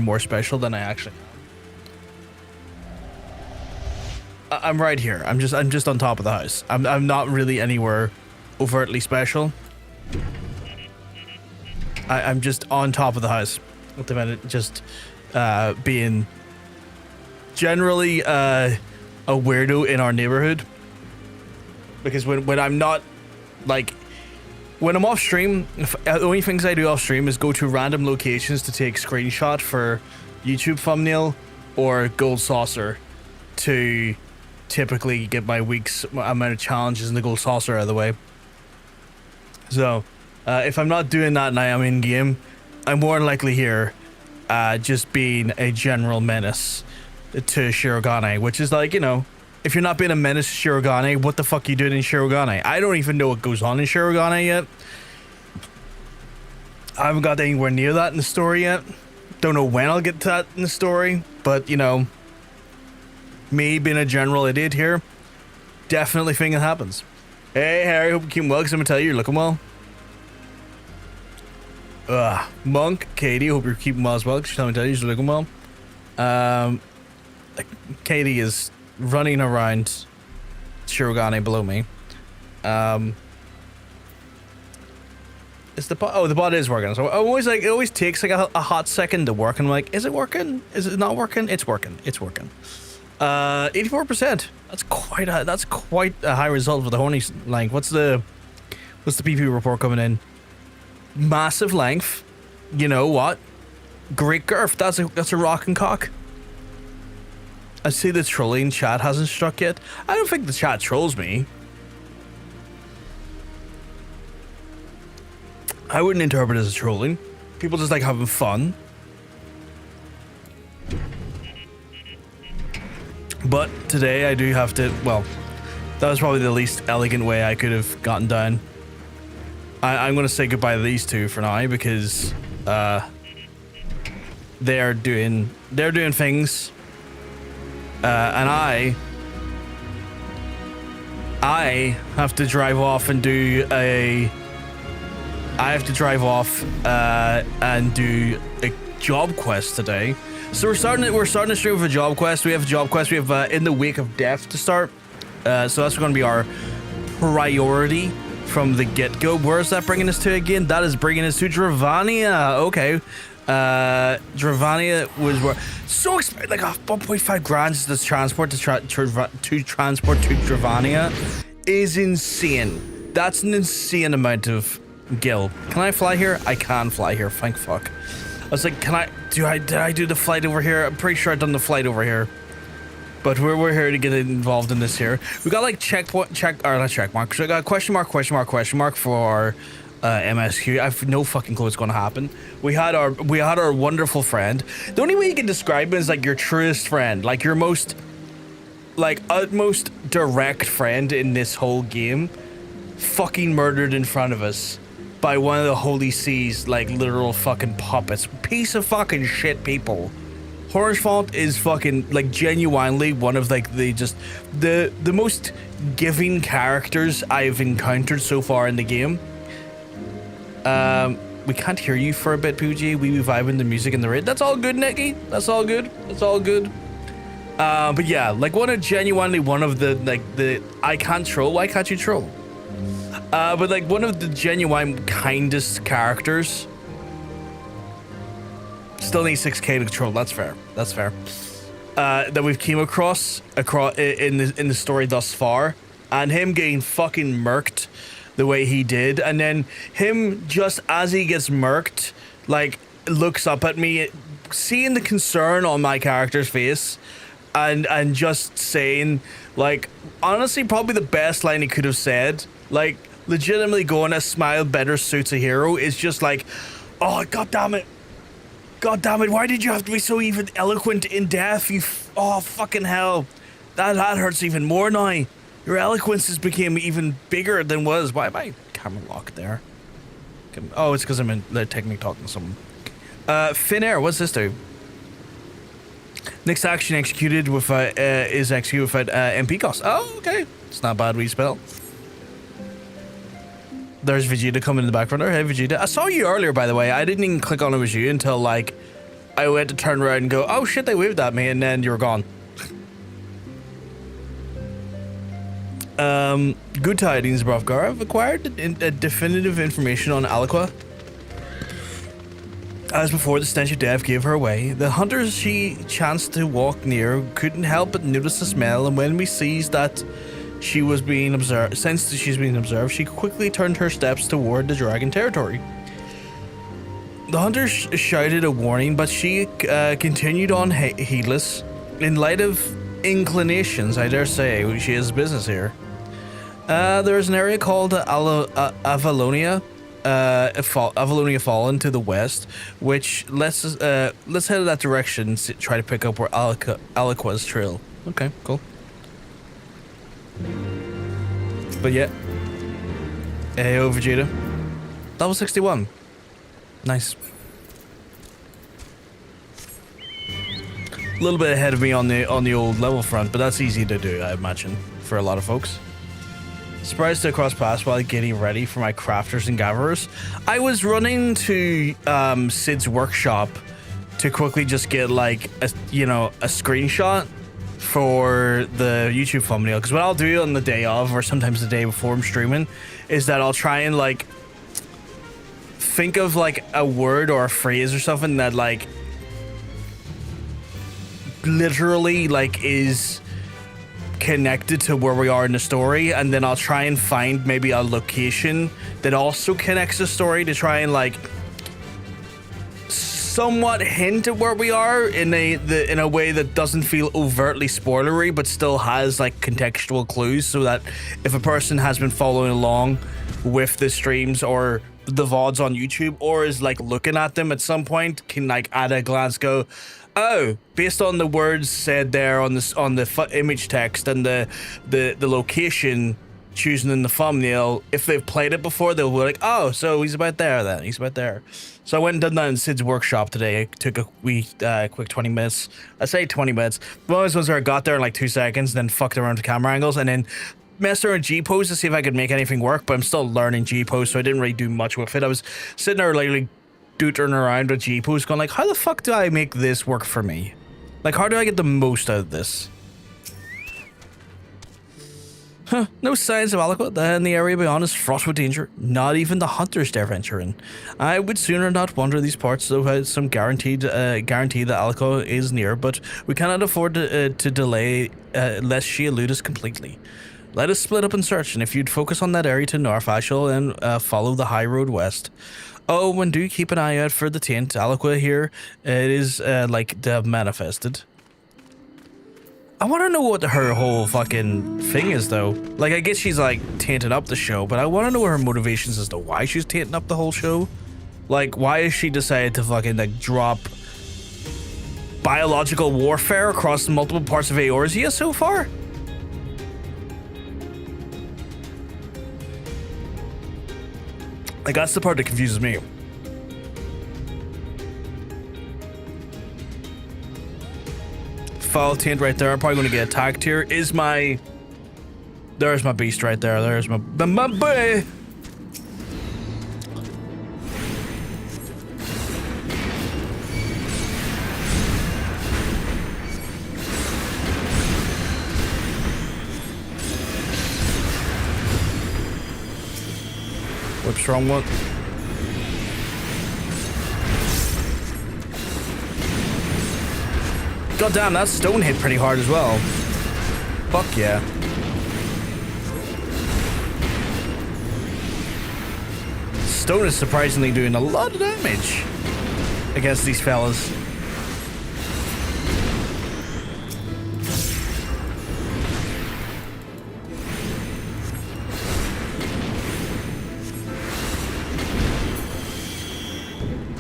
more special than I actually am. I'm right here. I'm just on top of the house. I'm not really anywhere overtly special. I'm just on top of the house at the minute, just being generally a weirdo in our neighborhood. Because when I'm not, like, when I'm off stream, the only things I do off stream is go to random locations to take screenshot for YouTube thumbnail or Gold Saucer to typically get my week's amount of challenges in the Gold Saucer out of the way. So, if I'm not doing that and I am in game, I'm more than likely here, just being a general menace to Shirogane, which is like, you know, if you're not being a menace to Shirogane, what the fuck are you doing in Shirogane? I don't even know what goes on in Shirogane yet. I haven't got anywhere near that in the story yet. Don't know when I'll get to that in the story, but, you know, me being a general idiot here, definitely think it happens. Hey, Harry, hope you keep well, because I'm going to tell you, you're looking well. Monk, Katie, hope you're keeping well as well, because I'm going to tell you, you're looking well. Katie is running around Shirogane below me. Is the bot? Oh, the bot is working. So I always like, it always takes like a hot second to work. And I'm like, is it working? Is it not working? It's working. It's working. 84%. That's quite a high result for the horny length. What's the PP report coming in? Massive length. You know what? Great girth. That's a rockin' cock. I see the trolling chat hasn't struck yet. I don't think the chat trolls me. I wouldn't interpret it as trolling. People just like having fun. But today I do have to, well, that was probably the least elegant way I could have gotten down. I'm going to say goodbye to these two for now because they're doing things. And I have to drive off and do a job quest today. So we're starting to stream with a job quest. We have a job quest. We have In the Wake of Death to start. So that's going to be our priority from the get-go. Where is that bringing us to again? That is bringing us to Dravania. Okay. Dravania was so expensive, like 1.5 grand to transport to transport to Dravania is insane. That's an insane amount of gil. Can I fly here? I can fly here. Thank fuck. I was like, did I do the flight over here? I'm pretty sure I've done the flight over here. But we're here to get involved in this here. We got like not check marks. We got question mark for our MSQ. I have no fucking clue what's going to happen. We had our wonderful friend. The only way you can describe him is like your truest friend, like your most, like utmost direct friend in this whole game, fucking murdered in front of us by one of the Holy Seas, like literal fucking puppets. Piece of fucking shit, people. Haurchefant is fucking like genuinely one of like the most giving characters I've encountered so far in the game. We can't hear you for a bit, PUG. We be vibing the music in the raid. That's all good, Nicky. That's all good. That's all good. But yeah, like genuinely one of the I can't troll. Why can't you troll? But like one of the genuine kindest characters. Still need 6k to troll. That's fair. That's fair. That we've came across in the story thus far, and him getting fucking murked the way he did, and then him just as he gets murked, like looks up at me, seeing the concern on my character's face, and just saying, like, honestly, probably the best line he could have said, like, legitimately going, a smile better suits a hero, is just like, oh, god damn it, why did you have to be so even eloquent in death, oh, fucking hell, that hurts even more now. Your eloquence has became even bigger than was. Why am I camera locked there? Oh, it's because I'm in the technique talking to someone. Finnair, what's this do? Next action executed with is executed with MP cost. Oh, okay. It's not bad respell. There's Vegeta coming in the background there. Hey, Vegeta. I saw you earlier, by the way. I didn't even click on it was you until like I went to turn around and go, oh shit, they waved at me, and then you were gone. Good tidings, Brovgar. I've acquired definitive information on Alqua. As before, the stench of death gave her away. The hunters she chanced to walk near couldn't help but notice the smell, and when we seized that she was being observed, sensed she's being observed, she quickly turned her steps toward the dragon territory. The hunters shouted a warning, but she continued on heedless. In light of inclinations, I dare say, she has business here. There's an area called Avalonia. Avalonia Fallen to the west, which let's head in that direction and try to pick up where Alqua's trail. Okay, cool. But yeah. Hey, Vegeta. Level 61. Nice. A little bit ahead of me on the old level front, but that's easy to do, I imagine, for a lot of folks. Surprised to cross paths while getting ready for my crafters and gatherers. I was running to Sid's workshop to quickly just get like a screenshot for the YouTube thumbnail, because what I'll do on the day of, or sometimes the day before I'm streaming, is that I'll try and like think of like a word or a phrase or something that like literally like is connected to where we are in the story, and then I'll try and find maybe a location that also connects the story to try and like somewhat hint at where we are in a way that doesn't feel overtly spoilery, but still has like contextual clues, so that if a person has been following along with the streams or the VODs on YouTube, or is like looking at them at some point, can like at a glance go, oh, based on the words said there on the image text and the location chosen in the thumbnail, if they've played it before, they'll be like, oh, so he's about there then. He's about there. So I went and done that in Sid's workshop today. I took a wee quick 20 minutes. I say 20 minutes. One of those ones where I got there in like 2 seconds, and then fucked around with camera angles, and then messed around G-pose to see if I could make anything work, but I'm still learning G-pose, so I didn't really do much with it. I was sitting there like dootering around with G-pose going like, how the fuck do I make this work for me? Like, how do I get the most out of this? Huh, no signs of Alqua, and the area beyond is fraught with danger. Not even the hunters dare venture in. I would sooner not wander these parts, though I had some guarantee that Alqua is near, but we cannot afford to delay lest she elude us completely. Let us split up and search, and if you'd focus on that area to north, I shall then follow the high road west. Oh, and do keep an eye out for the taint. Alqua here, it is like they have manifested. I want to know what her whole fucking thing is, though. Like, I guess she's like tainting up the show, but I want to know her motivations as to why she's tainting up the whole show. Like, why has she decided to fucking like drop biological warfare across multiple parts of Eorzea so far? Like, that's the part that confuses me. Foul taint right there. I'm probably going to get attacked here. There's my beast right there. There's my boy. Whoops, wrong one. God damn, that stone hit pretty hard as well. Fuck yeah. Stone is surprisingly doing a lot of damage against these fellas.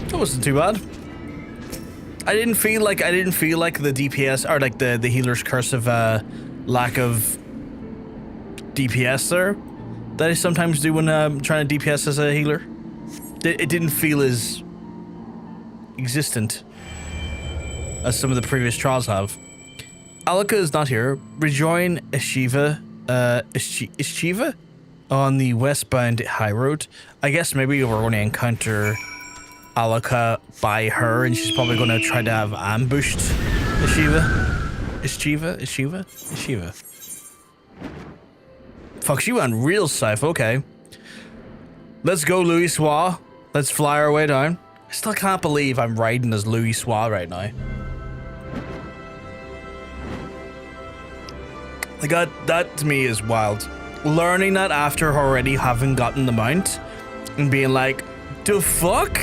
That wasn't too bad. I didn't feel like the DPS or like the healer's curse of lack of DPS there that I sometimes do when trying to DPS as a healer. It didn't feel as existent as some of the previous trials have. Alqua is not here. Rejoin Ishgard on the westbound high road. I guess maybe we're going to encounter Alqua by her, and she's probably going to try to have ambushed Ishgard. Fuck, she went real safe. Okay. Let's go, Lla. Let's fly our way down. I still can't believe I'm riding as Lla right now. Like, that to me is wild. Learning that after already having gotten the mount and being like, the fuck?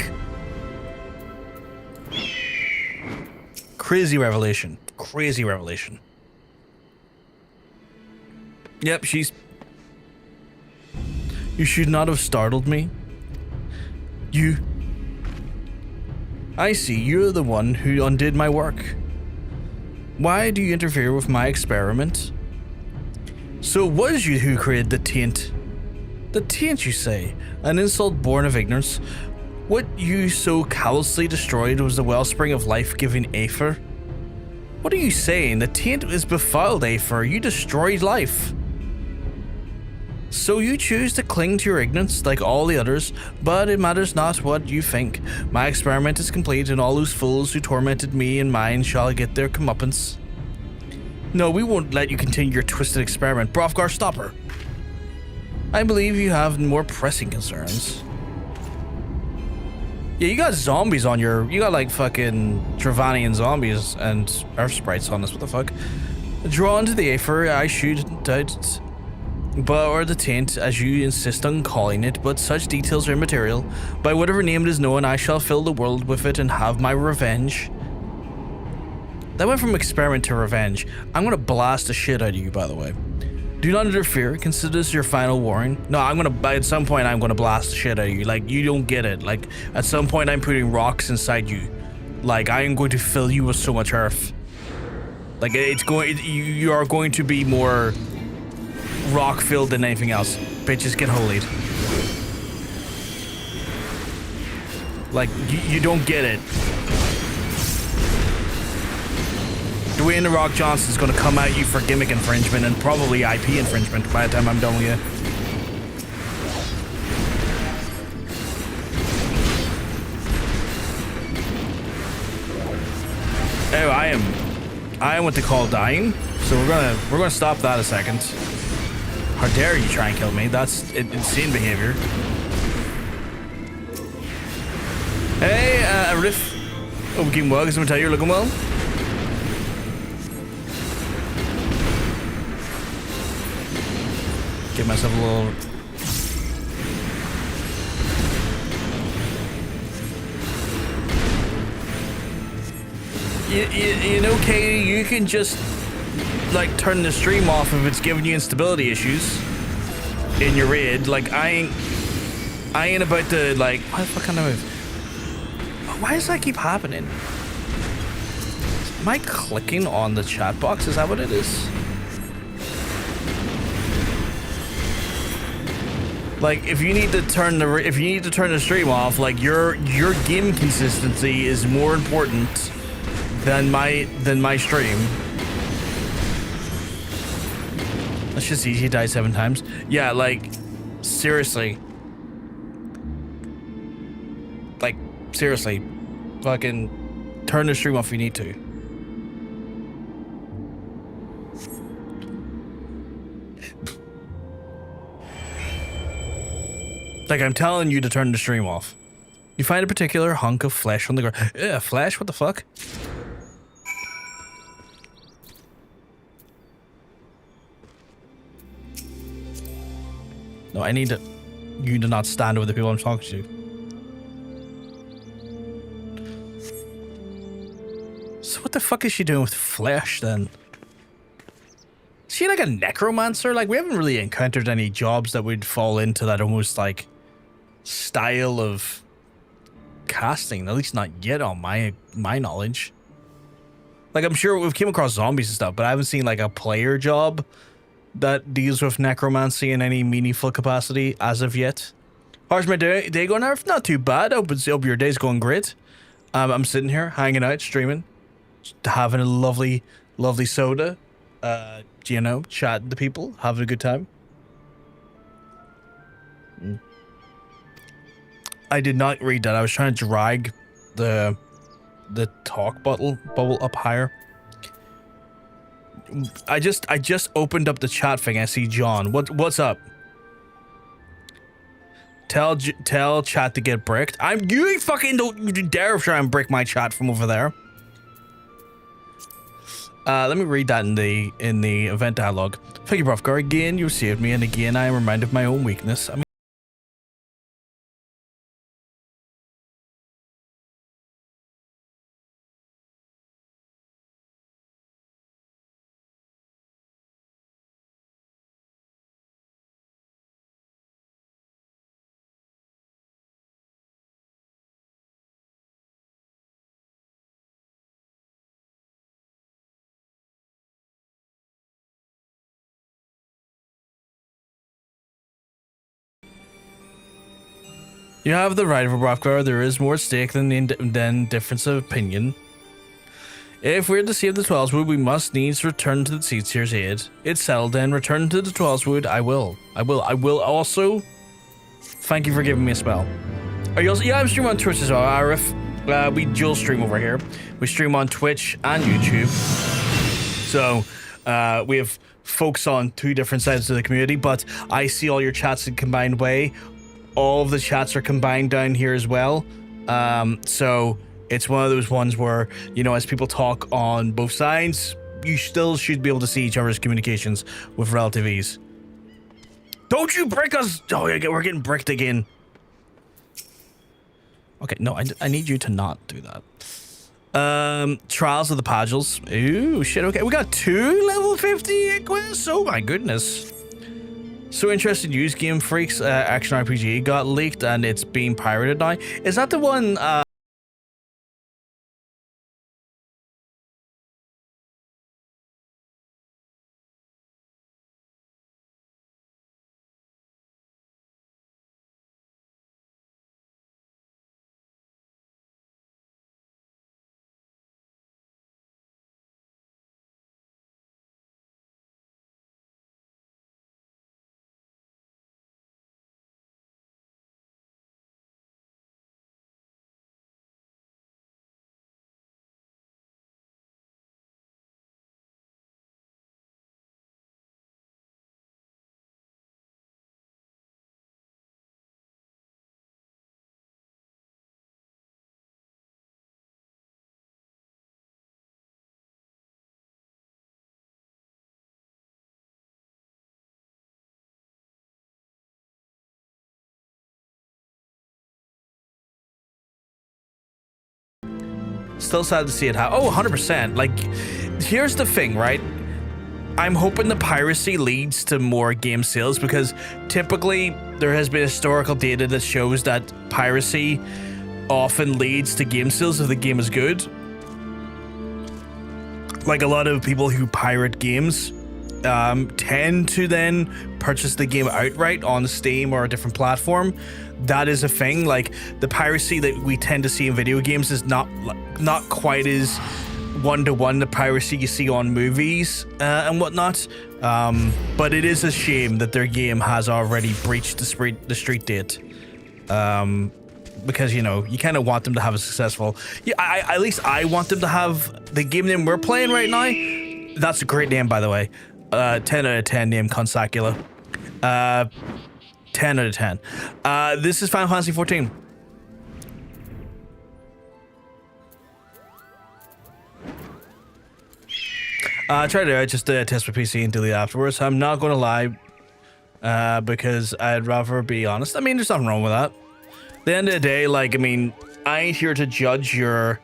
Crazy revelation. Crazy revelation. Yep, she's... You should not have startled me. You... I see, you're the one who undid my work. Why do you interfere with my experiment? So it was you who created the taint. The taint, you say? An insult born of ignorance? What you so callously destroyed was the wellspring of life-giving Aether? What are you saying? The taint is befouled Aether. You destroyed life. So you choose to cling to your ignorance like all the others, but it matters not what you think. My experiment is complete, and all those fools who tormented me and mine shall get their comeuppance. No, we won't let you continue your twisted experiment. Brofgar, stop her. I believe you have more pressing concerns. Yeah, you got zombies on your... You got like fucking Dravanian zombies and earth sprites on this. What the fuck? Drawn to the Aether, I should doubt... But or the taint, as you insist on calling it, but such details are immaterial. By whatever name it is known, I shall fill the world with it and have my revenge. That went from experiment to revenge. I'm gonna blast the shit out of you, by the way. Do not interfere. Consider this your final warning. No, at some point, I'm gonna blast the shit out of you. Like, you don't get it. Like, at some point, I'm putting rocks inside you. Like, I am going to fill you with so much earth. Like, you are going to be more rock filled than anything else. Bitches get holied. Like, you don't get it. Dwayne "The Rock" Johnson's gonna come at you for gimmick infringement and probably IP infringement by the time I'm done with you. Oh, I am what they call dying. So we're gonna stop that a second. How dare you try and kill me? That's insane behavior. Hey, Riff. Oh, Game Well, because I'm gonna tell you you're looking well. Give myself a little... You know, Katie, you can just, like, turn the stream off if it's giving you instability issues in your raid. Like, I ain't about to, like... Why the fuck can I move? Why does that keep happening? Am I clicking on the chat box? Is that what it is? Like, if you need to turn the stream off, like your game consistency is more important than my stream. That's just easy. Die 7 times. Yeah, like, seriously. Like, seriously. Fucking turn the stream off if you need to. Like, I'm telling you to turn the stream off. You find a particular hunk of flesh on the ground. Ugh, flesh? What the fuck? No, I need you to not stand over the people I'm talking to. So what the fuck is she doing with flesh then? Is she like a necromancer? Like, we haven't really encountered any jobs that would fall into that almost like style of casting, at least not yet on my knowledge. Like, I'm sure we've came across zombies and stuff, but I haven't seen like a player job that deals with necromancy in any meaningful capacity as of yet. How's my day going, Arf? Not too bad. Hope your day's going great. I'm sitting here hanging out, streaming, having a lovely soda, you know, chatting to people, having a good time. I did not read that. I was trying to drag the talk bubble up higher. I just opened up the chat thing. I see John. What's up? Tell chat to get bricked. You fucking don't dare try and brick my chat from over there. Let me read that in the event dialogue. Thank you, Brovgar. Again, you saved me, and again, I am reminded of my own weakness. I mean, you have the right of a Brovgar. There is more at stake than difference of opinion. If we're to save the Twelveswood, we must needs return to the Seedseer's aid. It's settled then. Return to the Twelveswood. I will also. Thank you for giving me a spell. Are you also? Yeah, I'm streaming on Twitch as well, Arif. We dual stream over here. We stream on Twitch and YouTube. So, we have folks on 2 different sides of the community, but I see all your chats in combined way. All of the chats are combined down here as well. So it's one of those ones where, you know, as people talk on both sides, you still should be able to see each other's communications with relative ease. Don't you brick us! Oh, yeah, we're getting bricked again. Okay, no, I need you to not do that. Trials of the Pagels. Ooh, shit, okay. We got 2 level 50 quests? Oh my goodness. So interested news, Game Freak's action RPG got leaked and it's being pirated now. Is that the one? Still sad to see it happen. Oh, 100%. Like, here's the thing, right? I'm hoping the piracy leads to more game sales because typically there has been historical data that shows that piracy often leads to game sales if the game is good. Like, a lot of people who pirate games tend to then purchase the game outright on Steam or a different platform. That is a thing. Like, the piracy that we tend to see in video games is not quite as one-to-one the piracy you see on movies and whatnot. But it is a shame that their game has already breached the street date. Because, you know, you kind of want them to have a successful... Yeah, at least I want them to have the game name we're playing right now. That's a great name, by the way. 10 out of 10 name, Consacula. 10 out of 10. This is Final Fantasy XIV. Try to just test my PC and delete afterwards. I'm not going to lie, because I'd rather be honest. I mean, there's nothing wrong with that. At the end of the day, like, I mean, I ain't here to judge your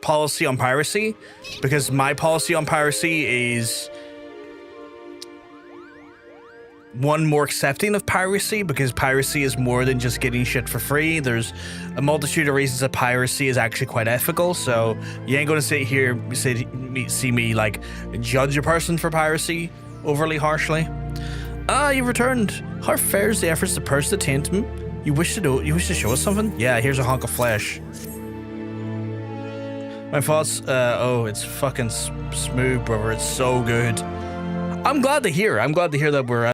policy on piracy, because my policy on piracy is one more accepting of piracy, because piracy is more than just getting shit for free. There's a multitude of reasons that piracy is actually quite ethical, so you ain't gonna sit here see me like judge a person for piracy overly harshly. You've returned. How fares the efforts to purge the taint? You wish to show us something? Yeah, here's a hunk of flesh. My thoughts, oh, it's fucking smooth, brother. It's so good. I'm glad to hear that we're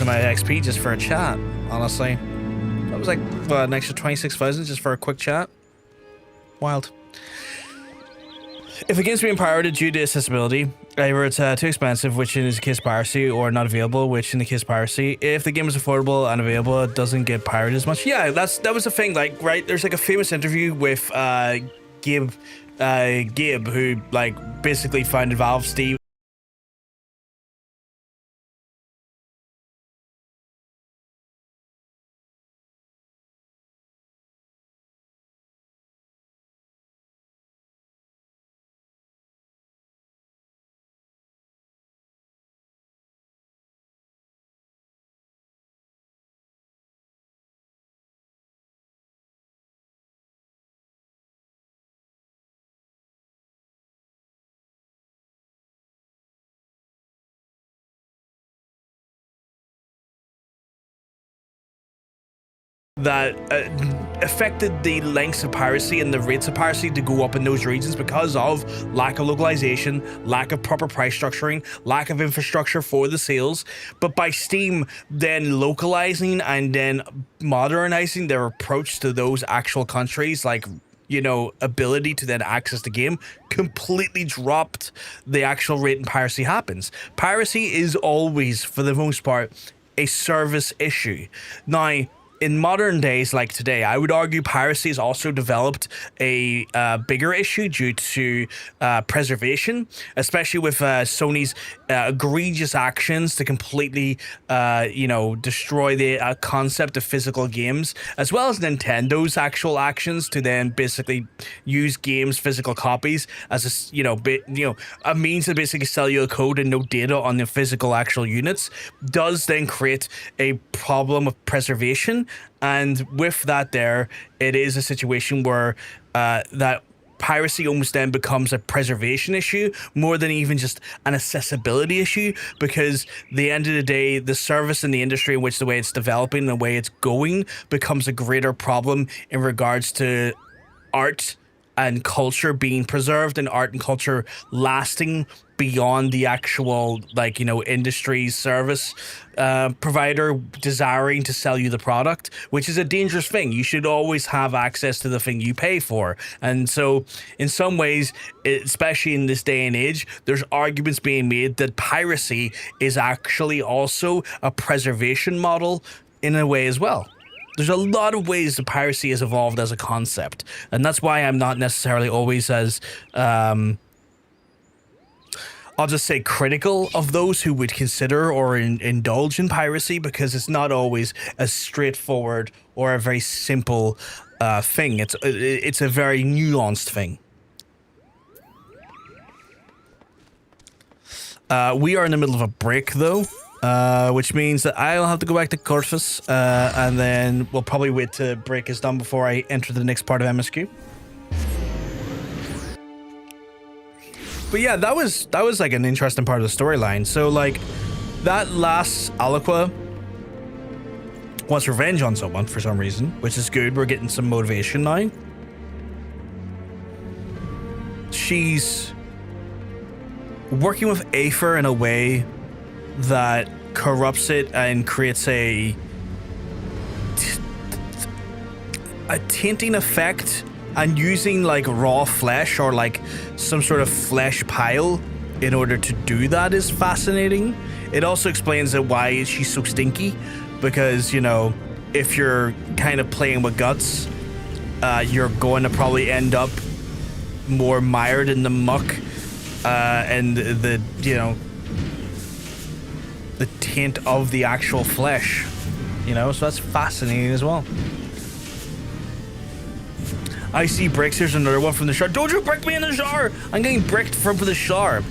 amount of XP just for a chat, honestly. That was like, what, an extra 26,000 just for a quick chat? Wild. If a game's being pirated due to accessibility, either it's too expensive, which is the case of piracy, or not available, which in the case of piracy, if the game is affordable and available, it doesn't get pirated as much. Yeah, that was the thing, like, right, there's like a famous interview with Gabe, who like basically founded Valve, Steve. That affected the lengths of piracy and the rates of piracy to go up in those regions because of lack of localization, lack of proper price structuring, lack of infrastructure for the sales. But by Steam then localizing and then modernizing their approach to those actual countries, like, you know, ability to then access the game, completely dropped the actual rate and piracy happens. Piracy is always, for the most part, a service issue. Now, in modern days like today, I would argue piracy has also developed a bigger issue due to preservation, especially with Sony's egregious actions to completely, you know, destroy the concept of physical games, as well as Nintendo's actual actions to then basically use games' physical copies as a means to basically sell you a code and no data on the physical actual units, does then create a problem of preservation. And with that there, it is a situation where that piracy almost then becomes a preservation issue more than even just an accessibility issue, because at the end of the day, the service in the industry in which the way it's developing, the way it's going, becomes a greater problem in regards to art and culture being preserved and art and culture lasting beyond the actual, like, you know, industry service provider desiring to sell you the product, which is a dangerous thing. You should always have access to the thing you pay for. And so in some ways, especially in this day and age, there's arguments being made that piracy is actually also a preservation model in a way as well. There's a lot of ways that piracy has evolved as a concept, and that's why I'm not necessarily always as, I'll just say, critical of those who would consider or indulge in piracy, because it's not always a straightforward or a very simple thing. It's a very nuanced thing. We are in the middle of a break, though. Which means that I'll have to go back to Corvus, and then we'll probably wait till break is done before I enter the next part of MSQ. But yeah, that was like an interesting part of the storyline. So like, that last Alqua wants revenge on someone for some reason, which is good. We're getting some motivation now. She's working with Aether in a way that corrupts it and creates a tainting effect, and using like raw flesh or like some sort of flesh pile in order to do that is fascinating. It also explains that why she's so stinky, because, you know, if you're kind of playing with guts, you're going to probably end up more mired in the muck and the, you know, the taint of the actual flesh, you know, so that's fascinating as well. I see bricks. Here's another one from the shard. Don't you brick me in the shower! I'm getting bricked from the shower.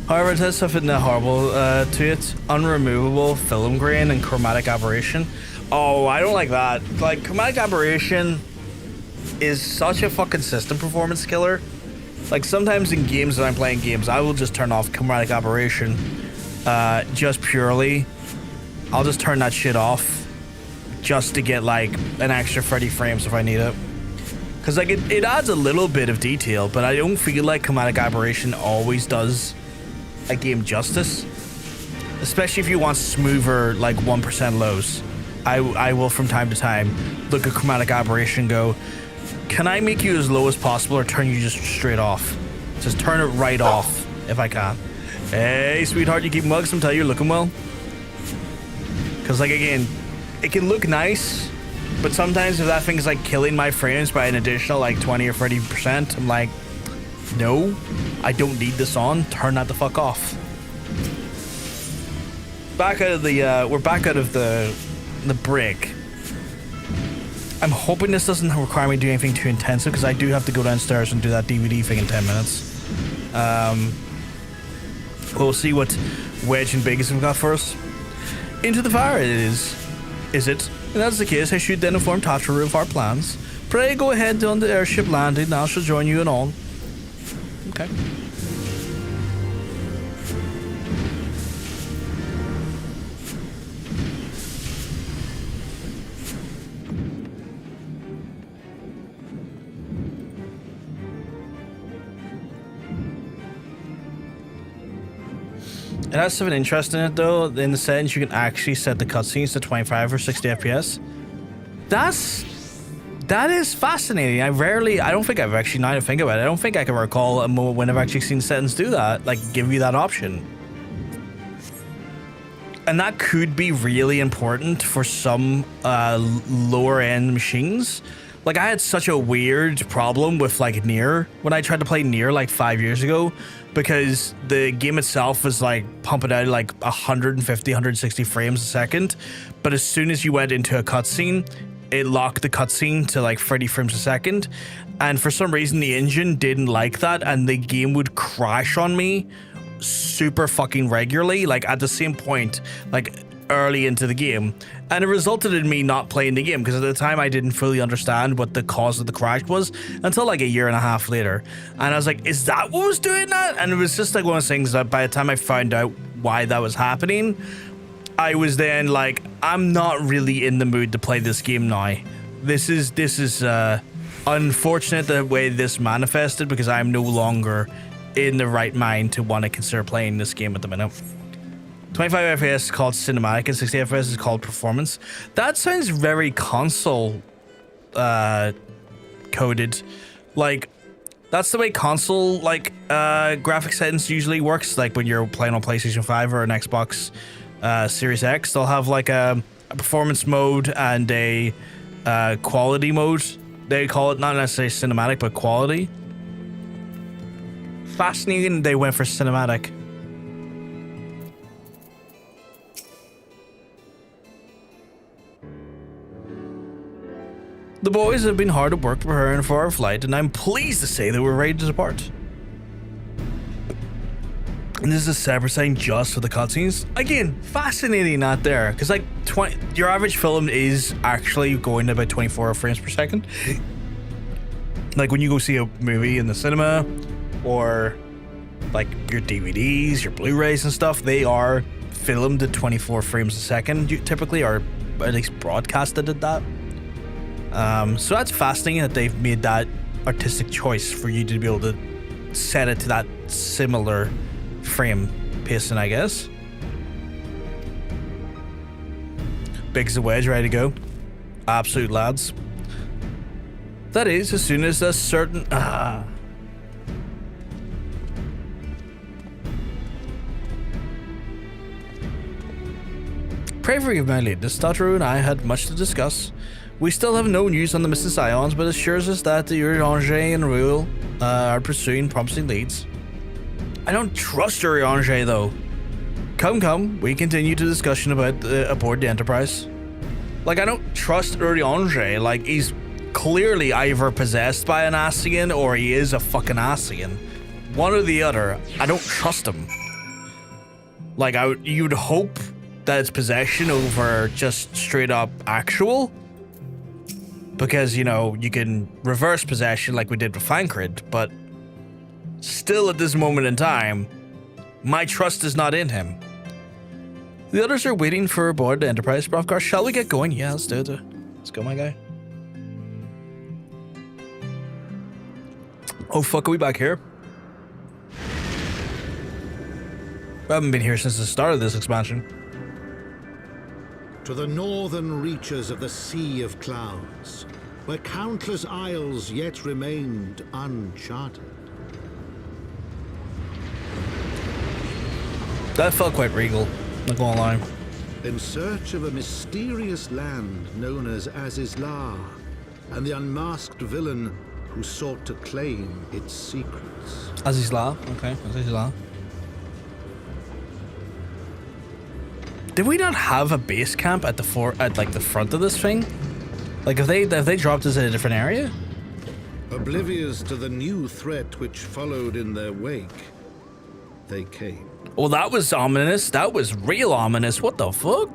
However, it has something horrible to it. Unremovable film grain and chromatic aberration. Oh, I don't like that. Like, chromatic aberration is such a fucking system performance killer. Like, sometimes in games that I'm playing games, I will just turn off chromatic aberration. Just purely, I'll just turn that shit off just to get like an extra 30 frames if I need it. Because like it adds a little bit of detail, but I don't feel like chromatic aberration always does a game justice. especially if you want smoother, like 1% lows. I will from time to time look at Chromatic Aberration and go, can I make you as low as possible or turn you just straight off? Just turn it right off if I can. Hey, sweetheart, you keep mugs. I'm telling you, you're looking well. Because, like, again, it can look nice, but sometimes if that thing's like killing my frames by an additional like 20 or 30%, I'm like, no, I don't need this on. Turn that the fuck off. Back out of the, we're back out of the break. I'm hoping this doesn't require me to do anything too intensive because I do have to go downstairs and do that DVD thing in 10 minutes. We'll see what Wedge and Biggest have got for us. Into the fire it is. Is it? If that's the case, I should then inform Tataru of our plans. Pray go ahead on the airship landing, and I shall join you and all. Okay. It has something interesting in it though, in the settings you can actually set the cutscenes to 25 or 60 FPS. That is fascinating. I don't think I've actually, now to think about it, I don't think I can recall a moment when I've actually seen settings do that, like give you that option. And that could be really important for some lower end machines. Like I had such a weird problem with like Nier when I tried to play Nier like 5 years ago, because the game itself was like pumping out like 150, 160 frames a second. But as soon as you went into a cutscene, it locked the cutscene to like 30 frames a second. And for some reason, the engine didn't like that, and the game would crash on me super fucking regularly, like at the same point, like early into the game. And it resulted in me not playing the game, because at the time I didn't fully understand what the cause of the crash was until like a year and a half later. And I was like, is that what was doing that? And it was just like one of those things that by the time I found out why that was happening, I was then like, I'm not really in the mood to play this game now. This is unfortunate the way this manifested, because I'm no longer in the right mind to want to consider playing this game at the minute. 25 FPS is called cinematic and 60 FPS is called performance. That sounds very console coded. Like, that's the way console like graphic settings usually works. Like when you're playing on PlayStation 5 or an Xbox Series X, they'll have like a performance mode and a quality mode. They call it not necessarily cinematic, but quality. Fascinating they went for cinematic. The boys have been hard at work preparing for our flight, and I'm pleased to say that we're ready to depart. And this is a separate sign just for the cutscenes. Again, fascinating not there, because like your average film is actually going at about 24 frames per second. Like when you go see a movie in the cinema, or like your DVDs, your Blu-rays and stuff, they are filmed at 24 frames a second typically, or at least broadcasted at that. So that's fascinating that they've made that artistic choice for you to be able to set it to that similar frame pacing, I guess. Big as a wedge, ready to go. Absolute lads. That is, as soon as a certain... Pray for you, my lady. Tataru and I had much to discuss. We still have no news on the missing Scions, but it assures us that the Urianger and Ruel are pursuing promising leads. I don't trust Urianger, though. Come, we continue the discussion about aboard the Enterprise. Like, I don't trust Urianger. Like, he's clearly either possessed by an Ascian or he is a fucking Ascian. One or the other. I don't trust him. Like, you'd hope that it's possession over just straight up actual. Because, you know, you can reverse possession like we did with Fankred, but still at this moment in time, my trust is not in him. The others are waiting for aboard the Enterprise. Brofgar, shall we get going? Yeah, let's do it. Let's go, my guy. Oh, fuck, are we back here? We haven't been here since the start of this expansion. To the northern reaches of the Sea of Clouds, where countless isles yet remained uncharted. That felt quite regal, not gonna lie. In search of a mysterious land known as Azys Lla, and the unmasked villain who sought to claim its secrets. Azys Lla, okay, Azys Lla. Did we not have a base camp at the front of this thing? Like, have they dropped us in a different area? Oblivious to the new threat which followed in their wake, they came. Well, that was ominous. That was real ominous. What the fuck?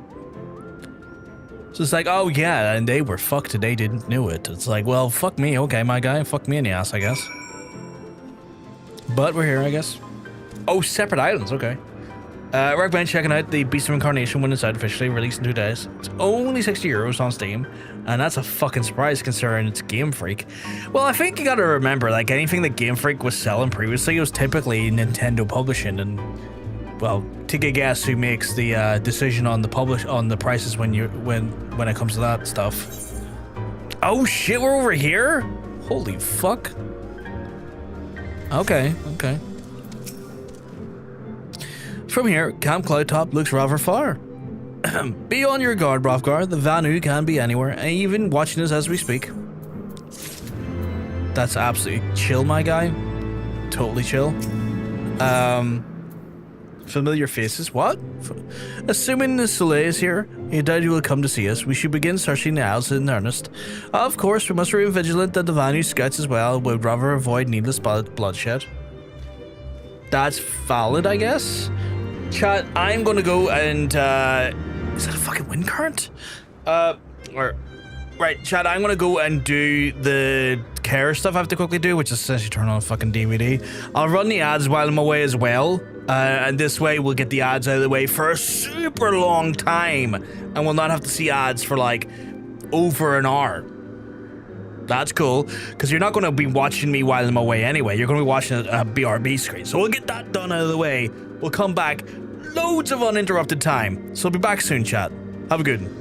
So it's like, oh yeah, and they were fucked and they didn't know it. It's like, well, fuck me, okay, my guy. Fuck me in the ass, I guess. But we're here, I guess. Oh, separate islands, okay. Recommend checking out the Beast of Incarnation when it's out officially, released in 2 days. It's only €60 on Steam, and that's a fucking surprise considering it's Game Freak. Well, I think you gotta remember, like, anything that Game Freak was selling previously was typically Nintendo publishing, and, well, take a guess who makes the decision on the prices when it comes to that stuff. Oh shit, we're over here? Holy fuck. Okay. From here, Camp Cloudtop looks rather far. Be on your guard, Hrothgar. The Vanu can be anywhere, and even watching us as we speak. That's absolutely chill, my guy. Totally chill. Familiar faces? What? Assuming the Soleil is here, he doubt he will come to see us. We should begin searching the Isles in earnest. Of course, we must remain vigilant that the Vanu scouts as well would rather avoid needless bloodshed. That's valid, I guess. Chat, I'm gonna go and, is that a fucking wind current? Right, chat, I'm gonna go and do the care stuff I have to quickly do, which is essentially turn on a fucking DVD. I'll run the ads while I'm away as well, and this way we'll get the ads out of the way for a super long time, and we'll not have to see ads for, like, over an hour. That's cool, because you're not going to be watching me while I'm away anyway. You're going to be watching a BRB screen. So we'll get that done out of the way. We'll come back. Loads of uninterrupted time. So I'll be back soon, chat. Have a good one.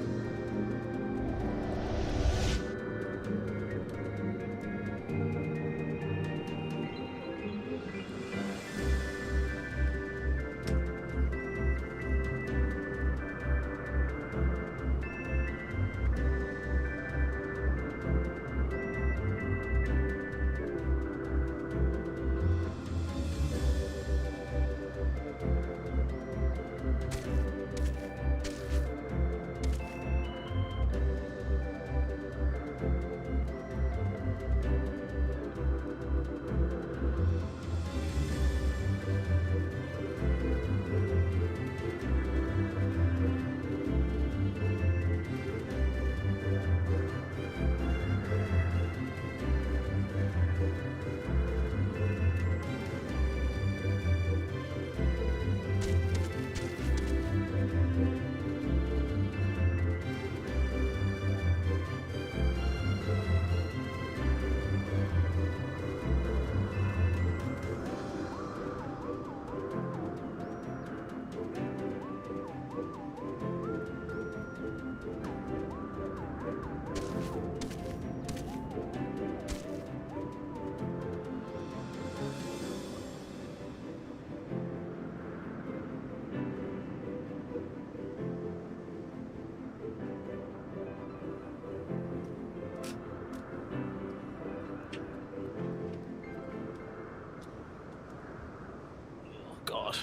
God.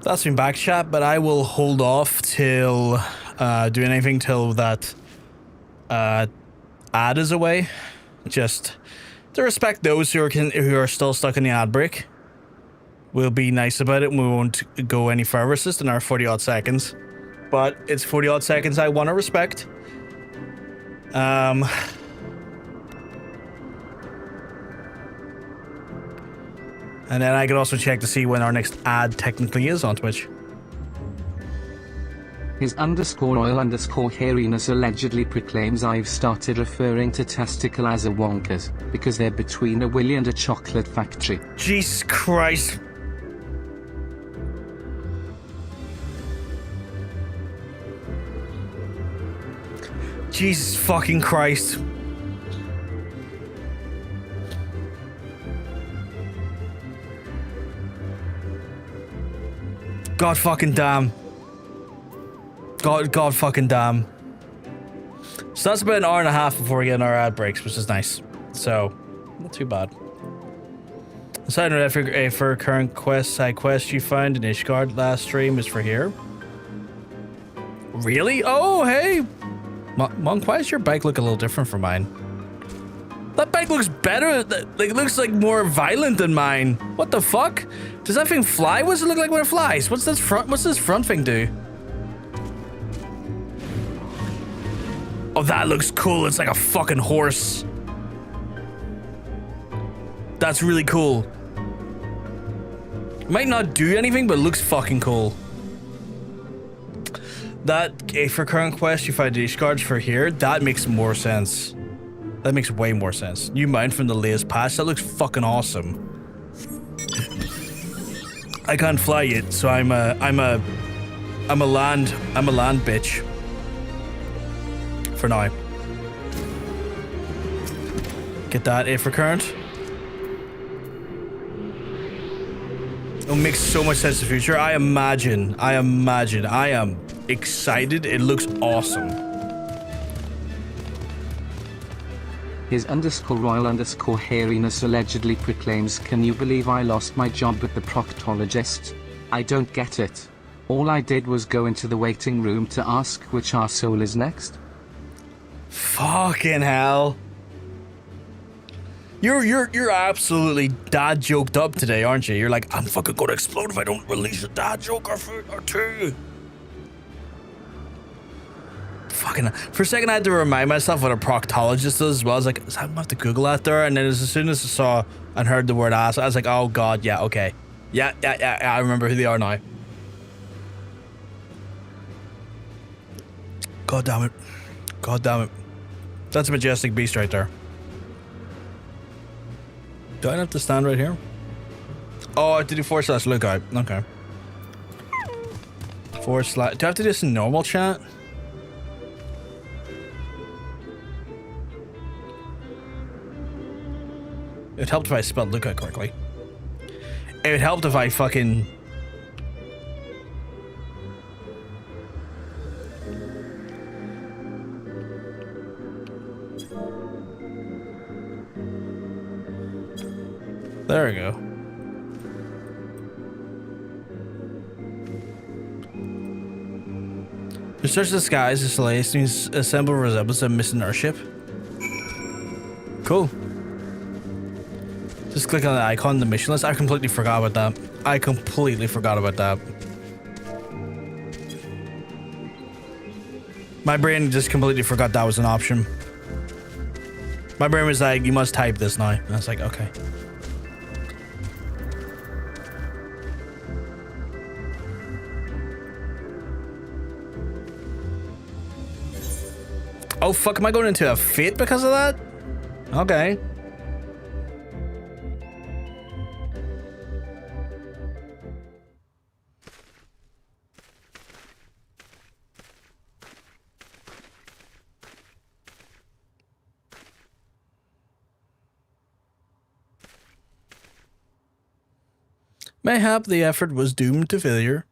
That's been back chat, but I will hold off till doing anything till that ad is away. Just to respect those who are still stuck in the ad break. We'll be nice about it and we won't go any further. It's just in our 40 odd seconds. But it's 40 odd seconds I want to respect. And then I can also check to see when our next ad technically is on Twitch. His _oil_ hairiness allegedly proclaims I've started referring to testicle as a wonkers, because they're between a willy and a chocolate factory. Jesus Christ. Jesus fucking Christ. God fucking damn. God fucking damn. So that's about an hour and a half before we get our ad breaks, which is nice. So, not too bad. Aside for current quest, side quest you found in Ishgard last stream is for here. Really? Oh, hey! Monk, why does your bike look a little different from mine? That bike looks better. Like, it looks like more violent than mine. What the fuck? Does that thing fly? What does it look like when it flies? What's this front thing do? Oh, that looks cool. It's like a fucking horse. That's really cool. Might not do anything, but it looks fucking cool. That, for current quest, you find Ishgard for here. That makes more sense. That makes way more sense. New mount from the latest patch. That looks fucking awesome. I can't fly yet, so I'm a land bitch. For now. Get that A for current. It makes so much sense in the future. I imagine. I am excited. It looks awesome. His _royal_ hairiness allegedly proclaims, can you believe I lost my job with the proctologist? I don't get it. All I did was go into the waiting room to ask which arsehole is next. Fucking hell. You're absolutely dad joked up today, aren't you? You're like, I'm fucking gonna explode if I don't release a dad joke or two. Fucking, for a second I had to remind myself what a proctologist is as well. I was like, I'm gonna have to Google that there. And then as soon as I saw and heard the word ass, I was like, oh god, yeah, okay. Yeah, I remember who they are now. God damn it. God damn it. That's a majestic beast right there. Do I have to stand right here? Oh, I have to do / lookout. Okay. / do I have to do this in normal chat? It helped if I spelled lookout correctly. It would help if I fucking... There we go. To search the skies, the Celestials assemble resembles a missing airship. Cool. Just click on the icon in the mission list. I completely forgot about that. I completely forgot about that. My brain just completely forgot that was an option. My brain was like, you must type this now. And I was like, okay. Oh fuck, am I going into a fit because of that? Okay. Mayhap the effort was doomed to failure.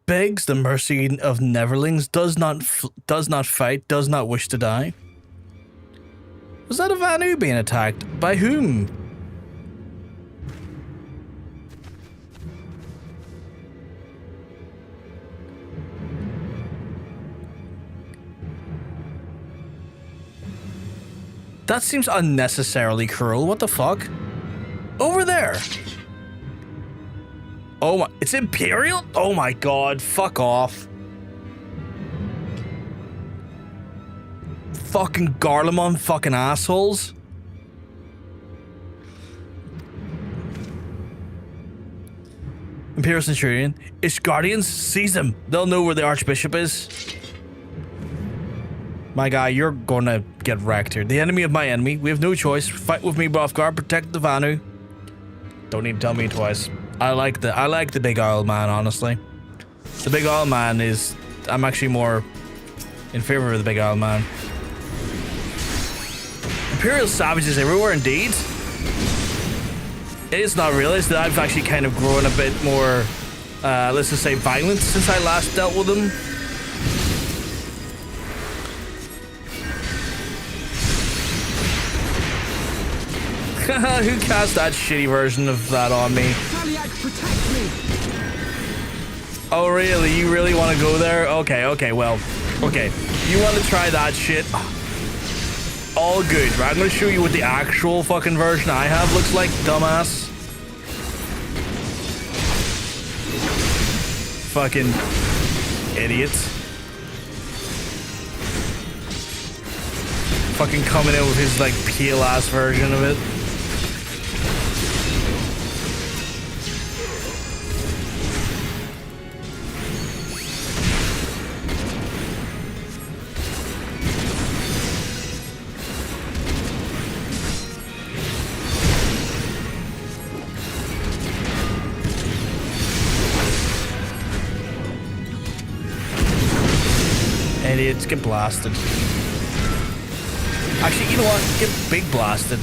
Begs the mercy of Neverlings, does not fight, does not wish to die. Was that a Vanu being attacked? By whom? That seems unnecessarily cruel. What the fuck? Over there. Oh my, it's Imperial? Oh my god, fuck off. Fucking Garlean fucking assholes. Imperial Centurion. Ishgardians, seize them. They'll know where the Archbishop is. My guy, you're gonna get wrecked here. The enemy of my enemy. We have no choice. Fight with me, Bothgar. Protect the Vanu. Don't need to tell me twice. I like the big oil man, honestly. The big oil man is... I'm actually more in favor of the big oil man. Imperial savages everywhere, indeed. It is not realized that I've actually kind of grown a bit more, let's just say, violent since I last dealt with them. Who cast that shitty version of that on me? Oh, really? You really want to go there? Okay, well, okay. You want to try that shit? All good, right? I'm going to show you what the actual fucking version I have looks like, dumbass. Fucking idiots. Fucking coming in with his, like, peel-ass version of it. Idiots, get blasted. Actually, you know what? Get big blasted.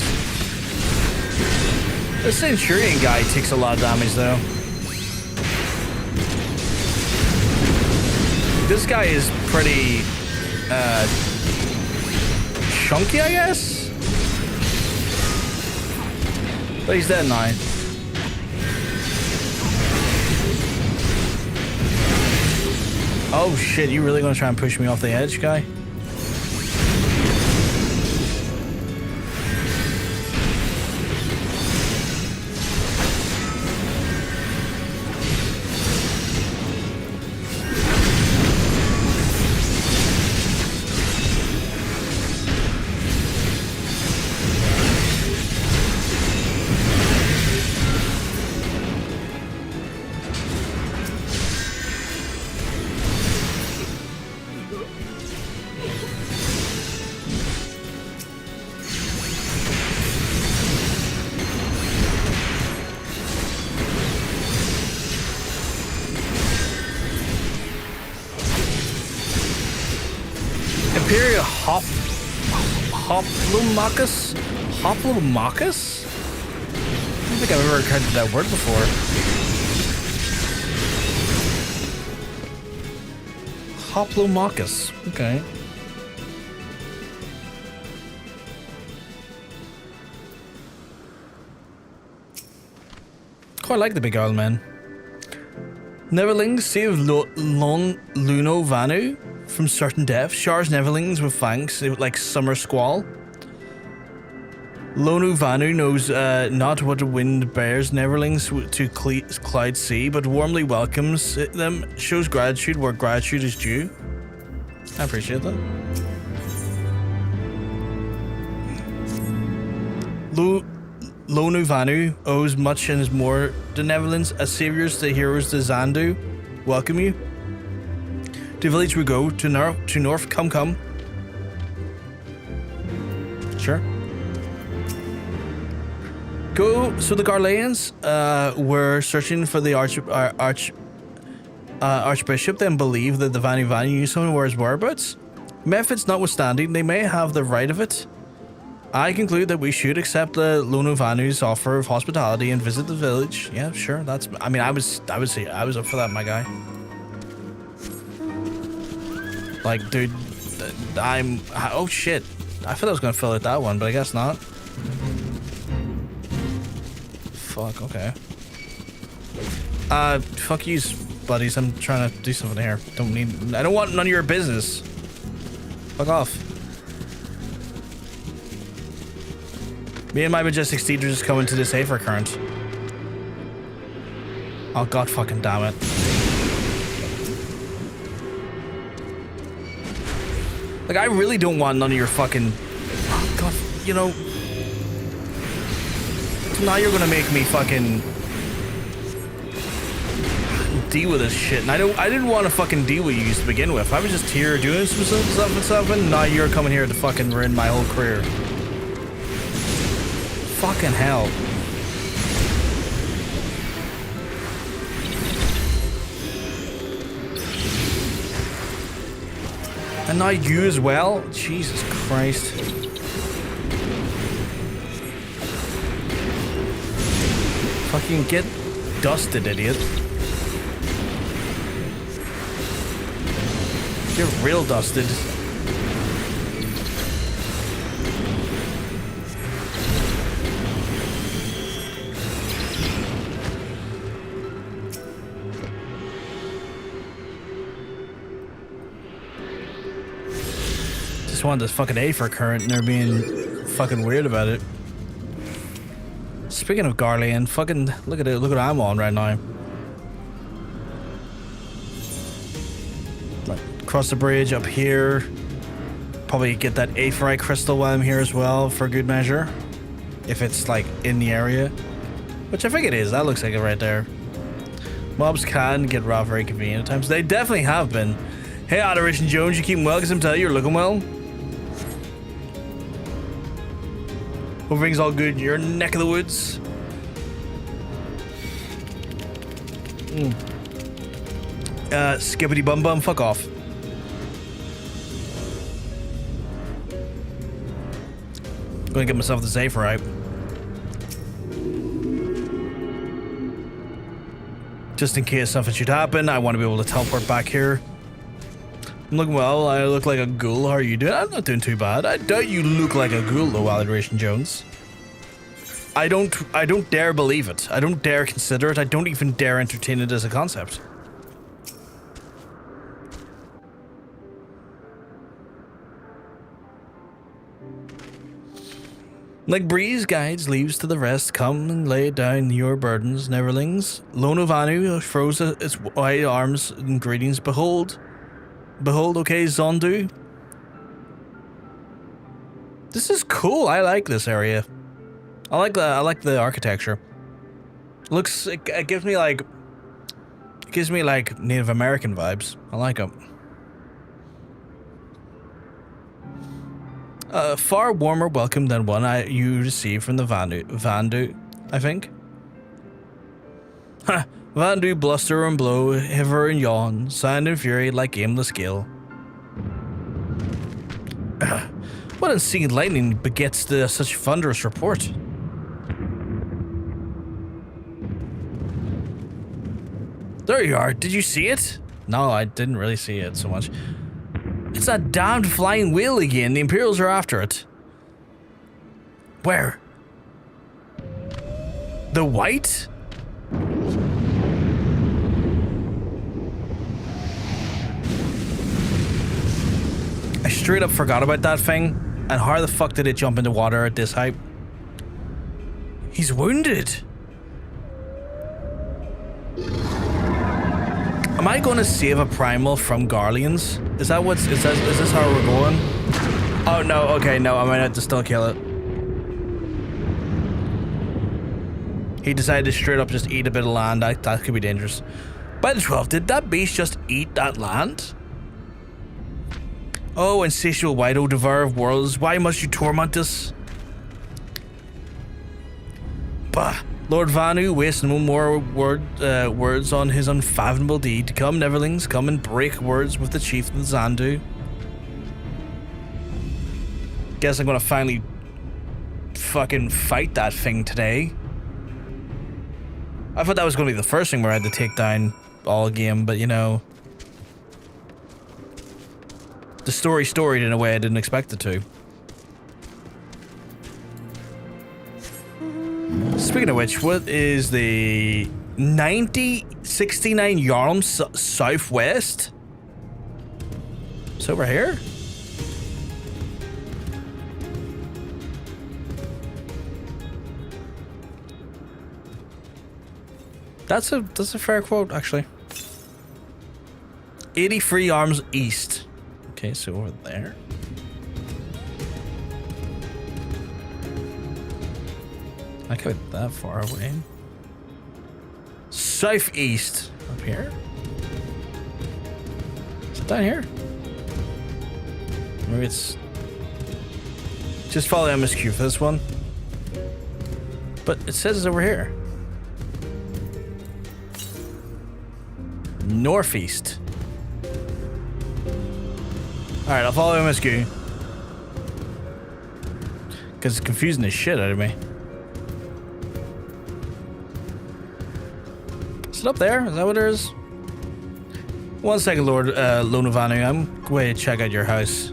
This Centurion guy takes a lot of damage, though. This guy is pretty, chunky, I guess? But he's dead now. Oh shit, you really gonna try and push me off the edge, guy? Imperial Hoplomachus? Hoplomachus? I don't think I've ever heard that word before. Hoplomachus. Okay. Quite like the big old man. Neverlings save Luno Vanu from certain death. Shar's Neverlings with fangs like summer squall. Lonu Vanu knows not what the wind bears Neverlings to Clyde Sea, but warmly welcomes them, shows gratitude where gratitude is due. I appreciate that. Lonu Vanu owes much and is more the Netherlands, as saviors the heroes the Zandu welcome you. To village we go, to north, come. Sure. Go, so the Garleans were searching for the Archbishop, then believe that the Vanu knew someone where his whereabouts. Methods notwithstanding, they may have the right of it. I conclude that we should accept the Lono Vanu's offer of hospitality and visit the village. Yeah, sure. I mean, I was up for that, my guy. Like, dude, oh shit. I thought I was gonna fill out that one, but I guess not. Fuck, okay. Fuck you, buddies. I'm trying to do something here. I don't want none of your business. Fuck off. Me and my majestic steed are just coming to this Aether current. Oh god fucking damn it. Like, I really don't want none of your fucking... Oh god, you know... So now you're gonna make me fucking... deal with this shit, and I didn't want to fucking deal with you to begin with. I was just here doing some stuff, and now you're coming here to fucking ruin my whole career. Fucking hell. And now you as well? Jesus Christ. Fucking get dusted, idiot. You're real dusted. Just wanted this fucking Aether current and they're being fucking weird about it. Speaking of Garlean, fucking look at it, look what I'm on right now. Like, cross the bridge up here. Probably get that Aetherite crystal while I'm here as well for good measure. If it's like in the area. Which I think it is, that looks like it right there. Mobs can get raw very convenient at times. They definitely have been. Hey Adoration Jones, you keeping well? Because I'm telling you, you're looking well. Hope everything's all good in your neck of the woods. Skippity bum bum, fuck off. Gonna get myself the safe right. Just in case something should happen, I want to be able to teleport back here. I'm looking well. I look like a ghoul. How are you doing? I'm not doing too bad. I doubt you look like a ghoul though, Adoration Jones. I don't dare believe it. I don't dare consider it. I don't even dare entertain it as a concept. Like breeze guides leaves to the rest, come and lay down your burdens, neverlings. Lone of Vanu throws its wide arms in greetings. Behold, okay, Zondu. This is cool. I like this area. I like the architecture. It gives me like Native American vibes. I like it. A far warmer welcome than one you received from the Vanu, I think. Ha! Vanu bluster and blow, hiver and yawn, sound and fury like aimless gale. What unseen lightning begets such thunderous report? There you are. Did you see it? No, I didn't really see it so much. It's that damned flying wheel again. The Imperials are after it. Where? The white? I straight up forgot about that thing. And how the fuck did it jump into water at this height? He's wounded. Am I going to save a primal from Garleans? Is this how we're going? Oh no, okay, no, I might have to still kill it. He decided to straight up just eat a bit of land. That could be dangerous. By the 12th, did that beast just eat that land? Oh, insatiable Wido, devourer of worlds, why must you torment us? Bah. Lord Vanu wastes no more words on his unfathomable deed. Come, Neverlings, come and break words with the chief of the Zandu. Guess I'm gonna finally fucking fight that thing today. I thought that was gonna be the first thing where I had to take down all game, but you know, the story storied in a way I didn't expect it to. Speaking of which, what is the 9069 Yarm southwest? It's over here. That's a fair quote, actually. 83 arms east. Okay, so over there. I could that far away. Southeast. Up here? Is it down here? Maybe it's... Just follow MSQ for this one. But it says it's over here. Northeast. Alright, I'll follow MSQ. Because it's confusing the shit out of me. Is it up there? Is that what it is? 1 second, Lord Lona Vanu. I'm going to check out your house.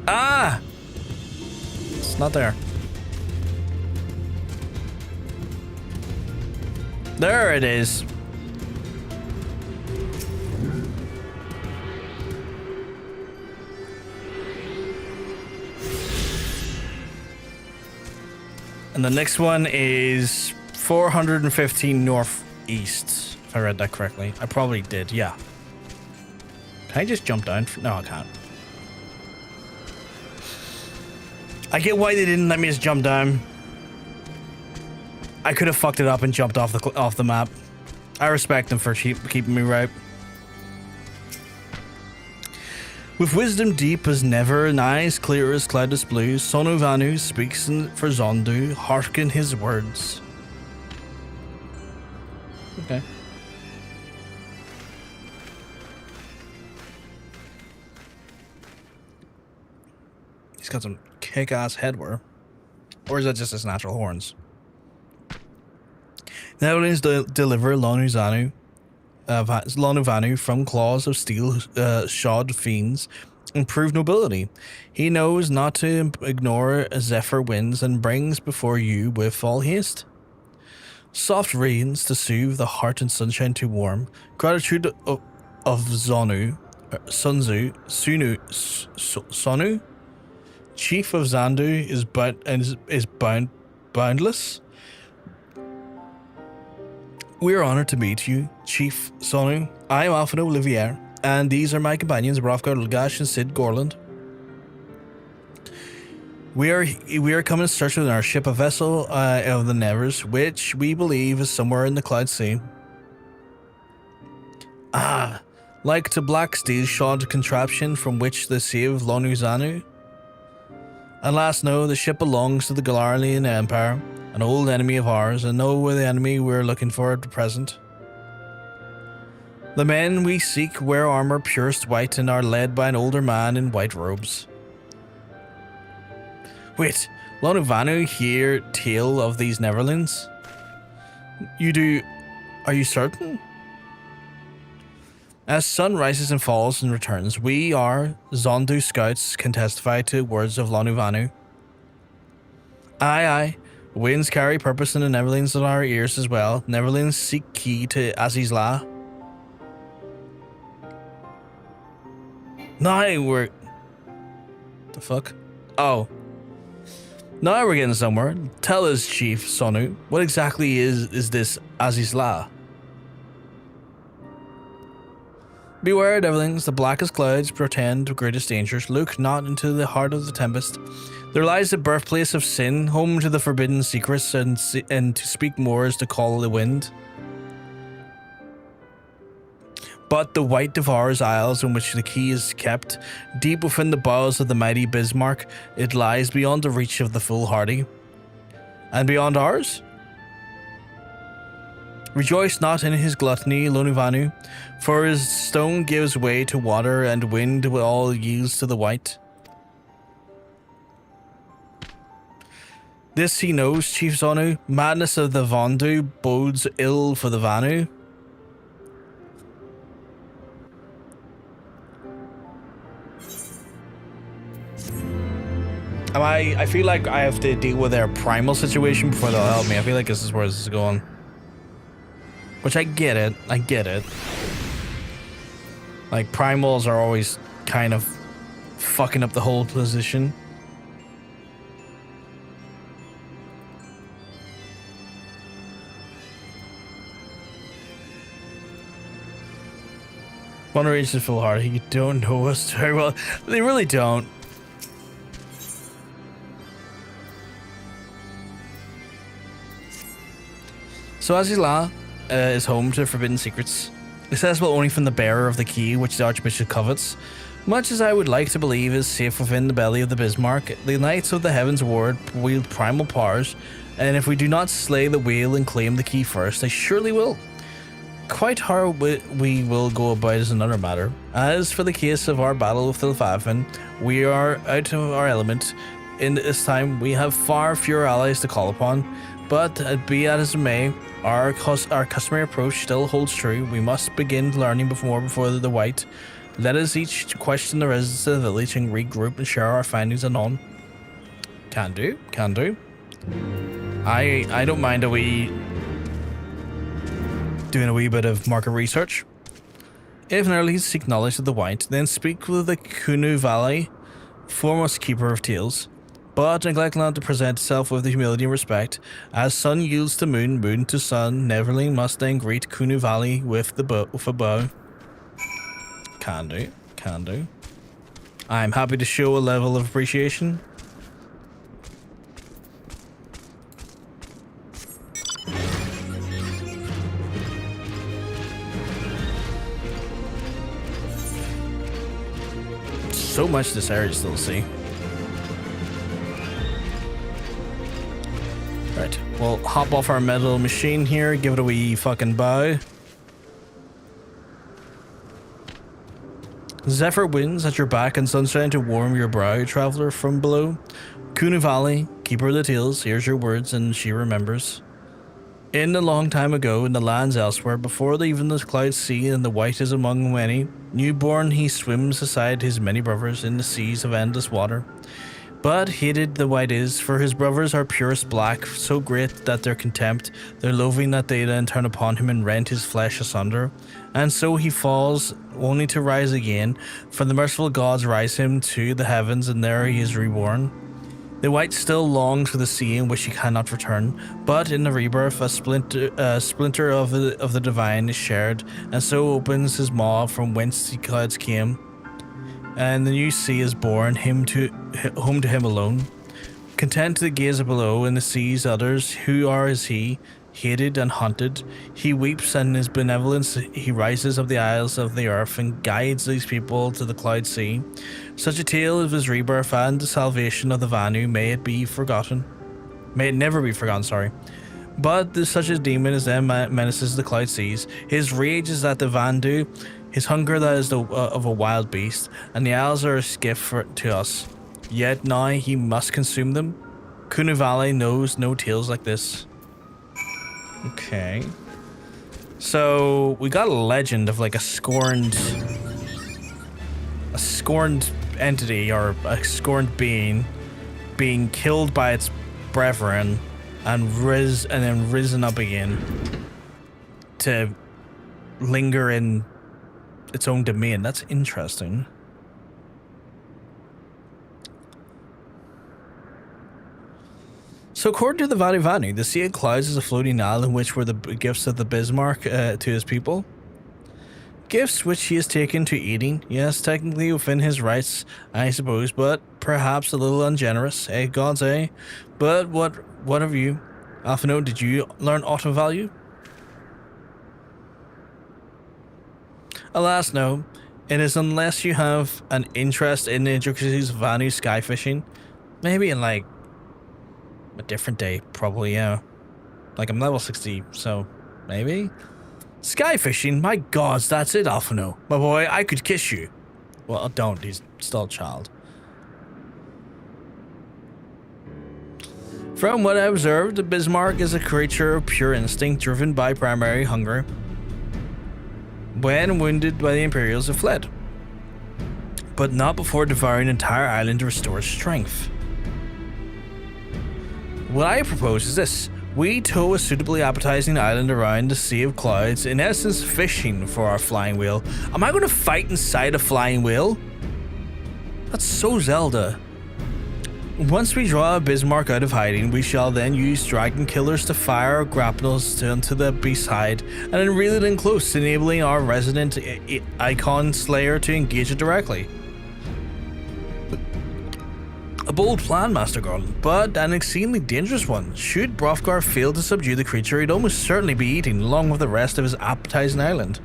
Ah! It's not there. There it is. And the next one is 415 northeast, if I read that correctly. I probably did, yeah. Can I just jump down? No, I can't. I get why they didn't let me just jump down. I could have fucked it up and jumped off the map. I respect them for keeping me right. With wisdom deep as never and eyes clear as cloudless blue, Son of Vanu speaks for Zondu, hearken his words. Okay. He's got some kick-ass headwear. Or is that just his natural horns? Netherlands deliver Lanu Vanu from claws of steel shod fiends and prove nobility. He knows not to ignore zephyr winds and brings before you with all haste. Soft rains to soothe the heart and sunshine to warm. Gratitude of Sonu, chief of Zandu, is boundless. We are honored to meet you, Chief Sonu. I am Alpha Olivier, and these are my companions, Rofgar Lagash and Sid Gorland. We are coming in search of our ship, a vessel of the Nevers, which we believe is somewhere in the Cloud Sea. Ah, like to black steel-shod contraption from which the sea of Lonu Zanu. Alas, no, the ship belongs to the Garlean Empire, an old enemy of ours, and no we're the enemy we're looking for at present. The men we seek wear armor purest white and are led by an older man in white robes. Wait, Lonu Vanu hear tale of these Neverlands? You do? Are you certain? As sun rises and falls and returns, we are Zondu scouts can testify to words of Lonu Vanu. Aye, aye. Winds carry purpose in the Neverlands in our ears as well. Neverlands seek key to Azys Lla. Now we're... The fuck? Oh. Now we're getting somewhere. Tell us, Chief Sonu, what exactly is this Azys Lla? Beware, Neverlings, the blackest clouds portend greatest dangers. Look not into the heart of the tempest. There lies the birthplace of sin, home to the forbidden secrets, and to speak more is to call the wind. But the white devours isles in which the key is kept. Deep within the bowels of the mighty Bismarck, it lies beyond the reach of the foolhardy. And beyond ours? Rejoice not in his gluttony, Lonu Vanu, for his stone gives way to water, and wind all yields to the white. This he knows, Chief Zonu. Madness of the Vondu bodes ill for the Vanu. I feel like I have to deal with their primal situation before they'll help me. I feel like this is where this is going. Which I get it. Like, primals are always kind of fucking up the whole position. One reach is full hard. You don't know us very well. They really don't. So Azys Lla is home to forbidden secrets, accessible only from the bearer of the key which the Archbishop covets. Much as I would like to believe is safe within the belly of the Bismarck, the Knights of the Heavensward wield primal powers, and if we do not slay the whale and claim the key first, they surely will. Quite how we will go about is another matter. As for the case of our battle with the Leviathan, we are out of our element. In this time, we have far fewer allies to call upon, but be that as it may, our customary approach still holds true. We must begin learning before the white. Let us each question the residents of the village and regroup and share our findings anon. Can do. I don't mind doing a wee bit of market research. If early seek knowledge of the white, then speak with the Kunu Valley, foremost keeper of tales. But neglect not to present itself with the humility and respect. As sun yields to moon, moon to sun, Neverling must then greet Kunu Valley with a bow. Can do. I'm happy to show a level of appreciation. So much this area to still see. Right, we'll hop off our metal machine here, give it a wee fucking bow. Zephyr winds at your back and sunshine to warm your brow, traveler from below. Kunu Valley, keeper of the tales, hears your words and she remembers. In a long time ago, in the lands elsewhere, before even the clouds see and the white is among many, newborn he swims beside his many brothers in the seas of endless water. But hated the white is, for his brothers are purest black, so great that their contempt, their loathing that they then turn upon him and rent his flesh asunder. And so he falls, only to rise again, for the merciful gods rise him to the heavens, and there he is reborn. The white still longs for the sea in which he cannot return, but in the rebirth a splinter of the divine is shared, and so opens his maw from whence the clouds came. And the new sea is born, home to him alone. Content to gaze below and the seas others, who are as he, hated and haunted. He weeps, and in his benevolence he rises of the isles of the earth and guides these people to the cloud sea. Such a tale of his rebirth and the salvation of the Vanu, may it never be forgotten, sorry. But such a demon as them menaces the cloud seas. His rage is that the Vanu, his hunger that is of a wild beast, and the isles are a skiff to us. Yet now he must consume them. Kunu Valley knows no tales like this. Okay. So we got a legend of like a scorned entity or a scorned being being killed by its brethren and then risen up again to linger in its own domain. That's interesting. So according to the Vanu, the Sea of Clouds is a floating isle in which were the gifts of the Bismarck to his people. Gifts which he has taken to eating. Yes, technically within his rights, I suppose, but perhaps a little ungenerous, gods, But what of you? Alphino, did you learn aught of value? Alas, no. It is unless you have an interest in the intricacies of Vanu sky fishing. Maybe in like a different day, probably, yeah. Like I'm level 60, so maybe? Sky fishing? My gods, that's it, Alphino. My boy, I could kiss you. Well, don't, he's still a child. From what I observed, the Bismarck is a creature of pure instinct driven by primary hunger. When wounded by the Imperials, it fled. But not before devouring an entire island to restore strength. What I propose is this. We tow a suitably appetizing island around the Sea of Clouds, in essence fishing for our flying whale. Am I going to fight inside a flying whale? That's so Zelda. Once we draw a Bismarck out of hiding, we shall then use dragon killers to fire our grapnels onto the beast's hide, and then reel it in close, enabling our resident icon slayer to engage it directly. bold plan, Master Garlean, but an exceedingly dangerous one. Should Hrothgar fail to subdue the creature, he'd almost certainly be eaten along with the rest of his appetizing island.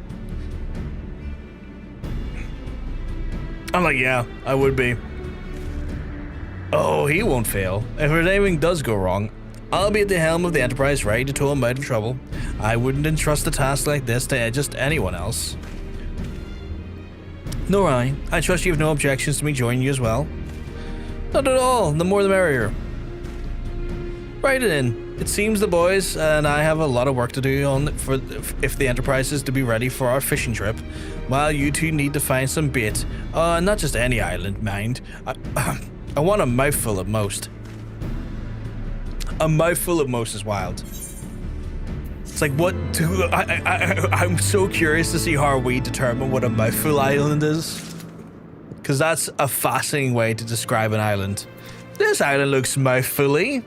I'm like, yeah, I would be. Oh, he won't fail. If anything does go wrong, I'll be at the helm of the Enterprise ready to tow him out of trouble. I wouldn't entrust a task like this to just anyone else. Nor I. I trust you have no objections to me joining you as well. Not at all. The more the merrier. Right in. It seems the boys and I have a lot of work to do if the Enterprise is to be ready for our fishing trip. While you two need to find some bait. Not just any island, mind. I want a mouthful at most. A mouthful at most is wild. It's like, what do I'm so curious to see how we determine what a mouthful island is. Because that's a fascinating way to describe an island. This island looks mouthfully.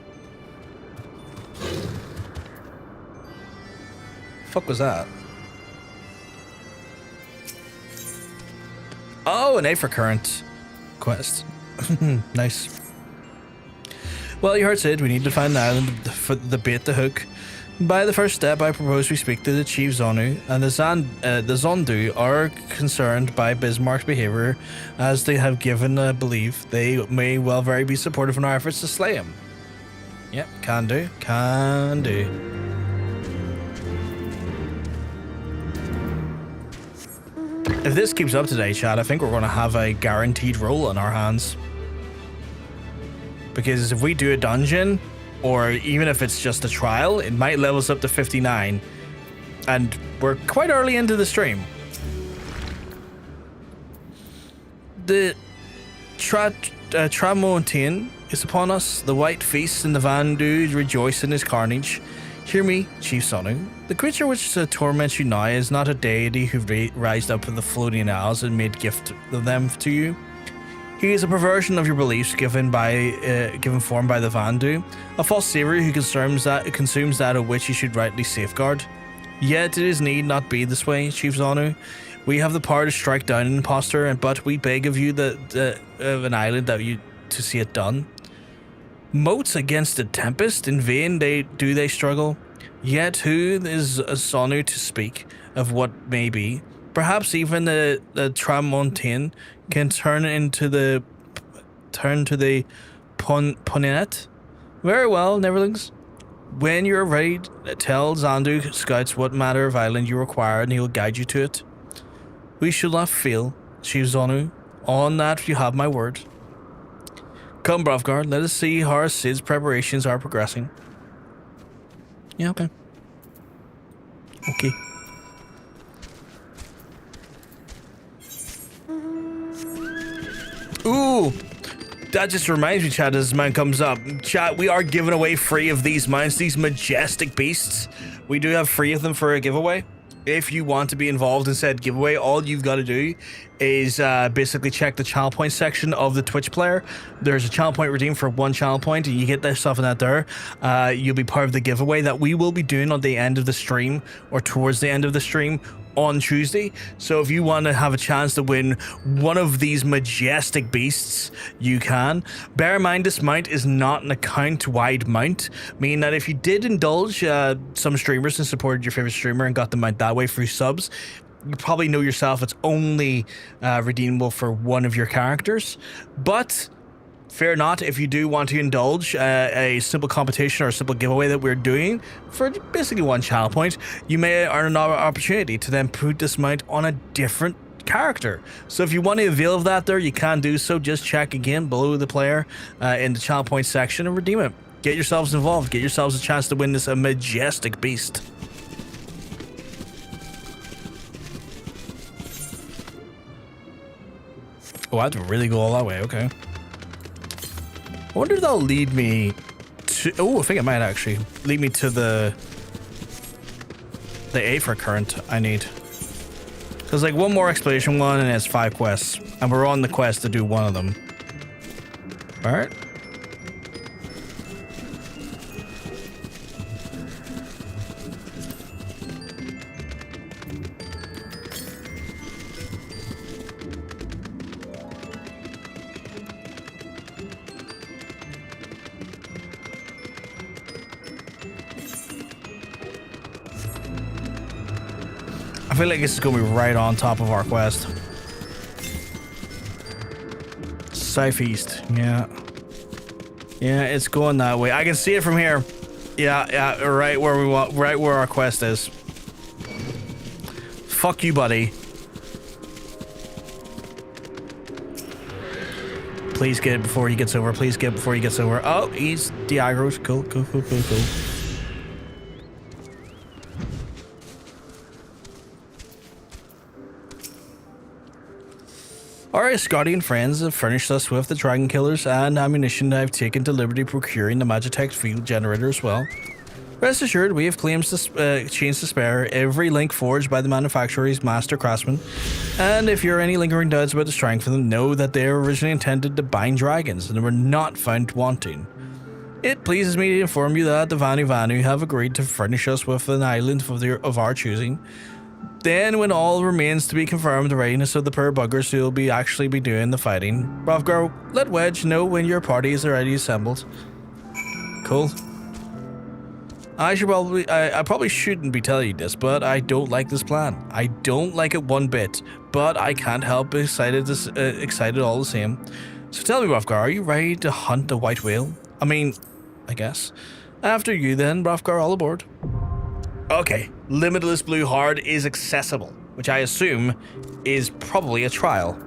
Fuck was that? Oh, an Aether current quest. Nice. Well, you heard Sid, we need to find an island for the bait to hook. By the first step, I propose we speak to the Chief Vanu, and the Zondu are concerned by Bismarck's behavior, as they have given a belief they may well very be supportive in our efforts to slay him. Yep, can do, can do. If this keeps up today, Chad, I think we're going to have a guaranteed roll on our hands. Because if we do a dungeon, or even if it's just a trial, it might level us up to 59. And we're quite early into the stream. The Tramontane is upon us. The white feast and the Vanu rejoice in his carnage. Hear me, Chief Vanu. The creature which torments you now is not a deity who rised up from the floating isles and made gift of them to you. He is a perversion of your beliefs given form by the Vanu, a false savior who consumes that of which you should rightly safeguard. Yet it is need not be this way, Chief Vanu. We have the power to strike down an impostor, but we beg of you of an island to see it done. Moats against a tempest, in vain they struggle. Yet who is a Sonu to speak of what may be? Perhaps even the Tramontane can turn to the Ponet. Very well, Neverlings. When you're ready, tell Zandu scouts what matter of island you require, and he'll guide you to it. We shall not fail, Chief Zonu. On that you have my word. Come, Hrothgar, let us see how Sid's preparations are progressing. Yeah, okay. Okay. Ooh, that just reminds me, chat, as this mount comes up. Chat, we are giving away free of these mounts, these majestic beasts. We do have free of them for a giveaway. If you want to be involved in said giveaway, all you've got to do is basically check the channel point section of the Twitch player. There's a channel point redeem for 1 channel point, and you get that stuff in that there. You'll be part of the giveaway that we will be doing on the end of the stream, or towards the end of the stream on Tuesday. So if you want to have a chance to win one of these majestic beasts, you can. Bear in mind, this mount is not an account-wide mount, meaning that if you did indulge some streamers and supported your favorite streamer and got the mount that way through subs, you probably know yourself it's only redeemable for one of your characters. But fear not, if you do want to indulge a simple competition or a simple giveaway that we're doing for basically 1 channel point, you may earn another opportunity to then put this mount on a different character. So if you want to avail of that there, you can do so. Just check again below the player in the channel point section and redeem it. Get yourselves involved. Get yourselves a chance to win this majestic beast. Oh, I have to really go all that way. Okay. I wonder if that'll lead me to... Oh, I think it might actually lead me to the Aether current I need. There's like 1 more exploration one, and it's 5 quests. And we're on the quest to do 1 of them. Alright. I feel like this is going to be right on top of our quest. Southeast, yeah. Yeah, it's going that way. I can see it from here. Yeah, right where we want, right where our quest is. Fuck you, buddy. Please get it before he gets over. Please get it before he gets over. Oh, he's de-aggroed. Cool. Our Ishgardian friends have furnished us with the dragon killers and ammunition. I've taken to liberty procuring the Magitech field generator as well. Rest assured, we have chains to spare, every link forged by the manufacturer's master craftsman. And if you're any lingering doubts about the strength of them, know that they were originally intended to bind dragons and were not found wanting. It pleases me to inform you that the Vanu have agreed to furnish us with an island of our choosing. Then, when all remains to be confirmed, the readiness of the poor buggers who will actually be doing the fighting. Rovgar, let Wedge know when your party is already assembled. Cool. I probably shouldn't be telling you this, but I don't like this plan. I don't like it one bit, but I can't help but excited all the same. So tell me, Rovgar, are you ready to hunt the white whale? I mean, I guess. After you then, Rovgar, all aboard. Okay, Limitless Blue Hard is accessible, which I assume is probably a trial.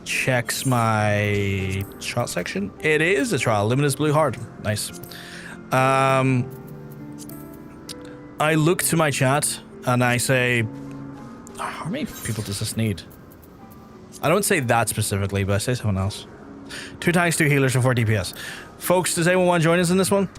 Checks my trial section. It is a trial, Limitless Blue Hard. Nice. I look to my chat and I say, how many people does this need? I don't say that specifically, but I say someone else. 2 tanks, 2 healers, and 4 DPS. Folks, does anyone want to join us in this one?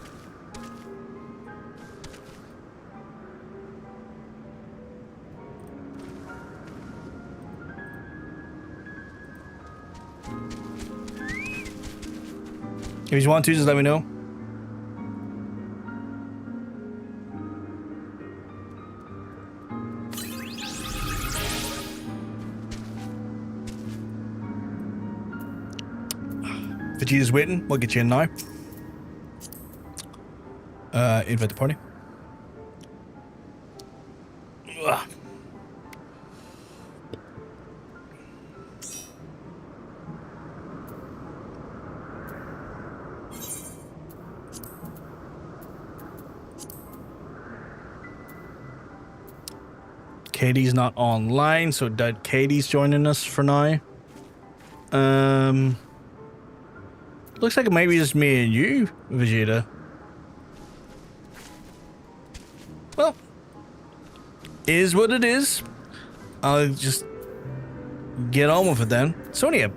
If you want to, just let me know. Vegeta's waiting. We'll get you in now. Invite the party. Ugh. Katie's not online, so doubt Katie's joining us for now. Looks like it might be just me and you, Vegeta. Well, is what it is. I'll just get on with it then. Sonia.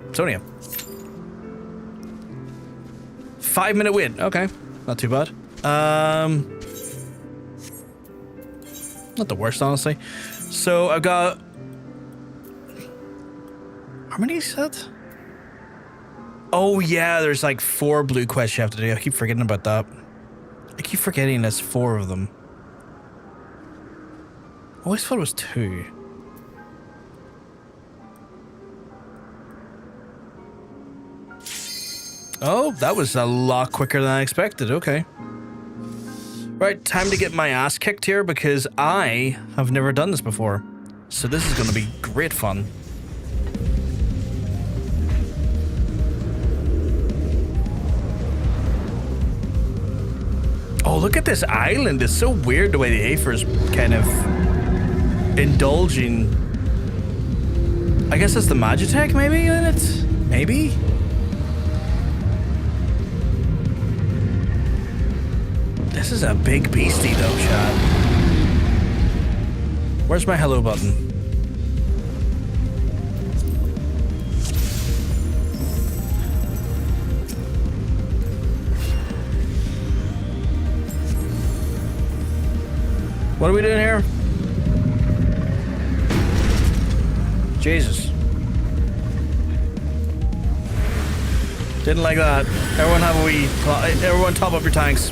5-minute win. Okay, not too bad. Not the worst, honestly. So I've got... How many is that? Oh yeah, there's like 4 blue quests you have to do. I keep forgetting about that. I keep forgetting there's 4 of them. I always thought it was 2. Oh, that was a lot quicker than I expected. Okay. Right, time to get my ass kicked here because I have never done this before. So this is going to be great fun. Oh, look at this island. It's so weird the way the Aether's kind of indulging. I guess that's the Magitech maybe in it? Maybe? This is a big beastie though, chat. Where's my hello button? What are we doing here? Jesus. Didn't like that. Everyone top up your tanks.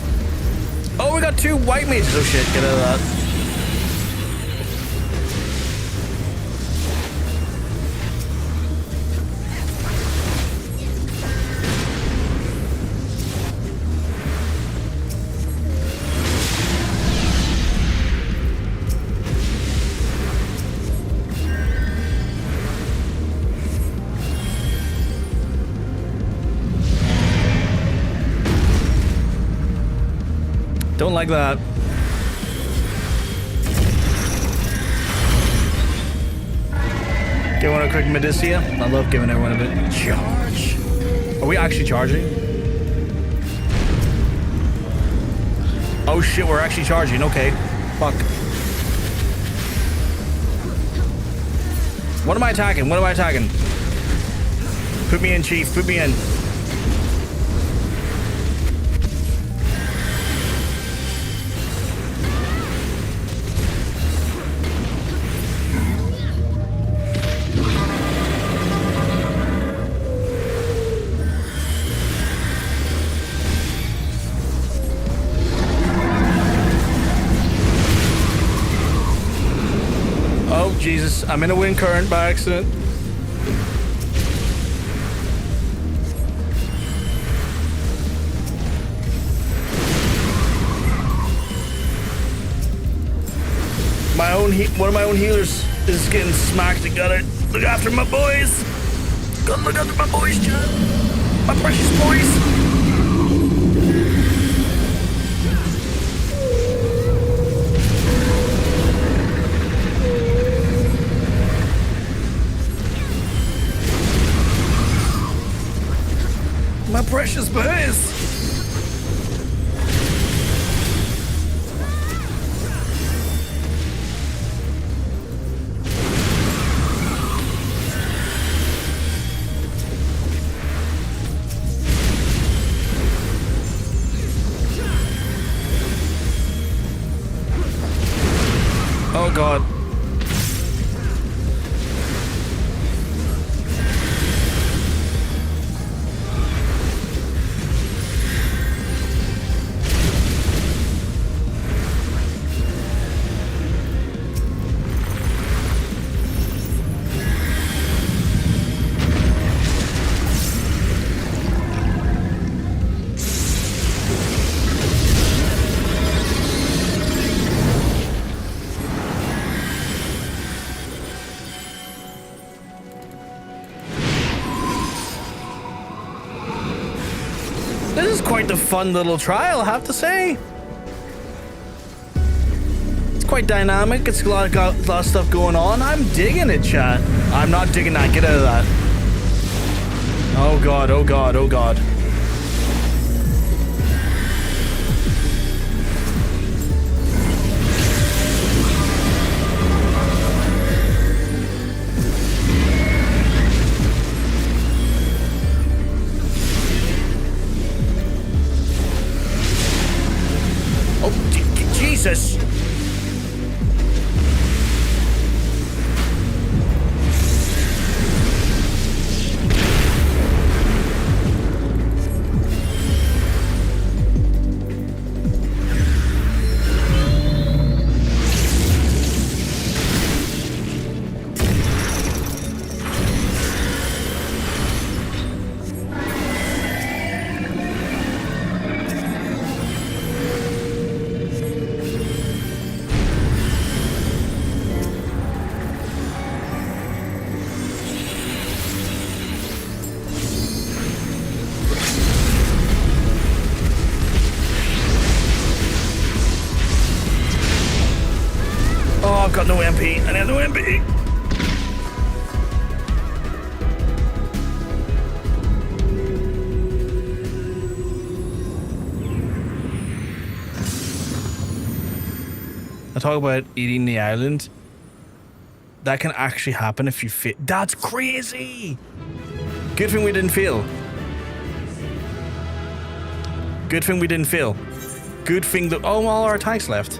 Oh, we got 2 white mages. Oh shit, get out of that. Don't like that. Give one a quick Menace. I love giving everyone a bit. Charge. Are we actually charging? Oh shit, we're actually charging. Okay. Fuck. What am I attacking? What am I attacking? Put me in, Chief. Put me in. Jesus, I'm in a wind current by accident. One of my own healers is getting smacked. I gotta look after my boys. Gotta look after my boys, John. My precious boys. My precious boys. Oh God. Quite a fun little trial, I have to say. It's quite dynamic. It's got a lot of stuff going on. I'm digging it, chat. I'm not digging that. Get out of that. Oh God, oh God, oh God. Jesus. I've got no MP. I have no MP. I talk about eating the island. That can actually happen if you fit. That's crazy. Good thing we didn't fail. Good thing we didn't fail. Good thing that all our tanks left.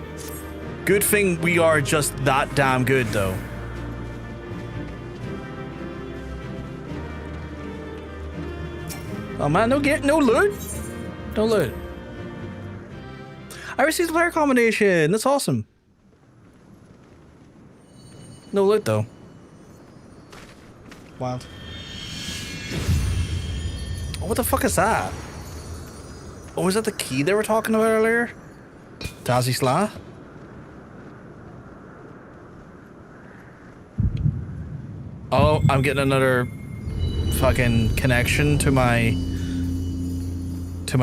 Good thing we are just that damn good, though. Oh man, no loot. No loot. I received a player combination. That's awesome. No loot though. Wild. Oh, what the fuck is that? Oh, is that the key they were talking about earlier? To Azys Lla? Oh, I'm getting another fucking connection to my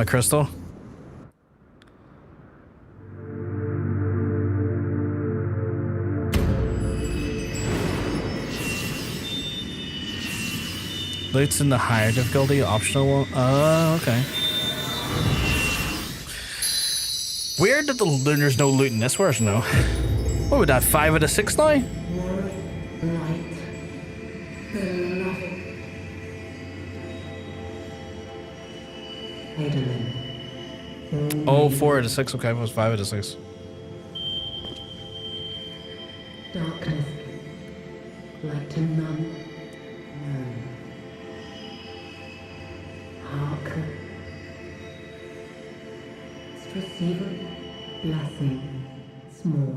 crystal. Loot's in the higher difficulty, optional one. Oh, okay. Weird that there's no loot in this version, though. What would that, 5 out of 6 now? Light, beloved. Edelin. Oh, 4 out of 6. Okay, it was 5 out of 6. Darkness, light to none. Hearken. Receiver, blessing, small.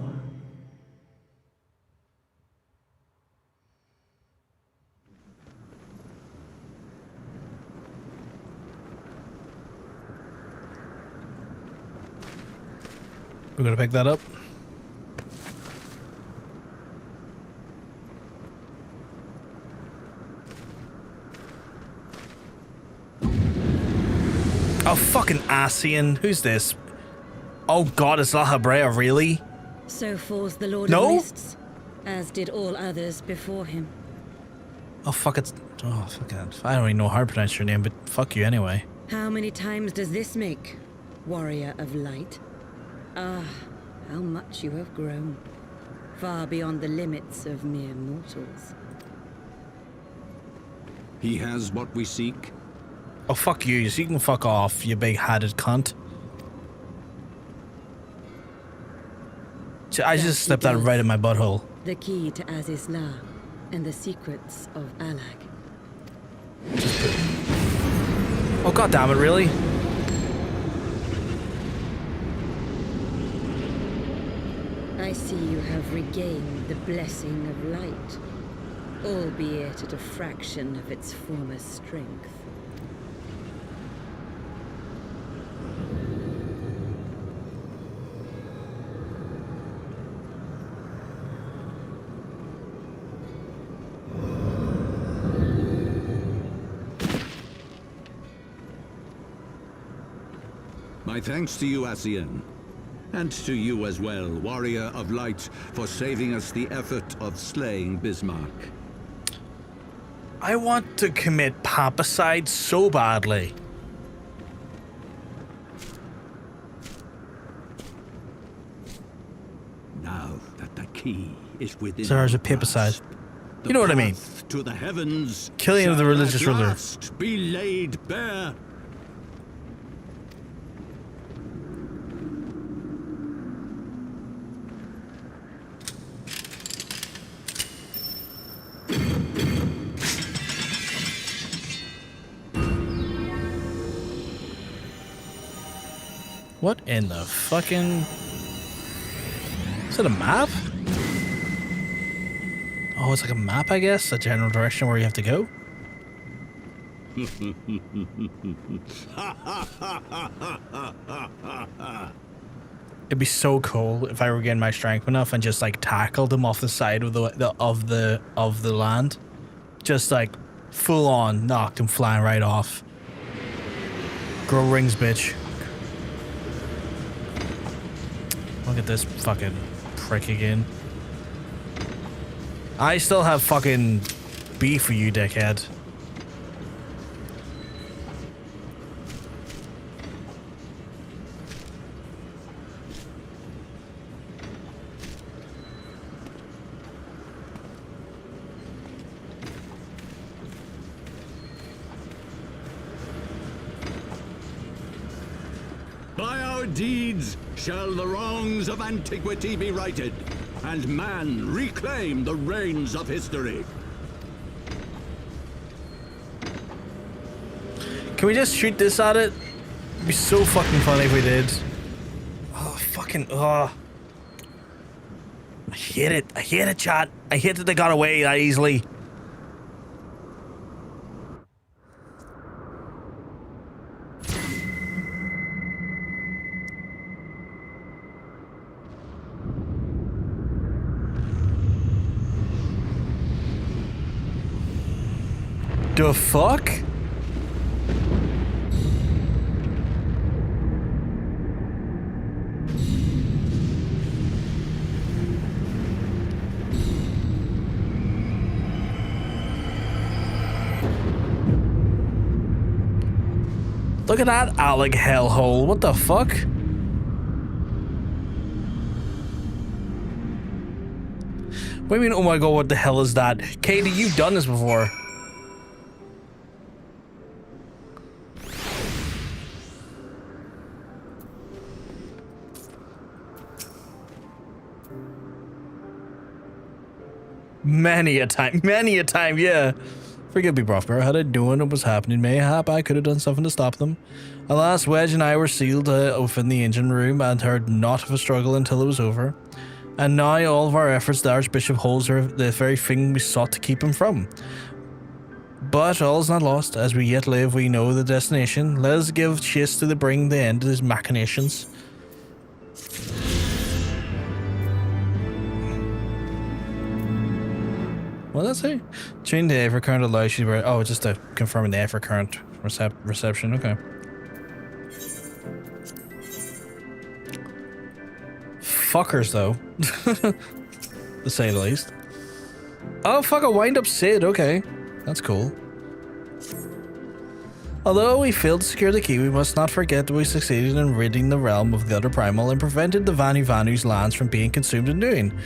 We're gonna pick that up. Oh, fucking Ascian. Who's this? Oh god, it's Lahabrea, really? So falls the Lord No? of Mists, as did all others before him. Oh, fuck it. Oh, fuck it. I don't even know how to pronounce your name, but fuck you anyway. How many times does this make, warrior of light? Ah, how much you have grown. Far beyond the limits of mere mortals. He has what we seek. Oh, fuck you. So you can fuck off, you big-hatted cunt. I just slipped that right in my butthole. The key to Azys Lla and the secrets of Allag. Oh, god damn it, really? I see you have regained the blessing of light, albeit at a fraction of its former strength. My thanks to you, Ascian. And to you as well, Warrior of Light, for saving us the effort of slaying Bismarck. I want to commit papicide so badly. Now that the key is within So there's a our papicide. grasp, You know what I mean? the path to the heavens Killing of the shall religious at ruler. last be laid bare. What in the fucking... Is it a map? Oh, it's like a map, I guess? A general direction where you have to go? It'd be so cool if I were getting my strength enough and just like tackled him off the side of the land. Just like full on knocked him flying right off. Grow rings, bitch. Look at this fucking prick again. I still have fucking beef for you, dickhead. By our deeds shall the wrongs of antiquity be righted, and man reclaim the reins of history. Can we just shoot this at it? It'd be so fucking funny if we did. Oh, fucking, oh. I hate it. I hate it, chat. I hate that they got away that easily. The fuck? Look at that Alec hellhole. What the fuck? What do you mean, oh my god, what the hell is that? Katie, you've done this before. Many a time, yeah. Forgive me, Brofgar. Had I known what was happening, mayhap I could have done something to stop them. Alas, Wedge and I were sealed off in the engine room and heard naught of a struggle until it was over. And now all of our efforts, the Archbishop holds the very thing we sought to keep him from. But all is not lost. As we yet live, we know the destination. Let us give chase to bring the end to his machinations. What did that say? Change the Aether current allows you to... Oh, just to confirm the Aether current reception. Okay. Fuckers, though. To say the least. Oh, fuck, a wind-up Sid. Okay. That's cool. Although we failed to secure the key, we must not forget that we succeeded in ridding the realm of the other primal and prevented the Vanu's lands from being consumed and doing.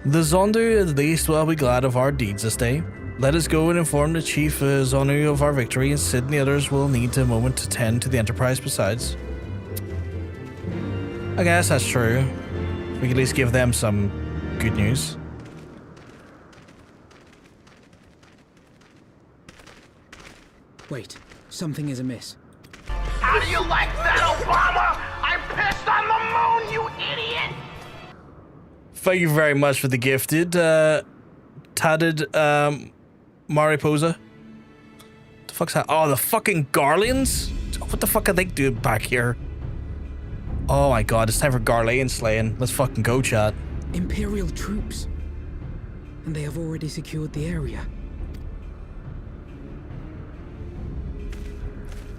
The Zondu at least will be glad of our deeds this day. Let us go and inform the Chief Zonu of our victory, and Sid and the others will need a moment to tend to the Enterprise besides. I guess that's true. We can at least give them some good news. Wait, something is amiss. How do you like that, Obama? I pissed on the moon, you idiot! Thank you very much for the gifted, tatted, Mariposa. What the fuck's that? Oh, the fucking Garleans? What the fuck are they doing back here? Oh my god, it's time for Garlean slaying. Let's fucking go, chat. Imperial troops. And they have already secured the area.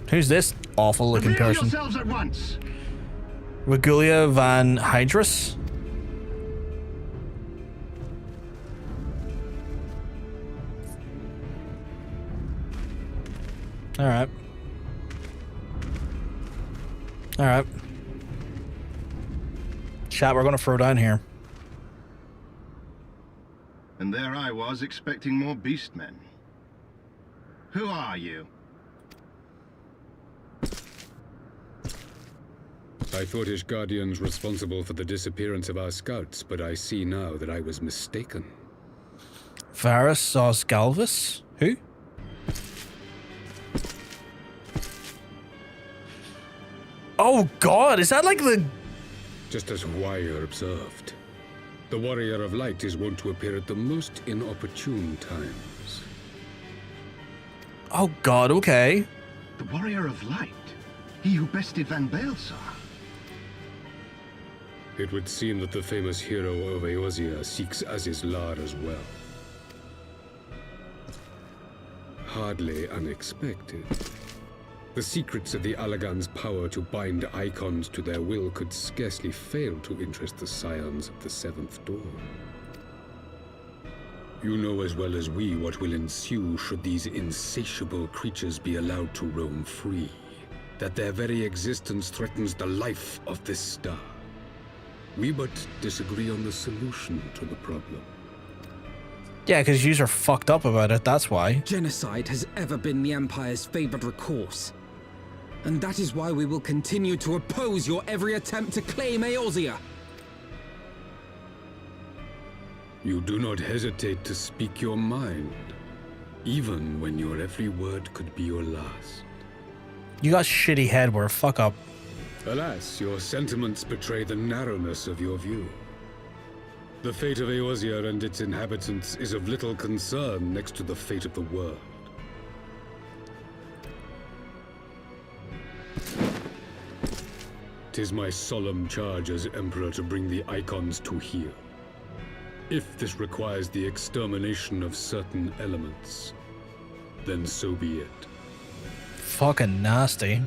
Who's this awful looking person? Yourselves at once. Regulia Van Hydrus? Alright. Alright. Chat, we're gonna throw down here. And there I was expecting more beastmen. Who are you? I thought Ishgardians responsible for the disappearance of our scouts, but I see now that I was mistaken. Varus Osgalvis? Who? Oh god, is that like the... Just as Wire observed, the Warrior of Light is wont to appear at the most inopportune times. Oh god, okay. The Warrior of Light? He who bested Van Baelsar? It would seem that the famous hero of Eorzea seeks Azys Lla as well. Hardly unexpected. The secrets of the Allagan's power to bind icons to their will could scarcely fail to interest the scions of the Seventh Dawn. You know as well as we what will ensue should these insatiable creatures be allowed to roam free. That their very existence threatens the life of this star. We but disagree on the solution to the problem. Yeah, because yous are fucked up about it, that's why. Genocide has ever been the Empire's favored recourse. And that is why we will continue to oppose your every attempt to claim Eorzea. You do not hesitate to speak your mind, even when your every word could be your last. You got shitty headwear, fuck up. Alas, your sentiments betray the narrowness of your view. The fate of Eorzea and its inhabitants is of little concern next to the fate of the world. Tis my solemn charge as Emperor to bring the icons to heel. If this requires the extermination of certain elements, then so be it. Fucking nasty.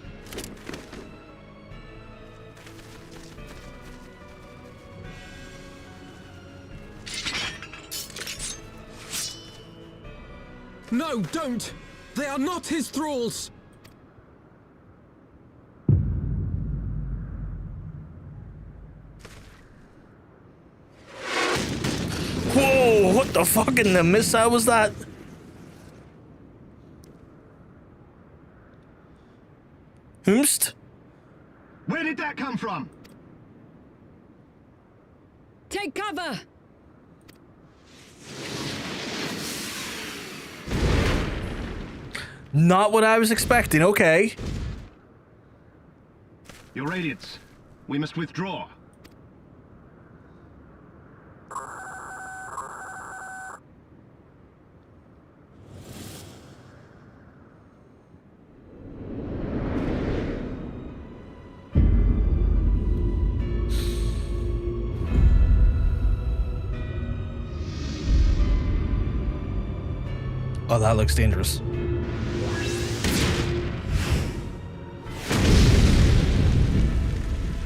No, don't! They are not his thralls! the fucking the missile was that? Whomst? Where did that come from? Take cover! Not what I was expecting, okay. Your Radiance, we must withdraw. Oh, that looks dangerous.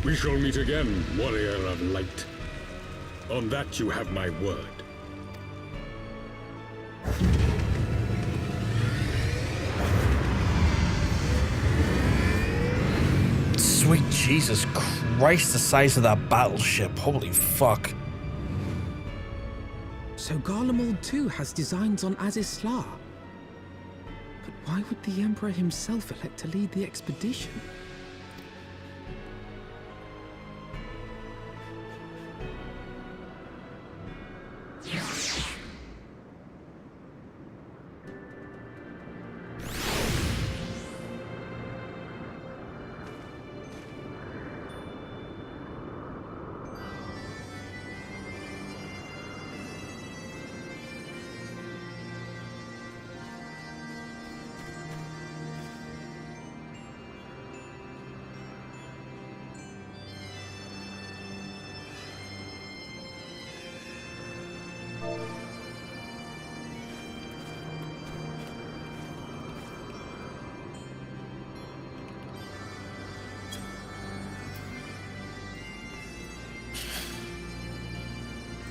We shall meet again, warrior of light. On that you have my word. Sweet Jesus Christ, the size of that battleship. Holy fuck. So Garlemald too has designs on Azys Lla. But why would the Emperor himself elect to lead the expedition?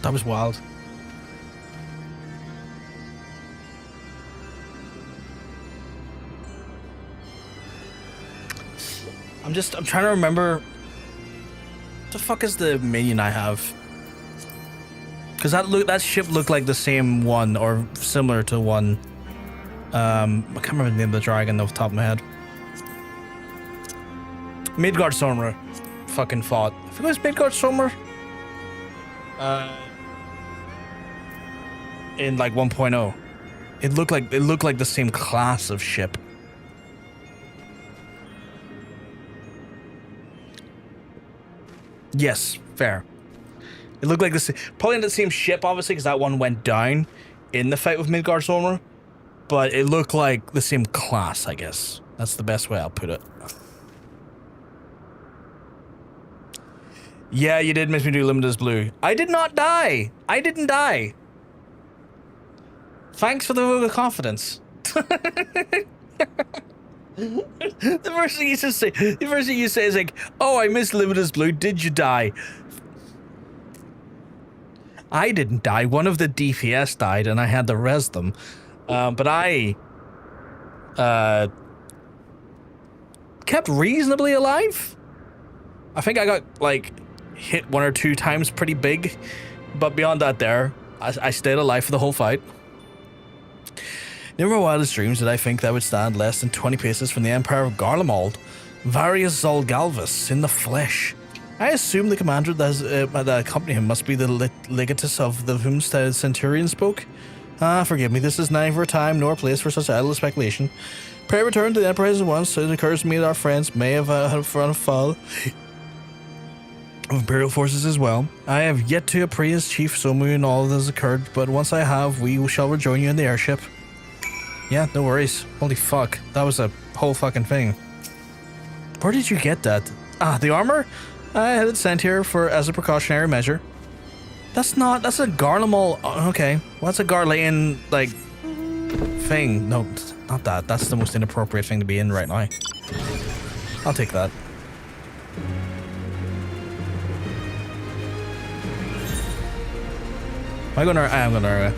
That was wild. I'm trying to remember. What the fuck is the minion I have? Because that ship looked like the same one or similar to one. I can't remember the name of the dragon off the top of my head. Midgard Stormer fucking fought. I think it was Midgard Stormer. In like 1.0. It looked like the same class of ship. Yes, fair. It looked like this, probably the same ship, obviously, because that one went down in the fight with Midgard Stormer. But it looked like the same class, I guess. That's the best way I'll put it. Yeah, you did miss me do Limitless Blue. I did not die. I didn't die. Thanks for the vote of confidence. The first thing you say is like, "Oh, I missed Limitless Blue. Did you die?" I didn't die. One of the DPS died, and I had to res them. But I kept reasonably alive. I think I got like hit 1 or 2 times pretty big, but beyond that, I stayed alive for the whole fight. Never in my wildest dreams did I think that I would stand less than 20 paces from the Empire of Garlemald, Varius Zolgalvus in the flesh. I assume the commander that accompanied him must be the legatus of the whom the Centurion spoke. Forgive me, this is neither a time nor a place for such idle speculation. Pray return to the Emperor once, so it occurs to me that our friends may have had a fall of Imperial forces as well. I have yet to appraise Chief Somu and all that has occurred, but once I have, we shall rejoin you in the airship. Yeah, no worries. Holy fuck, that was a whole fucking thing. Where did you get that? The armor? I had it sent here as a precautionary measure. That's a Garlemald. Okay, what's a Garlean, like, thing? No, not that. That's the most inappropriate thing to be in right now. I'll take that. I am gonna.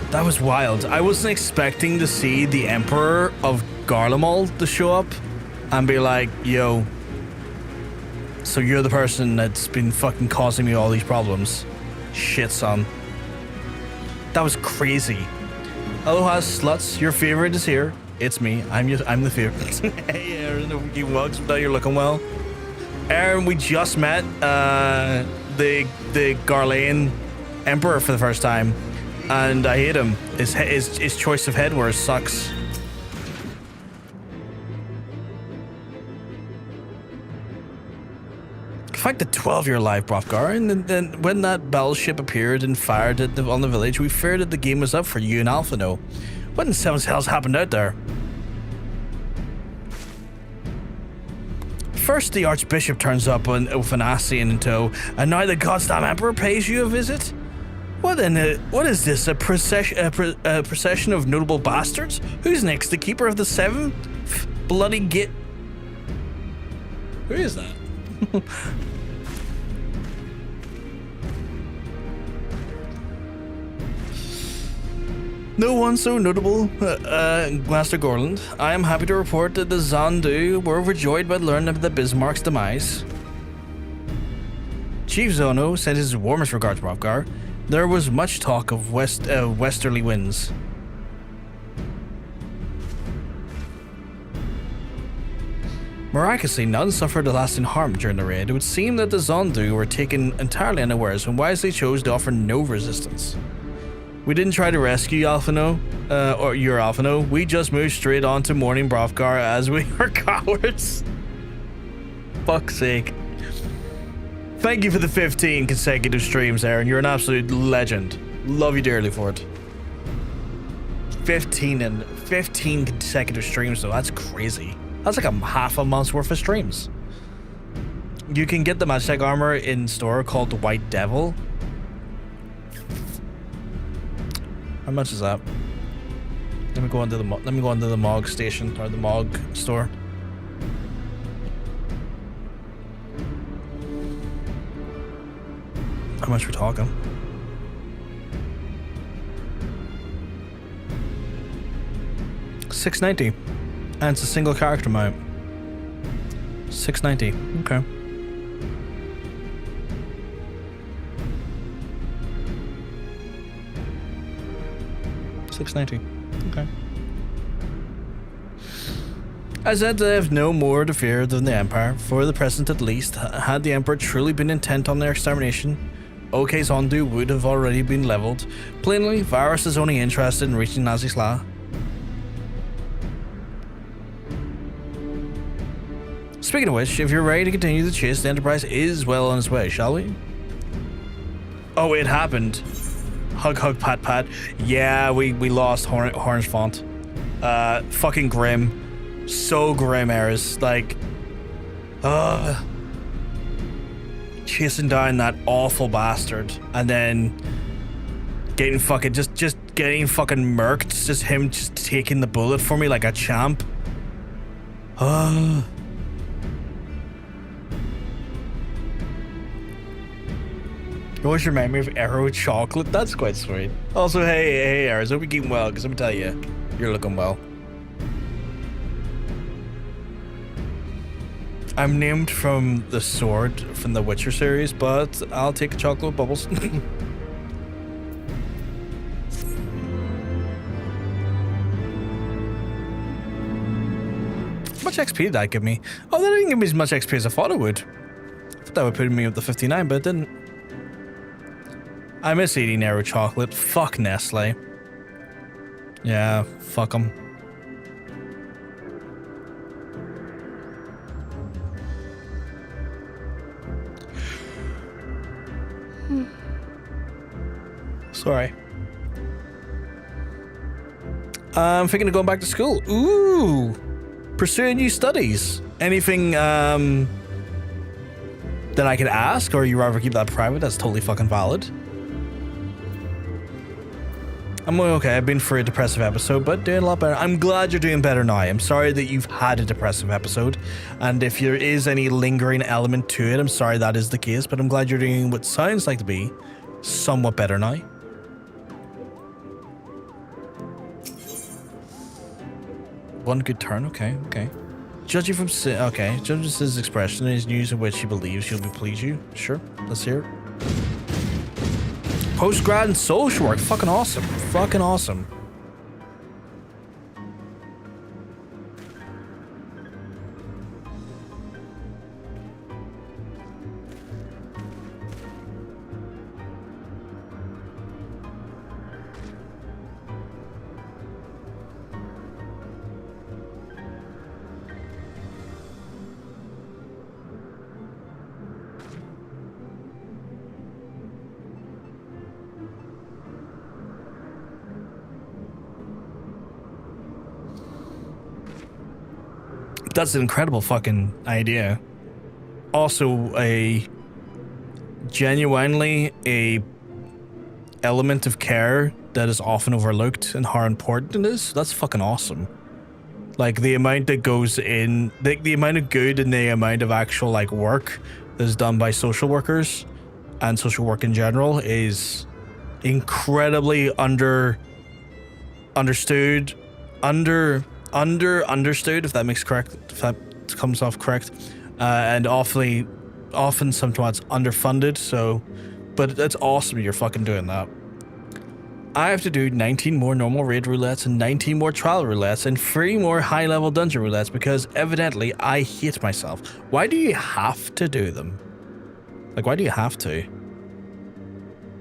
That was wild. I wasn't expecting to see the Emperor of Garlemald to show up and be like, yo, so you're the person that's been fucking causing me all these problems. Shit, son. That was crazy. Aloha, sluts. Your favorite is here. It's me. I'm the favorite. Hey, Aaron. You welcome. You're looking well. Aaron, we just met the Garlean Emperor for the first time, and I hate him. His choice of headwear sucks. Fact the 12-year live, Brofgar, and then when that battleship appeared and fired on the village, we feared that the game was up for you and Alphino. What in seven's hell's happened out there? First, the Archbishop turns up with an Ascian in tow, and now the goddamn Emperor pays you a visit? What is this, a procession of notable bastards? Who's next, the Keeper of the Seven? Bloody git. Who is that? No one so notable, Master Gorland. I am happy to report that the Zandu were overjoyed by learning of the Bismarck's demise. Chief Zono sent his warmest regards, Rovgar. There was much talk of westerly winds. Miraculously, none suffered a lasting harm during the raid. It would seem that the Zandu were taken entirely unawares and wisely chose to offer no resistance. We didn't try to rescue Alphino, or your Alphino. We just moved straight on to Morning Brofgar as we are cowards. Fuck's sake. Thank you for the 15 consecutive streams, Aaron. You're an absolute legend. Love you dearly for it. 15 consecutive streams, though. That's crazy. That's like a half a month's worth of streams. You can get the Magitech armor in store called the White Devil. How much is that? Let me go into the Mog station or the Mog store. How much we're talking? $6.90, and it's a single character mount. $6.90. Okay. $6.90. Okay. I said they have no more to fear than the Empire, for the present at least. Had the Emperor truly been intent on their extermination, OK Zondu would have already been leveled. Plainly, Varus is only interested in reaching Azys Lla. Speaking of which, if you're ready to continue the chase, the Enterprise is well on its way, shall we? Oh, it happened. Hug, hug, pat, pat. Yeah, we lost Haurchefant. Fucking grim. So grim, Eris. Like, chasing down that awful bastard and then getting fucking just getting fucking murked. It's just him just taking the bullet for me like a champ. You always remind me of Arrow chocolate. That's quite sweet. Also, hey, Aris, hope you're keeping well, because I'm gonna tell you, you're looking well. I'm named from the sword from the Witcher series, but I'll take chocolate bubbles. How much XP did that give me? Oh, that didn't give me as much XP as I thought it would. I thought that would put me up to 59, but it didn't. I miss eating Aero chocolate. Fuck Nestle. Yeah, fuck them. Sorry. I'm thinking of going back to school. Ooh! Pursuing new studies. Anything that I could ask, or you rather keep that private? That's totally fucking valid. I'm okay. I've been through a depressive episode, but doing a lot better. I'm glad you're doing better now. I'm sorry that you've had a depressive episode, and if there is any lingering element to it, I'm sorry that is the case, but I'm glad you're doing what sounds like to be somewhat better now. One good turn, okay. Judging from okay, judging from his expression and his news in which he believes you'll be pleased you. Sure, let's hear it. Post-grad and social work, fucking awesome. Fucking awesome. That's an incredible fucking idea. Also, genuinely a element of care that is often overlooked and how important it is. That's fucking awesome. Like the amount that goes in, the amount of good and the amount of actual like work that is done by social workers and social work in general is incredibly understood, if that makes correct, if that comes off correct, and often sometimes underfunded. So, but it's awesome you're fucking doing that. I have to do 19 more normal raid roulettes and 19 more trial roulettes and 3 more high-level dungeon roulettes because evidently I hate myself. Why do you have to do them? Like, why do you have to?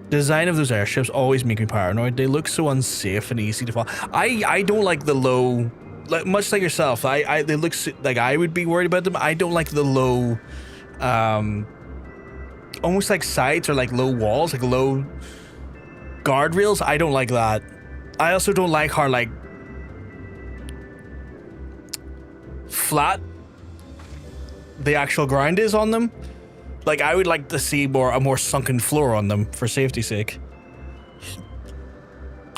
The design of those airships always make me paranoid. They look so unsafe and easy to fall. I don't like the low, like much like yourself. They look like I would be worried about them. I don't like the low, almost like sides or like low walls, like low guardrails. I don't like that. I also don't like how like flat the actual ground is on them. Like I would like to see a more sunken floor on them for safety's sake.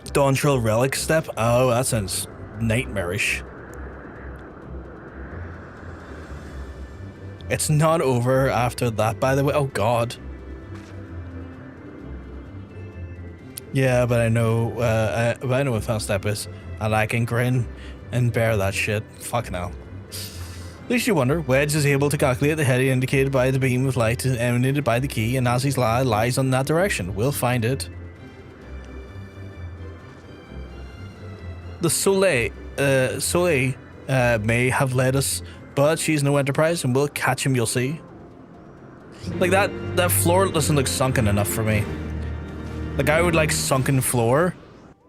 Dawntrail relic step. Oh, that sounds nightmarish. It's not over after that, by the way. Oh god. Yeah, but I know what Final step is, and I can grin and bear that shit. Fucking hell. Least you wonder, Wedge is able to calculate the heading indicated by the beam of light emanated by the key, and Azys Lla lies on that direction. We'll find it. The Soleil may have led us, but she's no enterprise, and we'll catch him, you'll see. Like that floor doesn't look sunken enough for me. Like I would like sunken floor,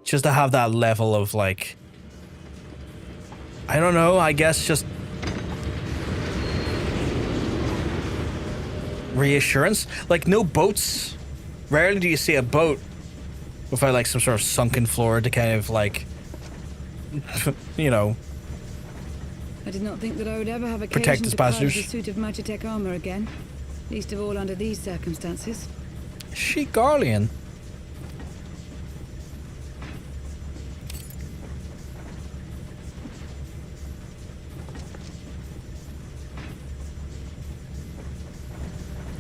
just to have that level of like, I don't know, I guess just reassurance. Like no boats. Rarely do you see a boat without like some sort of sunken floor to kind of like, you know, I did not think that I would ever have occasion protect its to pilot passengers. a suit of Magitech armor again, least of all under these circumstances. Is she Garlean?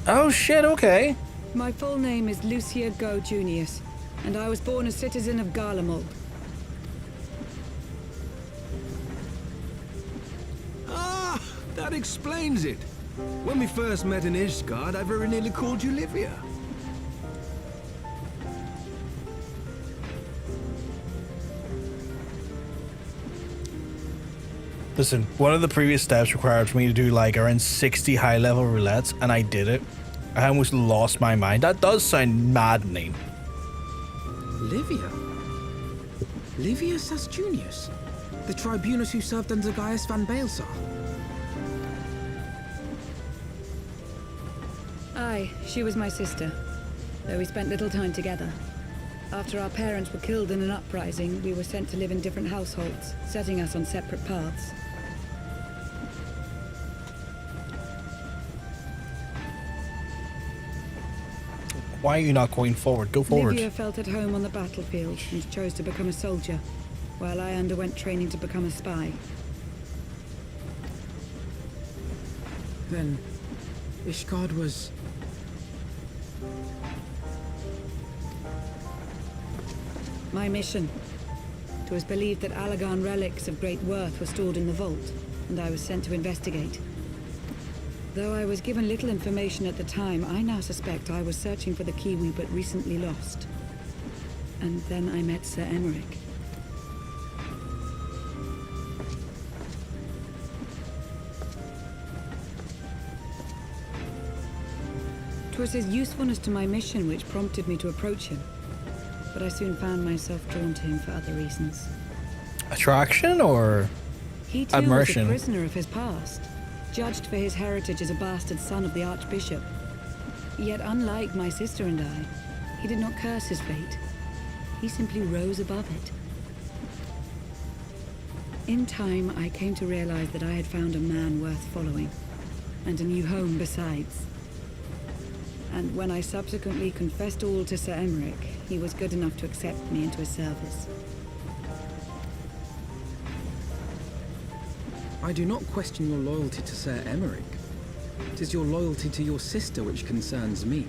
Oh shit, okay. My full name is Lucia Go Junius, and I was born a citizen of Garlemald. Ah, that explains it. When we first met in Ishgard, I very nearly called you Livia. Listen, one of the previous steps required for me to do like around 60 high-level roulettes, and I did it. I almost lost my mind. That does sound maddening. Livia? Livia Sas Junius? The tribunus who served under Gaius van Baelsar? Aye, she was my sister, though we spent little time together. After our parents were killed in an uprising, we were sent to live in different households, setting us on separate paths. Why are you not going forward? Go forward. Livia felt at home on the battlefield and chose to become a soldier, while I underwent training to become a spy. Then, Ishgard was... My mission. It was believed that Allagan relics of great worth were stored in the vault, and I was sent to investigate. Though I was given little information at the time, I now suspect I was searching for the key we but recently lost. And then I met Sir Emmerich. 'Twas his usefulness to my mission which prompted me to approach him, but I soon found myself drawn to him for other reasons. Attraction or He too immersion? was a prisoner of his past, judged for his heritage as a bastard son of the Archbishop. Yet unlike my sister and I, he did not curse his fate. He simply rose above it. In time, I came to realize that I had found a man worth following, and a new home besides. And when I subsequently confessed all to Sir Emmerich, he was good enough to accept me into his service. I do not question your loyalty to Sir Emmerich. It is your loyalty to your sister which concerns me.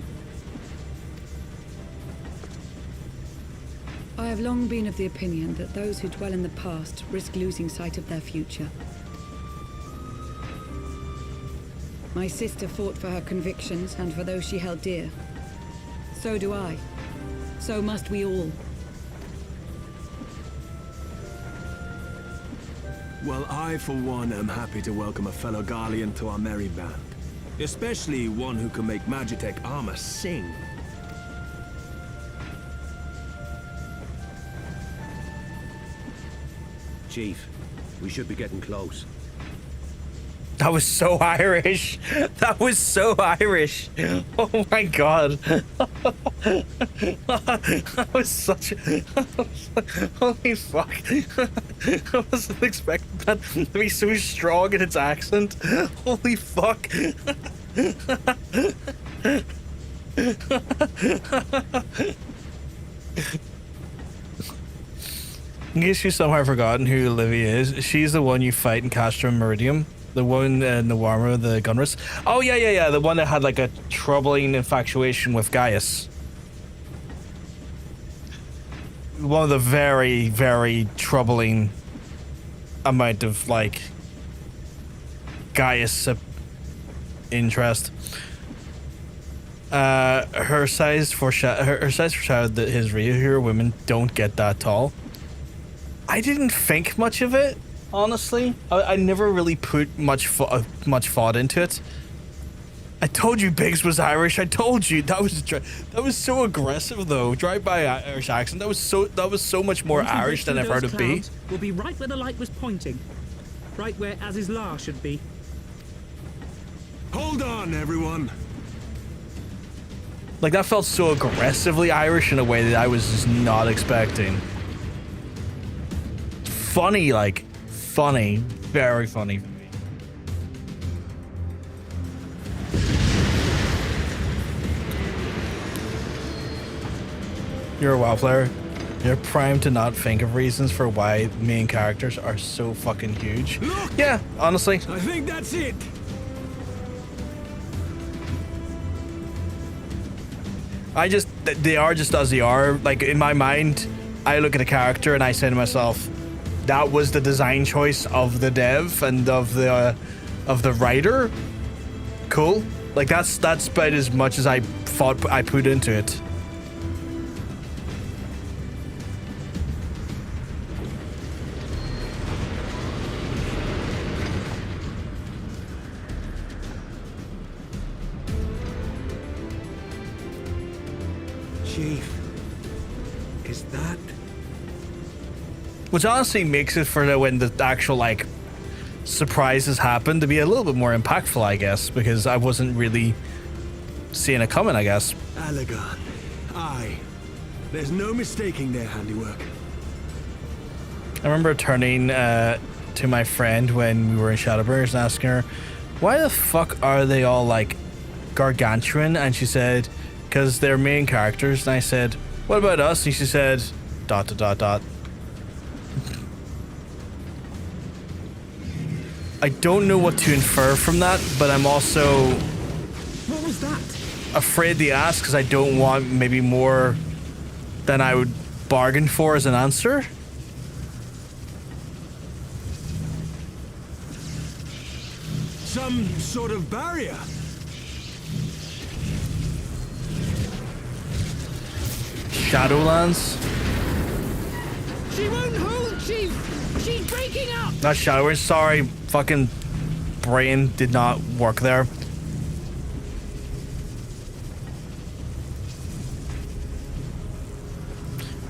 I have long been of the opinion that those who dwell in the past risk losing sight of their future. My sister fought for her convictions and for those she held dear. So do I. So must we all. Well, I, for one, am happy to welcome a fellow Garlean to our merry band. Especially one who can make Magitech armor sing. Chief, we should be getting close. That was so Irish. That was so Irish. Oh my god. That was such a... Holy fuck. I wasn't expecting that to be so strong in its accent. Holy fuck. In case you somehow forgotten who Olivia is, she's the one you fight in Castrum Meridium. The one in the Warmer, the Gunrus. Oh, yeah. The one that had like a troubling infatuation with Gaius. One of the very, very troubling amount of like Gaius interest. Her size foreshadowed that his real hero women don't get that tall. I didn't think much of it. Honestly, I never really put much thought into it. I told you Biggs was Irish. I told you that was so aggressive though. Drive-by Irish accent. That was so much more Irish than I've heard it be. Will be right where the light was pointing, right where Azys Lla should be. Hold on, everyone. Like that felt so aggressively Irish in a way that I was just not expecting. Funny, like. Funny, very funny for me. You're a WoW player. You're primed to not think of reasons for why main characters are so fucking huge. Look! Yeah, honestly. I think that's it. They are just as they are. Like in my mind, I look at a character and I say to myself, that was the design choice of the dev and of the writer. Cool. Like that's about as much as I thought I put into it. Chief, is that... Which honestly makes it for when the actual like surprises happen to be a little bit more impactful, I guess, because I wasn't really seeing it coming, I guess. Allagan. Aye. There's no mistaking their handiwork. I remember turning to my friend when we were in Shadowbringers and asking her, why the fuck are they all like gargantuan? And she said, because they're main characters. And I said, what about us? And she said, ... I don't know what to infer from that, but I'm also... What was that? Afraid to ask because I don't want maybe more than I would bargain for as an answer. Some sort of barrier. Shadowlands. She won't hold, Chief! She's breaking up! Not Shadowlands, sorry. Fucking brain did not work there.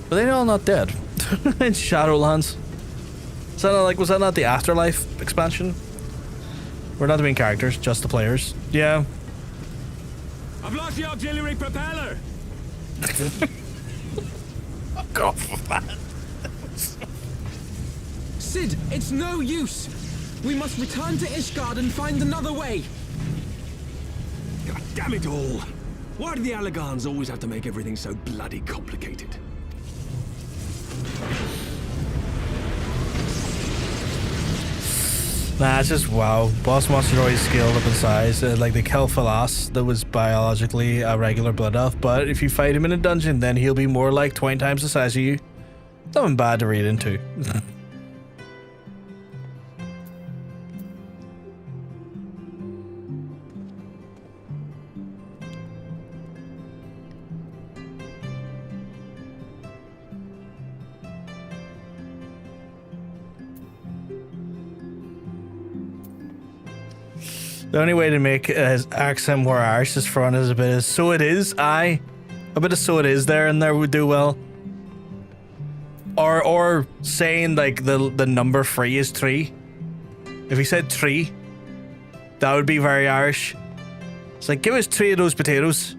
But they're all not dead. In Shadowlands. Is that not, like, was that not the Afterlife expansion? We're not the main characters, just the players. Yeah. I've lost the auxiliary propeller. Fuck off with that. Sid, it's no use. We must return to Ishgard and find another way. God damn it all. Why do the Allagans always have to make everything so bloody complicated? Nah, it's just wow. Boss monsters are always scaled up in size. Like the Kel'Thalas, that was biologically a regular blood elf, but if you fight him in a dungeon, then he'll be more like 20 times the size of you. Nothing bad to read into. The only way to make his accent more Irish is front is a bit of so it is, aye. A bit of so it is there and there would do well. Or saying like the number 3 is 3. If he said 3, that would be very Irish. It's like, give us 3 of those potatoes.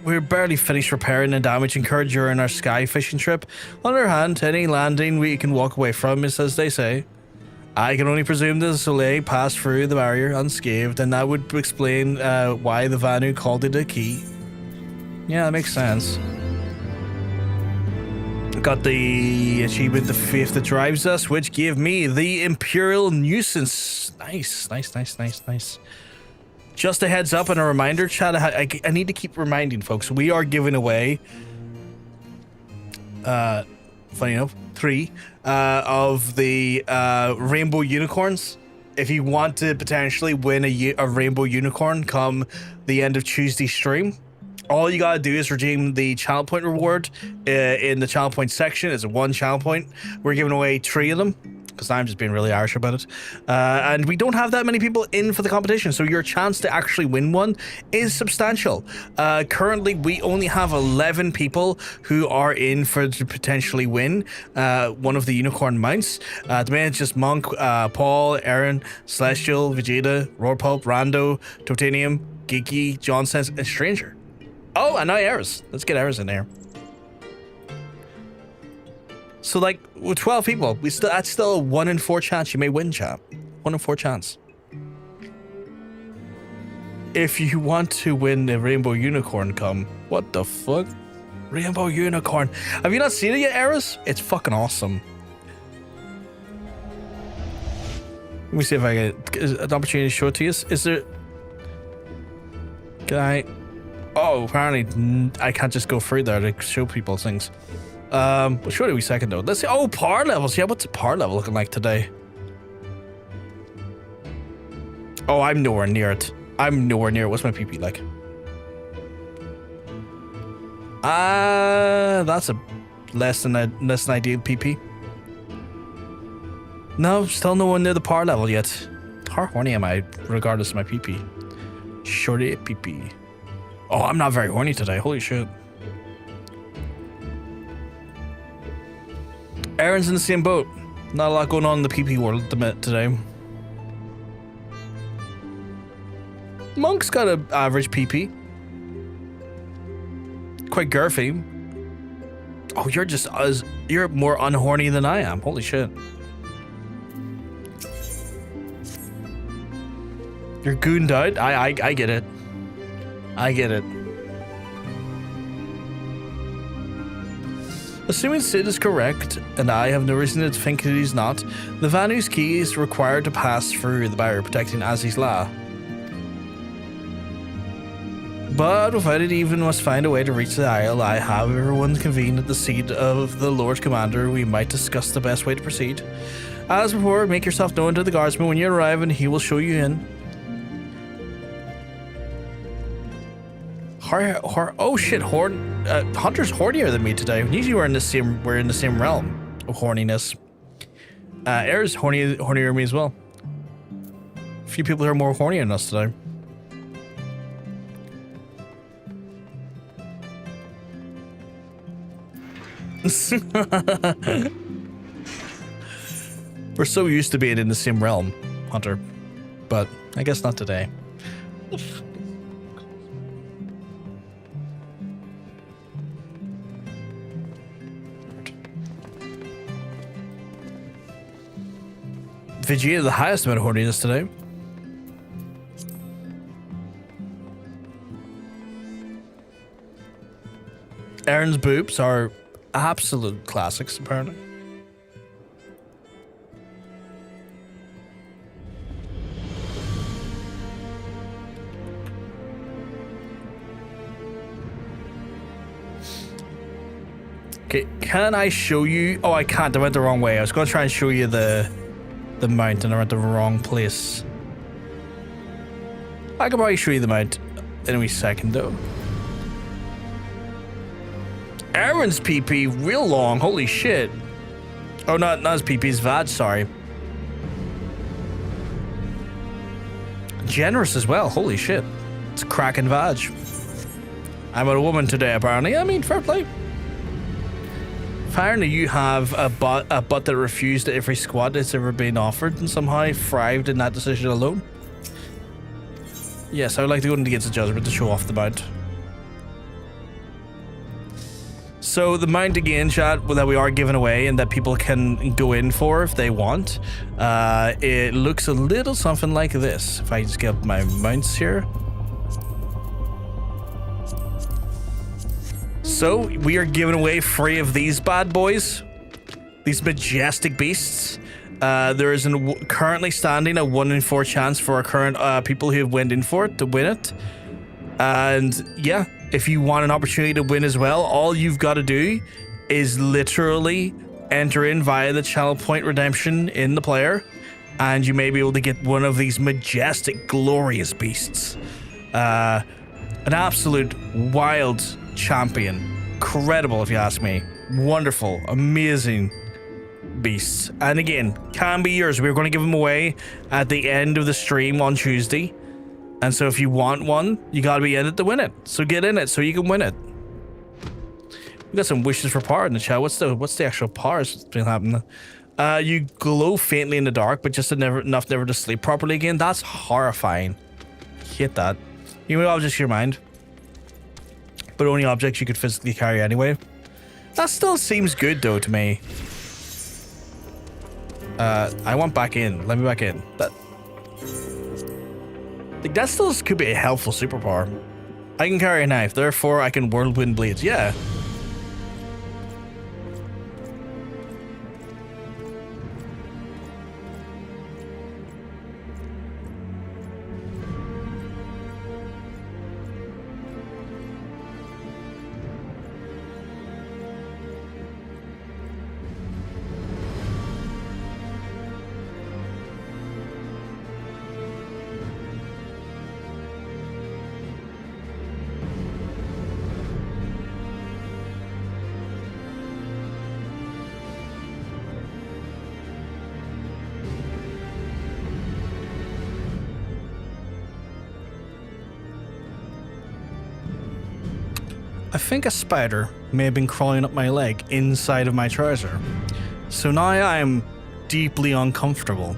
We're barely finished repairing the damage incurred during our sky fishing trip. On the other hand, any landing we can walk away from is as they say. I can only presume that the Soleil passed through the barrier unscathed, and that would explain why the Vanu called it a key. Yeah, that makes sense. Got the achievement, the faith that drives us, which gave me the Imperial Nuisance. Nice. Just a heads up and a reminder, chat. I need to keep reminding folks. We are giving away, funny enough, 3 of the rainbow unicorns. If you want to potentially win a rainbow unicorn come the end of Tuesday stream, all you gotta do is redeem the channel point reward in the channel point section. It's 1 channel point. We're giving away 3 of them, because I'm just being really Irish about it. And we don't have that many people in for the competition, so your chance to actually win one is substantial. Currently, we only have 11 people who are in for to potentially win one of the unicorn mounts. At the minute, it's just Monk, Paul, Aaron, Celestial, Vegeta, Roarpulp, Rando, Totanium, Geeky, Johnson, and Stranger. Oh, and now Eris. Let's get Eris in there. So, like, with 12 people, that's still a 1 in 4 chance you may win, chat. 1 in 4 chance. If you want to win the Rainbow Unicorn come, what the fuck? Rainbow Unicorn. Have you not seen it yet, Eris? It's fucking awesome. Let me see if I get an opportunity to show it to you. Is there... Can I... Oh, apparently I can't just go through there to show people things. But surely we second though. Let's see. Oh, power levels. Yeah, what's the power level looking like today? Oh, I'm nowhere near it. I'm nowhere near it. What's my PP like? That's a less than ideal PP. No, still no one near the power level yet. How horny am I, regardless of my PP? Shorty PP. Oh, I'm not very horny today. Holy shit. Aaron's in the same boat. Not a lot going on in the PP world today. Monk's got an average PP. Quite girthy. Oh, you're more unhorny than I am. Holy shit. You're gooned out? I get it. I get it. Assuming Sid is correct, and I have no reason to think that he's not, the Vanu's key is required to pass through the barrier protecting Azys Lla. But without it, even must find a way to reach the Isle. I have everyone convened at the seat of the Lord Commander. We might discuss the best way to proceed. As before, make yourself known to the guardsman when you arrive, and he will show you in. Oh shit! Hunter's hornier than me today. Usually we're in the same realm of horniness. Air's hornier than me as well. A few people are more horny than us today. We're so used to being in the same realm, Hunter, but I guess not today. Vegeta, the highest amount of horniness today. Aaron's boobs are absolute classics, apparently. Okay, can I show you? Oh, I can't. I went the wrong way. I was going to try and show you the mount, and I went the wrong place. I can probably show you the mount in a wee second, though. Aaron's PP real long. Holy shit. Oh, not his PP, his vag, sorry. Generous as well. Holy shit. It's a cracking vag. I'm a woman today, apparently. I mean, fair play. Apparently you have a butt that refused every squad that's ever been offered and somehow thrived in that decision alone. Yes, I would like to go into Gates Judgment to show off the mount. So the mount again, chat, that we are giving away and that people can go in for if they want. It looks a little something like this. If I just get up my mounts here. So we are giving away 3 of these bad boys, these majestic beasts. There is currently standing a 1 in 4 chance for our current people who have went in for it to win it. And yeah, if you want an opportunity to win as well, all you've got to do is literally enter in via the channel point redemption in the player, and you may be able to get one of these majestic, glorious beasts. An absolute wild champion. Incredible, if you ask me. Wonderful, amazing beasts. And again, can be yours. We're going to give them away at the end of the stream on Tuesday. And so if you want one, you got to be in it to win it. So get in it so you can win it. We got some wishes for power in the chat. What's the actual powers that's been happening? You glow faintly in the dark, but just enough never to sleep properly again. That's horrifying. Hate that. You know, objects your mind. But only objects you could physically carry anyway. That still seems good though to me. I want back in. Let me back in. That still could be a helpful superpower. I can carry a knife, therefore I can whirlwind blades. Yeah. I think a spider may have been crawling up my leg inside of my trouser. So now I am deeply uncomfortable.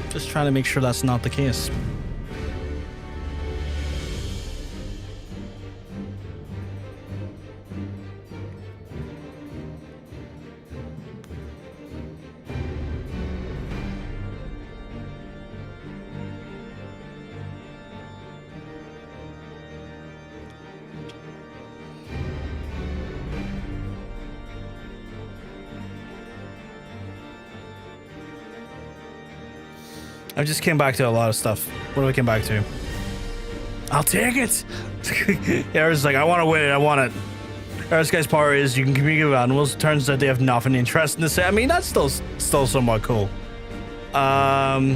Just trying to make sure that's not the case. I just came back to a lot of stuff. What do I came back to? I'll take it. Era's like, I want to win it. I want it. Era's guy's power is you can communicate with animals. Turns out they have nothing interesting to say. I mean, that's still somewhat cool. I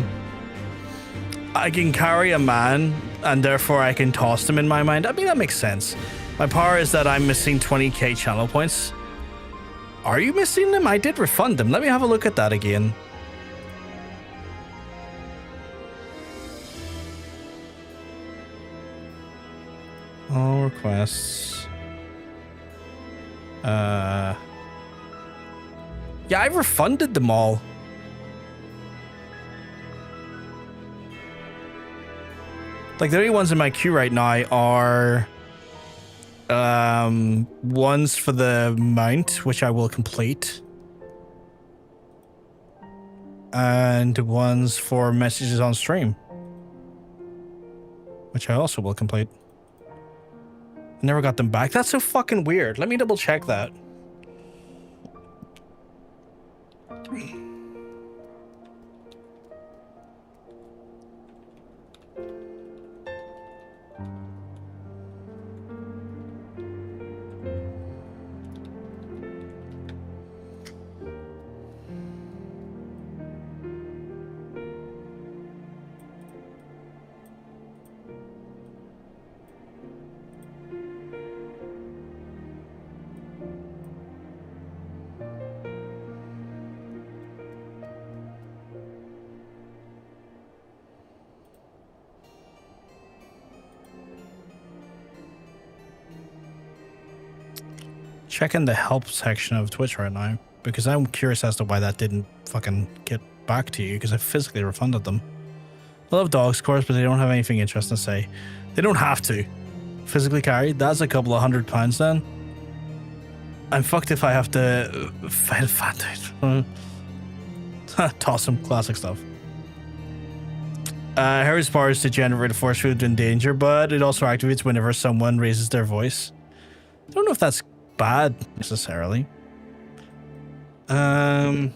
can carry a man, and therefore I can toss them in my mind. I mean, that makes sense. My power is that I'm missing 20k channel points. Are you missing them? I did refund them. Let me have a look at that again. All requests. Yeah, I refunded them all. Like, the only ones in my queue right now are ones for the mount, which I will complete, and ones for messages on stream, which I also will complete. I never got them back. That's so fucking weird. Let me double check that. Checking the help section of Twitch right now, because I'm curious as to why that didn't fucking get back to you, because I physically refunded them. I love dogs, of course, but they don't have anything interesting to say. They don't have to. Physically carried? That's a couple of £100 then. I'm fucked if I have to fight a fat dude. Toss him. Classic stuff. Harry's power is to generate a force field in danger, but it also activates whenever someone raises their voice. I don't know if that's bad necessarily. Point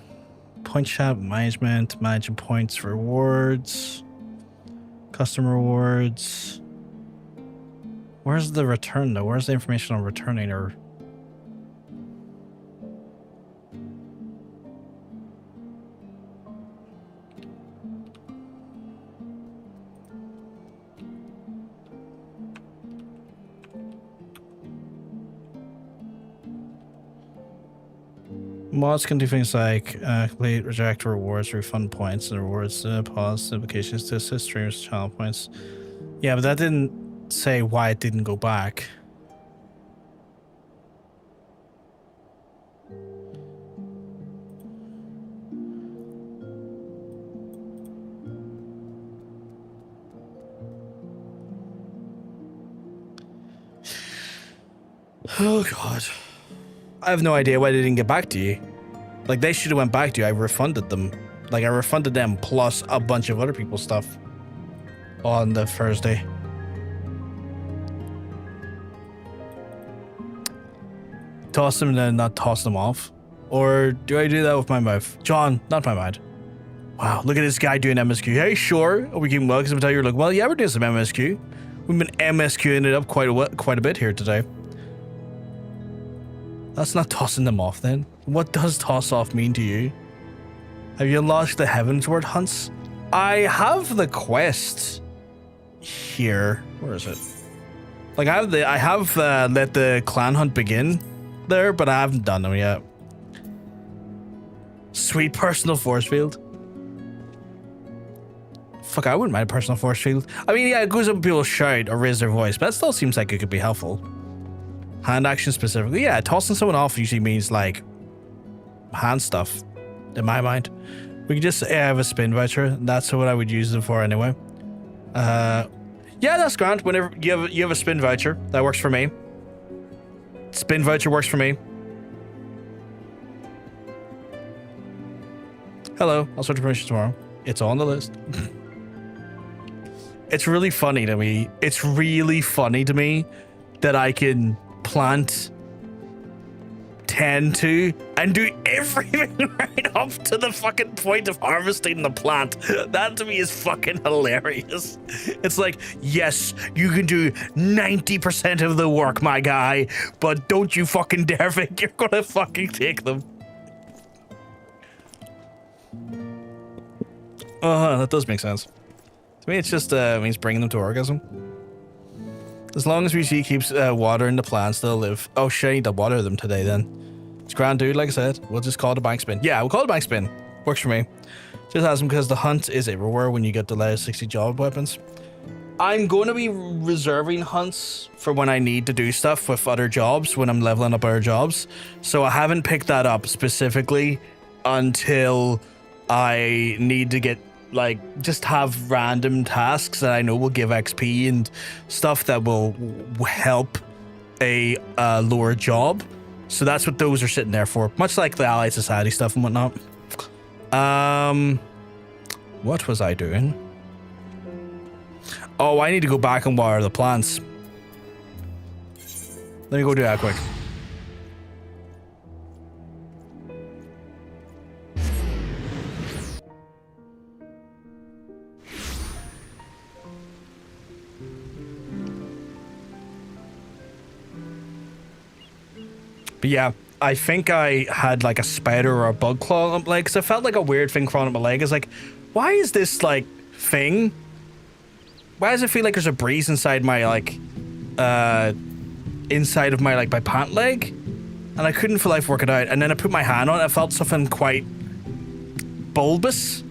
shop management, managing points, rewards, custom rewards. Where's the return though? Where's the information on returning? Or mods can do things like complete, reject rewards, refund points, and rewards pause implications to assist streamers channel points. Yeah, but that didn't say why it didn't go back. Oh god. I have no idea why they didn't get back to you. Like, they should have went back to you. I refunded them. Like, I refunded them plus a bunch of other people's stuff on the Thursday. Toss them and then not toss them off? Or do I do that with my mouth? John, not my mind. Wow, look at this guy doing MSQ. Hey, sure. Are we keeping well? Because I'm telling you, you're like, well, yeah, we're doing some MSQ. We've been MSQing it up quite a bit here today. That's not tossing them off then. What does toss off mean to you? Have you unlocked the Heavensward hunts? I have the quest here. Where is it? Like, I have let the clan hunt begin there, but I haven't done them yet. Sweet personal force field. Fuck, I wouldn't mind a personal force field. I mean, yeah, it goes up and people shout or raise their voice, but that still seems like it could be helpful. Hand action specifically. Yeah, tossing someone off usually means like hand stuff in my mind. We can just say I have a spin voucher. That's what I would use them for anyway. Yeah, that's grand. Whenever you have a spin voucher, that works for me. Spin voucher works for me. Hello, I'll switch to permission tomorrow. It's on the list. It's really funny to me. It's really funny to me that I can plant tend to and do everything right up to the fucking point of harvesting the plant. That to me is fucking hilarious. It's like, yes, you can do 90% of the work, my guy, but don't you fucking dare think you're gonna fucking take them. That does make sense. To me, it's just means bringing them to orgasm. As long as VG keeps watering the plants, they'll live. Oh shit, I need to water them today then. It's grand, dude. Like I said, we'll just call it a bank spin. Yeah, we'll call it a bank spin. Works for me. Just ask them because the hunt is everywhere when you get the level 60 job weapons. I'm going to be reserving hunts for when I need to do stuff with other jobs, when I'm leveling up other jobs. So I haven't picked that up specifically until I need to get, like, just have random tasks that I know will give XP and stuff that will help a lower job. So that's what those are sitting there for, much like the Allied Society stuff and whatnot. What was I doing? Oh, I need to go back and water the plants. Let me go do that quick. But yeah, I think I had like a spider or a bug claw on my leg, because I felt like a weird thing crawling up my leg. It's like, why is this like thing? Why does it feel like there's a breeze inside my like, inside of my like my pant leg? And I couldn't for life work it out. And then I put my hand on it, I felt something quite bulbous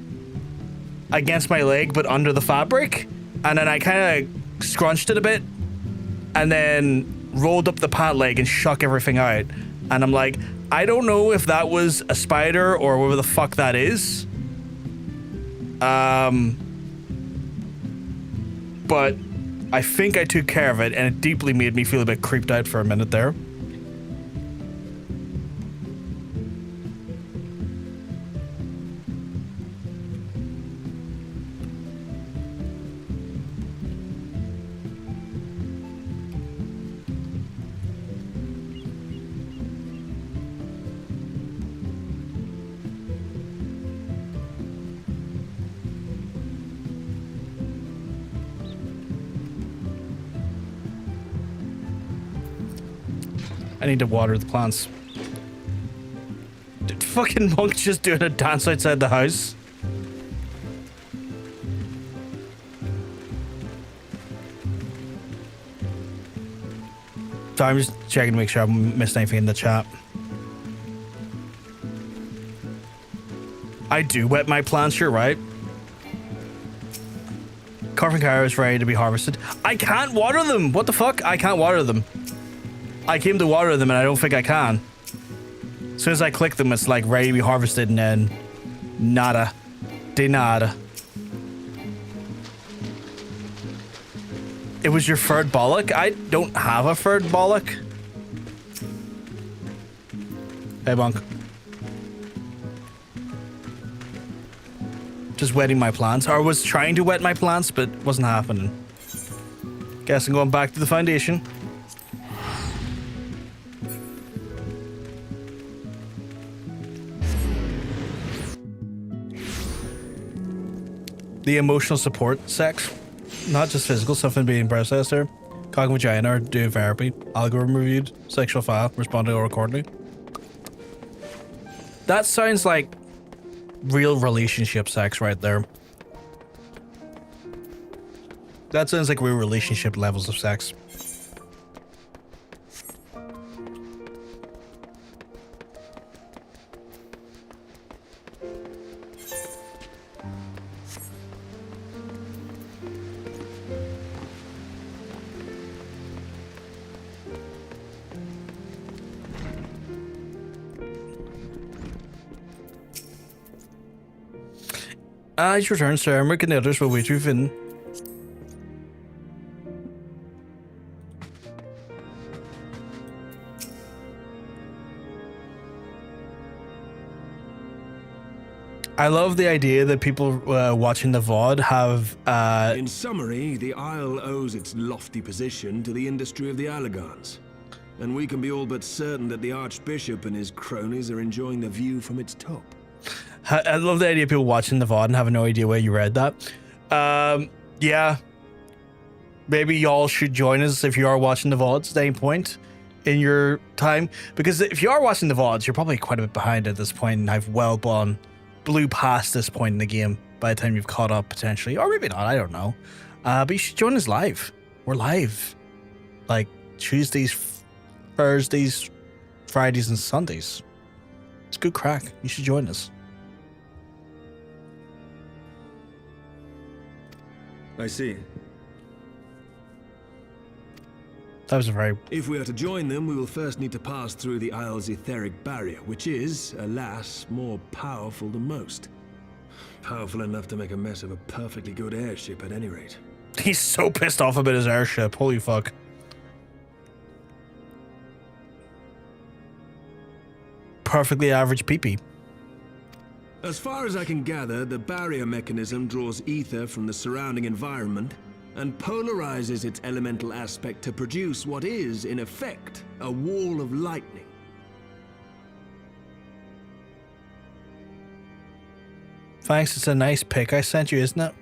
against my leg, but under the fabric. And then I kind of scrunched it a bit, and then rolled up the pant leg and shook everything out. And I'm like, I don't know if that was a spider or whatever the fuck that is. But I think I took care of it, and it deeply made me feel a bit creeped out for a minute there. I need to water the plants. Did fucking Monk's just doing a dance outside the house? So I'm just checking to make sure I haven't missed anything in the chat. I do wet my plants, you're right. Carving Cow is ready to be harvested. I can't water them! What the fuck? I can't water them. I came to water them and I don't think I can. As soon as I click them, it's like ready to be harvested, and then nada. De nada. It was your third bollock? I don't have a third bollock. Hey, Bonk. Just wetting my plants. Or was trying to wet my plants, but wasn't happening. Guess I'm going back to the foundation. The emotional support sex, not just physical stuff and being processed there. Cock and vagina are doing therapy. Algorithm reviewed. Sexual file. Responding or accordingly. That sounds like real relationship sex right there. That sounds like real relationship levels of sex. It's returned, sir. I'm working the others will wait you in. I love the idea that people watching the VOD have... In summary, the Isle owes its lofty position to the industry of the Allagans. and we can be all but certain that the Archbishop and his cronies are enjoying the view from its top. I love the idea of people watching the VOD and having no idea where you read that. Yeah. Maybe y'all should join us if you are watching the VODs at any point in your time. Because if you are watching the VODs, you're probably quite a bit behind at this point, and I've blew past this point in the game by the time you've caught up, potentially. Or maybe not, I don't know. But you should join us live. We're live. Like Tuesdays, Thursdays, Fridays, and Sundays. It's good crack. You should join us. I see. That was a very... If we are to join them, we will first need to pass through the Isle's etheric barrier, which is, alas, more powerful than most. Powerful enough to make a mess of a perfectly good airship at any rate. He's so pissed off about his airship. Holy fuck. Perfectly average pee-pee. As far as I can gather, the barrier mechanism draws ether from the surrounding environment and polarizes its elemental aspect to produce what is, in effect, a wall of lightning. Thanks, it's a nice pic I sent you, isn't it?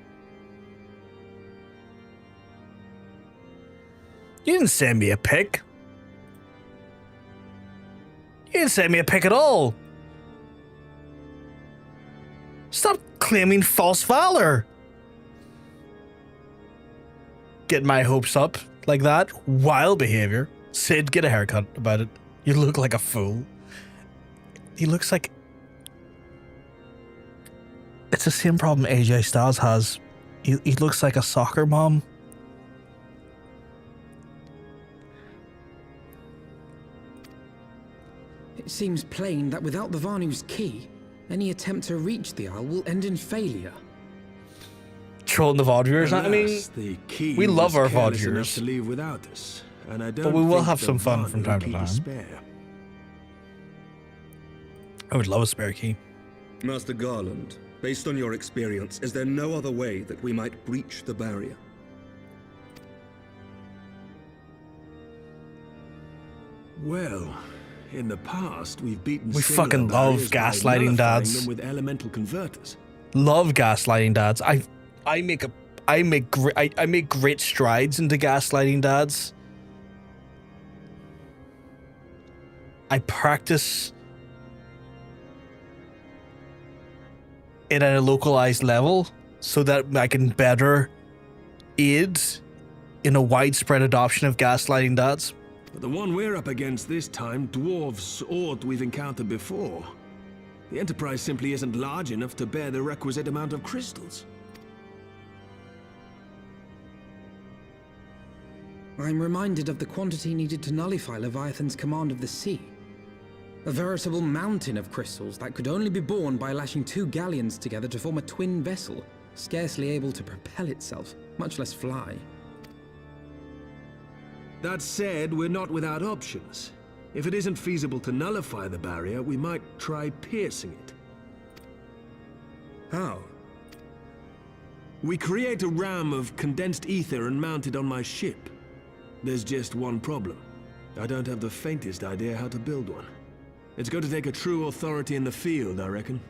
You didn't send me a pic. You didn't send me a pic at all. Stop claiming false valor. Getting my hopes up like that. Wild behavior. Sid, get a haircut about it. You look like a fool. He looks like... It's the same problem AJ Styles has. He looks like a soccer mom. It seems plain that without the Vanu's key, any attempt to reach the Isle will end in failure. Trolling the VOD viewers. I mean, the key we love our VOD careless enough viewers. to leave without us, and I don't But we will think have the some fun Vanu from time to keep a time. spare. I would love a spare key. Master Garland, based on your experience, is there no other way that we might breach the barrier? Well, in the past, we've beaten We similar fucking love barriers by gaslighting nullifying dads. them with elemental converters. Love gaslighting dads. I make great strides into gaslighting dads. I practice it at a localized level so that I can better aid in a widespread adoption of gaslighting dads. But the one we're up against this time dwarfs aught we've encountered before. The Enterprise simply isn't large enough to bear the requisite amount of crystals. I'm reminded of the quantity needed to nullify Leviathan's command of the sea. A veritable mountain of crystals that could only be borne by lashing two galleons together to form a twin vessel, scarcely able to propel itself, much less fly. That said, we're not without options. If it isn't feasible to nullify the barrier, we might try piercing it. How? We create a ram of condensed ether and mount it on my ship. There's just one problem. I don't have the faintest idea how to build one. It's going to take a true authority in the field, I reckon.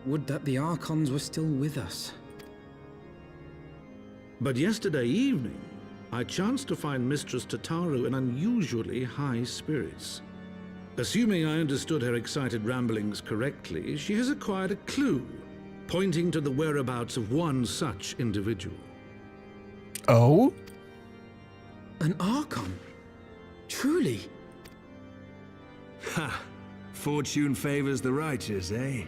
Would that the Archons were still with us. But yesterday evening, I chanced to find Mistress Tataru in unusually high spirits. Assuming I understood her excited ramblings correctly, she has acquired a clue, pointing to the whereabouts of one such individual. Oh? An Archon? Truly? Ha! Fortune favors the righteous, eh?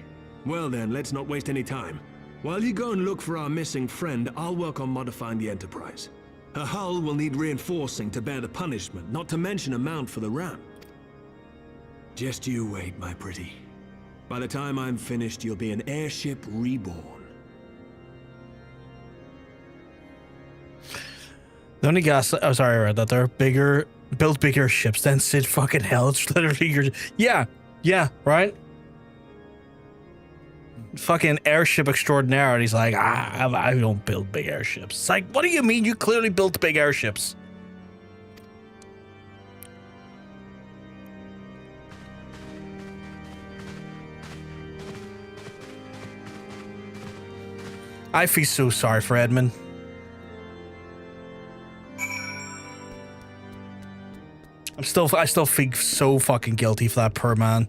Well then, let's not waste any time. While you go and look for our missing friend, I'll work on modifying the Enterprise. Her hull will need reinforcing to bear the punishment, not to mention a mount for the ram. Just you wait, my pretty. By the time I'm finished, you'll be an airship reborn. The only gas... Oh, sorry, I read that. They're bigger... Build bigger ships than Sid fucking hell. It's literally your... Yeah, right? Fucking airship extraordinaire, and he's like, I don't build big airships. It's like, what do you mean? You clearly built big airships. I feel so sorry for Edmund. I still feel so fucking guilty for that poor man.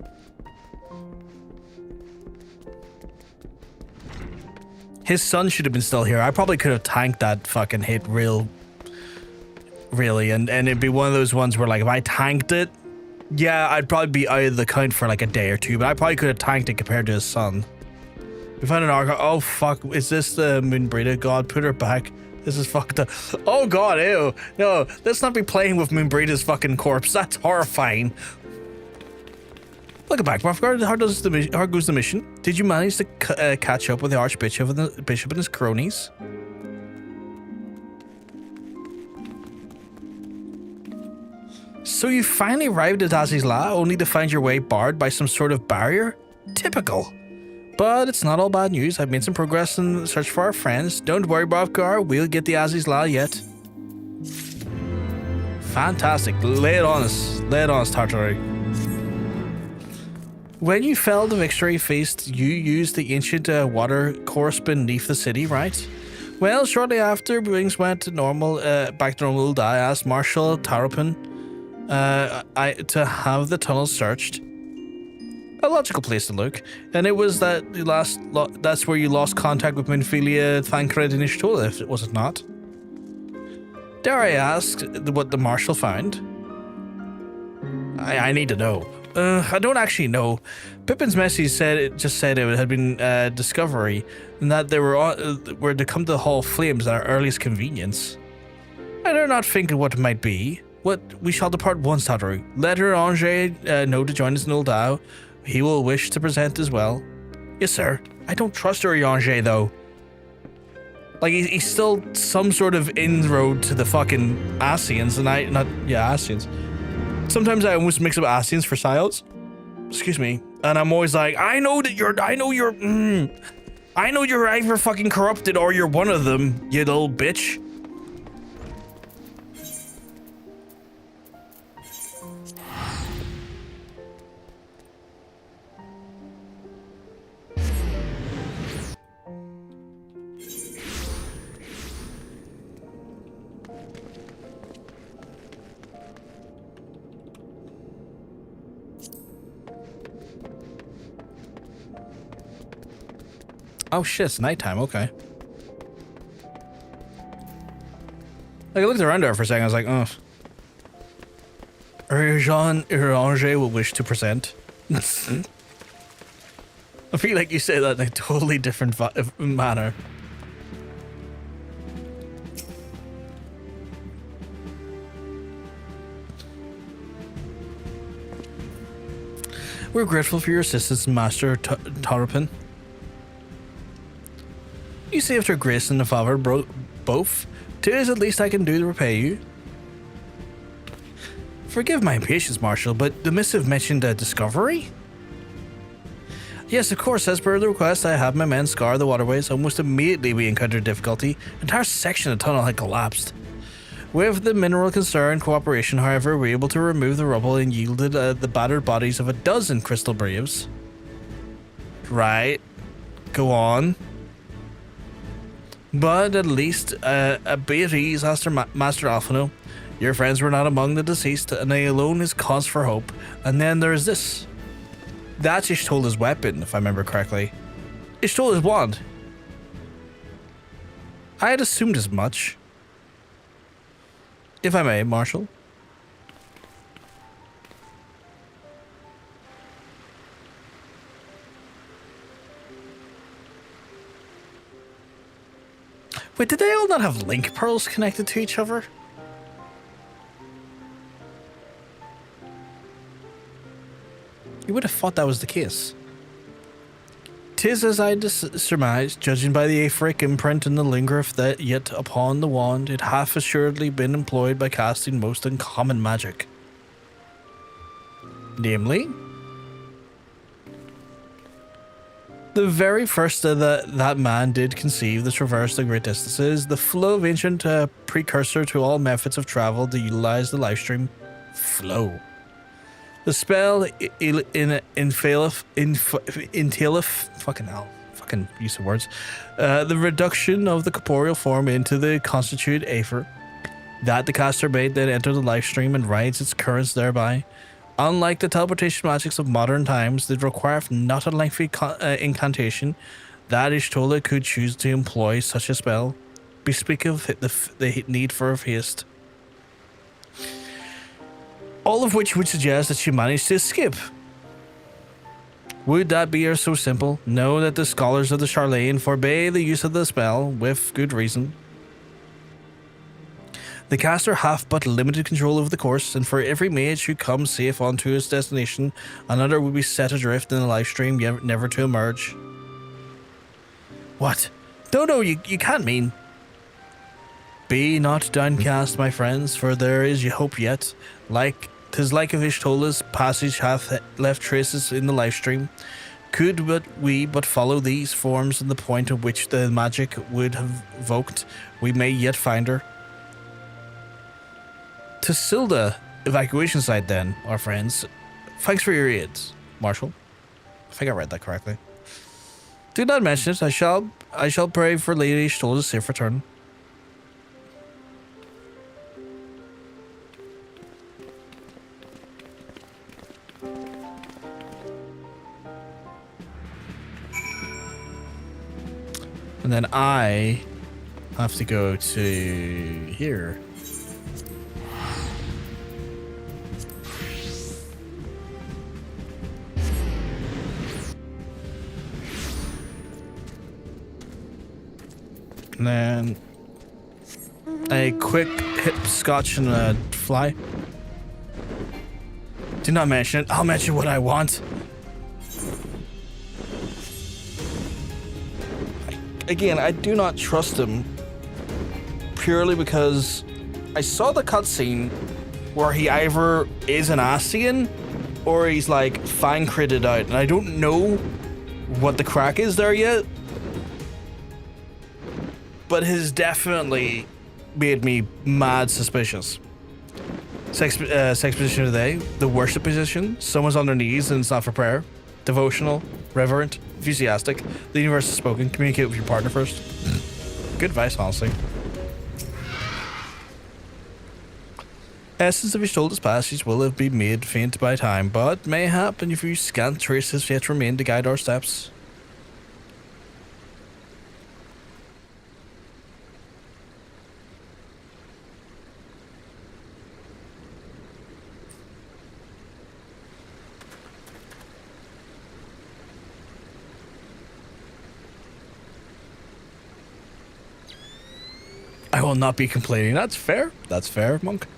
His son should have been still here. I probably could have tanked that fucking hit really, and it'd be one of those ones where, like, if I tanked it, yeah, I'd probably be out of the count for like a day or two, but I probably could have tanked it compared to his son. We found an Archon. Oh fuck, is this the Moonbreeder? God, put her back. This is fucked up. Oh god, ew. No, let's not be playing with Moonbreeder's fucking corpse. That's horrifying. Welcome back, Marfgard. How goes the mission? Did you manage to catch up with the Archbishop and the Bishop and his cronies? So you finally arrived at Azys Lla, only to find your way barred by some sort of barrier? Typical. But it's not all bad news. I've made some progress in the search for our friends. Don't worry, Marfgard. We'll get the Azys Lla yet. Fantastic. Lay it on us. Lay it on us, Tartary. When you fell the victory feast, you used the ancient water course beneath the city, right? Well, shortly after things went to normal, back to normal, I asked Marshal Tarapin to have the tunnel searched. A logical place to look, and it was that that's where you lost contact with Minfilia, Thancred, and Ishtola, was it not? Dare I ask what the Marshal found? I need to know. I don't actually know. Pippin's message said it had been discovery, and that they were to come to the Hall of Flames at our earliest convenience. I dare not think of what it might be. What we shall depart once, Tataru. Let her Angers know to join us in Uldao. He will wish to present as well. Yes, sir. I don't trust her Angers though. Like he's still some sort of inroad to the fucking Ascians, and Ascians. Sometimes I almost mix up Ascians for Siles. Excuse me. And I'm always like, I know you're either fucking corrupted or you're one of them, you little bitch. Oh shit, it's nighttime, okay. Like, I looked around there for a second, I was like, oh. Jean Uranger will wish to present. I feel like you say that in a totally different manner. We're grateful for your assistance, Master Tarapin. You saved her grace and the father both. 'Tis at least I can do to repay you. Forgive my impatience, Marshal, but the missive mentioned a discovery? Yes, of course, as per the request, I have my men scour the waterways. Almost immediately we encountered difficulty. An entire section of the tunnel had collapsed. With the mineral concern cooperation, however, we were able to remove the rubble and yielded the battered bodies of a dozen crystal braves. Right. Go on. But at least be at ease, Master Alphino. Your friends were not among the deceased, and they alone is cause for hope. And then there's this. That's Ishtola's weapon, if I remember correctly. Ishtola's wand. I had assumed as much. If I may, Marshal. Wait, did they all not have link pearls connected to each other? You would have thought that was the case. 'Tis as I surmised, judging by the Aetheric imprint and the lingereth that yet upon the wand, it hath assuredly been employed by casting most uncommon magic. Namely, the very first that man did conceive to traverse the great distances, the flow of ancient precursor to all methods of travel to utilize the livestream flow. The spell entaileth fucking hell. Fucking use of words. The reduction of the corporeal form into the constituted Aether that the caster made then enter the life stream and rides its currents thereby. Unlike the teleportation magics of modern times, they require not a lengthy incantation that Ishgard Lla could choose to employ such a spell, bespeak of the need for haste. All of which would suggest that she managed to escape. Would that be so simple? Know that the scholars of the Garlean forbade the use of the spell, with good reason. The caster hath but limited control over the course, and for every mage who comes safe onto his destination, another will be set adrift in the live stream, never to emerge. What? No, you can't mean. Be not downcast, my friends, for there is hope yet. 'Tis like if Ishgard Lla's passage hath left traces in the live stream. Could we but follow these forms and the point at which the magic would have evoked, we may yet find her. To Silda evacuation site then, our friends. Thanks for your aids, Marshal. I think I read that correctly. Do not mention it. I shall pray for Lady Ishgard Lla's safe return. And then I have to go to here. And then a quick hit scotch and a fly. Do not mention it. I'll mention what I want. Again, I do not trust him purely because I saw the cutscene where he either is an Ascian or he's like fang critted out, and I don't know what the crack is there yet. But has definitely made me mad suspicious. Sex position of the day, the worship position. Someone's on their knees and it's not for prayer. Devotional, reverent, enthusiastic. The universe has spoken. Communicate with your partner first. Good advice, honestly. Essence of Ishgard Lla's passage will have been made faint by time, but mayhap and a few scant traces yet remain to guide our steps. I will not be complaining. That's fair. That's fair, monk.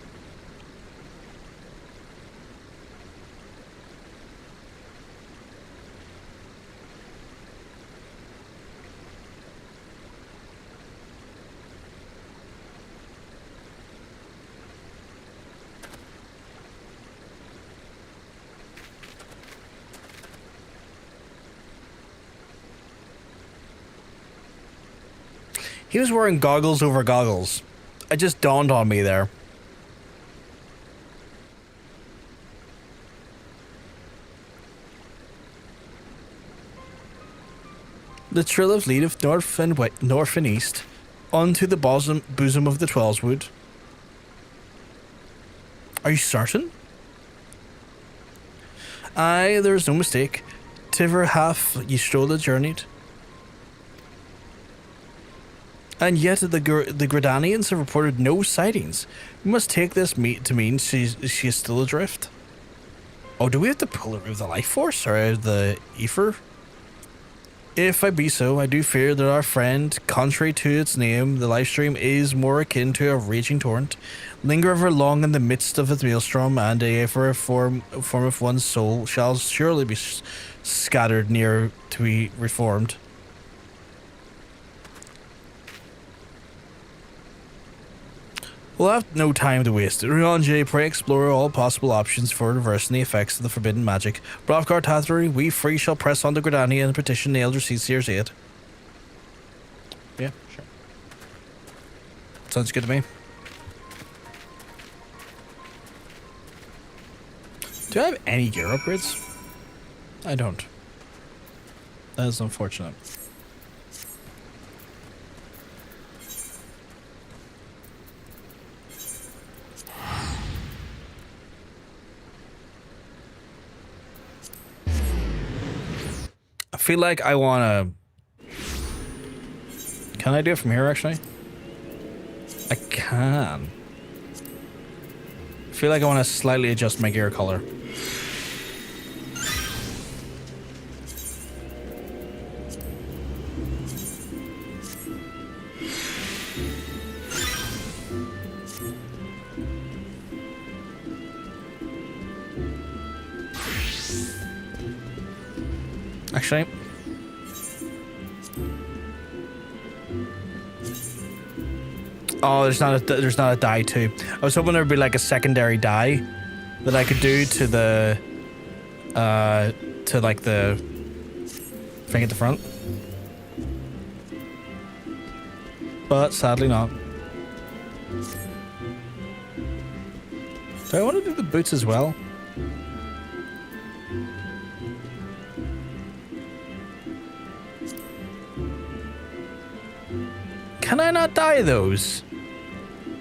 He was wearing goggles over goggles. It just dawned on me there. The Trilliv leadeth north and east, unto the bosom of the Twelveswood. Are you certain? Aye, there is no mistake. Tiver hath Ishgard Lla journeyed. And yet the Gridanians have reported no sightings. We must take this to mean she is still adrift. Oh, do we have to pull her out of the life force or out of the ether? If I be so, I do fear that our friend, contrary to its name, the live stream is more akin to a raging torrent. Linger ever long in the midst of its maelstrom, and for a form of one's soul shall surely be scattered near to be reformed. We'll have no time to waste. Rion pray explore all possible options for reversing the effects of the forbidden magic. Bravgar Tathri, we free shall press on to Gridania and petition the Elder Seedseer's aid. Yeah, sure. Sounds good to me. Do I have any gear upgrades? I don't. That is unfortunate. feel like I want to... Can I do it from here, actually? I can. I feel like I want to slightly adjust my gear color. Actually, oh, there's not a dye too. I was hoping there'd be like a secondary dye that I could do to the to like the thing at the front, but sadly not. Do I want to do the boots as well? Can I not dye those?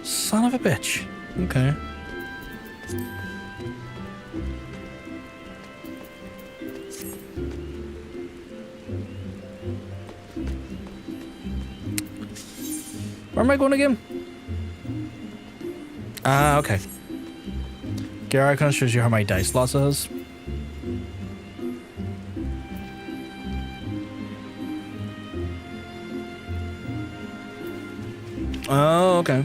Son of a bitch. Okay. Where am I going again? Ah, okay. Gear icon shows you how many dice slots it has. Oh, okay.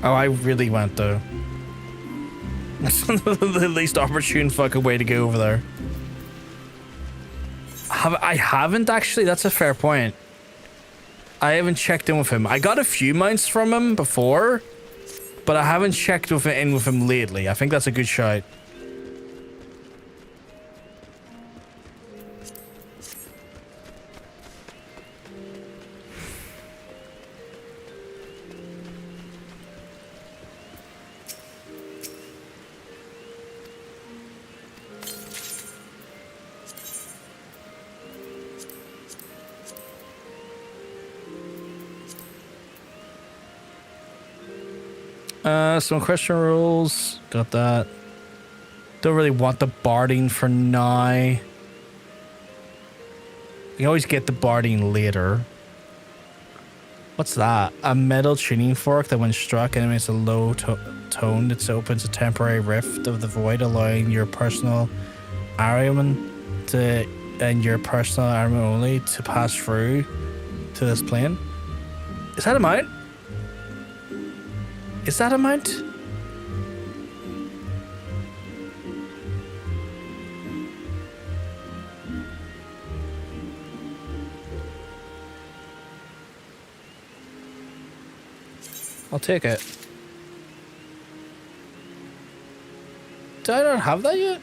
Oh, I really went though. That's the least opportune fucking way to go over there. I haven't actually, that's a fair point. I haven't checked in with him. I got a few mounts from him before, but I haven't checked in with him lately. I think that's a good shout. Some question rules. Got that. Don't really want the barding for now. You can always get the barding later. What's that? A metal tuning fork that when struck animates a low tone. It opens a temporary rift of the void, allowing your personal Ariaman to and your personal Ariaman only to pass through to this plane. Is that a mount? Is that a mount? I'll take it. Do I not have that yet?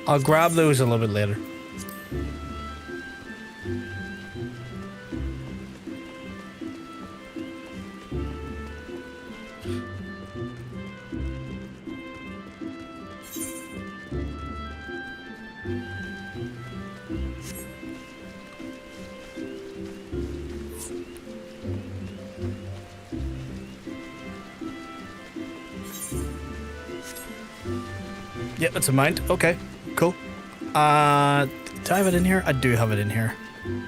I'll grab those a little bit later. Yep, it's a mount. Okay, cool. Do I have it in here? I do have it in here.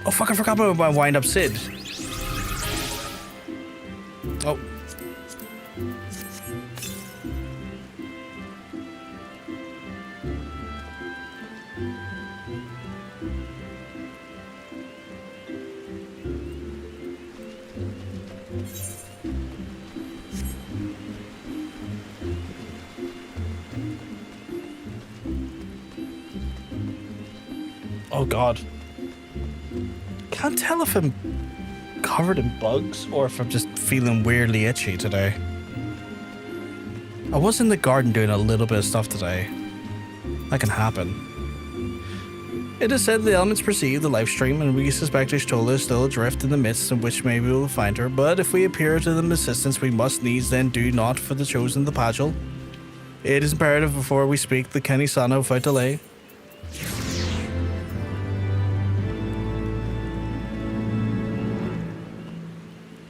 Oh fuck, I forgot about my wind up Sid. Oh. Oh god. Can't tell if I'm covered in bugs or if I'm just feeling weirdly itchy today. I was in the garden doing a little bit of stuff today. That can happen. It is said the elements perceive the live stream, and we suspect Ishtola is still adrift in the midst in which maybe we'll find her, but if we appear to them assistance, we must needs then do not for the chosen the Pagel. It is imperative before we speak the Kenny Sano without delay.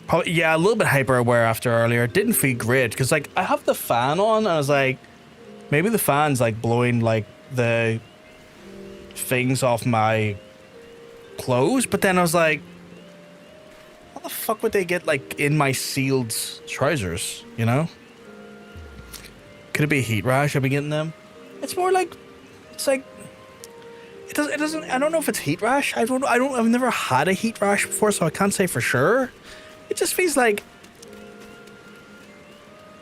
Probably, yeah, a little bit hyper aware after earlier. It didn't feel great because like I have the fan on and I was like, maybe the fan's like blowing like the things off my clothes, but then I was like, how the fuck would they get like in my sealed trousers, you know? Could it be a heat rash I've been getting them? It's more like, it's like, it doesn't, I don't know if it's heat rash. I've never had a heat rash before, so I can't say for sure. It just feels like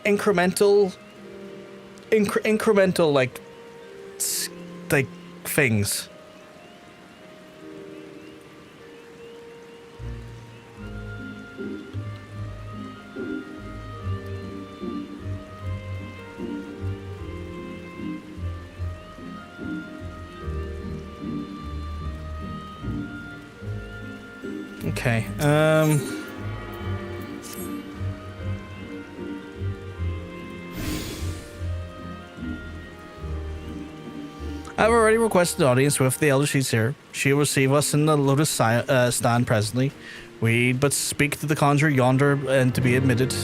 incremental like things. Okay. I've already requested an audience with the Elder Seedseer. She will receive us in the Lotus stand presently. We but speak to the conjurer yonder and to be admitted.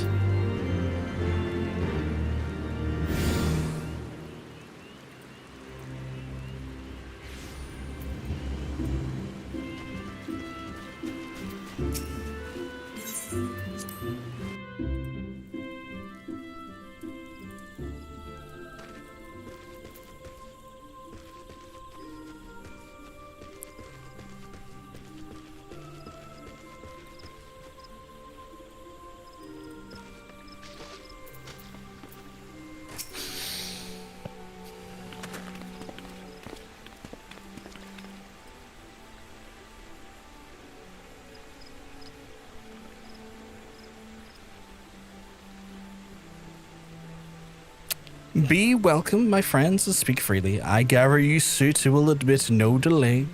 Be welcome, my friends, and speak freely. I gather you suit who will admit no delay.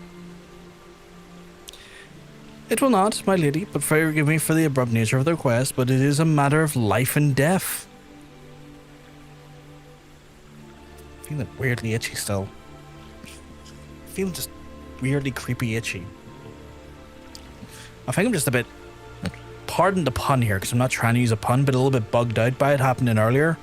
It will not, my lady, but forgive me for the abrupt nature of the request, but it is a matter of life and death. Feeling weirdly itchy still. Feeling just weirdly creepy itchy. I think I'm just a bit, pardon the pun here, because I'm not trying to use a pun, but a little bit bugged out by it happening earlier.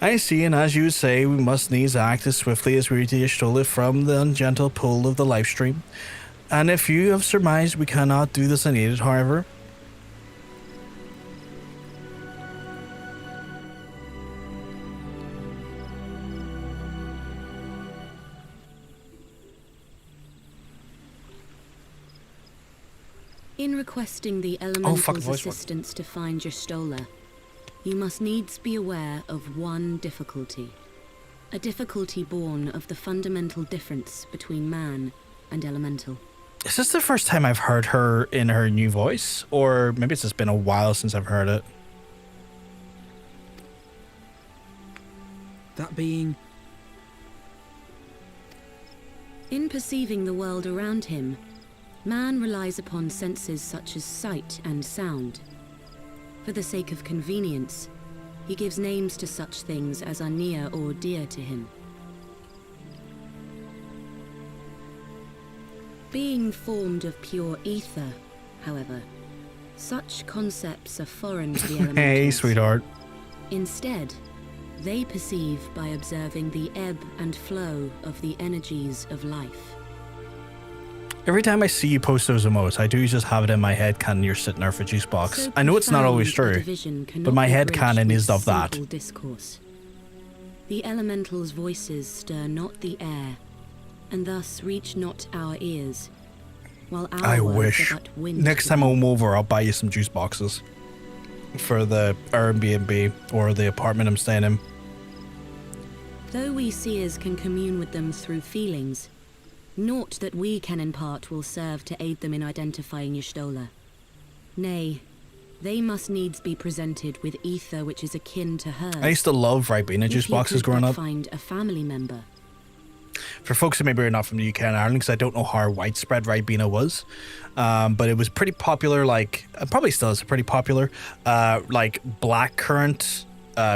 I see, and as you say, we must needs act as swiftly as we stole it from the ungentle pull of the live stream. And if you have surmised we cannot do this unaided, however. In requesting the Elemental's assistance to find Y'shtola, you must needs be aware of one difficulty. A difficulty born of the fundamental difference between man and elemental. Is this the first time I've heard her in her new voice? Or maybe it's just been a while since I've heard it. That being... In perceiving the world around him, man relies upon senses such as sight and sound. For the sake of convenience, he gives names to such things as are near or dear to him. Being formed of pure ether, however, such concepts are foreign to the elementals. Hey, sweetheart. Instead, they perceive by observing the ebb and flow of the energies of life. Every time I see you post those emotes, I do just have it in my head canon you're sitting there for juice box. So I know it's not always true, but my head canon is of that. Discourse. The elementals' voices stir not the air, and thus reach not our ears, while our I words wish. are but wind. Next time I'm over, I'll buy you some juice boxes for the Airbnb or the apartment I'm staying in. Though we seers can commune with them through feelings, naught that we can impart will serve to aid them in identifying Y'shtola. Nay, they must needs be presented with ether which is akin to hers. I used to love Ribena juice boxes growing up. Find a family member. For folks who maybe are not from the UK and Ireland, because I don't know how widespread Ribena was, but it was pretty popular, like, probably still is a pretty popular, like, blackcurrant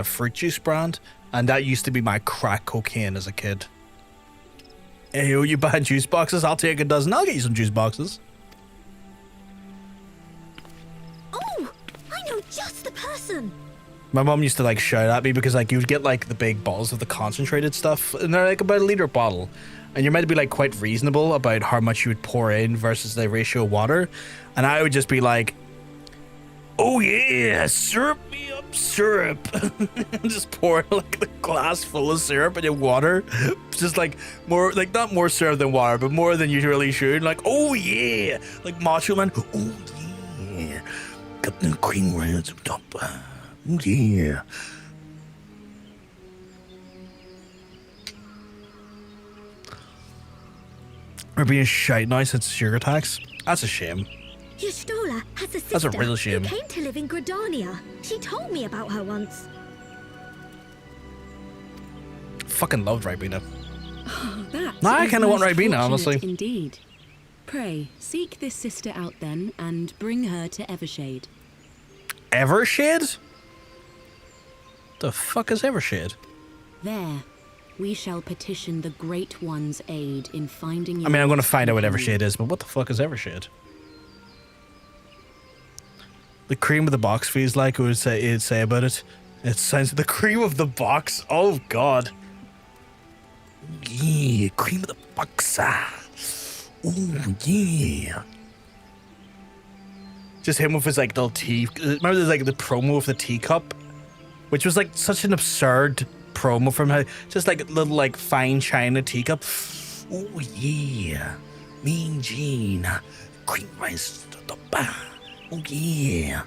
fruit juice brand, and that used to be my crack cocaine as a kid. Hey, you buying juice boxes? I'll take a dozen. I'll get you some juice boxes. Oh, I know just the person. My mom used to like shout at me because like you would get like the big bottles of the concentrated stuff and they're like about a liter bottle, and you're meant to be like quite reasonable about how much you would pour in versus the ratio of water, and I would just be like, oh yeah, syrup me up syrup. Just pour like a glass full of syrup and then water, just like more, like not more syrup than water but more than you really should, like oh yeah, like Macho Man, oh yeah, got the cream right on top. Oh yeah. We're being shite now since sugar tax. That's a shame. Y'shtola has a sister That's a real shame. who came to live in Gridania. She told me about her once. Fucking loved Ribena. Oh, that Nah, I is kind of want most Ribena, fortunate honestly. Indeed. Pray, seek this sister out then, and bring her to Evershade. Evershade? The fuck is Evershade? There, we shall petition the Great One's aid in finding. I mean, I'm going to find out what Evershade is, but what the fuck is Evershade? The cream of the box feels like it would say, it'd say about it. It sounds the cream of the box. Oh god. Yeah, cream of the box. Oh yeah. Just him with his like little tea. Remember there's like the promo of the teacup, which was like such an absurd promo from her. Just like little like fine china teacup. Oh yeah, Mean Gene, cream rice. Oh yeah.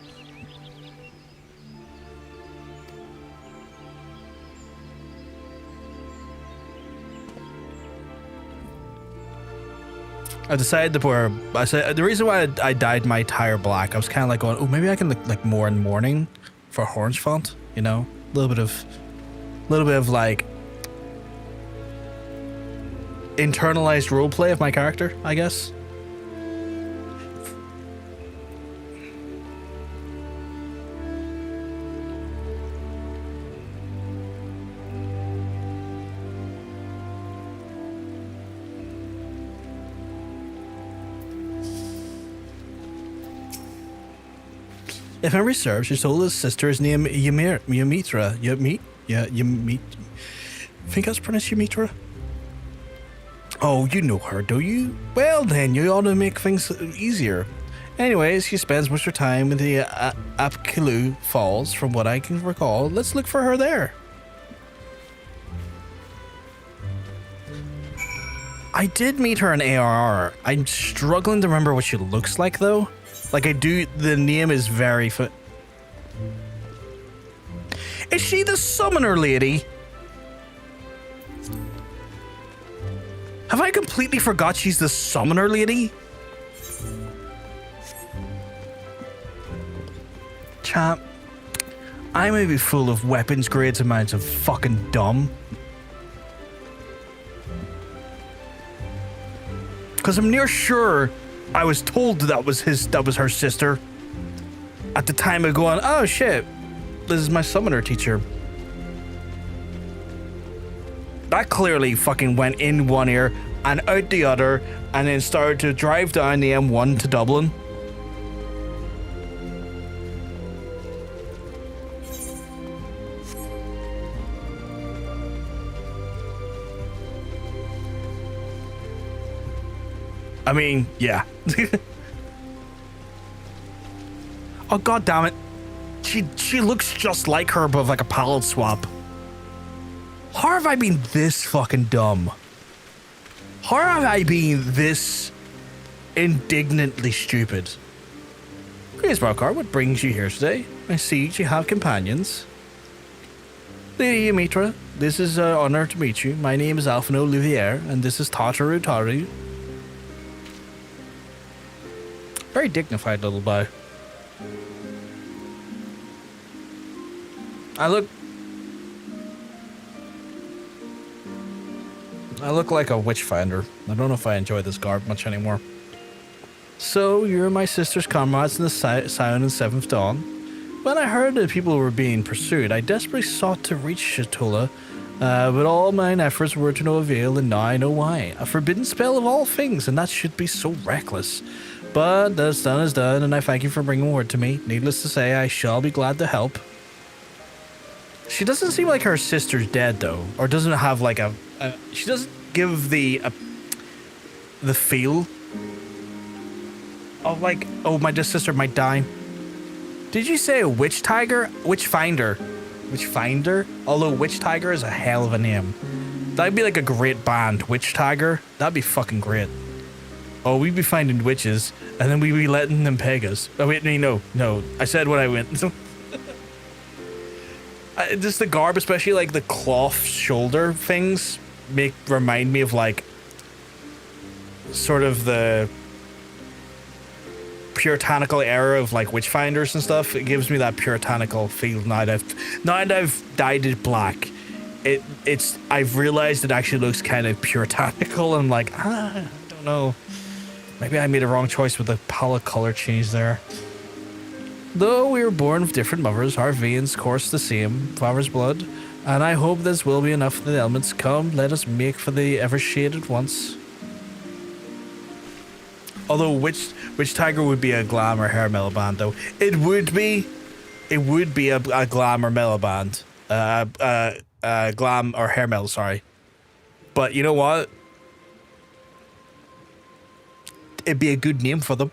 I decided to pour. I said the reason why I dyed my tire black. I was kind of like going, oh, maybe I can look like more in mourning for Haurchefant. You know, a little bit of like internalized roleplay of my character, I guess. If memory serves, Y'shtola's sister's name Ymitra. I think that's pronounced Ymitra. Oh, you know her, do you? Well then, you ought to make things easier. Anyways, she spends most of her time in the Apkilu Falls, from what I can recall. Let's look for her there. I did meet her in ARR. I'm struggling to remember what she looks like, though. Like, I do, the name is very... Is she the summoner lady? Have I completely forgot she's the summoner lady? Chat, I may be full of weapons grades amounts of fucking dumb. Because I'm near sure I was told that was her sister. At the time of going, oh shit, this is my summoner teacher. That clearly fucking went in one ear and out the other, and then started to drive down the M1 to Dublin. I mean, yeah. Oh god damn it. She looks just like her, but with like a palette swap. How have I been this fucking dumb? How have I been this indignantly stupid? Greetings, Barkar. What brings you here today? I see you have companions. Lady Ymitra, this is an honor to meet you. My name is Alphino Olivier, and this is Tataru Taru. Very dignified little bow. I look like a witch finder. I don't know if I enjoy this garb much anymore. So, you're my sister's comrades in the Scion and Seventh Dawn. When I heard that people were being pursued, I desperately sought to reach Shatola, but all mine efforts were to no avail, and now I know why. A forbidden spell of all things, and that should be so reckless. But that's done is done, and I thank you for bringing word to me. Needless to say, I shall be glad to help. She doesn't seem like her sister's dead, though, or doesn't have like she doesn't give the feel of like, oh, my sister might die. Did you say a witch tiger? Witch finder. Witch finder? Although witch tiger is a hell of a name. That'd be like a great band, Witch Tiger. That'd be fucking great. Oh, we'd be finding witches, and then we'd be letting them peg us. Oh, wait, no. I said what I went. Just the garb, especially like the cloth shoulder things, remind me of like sort of the puritanical era of like witchfinders and stuff. It gives me that puritanical feel now that I've dyed it black. I've realized it actually looks kind of puritanical. I'm like, I don't know. Maybe I made a wrong choice with the palette color change there. Though we were born of different mothers, our veins course the same father's blood, and I hope this will be enough of the elements. Come, let us make for the ever-shaded once. Although Witch Tiger would be a glam or hair metal band, though. It would be a glam or metal band. Glam or hair metal, sorry. But you know what? It'd be a good name for them.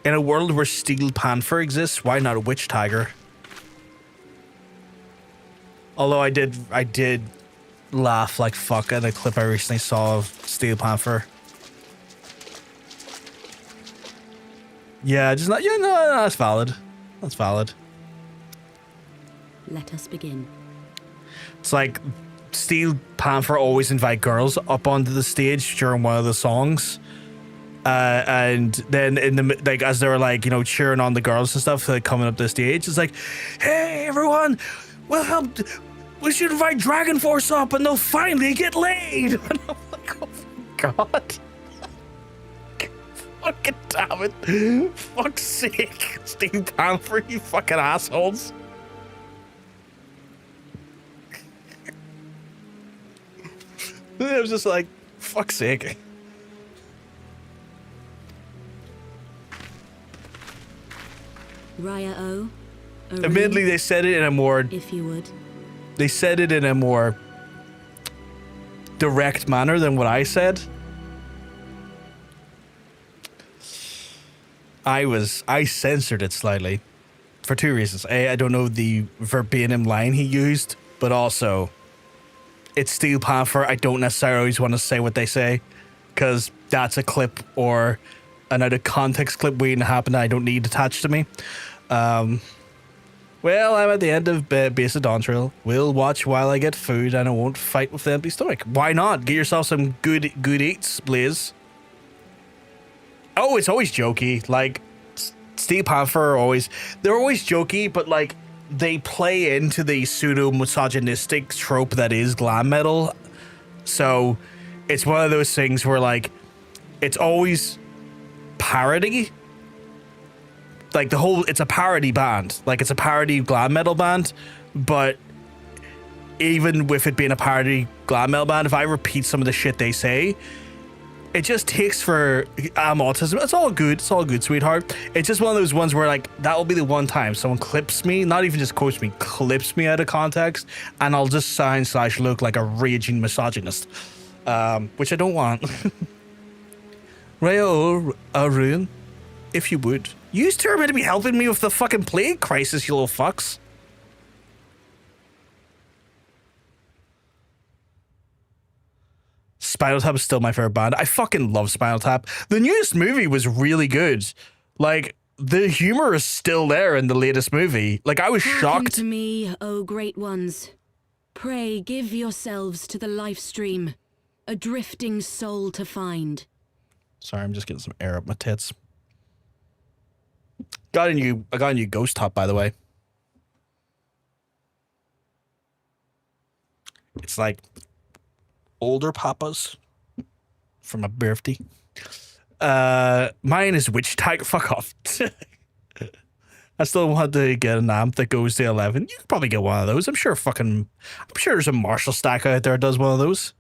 In a world where Steel Panther exists, why not a Witch Tiger? Although I did laugh like fuck at a clip I recently saw of Steel Panther. Yeah, just not. Yeah, no, that's valid. That's valid. Let us begin. It's like Steel Panther always invite girls up onto the stage during one of the songs. And then in the like as they were like, you know, cheering on the girls and stuff, like coming up the stage, it's like, hey everyone, welcome. We should invite Dragon Force up and they'll finally get laid. And I'm like, oh my god. Fucking damn it. Fuck's sake. Steel Panther, you fucking assholes. It was just like, fuck's sake. Raya O. Admittedly, they said it in a more... If you would. They said it in a more direct manner than what I said. I censored it slightly for two reasons. A, I don't know the verbatim line he used, but also it's Steel Panther. I don't necessarily always want to say what they say because that's a clip or an out of context clip waiting to happen that I don't need attached to me. Well, I'm at the end of Base of Dawn Trail. We'll watch while I get food and I won't fight with the empty stomach. Why not? Get yourself some good eats, Blaze. Oh, it's always jokey. Like, Steel Panther they're always jokey, but like, they play into the pseudo-misogynistic trope that is glam metal. So, it's one of those things where like, it's always parody. Like it's a parody band. Like it's a parody glam metal band, but even with it being a parody glam metal band, if I repeat some of the shit they say, it just takes for autism. It's all good, sweetheart. It's just one of those ones where like, that will be the one time someone clips me, not even just quotes me, clips me out of context, and I'll just sound/look like a raging misogynist, which I don't want. Rayo Arun, if you would. You two are meant to be helping me with the fucking plague crisis, you little fucks. Spinal Tap is still my favorite band. I fucking love Spinal Tap. The newest movie was really good. Like, the humor is still there in the latest movie. Like, I was shocked. To me, O great ones, pray give yourselves to the life stream, a drifting soul to find. Sorry, I'm just getting some air up my tits. I got a new ghost top, by the way. It's like older papas from a birthday. Mine is Witch Tiger. Fuck off. I still want to get an amp that goes to 11. You could probably get one of those. I'm sure there's a Marshall stack out there that does one of those.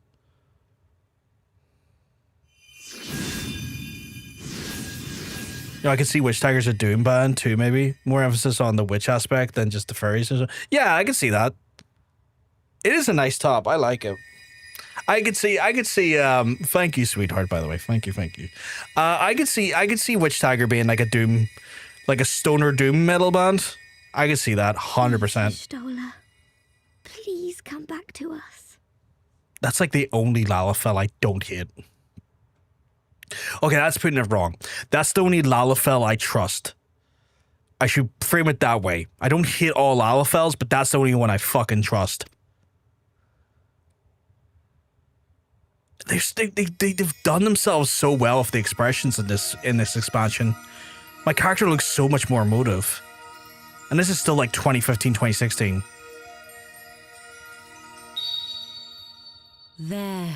You know, I could see Witch Tigers a Doom band too, maybe. More emphasis on the witch aspect than just the furries. Yeah, I could see that. It is a nice top. I like it. I could see thank you, sweetheart, by the way. Thank you. I could see Witch Tiger being like a Doom, like a stoner Doom metal band. I could see that 100%. Y'shtola, please come back to us. That's like the only Lalafell I don't hate. Okay, that's putting it wrong. That's the only Lalafell I trust. I should frame it that way. I don't hate all Lalafells, but that's the only one I fucking trust. They've done themselves so well with the expressions in this expansion. My character looks so much more emotive. And this is still like 2015, 2016. There.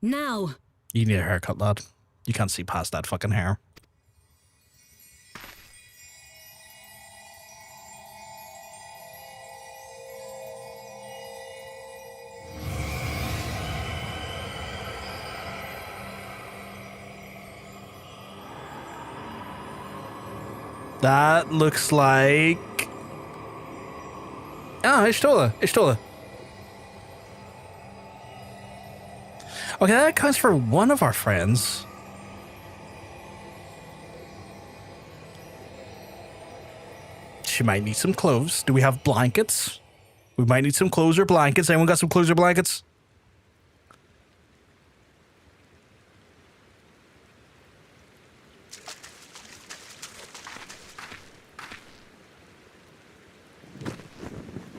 Now. You need a haircut, lad. You can't see past that fucking hair. That looks like... Ah, Y'shtola. Okay, that accounts for one of our friends. She might need some clothes. Do we have blankets? We might need some clothes or blankets. Anyone got some clothes or blankets?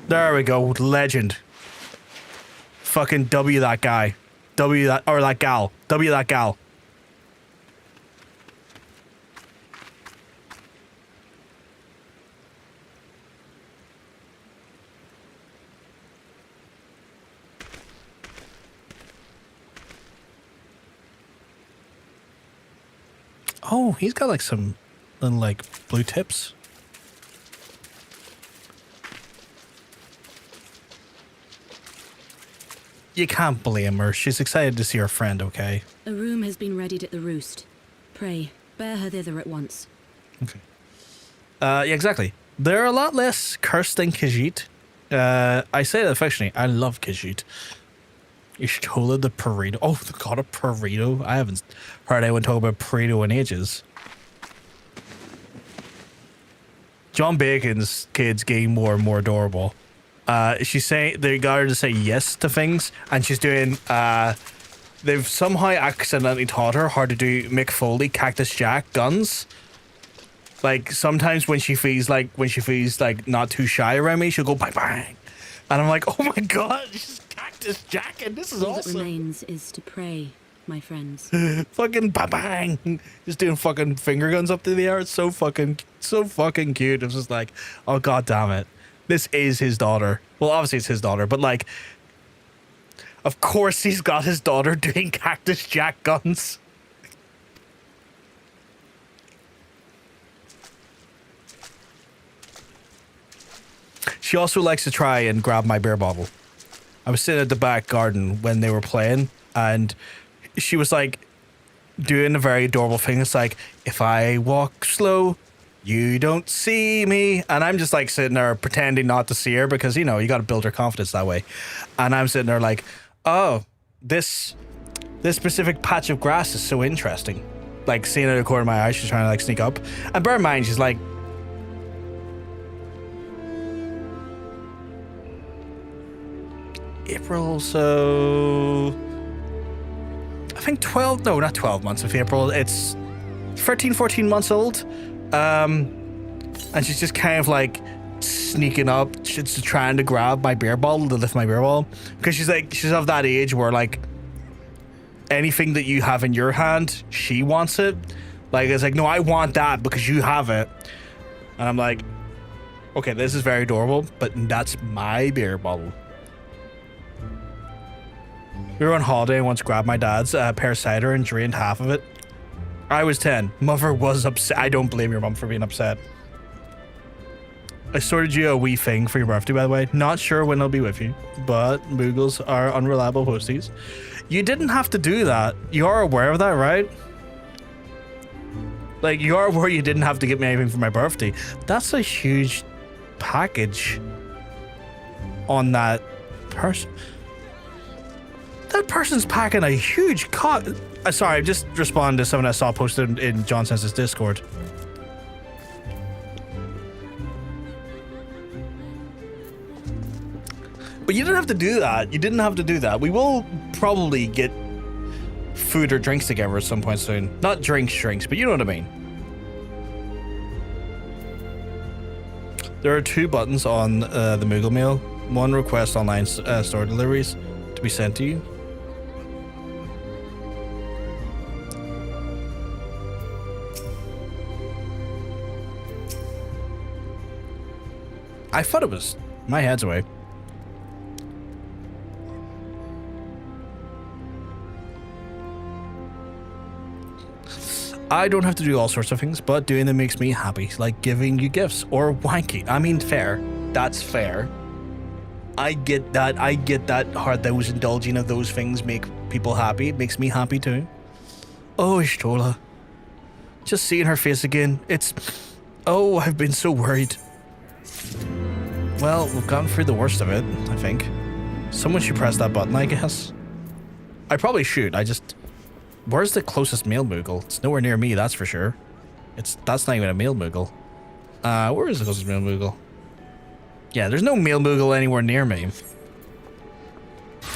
There we go. Legend. Fucking W that guy. W that, or that gal. W that gal. Oh, he's got like some little like blue tips. You can't blame her. She's excited to see her friend, okay? A room has been readied at the roost. Pray, bear her thither at once. Okay. Yeah, exactly. They're a lot less cursed than Khajiit. I say that affectionately. I love Khajiit. Y'shtola the Pareto. Oh, the god of Pareto. I haven't heard anyone talk about Pareto in ages. John Bacon's kids getting more and more adorable. She's saying they got her to say yes to things, and she's doing. They've somehow accidentally taught her how to do Mick Foley Cactus Jack guns. Like sometimes when she feels like not too shy around me, she'll go bang bang, and I'm like, oh my god, she's Cactus Jack, and this is All awesome. that remains is to pray, my friends. Fucking bang bang, just doing fucking finger guns up to the air. It's so fucking cute. It's just like, oh god damn it. This is his daughter. Well, obviously it's his daughter, but like, of course he's got his daughter doing Cactus Jack guns. She also likes to try and grab my beer bottle. I was sitting at the back garden when they were playing, and she was like doing a very adorable thing. It's like, if I walk slow, you don't see me. And I'm just like sitting there pretending not to see her because, you know, you got to build her confidence that way. And I'm sitting there like, oh, this specific patch of grass is so interesting. Like seeing it out of the corner of my eye, she's trying to like sneak up. And bear in mind, she's like, April, so I think 12, no, not 12 months of April. It's 13, 14 months old. And she's just kind of like sneaking up. She's trying to grab my beer bottle, to lift my beer bottle. Because she's of that age where like anything that you have in your hand, she wants it. Like, it's like, no, I want that because you have it. And I'm like, Okay, this is very adorable, but that's my beer bottle. We were on holiday and once grabbed my dad's pear cider and drained half of it. I was 10. Mother was upset. I don't blame your mum for being upset. I sorted you a wee thing for your birthday, by the way. Not sure when I'll be with you, but Moogles are unreliable hosties. You didn't have to do that. You are aware of that, right? Like, you are aware you didn't have to get me anything for my birthday. That's a huge package on that person. That person's packing a huge sorry, I just responded to something I saw posted in John Sense's Discord. But you didn't have to do that. You didn't have to do that. We will probably get food or drinks together at some point soon. Not drinks, but you know what I mean. There are 2 buttons on the Moogle Mail. One request online store deliveries to be sent to you. I thought it was... My head's away. I don't have to do all sorts of things, but doing them makes me happy, like giving you gifts or wanky. I mean, fair. That's fair. I get that. I get that. Those indulging of those things make people happy. It makes me happy too. Oh, Y'shtola. Just seeing her face again. It's... Oh, I've been so worried. Well, we've gotten through the worst of it, I think. Someone should press that button, I guess. I probably should. I just... Where's the closest male Moogle? It's nowhere near me, that's for sure. That's not even a male Moogle. Where is the closest male Moogle? Yeah, there's no male Moogle anywhere near me.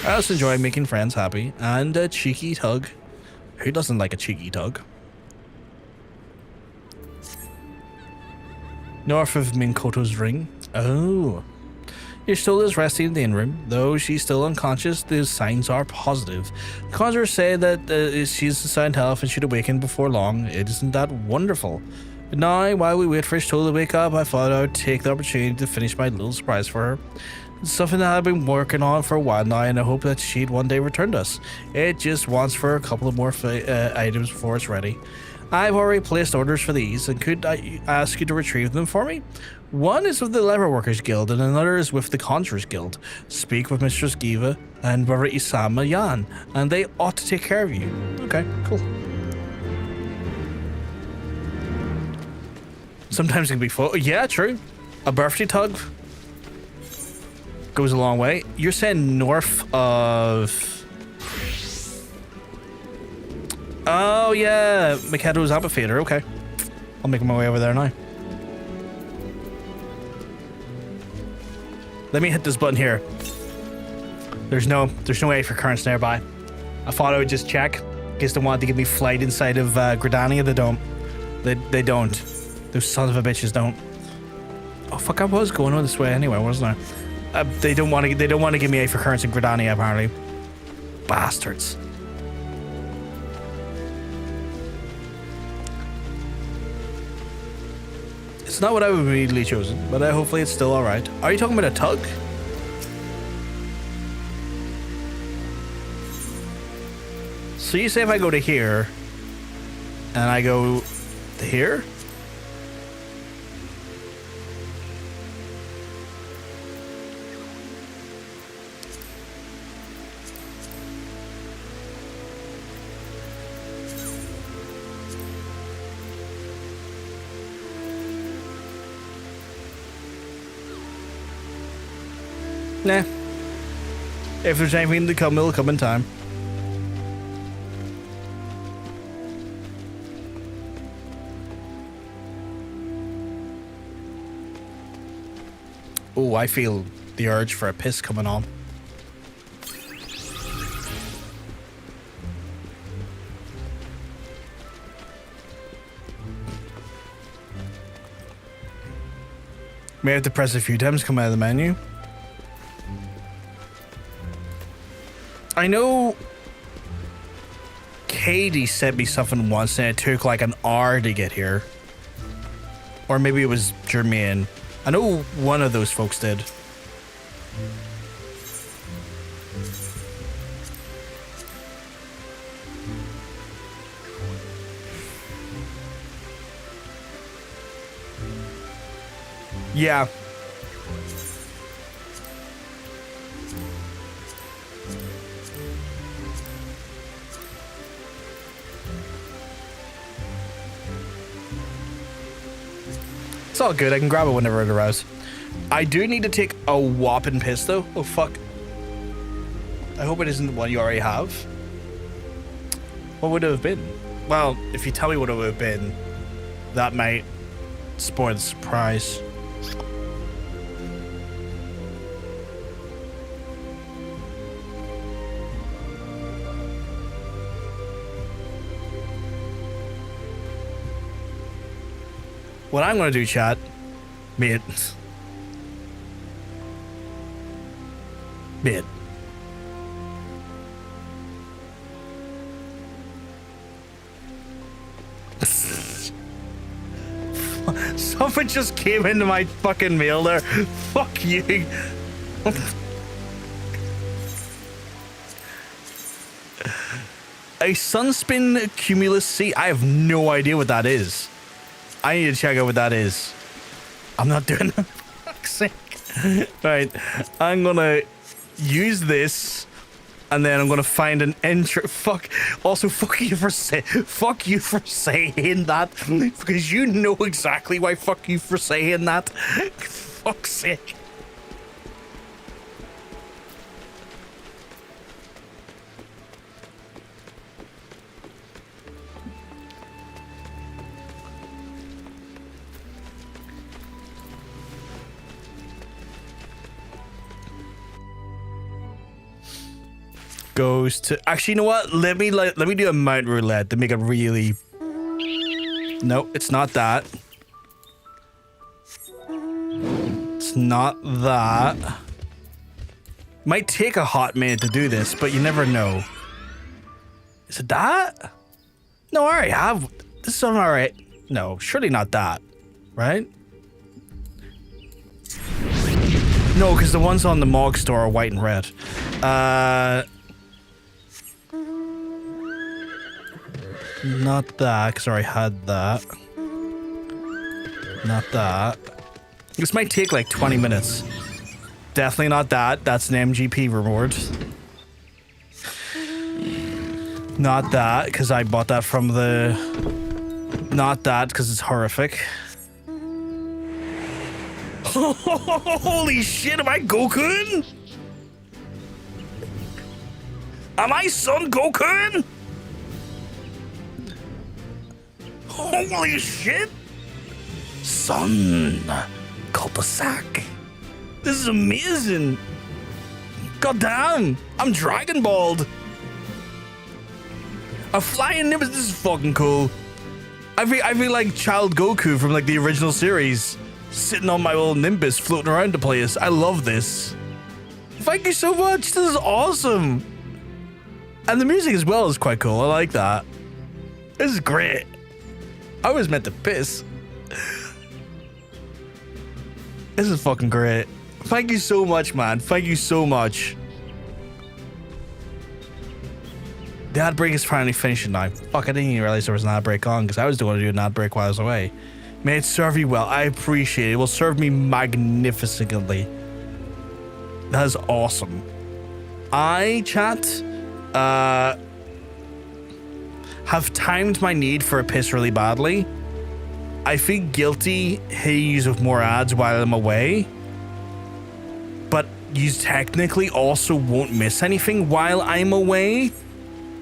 I also enjoy making friends happy and a cheeky tug. Who doesn't like a cheeky tug? North of Minkoto's ring. Oh. Y'shtola's resting in the inn room. Though she's still unconscious, the signs are positive. The conjurers say that she's in sound health and should awaken before long. Isn't that wonderful? But now, while we wait for Y'shtola to wake up, I thought I would take the opportunity to finish my little surprise for her. It's something that I've been working on for a while now, and I hope that she'd one day return to us. It just wants for a couple of more items before it's ready. I've already placed orders for these, and could I ask you to retrieve them for me? One is with the Leatherworkers Guild, and another is with the Conjurers Guild. Speak with Mistress Giva and Brother Isama Yan, and they ought to take care of you. Okay, cool. Sometimes it can be full. Yeah, true. A birthday tug goes a long way. You're saying north of... Oh, yeah. Mikado's Amphitheater. Okay. I'll make my way over there now. Let me hit this button here. There's no Aether currents nearby. I thought I would just check in case they wanted to give me flight inside of Gridania. They don't. They don't. Those sons of a bitches don't. Oh fuck! I was going on this way anyway, wasn't I? They don't want to give me Aether currents in Gridania apparently. Bastards. It's not what I would have immediately chosen, but hopefully it's still alright. Are you talking about a tug? So you say if I go to here, and I go to here? Nah. If there's anything to come, it'll come in time. Oh, I feel the urge for a piss coming on. May have to press a few times to come out of the menu. I know Katie sent me something once and it took like an hour to get here. Or maybe it was Jermaine. I know one of those folks did. Yeah. It's all good. I can grab it whenever it arrives. I do need to take a whopping piss, though. Oh, fuck. I hope it isn't the one you already have. What would it have been? Well, if you tell me what it would have been, that might spoil the surprise. What I'm gonna do, chat, mate. Someone just came into my fucking mail there. Fuck you. A Sunspin Cumulus C. I have no idea what that is. I need to check out what that is. I'm not doing it. Fuck's sake. Right. I'm gonna use this, and then I'm gonna find an entry. Fuck. Also, fuck you for saying that, because you know exactly why. Fuck you for saying that. Fuck's sake. Goes to actually, you know what? Let me do a mount roulette to make it really. No, it's not that. It's not that. Might take a hot minute to do this, but you never know. Is it that? No, I already have. This is all right. No, surely not that, right? No, because the ones on the Mog store are white and red. Not that, because I already had that. Not that. This might take like 20 minutes. Definitely not that. That's an MGP reward. Not that, because I bought that from the... Not that, because it's horrific. Holy shit, am I Goku? Am I Son Goku? Holy shit! Son, cul-de-sac. This is amazing. God damn, I'm Dragon Balled. A flying nimbus. This is fucking cool. I feel like Child Goku from like the original series, sitting on my little nimbus, floating around the place. I love this. Thank you so much. This is awesome. And the music as well is quite cool. I like that. This is great. I was meant to piss. This is fucking great. Thank you so much, man. Thank you so much. The ad break is finally finishing now. Fuck, I didn't even realize there was an ad break on, because I was going to do an ad break while I was away. May it serve you well. I appreciate it. It will serve me magnificently. That is awesome. Chat, have timed my need for a piss really badly. I feel guilty hitting you with more ads while I'm away, but you technically also won't miss anything while I'm away.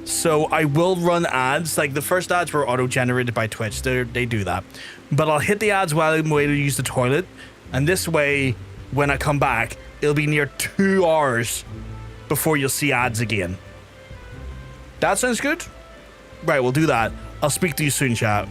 So I will run ads. Like the first ads were auto-generated by Twitch. They do that. But I'll hit the ads while I'm away to use the toilet. And this way, when I come back, it'll be near 2 hours before you'll see ads again. That sounds good? Right, we'll do that. I'll speak to you soon, chat.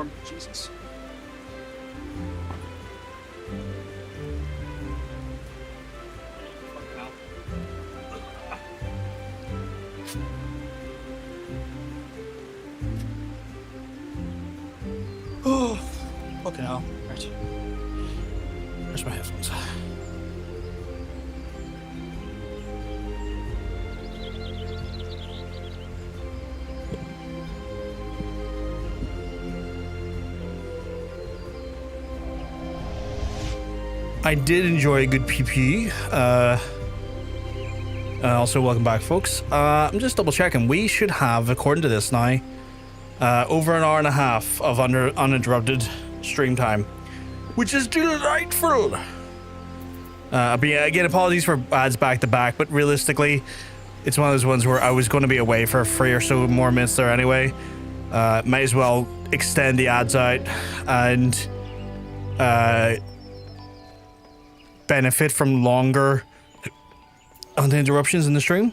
Lord Jesus. Oh, fucking hell. Right. Where's my headphones? I did enjoy a good PP. Also, welcome back, folks. I'm just double checking. We should have, according to this now, over an hour and a half of uninterrupted stream time, which is delightful. But yeah, again, apologies for ads back to back, but realistically, it's one of those ones where I was going to be away for 3 or so more minutes there anyway. Might as well extend the ads out and benefit from longer uninterruptions in the stream.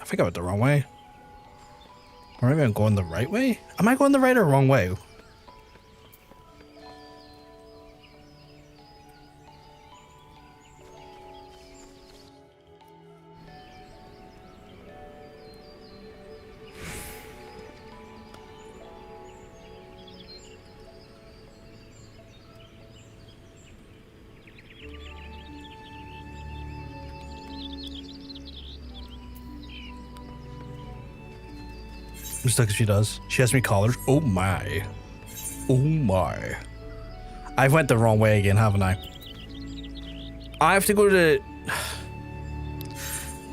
I think I went the wrong way. Or maybe I'm going the right way? Am I going the right or wrong way? I'm stuck as she does. She has me collars. Oh my. Oh my. I went the wrong way again, haven't I? I have to go to...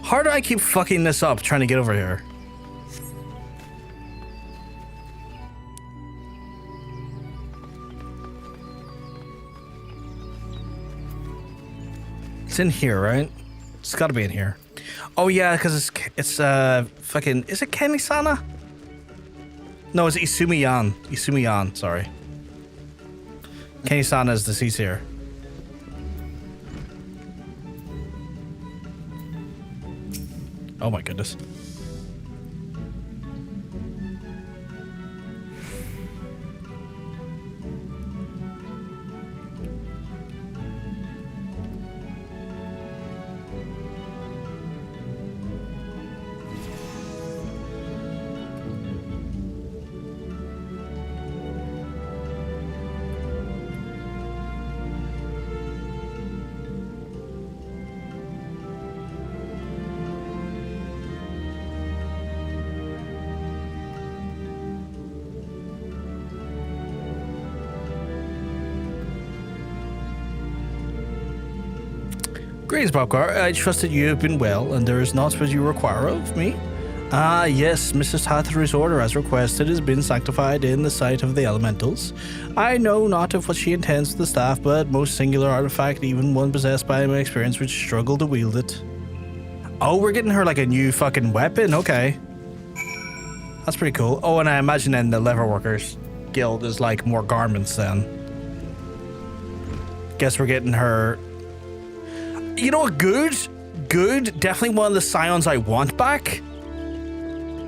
How do I keep fucking this up trying to get over here? It's in here, right? It's gotta be in here. Oh yeah, because it's fucking... Is it Kenny-sana? No, it's Isumi-yan. Isumi-yan, sorry. Kenny-sana is the Seedseer. Oh my goodness. Greetings, Bobcar. I trust that you have been well, and there is naught what you require of me. Ah, yes, Mrs. Hather's order, as requested, has been sanctified in the sight of the elementals. I know not of what she intends for the staff, but most singular artifact, even one possessed by my experience, would struggle to wield it. Oh, we're getting her like a new fucking weapon? Okay. That's pretty cool. Oh, and I imagine then the Leatherworkers Guild is like more garments then. Guess we're getting her... You know what? Good. Definitely one of the Scions I want back.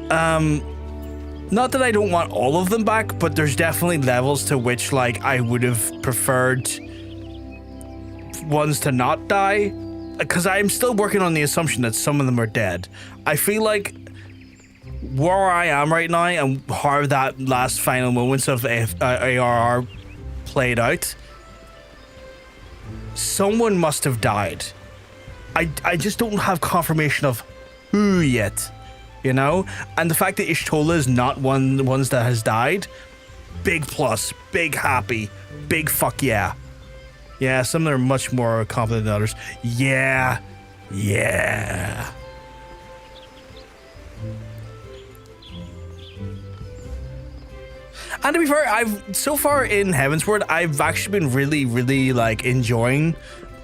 Not that I don't want all of them back, but there's definitely levels to which, like, I would have preferred ones to not die. Because I'm still working on the assumption that some of them are dead. I feel like where I am right now and how that last final moments of ARR played out, someone must have died. I just don't have confirmation of who yet, you know? And the fact that Y'shtola is not one of the ones that has died, big plus, big happy, big fuck yeah. Yeah, some of them are much more confident than others. Yeah. And to be fair, so far in Heavensward, I've actually been really like enjoying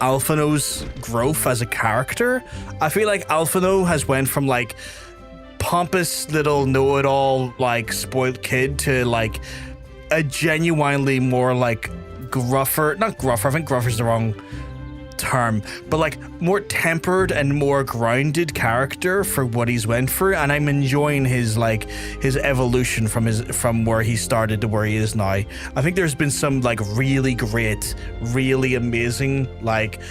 Alphino's growth as a character. I feel like Alphino has went from like pompous little know-it-all like spoiled kid to like a genuinely more like gruffer, not gruffer, I think gruffer's the wrong term, but like more tempered and more grounded character for what he's went through, and I'm enjoying his evolution from where he started to where he is now. I think there's been some like really great, really amazing like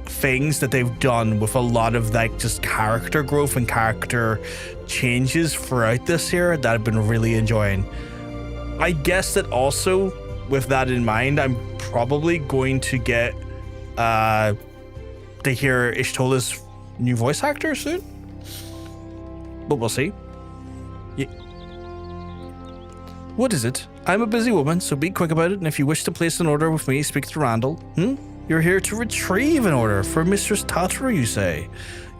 things that they've done with a lot of like just character growth and character changes throughout this year that I've been really enjoying. I guess that also with that in mind, I'm probably going to get to hear Y'shtola's new voice actor soon, but we'll see. Yeah. What is it? I'm a busy woman, so be quick about it, and if you wish to place an order with me, speak to Randall. You're here to retrieve an order for Mistress Tataru, you say?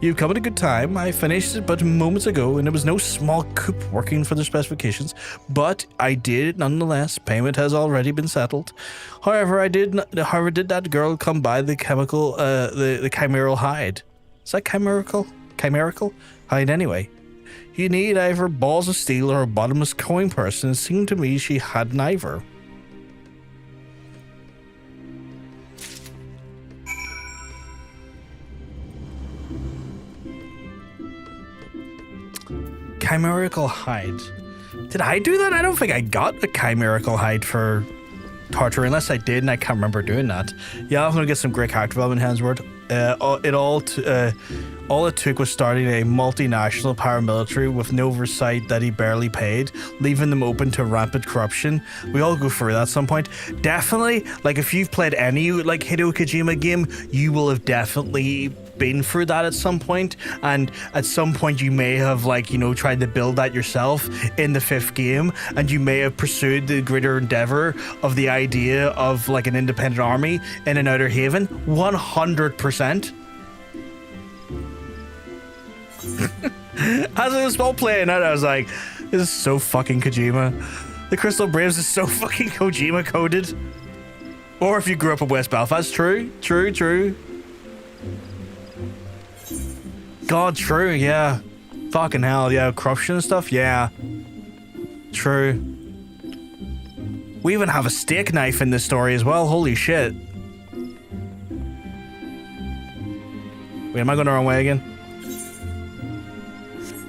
You've come at a good time. I finished it but moments ago, and it was no small coup working for the specifications, but I did it nonetheless. Payment has already been settled. However, did that girl come by the the chimeral hide? Is that chimerical hide anyway? You need either balls of steel or a bottomless coin purse, and it seemed to me she had neither. Chimerical hide. Did I do that? I don't think I got a chimerical hide for Tartar, unless I did and I can't remember doing that. Yeah, I'm gonna get some great character development in Heavensward. All it took was starting a multinational paramilitary with no oversight that he barely paid, leaving them open to rampant corruption. We all go through that at some point. Definitely, like if you've played any like Hideo Kojima game, you will have definitely been through that at some point, and at some point you may have like, you know, tried to build that yourself in the 5th game, and you may have pursued the greater endeavor of the idea of like an independent army in an outer haven. 100%. As I was while playing it, I was like, this is so fucking Kojima. The Crystal Braves is so fucking Kojima coded. Or if you grew up in West Belfast, true. God, true, yeah. Fucking hell, yeah. Corruption and stuff, yeah. True. We even have a steak knife in this story as well. Holy shit. Wait, am I going the wrong way again?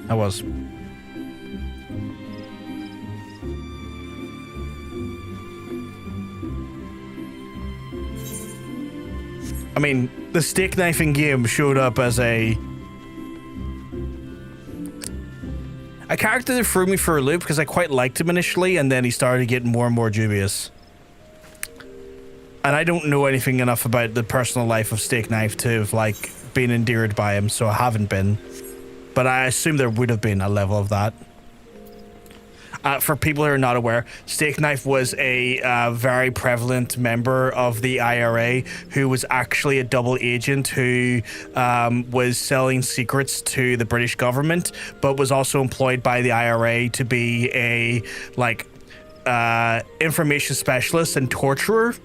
I was. I mean, the steak knife in game showed up as a character that threw me for a loop because I quite liked him initially, and then he started getting more and more dubious. And I don't know anything enough about the personal life of Steak Knife to have like been endeared by him, so I haven't been. But I assume there would have been a level of that. For people who are not aware, Steak Knife was a very prevalent member of the IRA who was actually a double agent who was selling secrets to the British government, but was also employed by the IRA to be a like information specialist and torturer.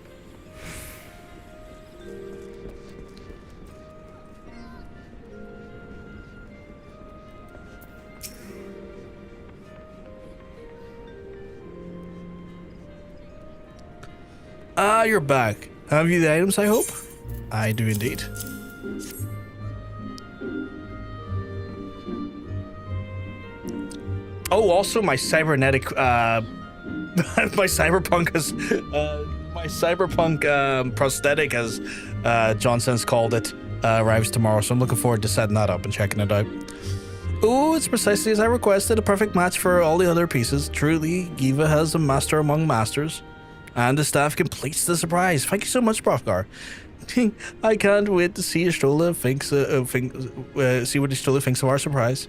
You're back. Have you the items, I hope? I do indeed. Oh, also my cybernetic, my cyberpunk has, my cyberpunk prosthetic, as Johnson's called it, arrives tomorrow, so I'm looking forward to setting that up and checking it out. Oh, it's precisely as I requested, a perfect match for all the other pieces. Truly, Giva has a master among masters. And the staff completes the surprise. Thank you so much, Profgar. I can't wait to see Y'shtola see what Y'shtola thinks of our surprise.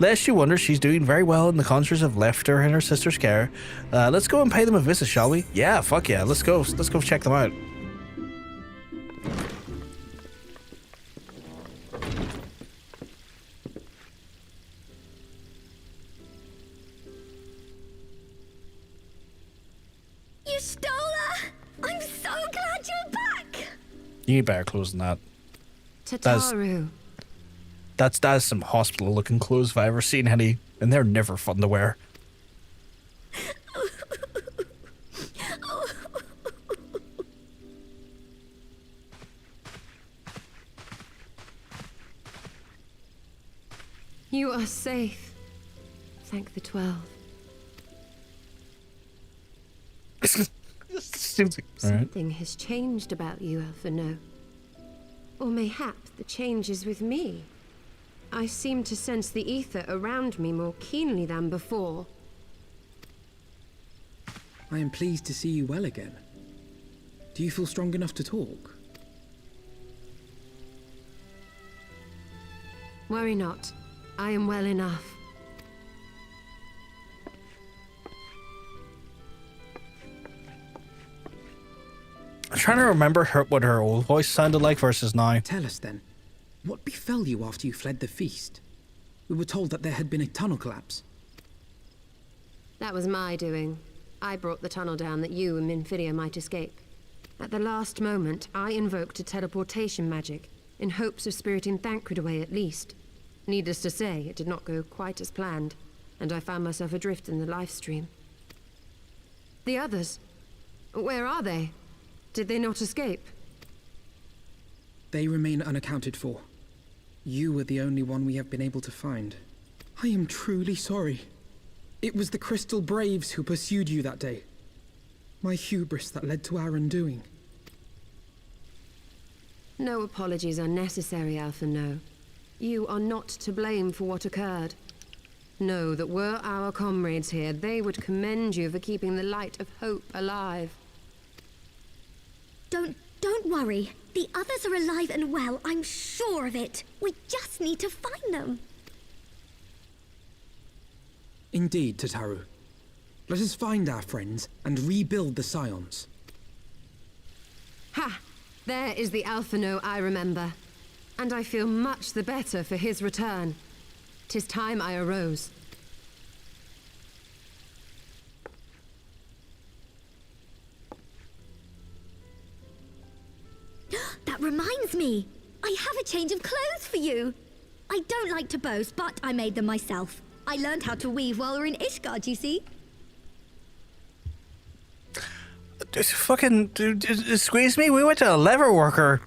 Lest you wonder, she's doing very well, and the Conjurers have left her in her sister's care. Let's go and pay them a visit, shall we? Yeah, fuck yeah. Let's go check them out. I'm so glad you're back! You need better clothes than that. Tataru. That is some hospital looking clothes if I've ever seen any, and they're never fun to wear. You are safe. Thank the 12. Seems like Something has changed about you, Alphino. Or mayhap the change is with me. I seem to sense the ether around me more keenly than before. I am pleased to see you well again. Do you feel strong enough to talk? Worry not. I am well enough. I'm trying to remember what her old voice sounded like versus now. Tell us then, what befell you after you fled the feast? We were told that there had been a tunnel collapse. That was my doing. I brought the tunnel down that you and Minfidia might escape. At the last moment, I invoked a teleportation magic, in hopes of spiriting Thancred away at least. Needless to say, it did not go quite as planned, and I found myself adrift in the life stream. The others, where are they? Did they not escape? They remain unaccounted for. You were the only one we have been able to find. I am truly sorry. It was the Crystal Braves who pursued you that day. My hubris that led to our undoing. No apologies are necessary, Alphino. You are not to blame for what occurred. Know that were our comrades here, they would commend you for keeping the light of hope alive. Don't worry. The others are alive and well, I'm sure of it. We just need to find them. Indeed, Tataru. Let us find our friends and rebuild the Scions. Ha! There is the Alphino I remember. And I feel much the better for his return. 'Tis time I arose. That reminds me. I have a change of clothes for you. I don't like to boast, but I made them myself. I learned how to weave while we were in Ishgard, you see. Just fucking squeeze me. We went to a leather worker.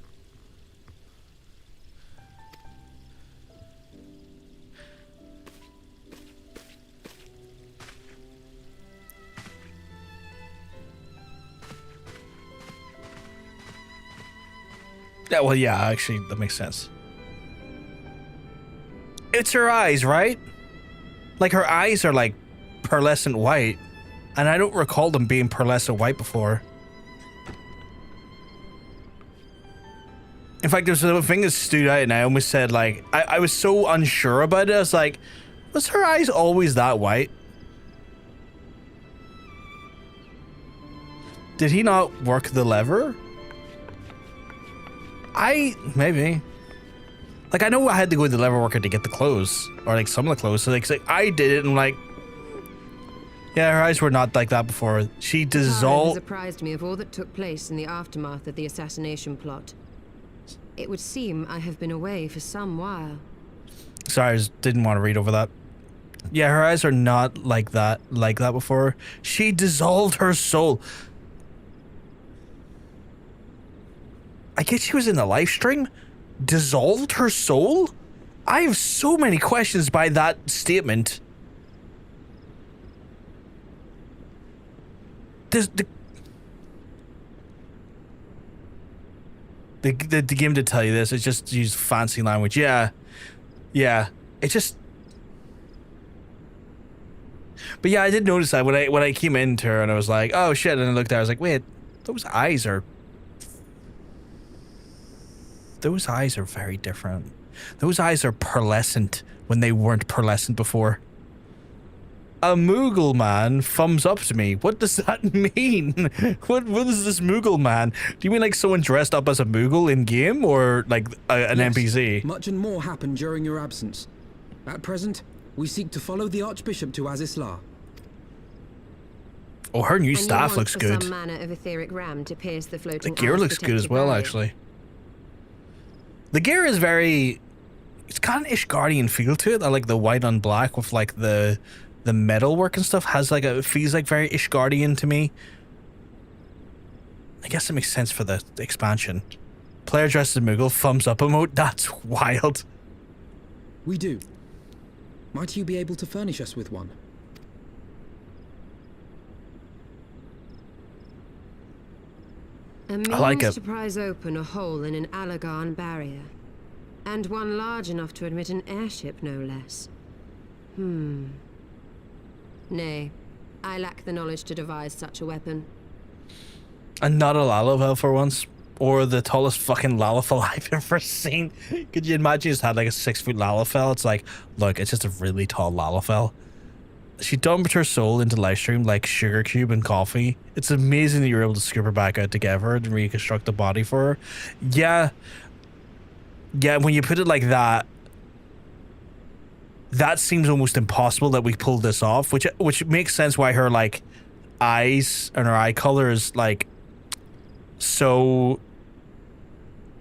Yeah, well, yeah, actually, that makes sense. It's her eyes, right? Like, her eyes are, like, pearlescent white. And I don't recall them being pearlescent white before. In fact, there's a thing that stood out and I almost said, like, I was so unsure about it. I was like, was her eyes always that white? Did he not work the lever? Maybe. Like, I know I had to go to the lever worker to get the clothes. Or, like, some of the clothes. So, like, I did it and, like... Yeah, her eyes were not like that before. She dissolved... surprised me of all that took place in the aftermath of the assassination plot. It would seem I have been away for some while. Sorry, I just didn't want to read over that. Yeah, her eyes are not like that before. She dissolved her soul. I guess she was in the live stream? Dissolved her soul? I have so many questions by that statement. The game to tell you this, it's just use fancy language. Yeah. It just... But yeah, I did notice that when I came into her and I was like, oh shit, and I looked at her, I was like, wait, those eyes are very different. Those eyes are pearlescent when they weren't pearlescent before. A Moogle man thumbs up to me. What does that mean? What is this Moogle man? Do you mean like someone dressed up as a Moogle in game, or like an NPC? Much and more happened during your absence. At present, we seek to follow the Archbishop to Azys Lla. Oh, her new staff looks good. Some manner of etheric ram to pierce the floating. The gear looks good as well, actually. The gear is very... It's got an Ishgardian feel to it. I like the white on black with like the metal work and stuff. Has like it feels like very Ishgardian to me. I guess it makes sense for the expansion. Player dressed as Moogle, thumbs up emote. That's wild. We do. Might you be able to furnish us with one? A means to prise open a hole in an Allagan barrier. And one large enough to admit an airship, no less. Nay, I lack the knowledge to devise such a weapon. And not a Lalafell for once. Or the tallest fucking Lalafell I've ever seen. Could you imagine you just had like a 6-foot Lalafell? It's like, look, it's just a really tall Lalafell. She dumped her soul into Livestream like sugar cube and coffee. It's amazing that you're able to scoop her back out together and reconstruct the body for her. Yeah, when you put it like that, that seems almost impossible that we pulled this off, which makes sense why her like eyes and her eye color is like so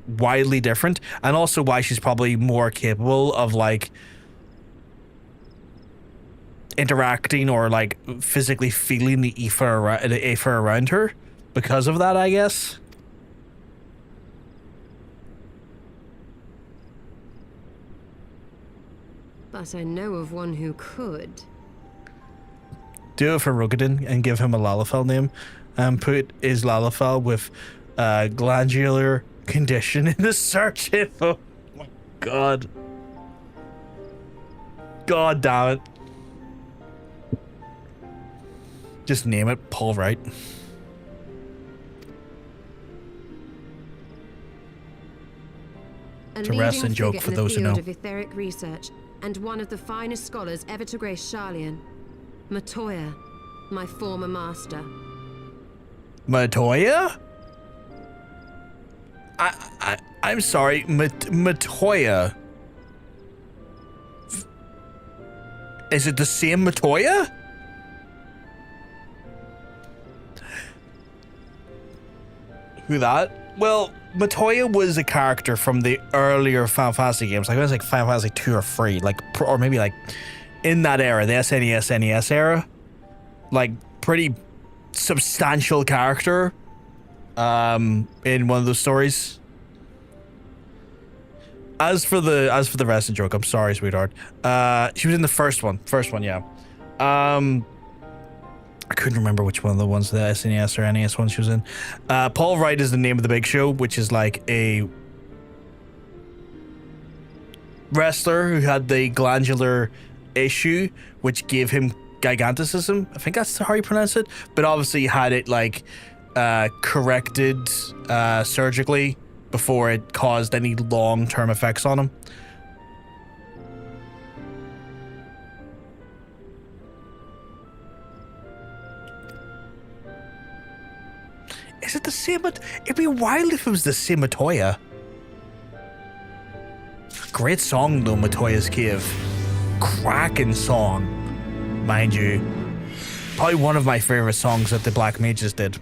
widely different, and also why she's probably more capable of like interacting or like physically feeling the Aether around her because of that, I guess. But I know of one who could. Do it for Rogadin and give him a Lalafell name, and put his Lalafell with glandular condition in the search info. Oh my god. God damn it. Just name it Paul Wright. It's a wrestling joke for those who know. Of etheric research, and one of the finest scholars ever to grace Garlean. Matoya, my former master. Matoya? I'm sorry, Matoya. Is it the same Matoya? Who that? Well, Matoya was a character from the earlier Final Fantasy games. Like, it was like Final Fantasy 2 or 3, like, or maybe like in that era, the SNES, NES era. Like, pretty substantial character in one of those stories. As for the wrestling joke, I'm sorry, sweetheart. She was in the first one, yeah. I couldn't remember which one of the ones, the SNES or NES one she was in. Paul Wright is the name of the big show, which is like a wrestler who had the glandular issue, which gave him giganticism. I think that's how you pronounce it. But obviously he had it like corrected surgically before it caused any long-term effects on him. Is it the same? It'd be wild if it was the same Matoya. Great song though, Matoya's Cave. Cracking song, mind you. Probably one of my favorite songs that the Black Mages did.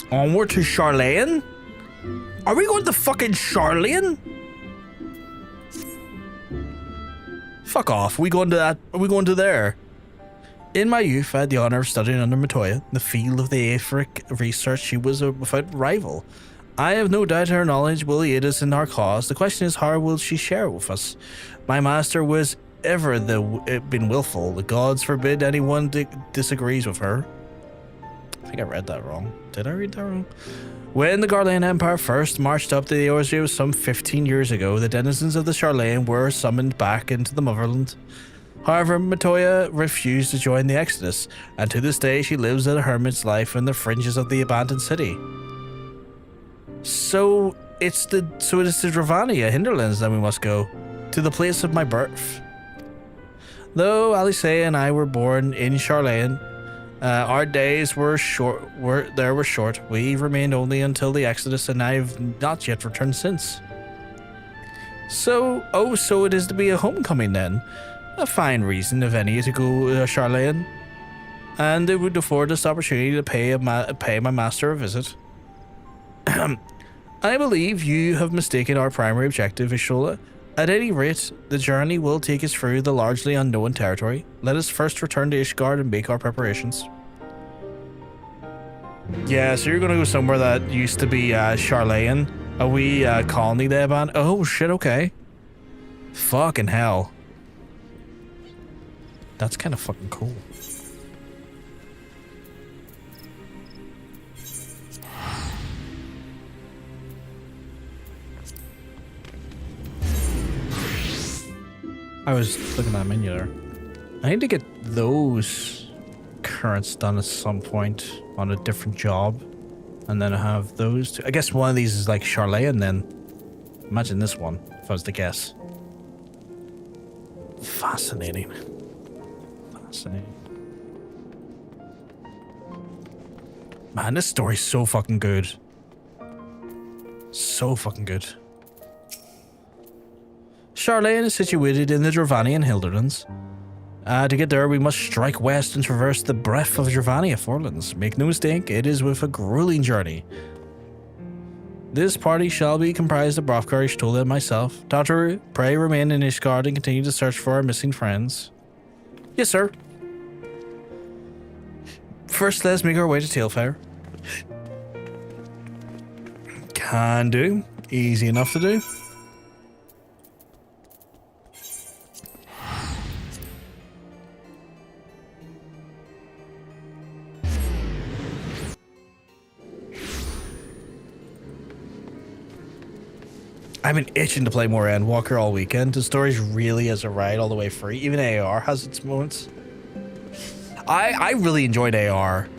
Onward to Charlayan? Are we going to fucking Charlayan? Fuck off. We going to that? Are we going to there? In my youth, I had the honor of studying under Matoya. In the field of the etheric research, she was without rival. I have no doubt her knowledge will aid us in our cause. The question is, how will she share with us? My master was ever been willful. The gods forbid anyone disagrees with her. I think I read that wrong. Did I read that wrong? When the Garlean Empire first marched up to the Eorzeus some 15 years ago, the denizens of the Charlayan were summoned back into the motherland. However, Matoya refused to join the exodus, and to this day she lives a hermit's life in the fringes of the abandoned city. So it is to Dravania hinterlands that we must go, to the place of my birth. Though Alice and I were born in Charlayan, our days were short. We remained only until the Exodus, and I have not yet returned since. So it is to be a homecoming then. A fine reason, if any, to go Charlayan, and it would afford us the opportunity to pay my master a visit. I believe you have mistaken our primary objective, Azys Lla. At any rate, the journey will take us through the largely unknown territory. Let us first return to Ishgard and make our preparations. Yeah, so you're gonna go somewhere that used to be Charlayan, a wee colony they abandoned. Oh shit, okay. Fucking hell. That's kind of fucking cool. I was looking at that menu there. I need to get those currents done at some point on a different job. And then I have those two. I guess one of these is like Charlayan then. Imagine this one, if I was to guess. Fascinating. Fascinating. Man, this story's so fucking good. So fucking good. Charlayan is situated in the Dravanian Hinterlands. To get there, we must strike west and traverse the breadth of Dravania Forlands. Make no mistake, it is with a grueling journey. This party shall be comprised of Hrothgar, Y'shtola, and myself. Tataru, pray remain in Ishgard and continue to search for our missing friends. Yes, sir. First, let's make our way to Tailfire. Can do. Easy enough to do. I've been itching to play more Endwalker all weekend. The story's really is a ride all the way through. Even AR has its moments. I really enjoyed AR.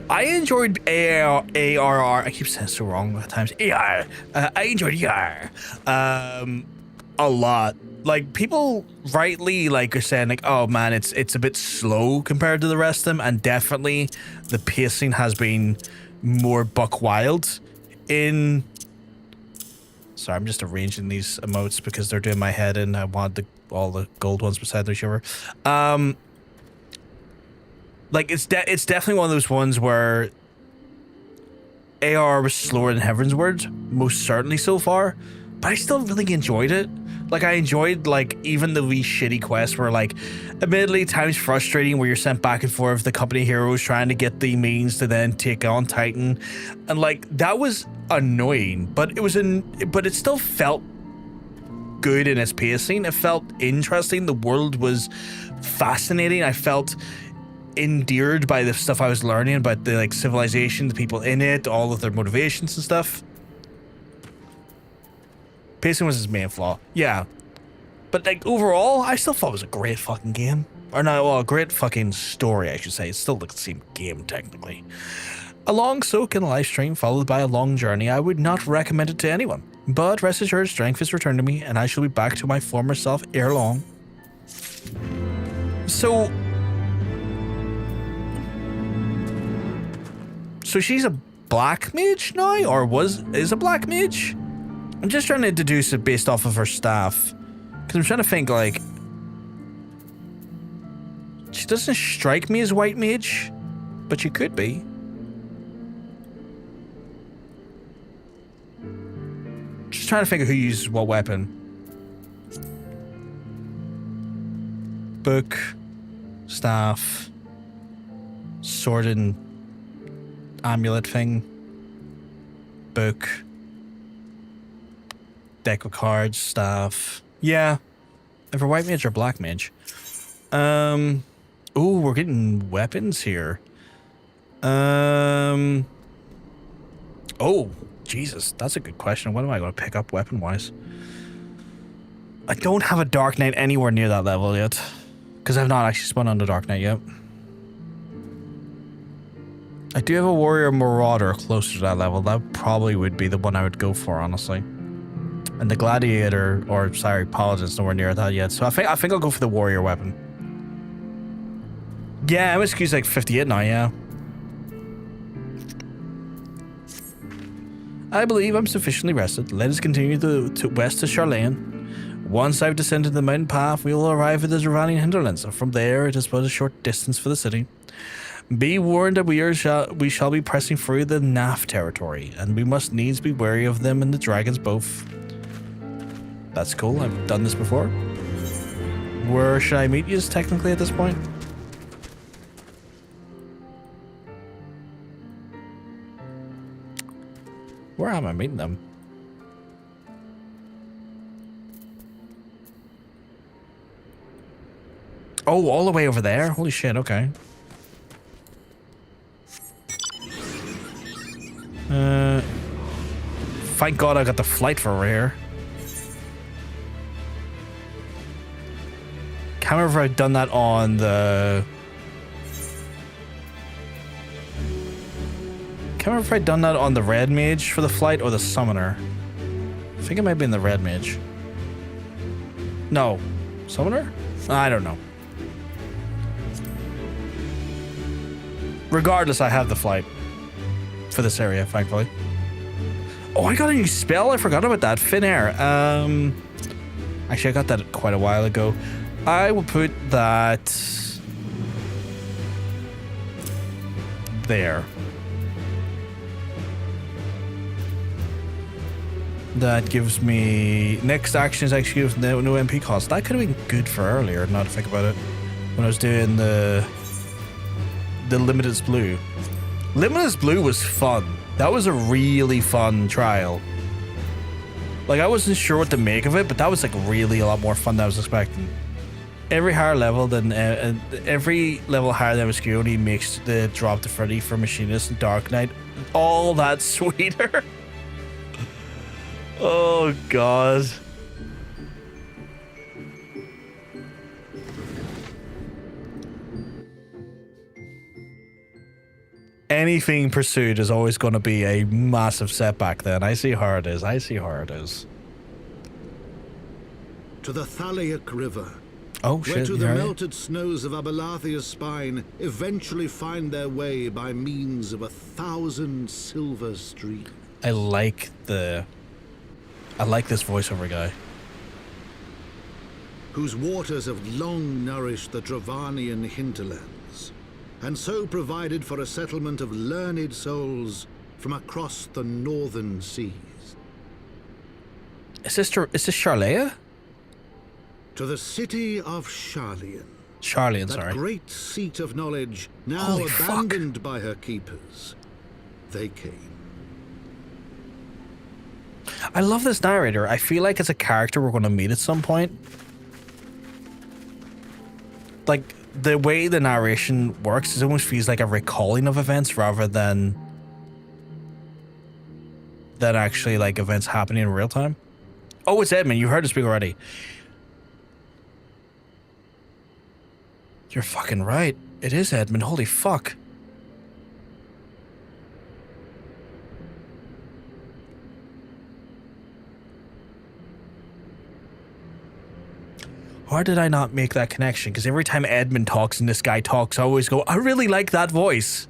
I enjoyed ARR. I keep saying it so wrong at times. AR. I enjoyed AR. A lot. Like, people rightly like are saying like, oh man, it's a bit slow compared to the rest of them, and definitely the pacing has been more buck wild in. Sorry, I'm just arranging these emotes because they're doing my head in. I want all the gold ones beside each other. Like, it's definitely one of those ones where AR was slower than Heavensward, most certainly so far, but I still really enjoyed it. Like, I enjoyed, like, even the wee shitty quests where, like, admittedly, times frustrating where you're sent back and forth, the company heroes trying to get the means to then take on Titan. And, like, that was annoying, but but it still felt good in its pacing. It felt interesting. The world was fascinating. I felt endeared by the stuff I was learning about the, like, civilization, the people in it, all of their motivations and stuff. Pacing was his main flaw. Yeah. But, like, overall, I still thought it was a great fucking game. Or no, well, a great fucking story, I should say. It's still the same game, technically. A long soak in a live stream followed by a long journey. I would not recommend it to anyone. But rest assured, strength has returned to me, and I shall be back to my former self ere long. So she's a black mage now? Or is a black mage? I'm just trying to deduce it based off of her staff. Because I'm trying to think, like, she doesn't strike me as white mage, but she could be. Just trying to think of who uses what weapon. Book, staff, sword and amulet thing, book, deck of cards, staff. Yeah, if we're white mage or black mage. Oh, we're getting weapons here. Oh, Jesus, that's a good question. What am I going to pick up weapon-wise? I don't have a Dark Knight anywhere near that level yet, because I've not actually spun on the Dark Knight yet. I do have a Warrior Marauder closer to that level. That probably would be the one I would go for, honestly. And the Gladiator, or sorry, Paladin's nowhere near that yet. So I think I'll go for the Warrior weapon. Yeah, MSQ's like 58 now, yeah. I believe I'm sufficiently rested. Let us continue to west to Charlayan. Once I've descended the mountain path, we will arrive at the Dravanian Hinterlands, and from there it is but a short distance for the city. Be warned that we shall be pressing through the Naf territory, and we must needs be wary of them and the dragons both. That's cool, I've done this before. Where should I meet you technically at this point? Where am I meeting them? Oh, all the way over there? Holy shit, okay. Thank God I got the flight for over here. Can't remember if I've done that on the... Can't remember if I'd done that on the Red Mage for the flight or the Summoner. I think it might be in the Red Mage. No. Summoner? I don't know. Regardless, I have the flight for this area, thankfully. Oh, I got a new spell. I forgot about that. Thin Air. Actually, I got that quite a while ago. I will put that there. That gives me next action is executed with no MP cost. That could have been good for earlier, now to think about it. When I was doing the Limitless Blue. Limitless Blue was fun. That was a really fun trial. Like, I wasn't sure what to make of it, but that was like really a lot more fun than I was expecting. Every higher level than every level higher than obscurity makes the drop to 30 for Machinist and Dark Knight all that sweeter. Oh God. Anything pursued is always going to be a massive setback then. I see how it is. I see how it is. To the Thaliac River. Oh shit, where to the yeah. melted snows of Abelathia's spine eventually find their way by means of 1,000 silver streams. I like this voiceover guy. Whose waters have long nourished the Dravanian hinterlands, and so provided for a settlement of learned souls from across the northern seas. Is this Sharlaea? To the city of Sharlean. Sharlean, that sorry. Great seat of knowledge, now Holy abandoned by her keepers. They came. I love this narrator. I feel like it's a character we're going to meet at some point. Like, the way the narration works, it almost feels like a recalling of events rather than actually like events happening in real time. Oh, it's Edmund. You heard us speak already. You're fucking right. It is Edmund. Holy fuck. Why did I not make that connection? Because every time Edmund talks and this guy talks, I always go, I really like that voice.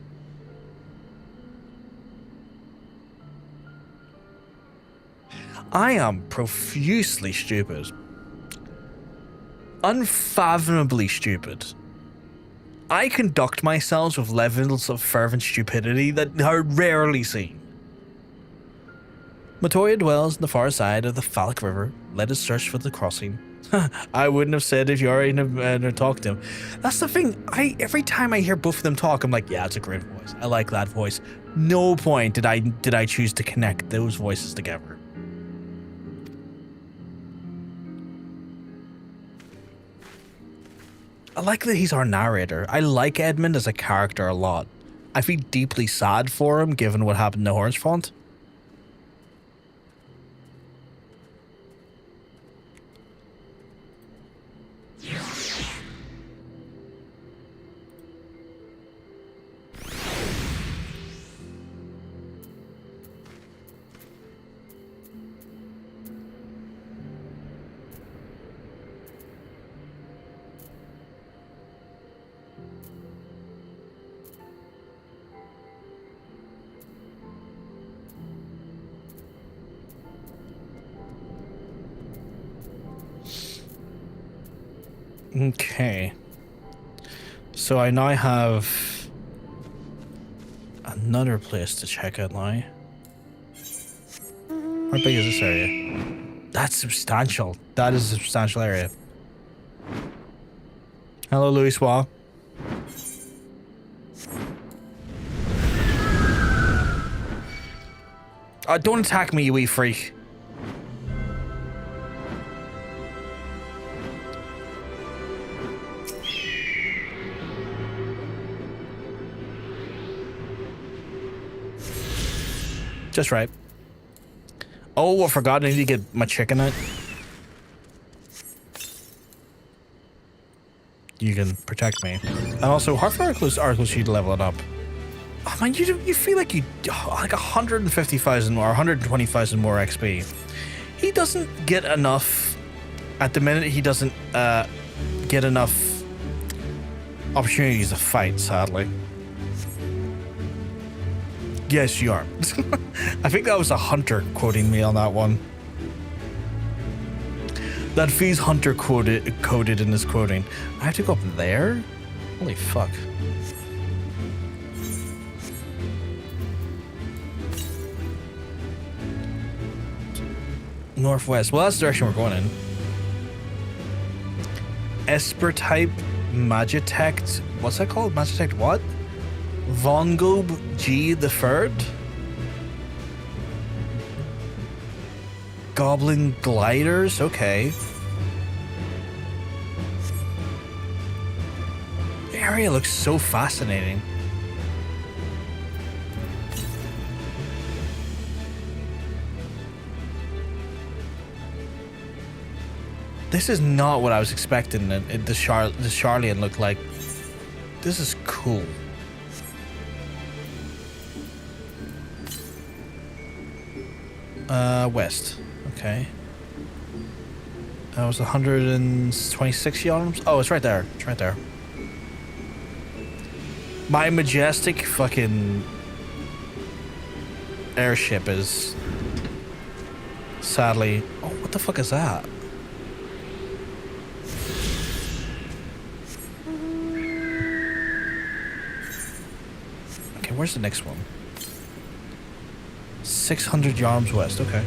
I am profusely stupid. Unfathomably stupid. I conduct myself with levels of fervent stupidity that are rarely seen. Matoya dwells on the far side of the Phallic River. Let us search for the crossing. I wouldn't have said if you already talked to him. That's the thing. Every time I hear both of them talk, I'm like, yeah, it's a great voice. I like that voice. No point did I choose to connect those voices together. I like that he's our narrator. I like Edmund as a character a lot. I feel deeply sad for him given what happened to Haurchefant. Okay. So I now have another place to check out now. How big is this area? That's substantial. That is a substantial area. Hello, Louis Wa. Don't attack me, you wee freak. Just right. Oh, I forgot. I need to get my chicken out. You can protect me. And also, how far are you to level it up? Oh man, you feel like you like 150,000 or 120,000 more XP. He doesn't get enough. At the minute, he doesn't get enough opportunities to fight. Sadly. Yes, you are. I think that was a hunter quoting me on that one. That feels hunter coded in his quoting. I have to go up there? Holy fuck. Northwest. Well, that's the direction we're going in. Esper type Magitect. What's that called? Magitect what? Von Gob G the Third. Goblin gliders. Okay. The area looks so fascinating. This is not what I was expecting. The Charlian looked like. This is cool. West. Okay. That was 126 yards. Oh, it's right there. It's right there. My majestic fucking airship is sadly. Oh, what the fuck is that? Okay, where's the next one? 600 yards west. Okay.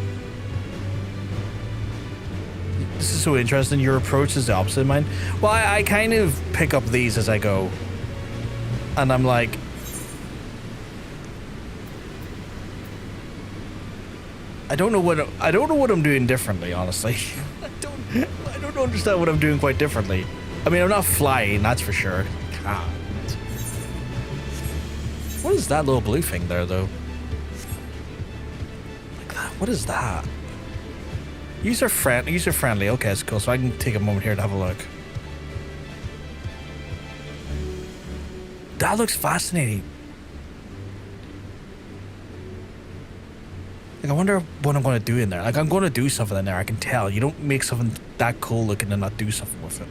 This is so interesting. Your approach is the opposite of mine. Well, I kind of pick up these as I go. And I'm like... I don't know what I'm doing differently, honestly. I don't understand what I'm doing quite differently. I mean, I'm not flying, that's for sure. God. What is that little blue thing there, though? Like that. What is that? User friendly. Okay, that's cool. So I can take a moment here to have a look. That looks fascinating. Like, I wonder what I'm going to do in there. Like, I'm going to do something in there. I can tell. You don't make something that cool looking and not do something with it.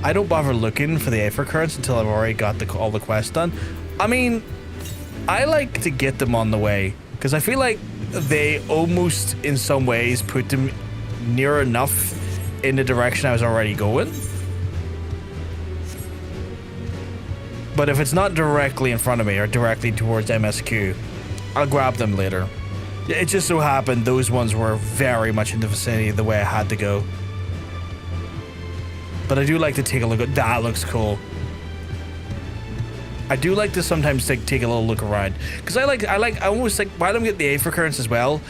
I don't bother looking for the Aether currents until I've already got all the quests done. I mean, I like to get them on the way because I feel like they almost, in some ways, put them near enough in the direction I was already going. But if it's not directly in front of me or directly towards MSQ, I'll grab them later. It just so happened those ones were very much in the vicinity of the way I had to go. But I do like to take a look at that. Looks cool. I do like to sometimes take a little look around because I almost like while I'm getting the Aether currents as well,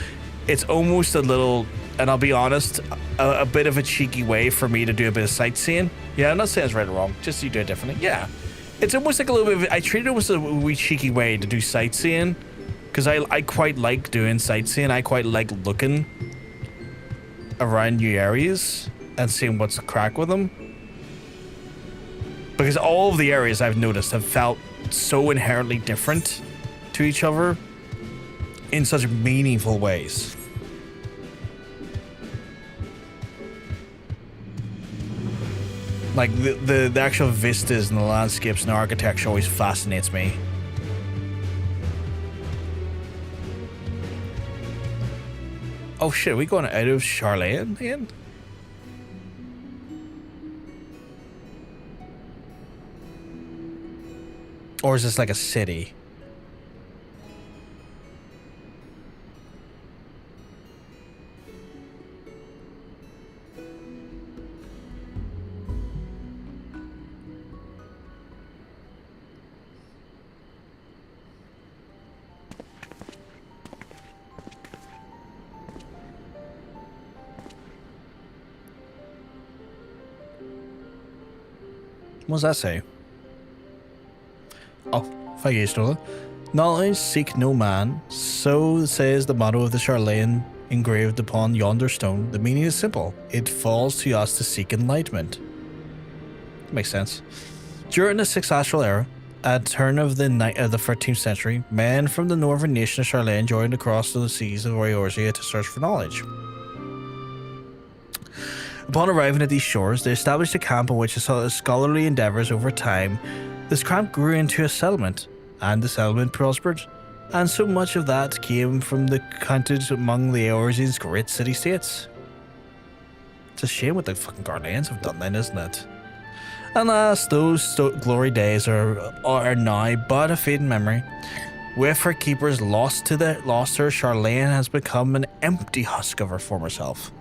it's almost a little, and I'll be honest, a bit of a cheeky way for me to do a bit of sightseeing. Yeah, I'm not saying it's right or wrong, just so you do it differently. Yeah, it's almost like a little bit of, I treat it almost a wee cheeky way to do sightseeing because I quite like doing sightseeing. I quite like looking around new areas and seeing what's the crack with them. Because all of the areas I've noticed have felt so inherently different to each other in such meaningful ways. Like the actual vistas and the landscapes and the architecture always fascinates me. Oh shit, are we going out of Charlayan again? Or is this like a city? What does that say? Oh, thank you, Stola. Knowledge seek no man, so says the motto of the Charlayan engraved upon yonder stone. The meaning is simple. It falls to us to seek enlightenment. Makes sense. During the 6th Astral Era, at turn of the 13th century, men from the northern nation of Charlayan joined across the seas of Eorzea to search for knowledge. Upon arriving at these shores, they established a camp in which scholarly endeavors over time. This camp grew into a settlement, and the settlement prospered, and so much of that came from the counted among the Eorzean's great city-states. It's a shame what the fucking Garleans have done then, isn't it? Alas, those glory days are now but a fading memory. With her keepers lost her, Charlayan has become an empty husk of her former self.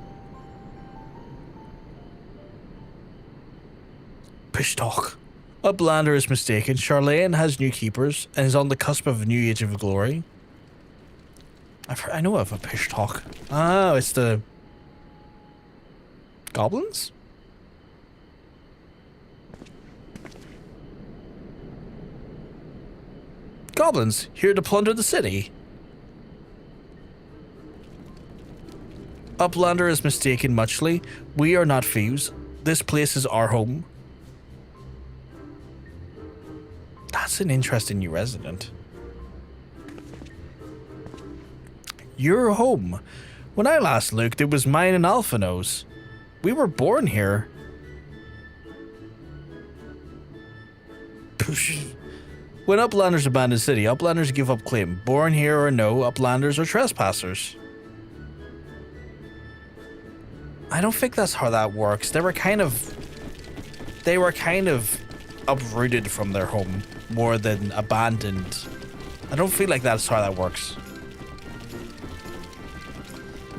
Pish talk. Uplander is mistaken. Charlayan has new keepers and is on the cusp of a new age of glory. I know of a pish talk. Oh, it's the goblins? Goblins, here to plunder the city. Uplander is mistaken muchly. We are not thieves. This place is our home. That's an interesting new resident. Your home. When I last looked, it was mine and Alphino's. We were born here. When Uplanders abandon city, Uplanders give up claim. Born here or no, Uplanders are trespassers. I don't think that's how that works. They were kind of uprooted from their home more than abandoned. I don't feel like that's how that works.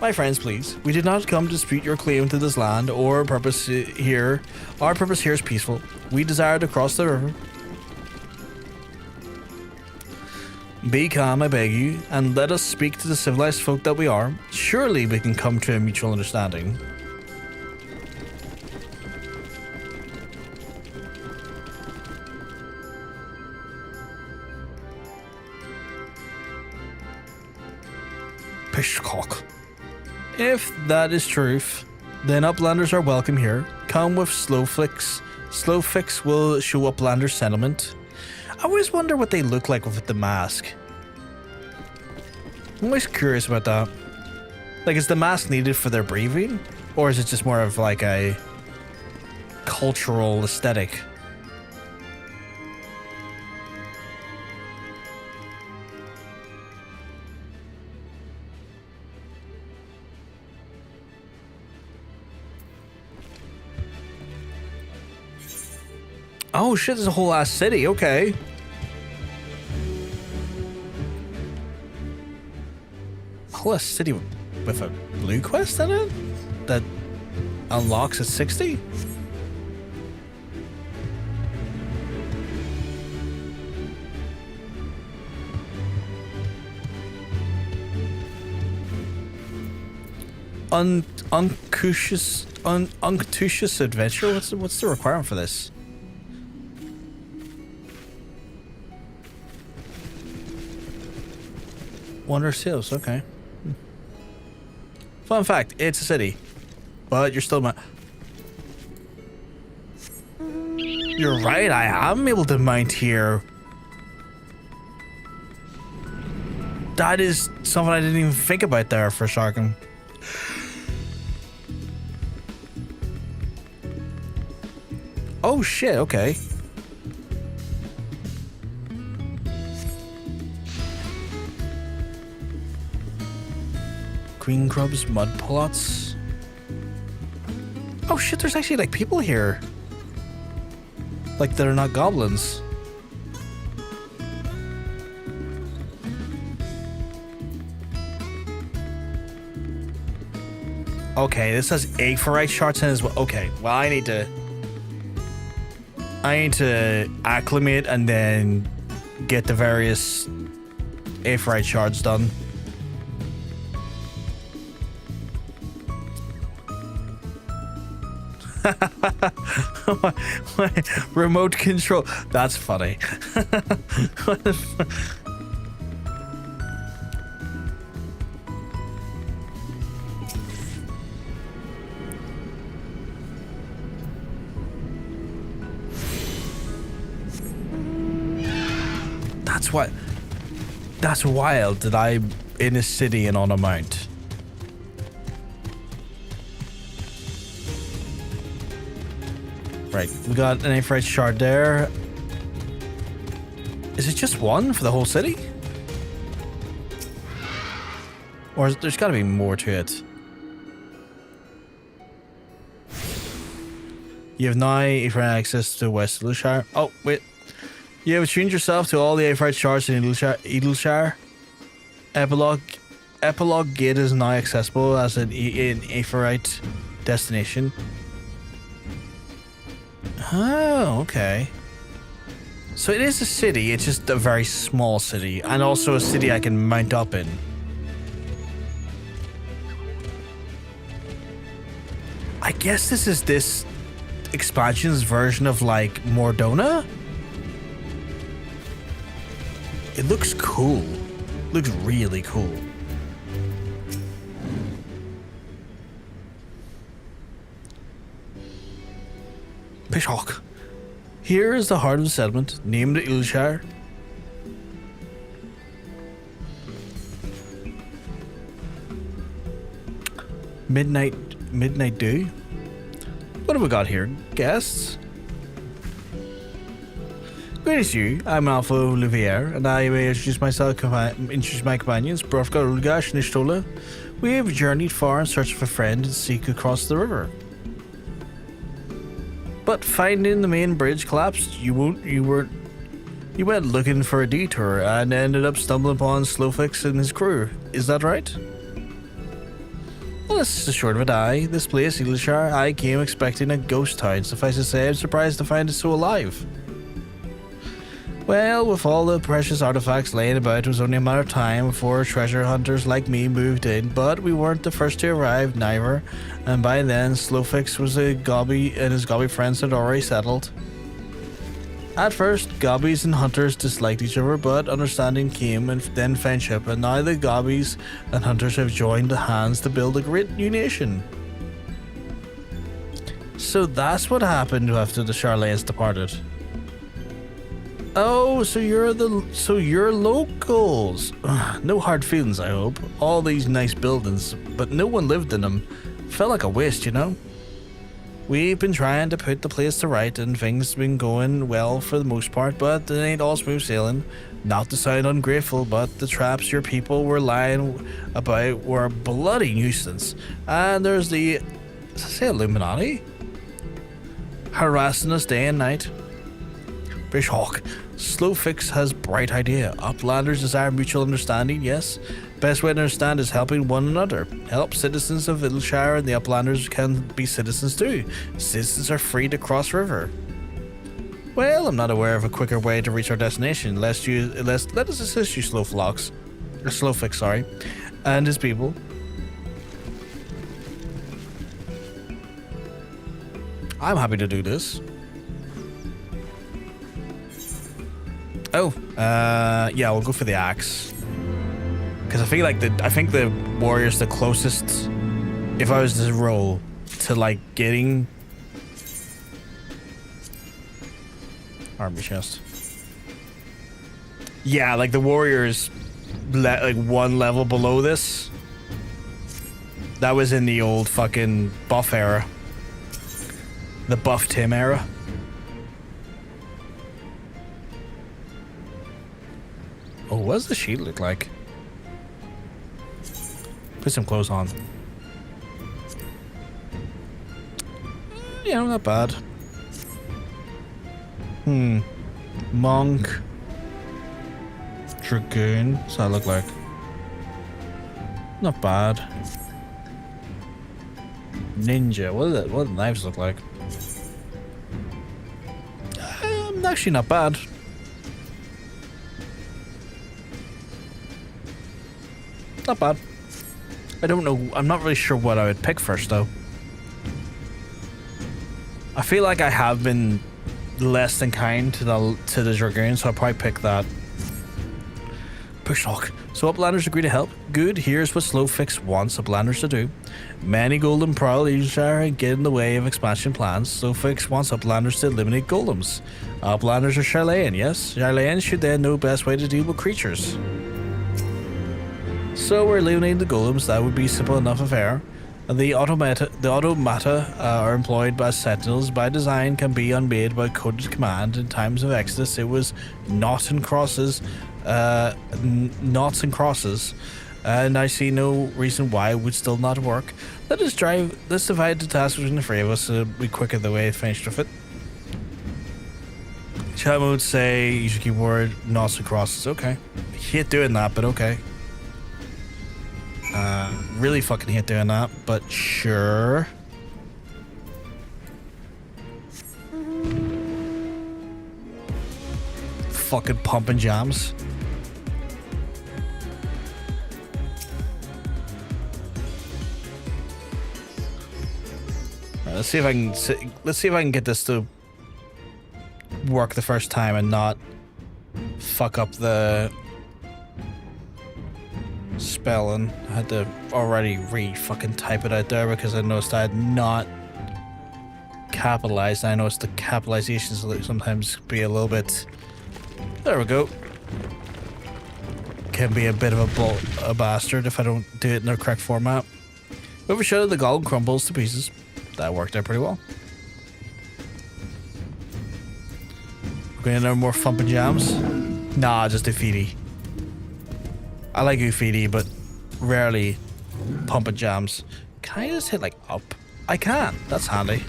My friends, please. We did not come to dispute your claim to this land or purpose here. Our purpose here is peaceful. We desire to cross the river. Be calm, I beg you, and let us speak to the civilized folk that we are. Surely we can come to a mutual understanding. Pishcock. If that is truth, then Uplanders are welcome here. Come with Slowfix. Slowfix will show Uplanders sentiment. I always wonder what they look like with the mask. I'm always curious about that. Like, is the mask needed for their breathing? Or is it just more of like a cultural aesthetic? Oh shit, there's a whole ass city, okay. A whole ass city with a blue quest in it? That unlocks at 60? Unctuous adventure? What's the requirement for this? Wonder Sales, okay. Fun fact, it's a city. But you're still You're right, I am able to mount here. That is something I didn't even think about there for Shirogane. Oh shit, okay. Green grubs, mud plots. Oh shit, there's actually like people here. Like they're not goblins. Okay, this has Aetherite shards in as well. Okay, well I need to acclimate and then get the various Aetherite shards done. Remote control. That's funny. That's wild that I'm in a city and on a mount. Right, we got an Aetherite shard there. Is it just one for the whole city? Or there's gotta be more to it. You have now Aetherite access to West Idyllshire. Oh, wait. You have attuned yourself to all the Aetherite shards in Idyllshire. Epilogue Gate is now accessible as an Aetherite destination. Oh, okay. So it is a city, it's just a very small city, and also a city I can mount up in. I guess this is this expansion's version of like Mordona? It looks cool. Looks really cool. Pishhawk. Here is the heart of the settlement, named Idyllshire. Midnight Dew. What have we got here? Guests? Greetings to you. I'm Alpha Olivier, and I may introduce my companions, Brofka, Ulgash, and Ishgard Lla. We have journeyed far in search of a friend and seek across the river. But finding the main bridge collapsed, you went looking for a detour and ended up stumbling upon Slowfix and his crew. Is that right? Well, this is the short of it. This place, Idyllshire, I came expecting a ghost town. Suffice to say, I'm surprised to find it so alive. Well, with all the precious artifacts laying about, it was only a matter of time before treasure hunters like me moved in, but we weren't the first to arrive, neither, and by then Slowfix was a Gobby and his Gobby friends had already settled. At first, Gobbies and hunters disliked each other, but understanding came and then friendship, and now the Gobbies and hunters have joined hands to build a great new nation. So that's what happened after the Charlanes departed. Oh, so you're locals. No hard feelings, I hope. All these nice buildings, but no one lived in them. Felt like a waste, you know? We've been trying to put the place to right, and things have been going well for the most part, but it ain't all smooth sailing. Not to sound ungrateful, but the traps your people were lying about were a bloody nuisance. And there's the, say, Illuminati? Harassing us day and night. Fishhawk. Slowfix has bright idea. Uplanders desire mutual understanding, yes. Best way to understand is helping one another. Help citizens of Idyllshire and the Uplanders can be citizens too. Citizens are free to cross river. Well, I'm not aware of a quicker way to reach our destination. Let us assist you, Slowfix, sorry, and his people. I'm happy to do this. Oh, yeah, we'll go for the axe. Because I think the warrior's the closest, if I was to roll, to like getting army chest. Yeah, like the warrior's like one level below this. That was in the old fucking buff era. The buff Tim era. Oh, what does the shield look like? Put some clothes on. Yeah, not bad. Monk. Dragoon. What's that look like? Not bad. Ninja. What do the knives look like? Actually not bad. Not bad. I don't know. I'm not really sure what I would pick first, though. I feel like I have been less than kind to the Dragoon, so I'll probably pick that. Push talk. So Uplanders agree to help. Good. Here's what Slowfix wants Uplanders to do. Many golden prowl Idyllshire get in the way of expansion plans. Slowfix wants Uplanders to eliminate golems. Uplanders are Garlean, yes? Garlean should then know best way to deal with creatures. So we're eliminating the golems. That would be simple enough affair. The automata are employed by sentinels by design, can be unmade by coded command. In times of Exodus, it was knots and crosses, and I see no reason why it would still not work. Let's divide the task between the three of us so we quicker the way finished with it. Chat mode say use your keyboard, knots and crosses. Okay, I hate doing that, but okay. Really fucking hate doing that, but sure. Fucking pumping jams. Right, let's see if I can get this to work the first time and not fuck up the spelling. I had to already fucking type it out there because I noticed I had not capitalized. I noticed the capitalizations sometimes be a little bit. There we go. Can be a bit of a bastard if I don't do it in the correct format. Overshadowed the golem crumbles to pieces. That worked out pretty well. Going to know more thumping jams? Nah, just Ufidi. I like Ufidi, but rarely pumping jams. Can I just hit like up? I can. That's handy.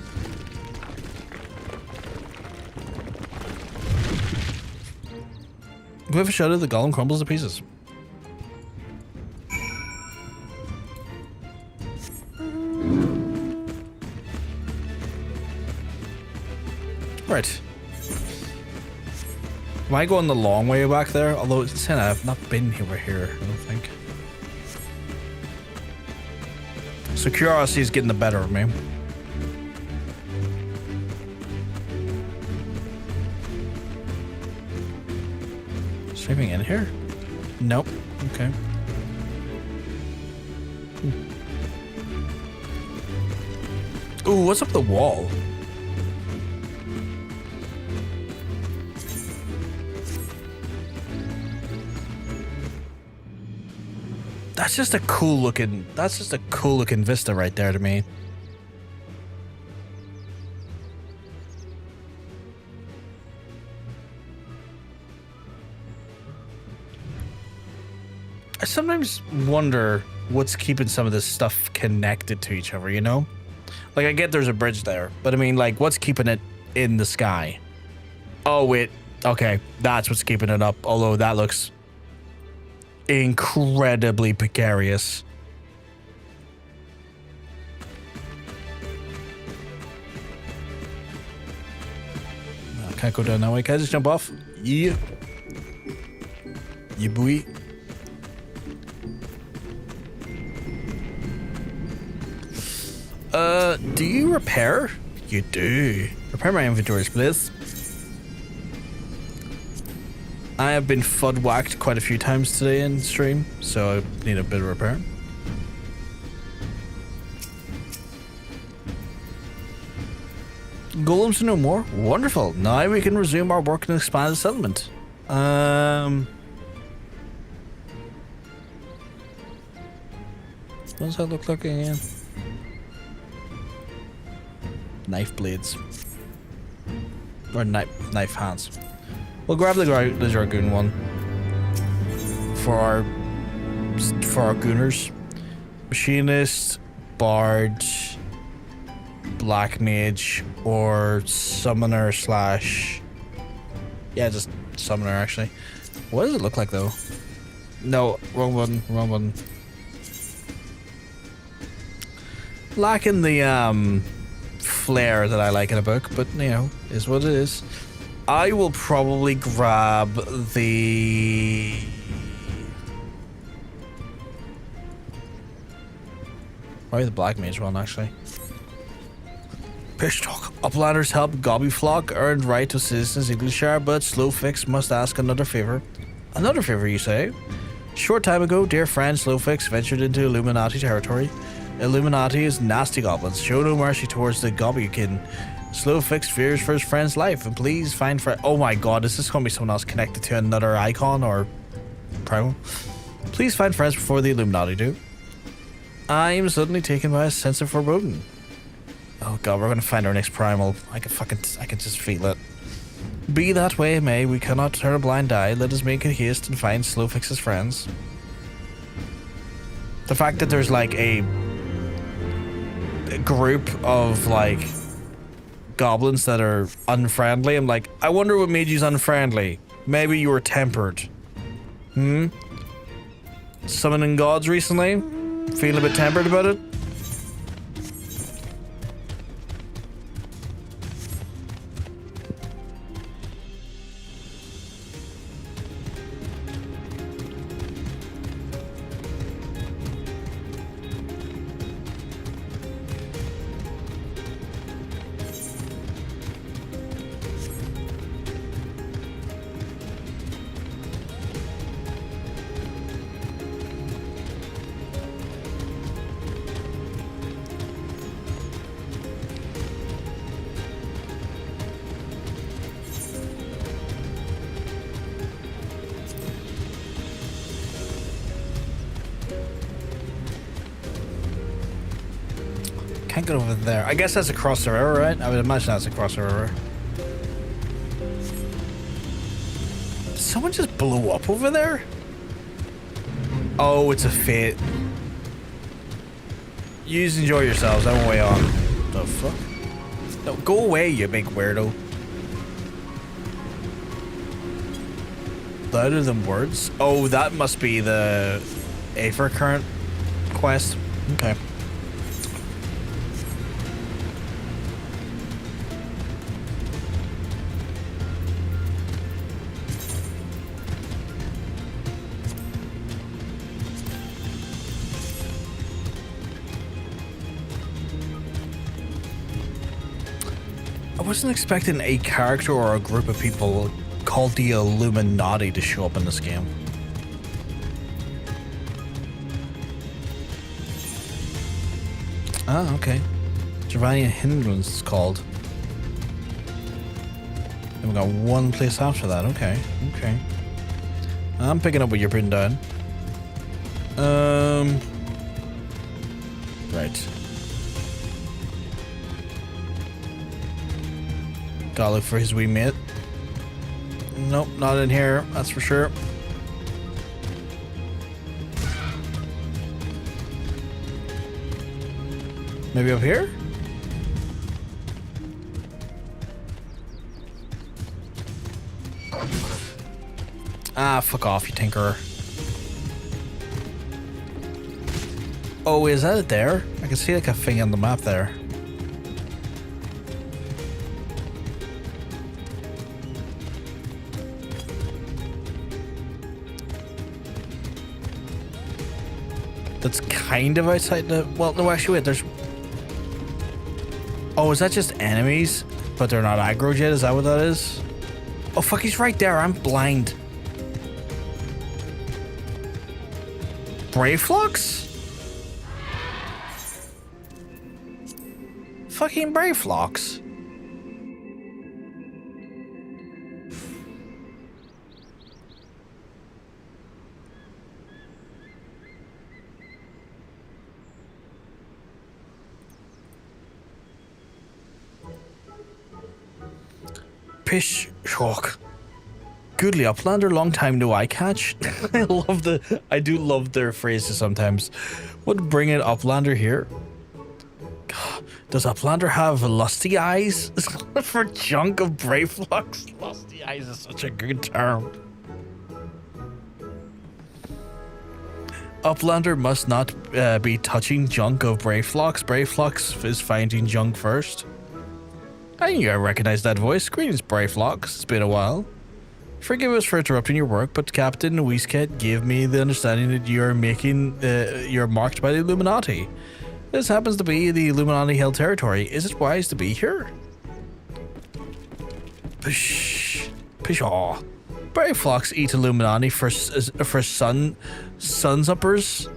Whoever shouted, the golem crumbles to pieces. Right. Am I going the long way back there? Although it's saying I've not been over here, I don't think. So curiosity is getting the better of me. Is there anything in here? Nope. Okay. Ooh, what's up the wall? That's just a cool looking vista right there to me. I sometimes wonder what's keeping some of this stuff connected to each other, you know? Like, I get there's a bridge there, but I mean, like, what's keeping it in the sky? Oh, okay, that's what's keeping it up, although that looks incredibly precarious. I can't go down that way. Can I just jump off? Yeah. Yeah, boy. Do you repair? You do. Repair my inventories, please. I have been FUD whacked quite a few times today in stream, so I need a bit of repair. Golems are no more. Wonderful. Now we can resume our work and expand the settlement. What does that look like again? Knife blades. Or knife hands. We'll grab the Dragoon one for our gooners. Machinist, Bard, Black Mage, or Summoner slash... Yeah, just Summoner actually. What does it look like though? No, wrong one. Lacking the flair that I like in a book, but you know, is what it is. I will probably grab the... Probably the Black Mage one, actually. Pish talk. Uplanders help Gobby flock earned right to citizens Idyllshire, but Slowfix must ask another favor. Another favor, you say? Short time ago, dear friend Slowfix ventured into Illuminati territory. Illuminati is nasty goblins. Show no mercy towards the Gobbykin. Slowfix fears for his friend's life, and please find friend. Oh my god, is this going to be someone else connected to another icon or primal? Please find friends before the Illuminati do. I am suddenly taken by a sense of foreboding. Oh god, we're going to find our next primal. I can just feel it. Be that way it may, we cannot turn a blind eye. Let us make a haste and find Slowfix's friends. The fact that there's like a group of like goblins that are unfriendly, I'm like, I wonder what made you unfriendly. Maybe you were tempered. Summoning gods recently? Feeling a bit tempered about it? Can't get over there. I guess that's across the river, right? I would imagine that's across the river. Did someone just blow up over there? Oh, it's a fate. You just enjoy yourselves. I'm way on. The fuck? No, go away, you big weirdo. Louder than words? Oh, that must be the Aether current quest. Okay. I wasn't expecting a character or a group of people called the Illuminati to show up in this game. Ah, okay. Giovanni Hindrance is called. And we got one place after that. Okay, okay. I'm picking up what you're putting down. Right. Gotta look for his wee mate. Nope, not in here, that's for sure. Maybe up here? Ah, fuck off, you tinkerer. Oh, is that it there? I can see like a thing on the map there. That's kind of outside the... Well, no, actually, wait, there's... Oh, is that just enemies? But they're not aggroed yet? Is that what that is? Oh, fuck, he's right there. I'm blind. Brave Flux? Fucking Brave Flux. Pish shock. Goodly Uplander, long time no eye catch. I do love their phrases sometimes. What bring it Uplander here? God, does Uplander have lusty eyes? For junk of Brave Flux? Lusty eyes is such a good term. Uplander must not be touching junk of Brave Flux. Brave Flux is finding junk first. I knew I recognized that voice. Greetings, Brave Flux. It's been a while. Forgive us for interrupting your work, but Captain Whiskett gave me the understanding that you're marked by the Illuminati. This happens to be the Illuminati held territory. Is it wise to be here? Pish. Pish-aw. Berry flocks eat Illuminati for sun uppers.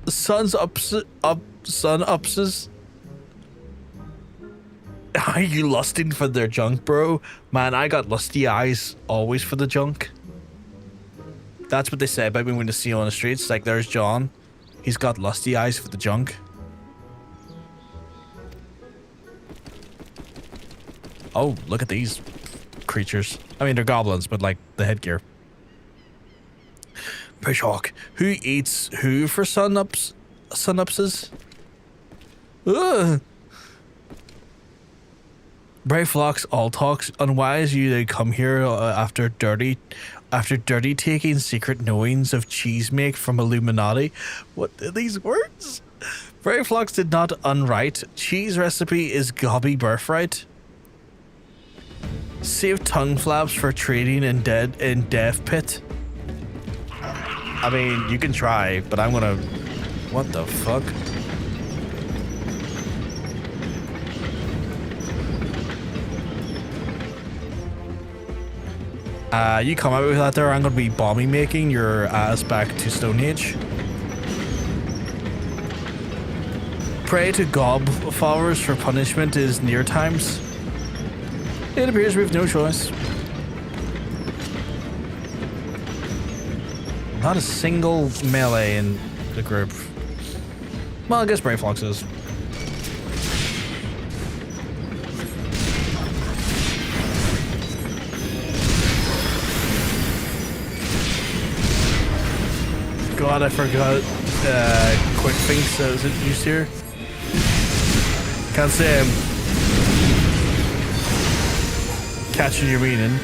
Sun upses. Are you lusting for their junk, bro? Man, I got lusty eyes always for the junk. That's what they say about me when they see you on the streets. Like, there's John. He's got lusty eyes for the junk. Oh, look at these creatures. I mean, they're goblins, but like the headgear. Pishhawk. Who eats who for sun-upses? Ugh. Brave flocks all talks. Unwise you they come here after dirty taking secret knowings of cheese make from Illuminati. What are these words? Brave flocks did not unwrite. Cheese recipe is Gobby birthright. Save tongue flaps for trading in death pit. I mean, you can try, but I'm gonna. What the fuck? You come out with that there, I'm gonna be bombing making your ass back to Stone Age. Pray to Gob followers for punishment is near times. It appears we have no choice. Not a single melee in the group. Well, I guess Brave Fox is. God, I forgot quick things that was introduced here. Can't say I'm catching your meaning.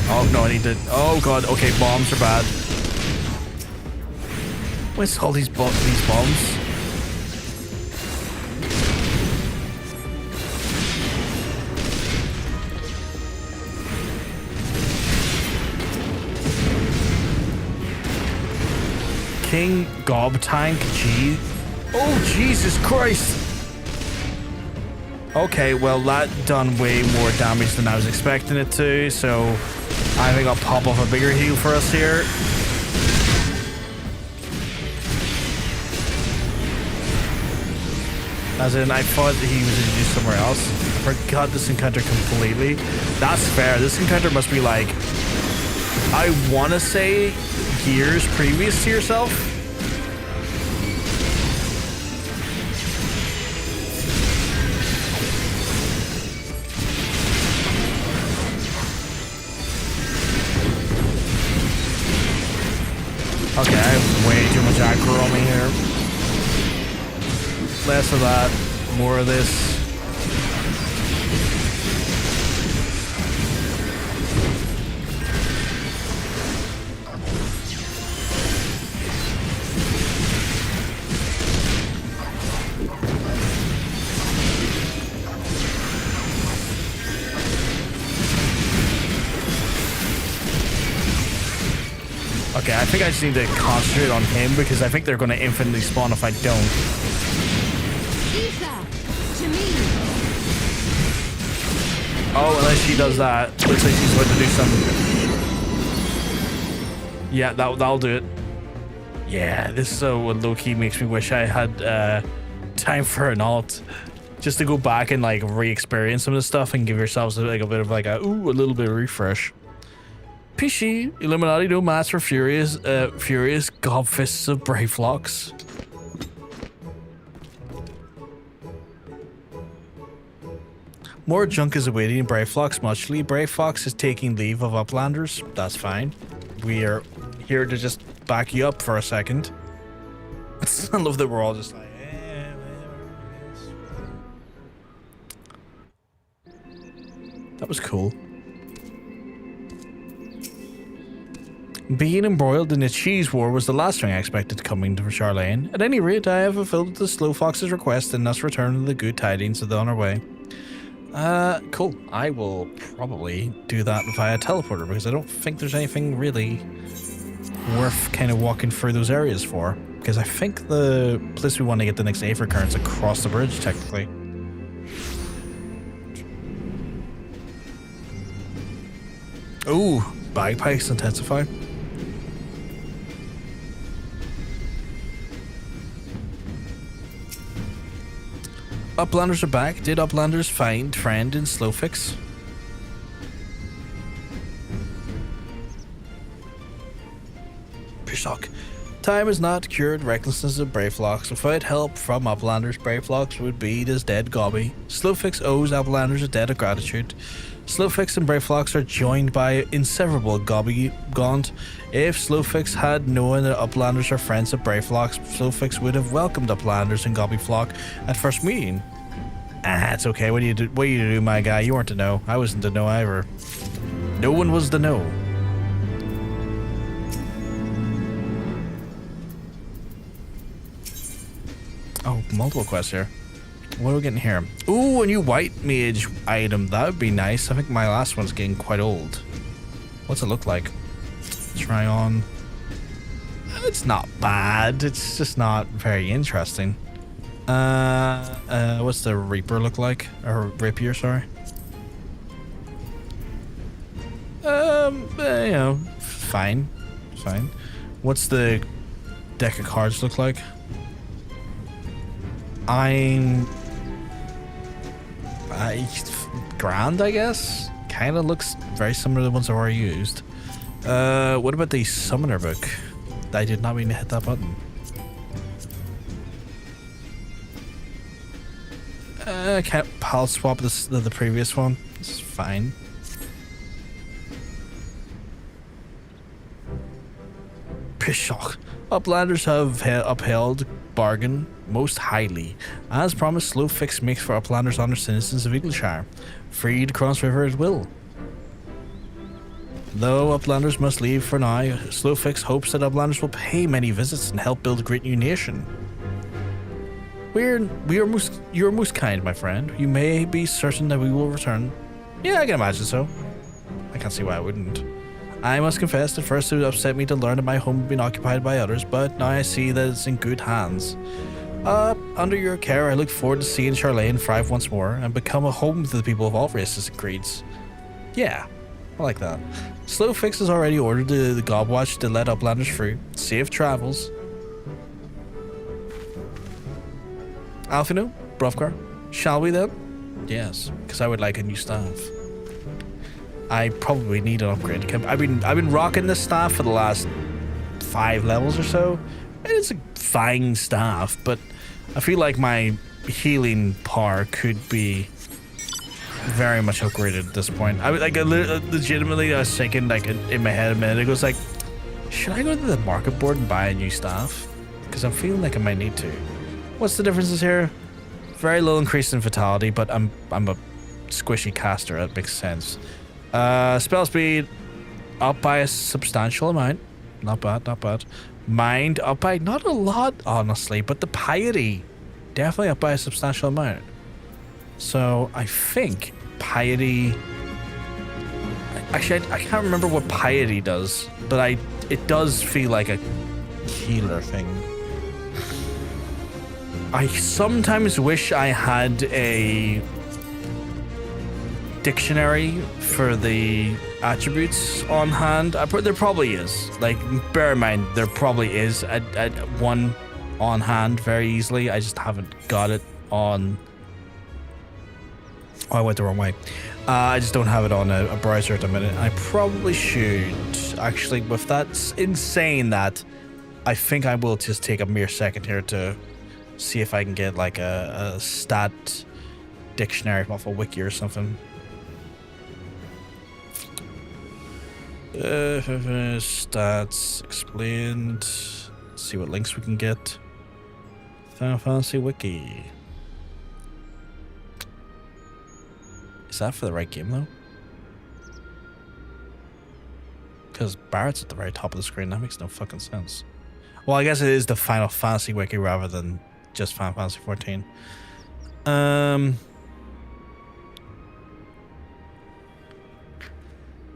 Oh no, I need to. Oh god, okay, bombs are bad. What's all these bombs? King Gob Tank G. Oh Jesus Christ! Okay, well that done way more damage than I was expecting it to, so I think I'll pop off a bigger heal for us here. As in, I thought that he was introduced somewhere else. I forgot this encounter completely. That's fair. This encounter must be like, I want to say years previous to yourself. Okay, I have way too much aggro on me here. Less of that, more of this. Okay, I think I just need to concentrate on him because I think they're going to infinitely spawn if I don't. Oh, unless she does that. Looks like she's going to do some... Yeah, that'll do it. Yeah, this is what low-key makes me wish I had time for an alt. Just to go back and like re-experience some of the stuff and give yourselves like a bit of like a little bit of refresh. Pishy, Illuminati no match for furious gob fists of brave flocks. More junk is awaiting Brave Fox muchly. Brave Fox is taking leave of Uplanders. That's fine. We are here to just back you up for a second. I love that we're all just like, That was cool. Being embroiled in a cheese war was the last thing I expected coming to Charlene. At any rate, I have fulfilled the Slow Fox's request and thus returned the good tidings on our way. Cool. I will probably do that via teleporter because I don't think there's anything really worth kind of walking through those areas for. Because I think the place we want to get the next Aether current's across the bridge, technically. Ooh, bagpipes intensify. Uplanders are back. Did Uplanders find friend in Slowfix? Shock. Time has not cured recklessness of Brayflocks. Without help from Uplanders, Brayflocks would be as dead Gobby. Slowfix owes Uplanders a debt of gratitude. Slowfix and Brayflocks are joined by inseparable Gobby Gaunt. If Slowfix had known that Uplanders are friends of Brayflocks, Slowfix would have welcomed Uplanders and Gobby Flock at first meeting. Ah, it's okay. What do you do, my guy? You weren't to know. I wasn't to know either. No one was to know. Oh, multiple quests here. What are we getting here? Ooh, a new white mage item. That would be nice. I think my last one's getting quite old. What's it look like? Try on. It's not bad. It's just not very interesting. What's the Reaper look like? Or Rapier, sorry. You know, fine. Fine. What's the deck of cards look like? Grand, I guess. Kind of looks very similar to the ones I've already used. What about the Summoner book? I did not mean to hit that button. I can't pal swap the previous one. It's fine. Pishock. Uplanders have upheld bargain most highly. As promised, Slowfix makes for Uplanders honor citizens of Idyllshire, free to cross river at will. Though Uplanders must leave for now, Slowfix hopes that Uplanders will pay many visits and help build a great new nation. You're most kind, my friend. You may be certain that we will return. Yeah, I can imagine so. I can't see why I wouldn't. I must confess, at first it would upset me to learn that my home had been occupied by others, but now I see that it's in good hands. Under your care, I look forward to seeing Charlene thrive once more and become a home to the people of all races and creeds. Yeah, I like that. Slowfix has already ordered the Gobwatch to let Uplanders through. Safe travels. Alfino, Brovkar, shall we then? Yes, because I would like a new staff. I probably need an upgrade. I've been rocking this staff for the last 5 levels or so, and it's a fine staff, but I feel like my healing power could be very much upgraded at this point. I legitimately, I was thinking like in my head a minute ago, it's like, should I go to the market board and buy a new staff? Because I'm feeling like I might need to. What's the differences here? Very little increase in vitality, but I'm a squishy caster. That makes sense. Spell speed up by a substantial amount. Not bad, not bad. Mind up by not a lot, honestly, but the piety definitely up by a substantial amount. So I think piety. Actually, I can't remember what piety does, but it does feel like a healer thing. I sometimes wish I had a dictionary for the attributes on hand. There probably is. Like, bear in mind, there probably is one on hand very easily. I just haven't got it on. Oh, I went the wrong way. I just don't have it on a browser at the minute. I probably should. Actually, with that insane that, I think I will just take a mere second here to see if I can get like a stat dictionary off a wiki or something. Stats explained. Let's see what links we can get. Final Fantasy wiki. Is that for the right game though? Because Barrett's at the very top of the screen. That makes no fucking sense. Well, I guess it is the Final Fantasy wiki rather than just Final Fantasy XIV.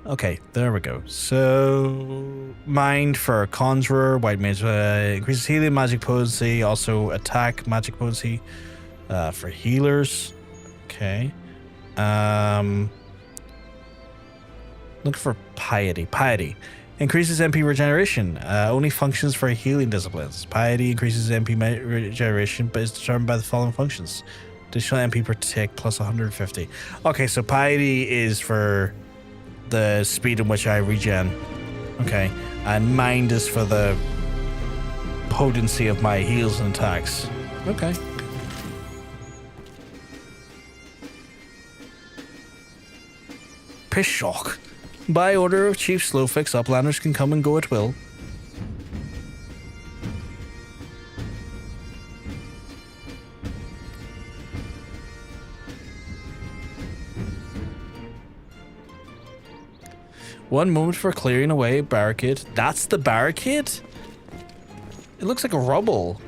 Okay, there we go. So, mind for Conjurer, White Mage increases healing, magic potency, also attack, magic potency for healers. Okay. Look for Piety. Piety increases MP regeneration, only functions for healing disciplines. Piety increases MP regeneration, but is determined by the following functions. Additional MP per tick plus 150. Okay, so Piety is for the speed in which I regen. Okay. And mind is for the potency of my heals and attacks. Okay. Piss shock. By order of Chief Slowfix, uplanders can come and go at will. One moment for clearing away barricade. That's the barricade? It looks like a rubble.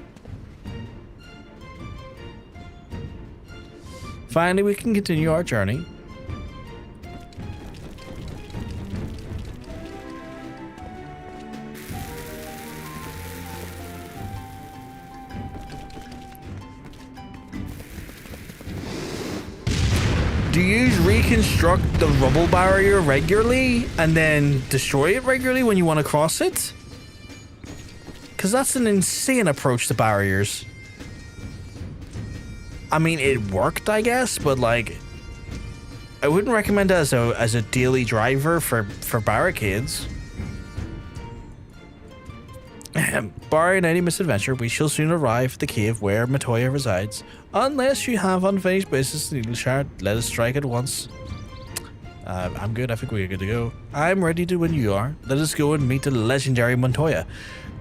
Finally, we can continue our journey. Do you reconstruct the rubble barrier regularly and then destroy it regularly when you want to cross it? Because that's an insane approach to barriers. I mean, it worked, I guess, but like, I wouldn't recommend it as a daily driver for barricades. Barring any misadventure, we shall soon arrive at the cave where Matoya resides. Unless you have unfinished business in Idyllshire, let us strike at once. I'm good. I think we're good to go. I'm ready to when you are. Let us go and meet the legendary Matoya.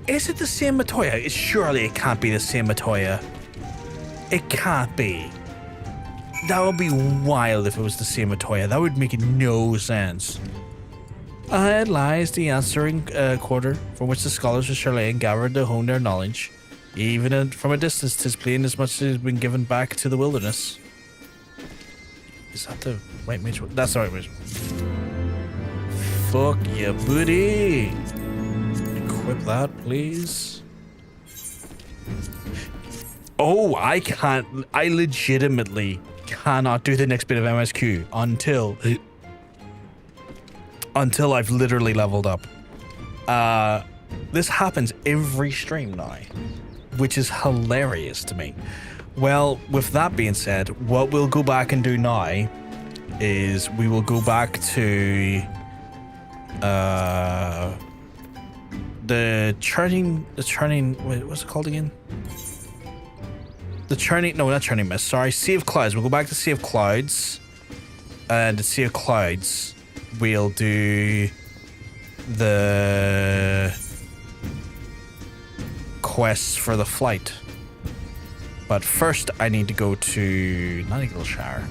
Is it the same Matoya? Surely it can't be the same Matoya. It can't be. That would be wild if it was the same Matoya. That would make no sense. Ahead lies the answering quarter from which the scholars of Shirogane gathered to hone their knowledge. Even from a distance, 'tis plain as much as has been given back to the wilderness. Is that the right mage? That's the right mage. Fuck yeah, buddy. Equip that, please. Oh, I can't. I legitimately cannot do the next bit of MSQ until I've literally leveled up. This happens every stream now, which is hilarious to me. Well, with that being said, what we'll go back and do now is we will go back to the churning, wait, what's it called again? Not churning mist, sorry, Sea of Clouds. We'll go back to Sea of Clouds, and at Sea of Clouds we'll do the quests for the flight. But first I need to go to not Idyllshire,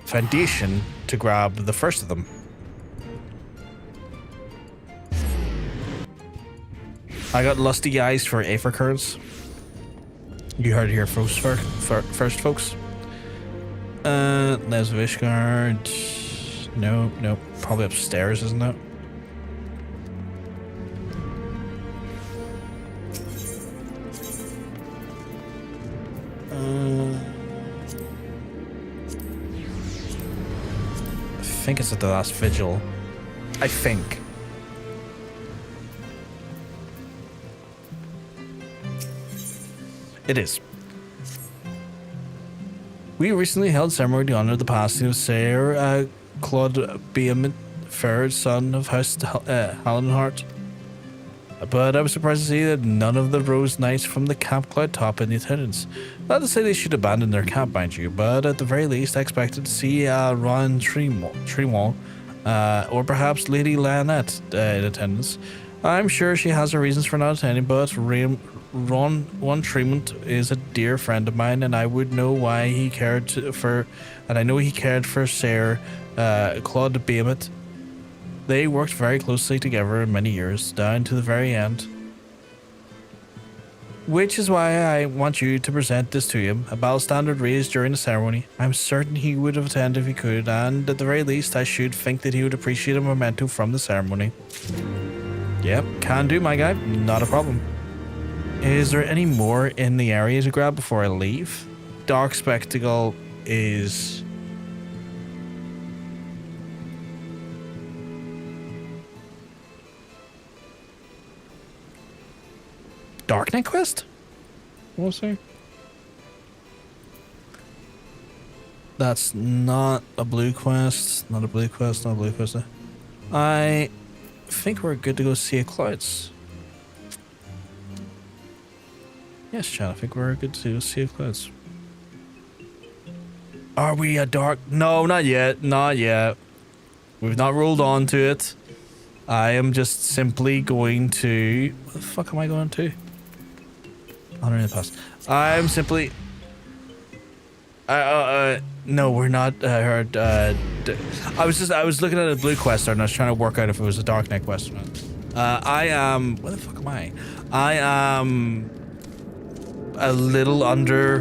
Foundation to grab the first of them. I got lusty eyes for Aether curds. You heard it here first, folks. Les of Ishgard. Nope. Probably upstairs, isn't it? I think it's at the last vigil. I think. It is. We recently held ceremony to honor the passing of Sir Claude Behemoth, third son of House Hallenhart. But I was surprised to see that none of the Rose Knights from the Camp Cloud Top in attendance. Not to say they should abandon their camp, mind you, but at the very least I expected to see Ron Tremont, or perhaps Lady Lionette in attendance. I'm sure she has her reasons for not attending, but Ron Tremont is a dear friend of mine, and I would know why he cared for Sir Claude Behemoth. They worked very closely together in many years, down to the very end. Which is why I want you to present this to him, a battle standard raised during the ceremony. I'm certain he would have attended if he could, and at the very least, I should think that he would appreciate a memento from the ceremony. Yep, can do, my guy. Not a problem. Is there any more in the area to grab before I leave? Dark Spectacle is... Darknet quest? What was there? That's not a blue quest. Not a blue quest, not a blue quest. I think we're good to go see a Clouds. Yes, Chad, I think we're good to go see a Clouds. Are we a dark? No, not yet. Not yet. We've not rolled on to it. I am just simply going to... What the fuck am I going to? Honor in the past. I'm simply... no, we're not heard. I was looking at a blue quest and I was trying to work out if it was a Darknet quest or not. I am... Where the fuck am I? I am a little under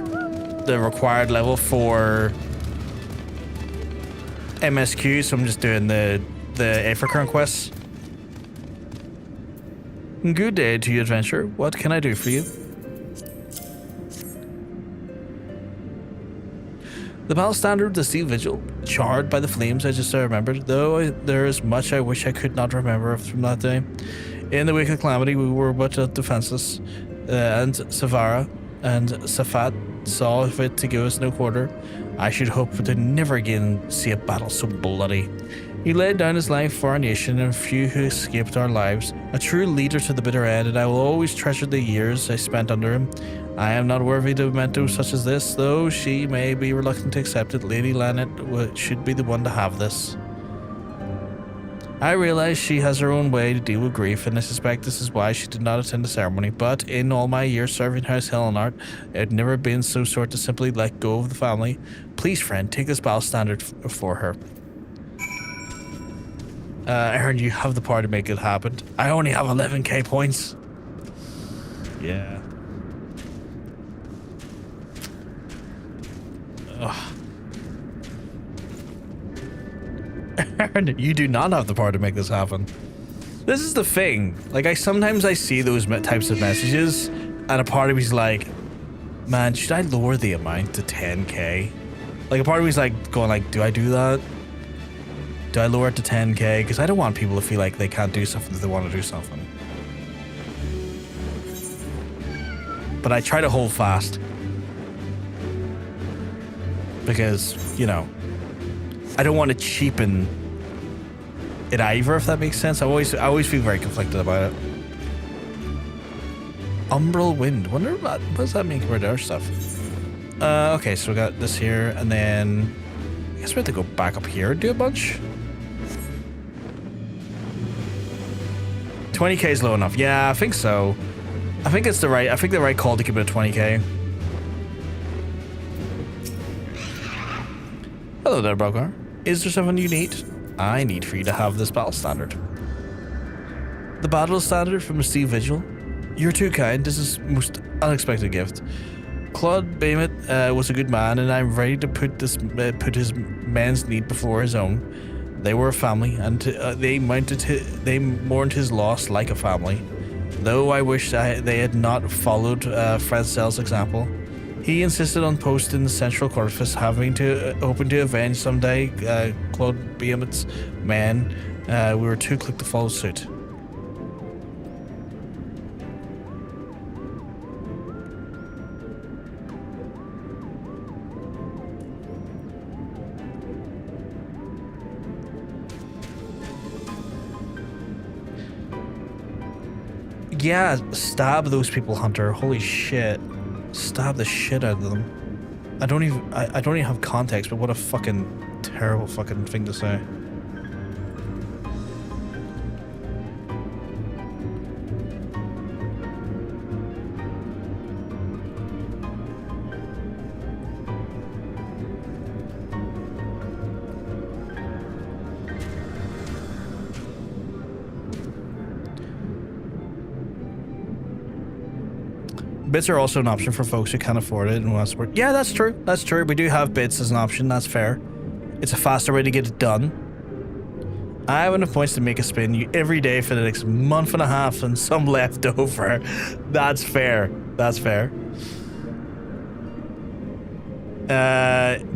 the required level for MSQ, so I'm just doing the Aether quests. Good day to you, adventurer. What can I do for you? The battle standard of the Steel Vigil, charred by the flames I just remembered, though there is much I wish I could not remember from that day. In the wake of calamity, we were but defenseless, and Savara and Safat saw fit to give us no quarter. I should hope to never again see a battle so bloody. He laid down his life for our nation and few who escaped our lives, a true leader to the bitter end, and I will always treasure the years I spent under him. I am not worthy of a memento such as this, though she may be reluctant to accept it. Lady Lannet should be the one to have this. I realize she has her own way to deal with grief, and I suspect this is why she did not attend the ceremony, but in all my years serving House Hellenart, it had never been so sort to simply let go of the family. Please, friend, take this battle standard for her. Aaron, you have the power to make it happen. I only have 11k points. Yeah. Ugh. Aaron, you do not have the power to make this happen. This is the thing. Like, sometimes I see those types of messages, and a part of me's like, man, should I lower the amount to 10k? Like, a part of me's like, going like, do I do that? Do I lower it to 10k? Because I don't want people to feel like they can't do something if they want to do something. But I try to hold fast. Because, you know, I don't want to cheapen it either, if that makes sense. I always feel very conflicted about it. Umbral Wind. Wonder what does that mean compared to our stuff? Okay, so we got this here, and then I guess we have to go back up here and do a bunch. 20k is low enough. Yeah, I think so. I think the right call to keep it at 20k. Hello there, Brogar. Is there something you need? I need for you to have this battle standard. The battle standard from the Steel Vigil? You're too kind. This is most unexpected gift. Claude Baymet was a good man, and I'm ready to put his man's need before his own. They were a family, and they mourned his loss like a family. Though I wish they had not followed Francel's example. He insisted on posting the central corpus, hoping to avenge someday Claude Baymet's man. We were too quick to follow suit. Yeah, stab those people, Hunter. Holy shit. Stab the shit out of them. I don't even have context, but what a fucking terrible fucking thing to say. Bits are also an option for folks who can't afford it and want to support. Yeah, that's true. That's true. We do have bits as an option. That's fair. It's a faster way to get it done. I have enough points to make a spin every day for the next month and a half and some left over. That's fair. That's fair.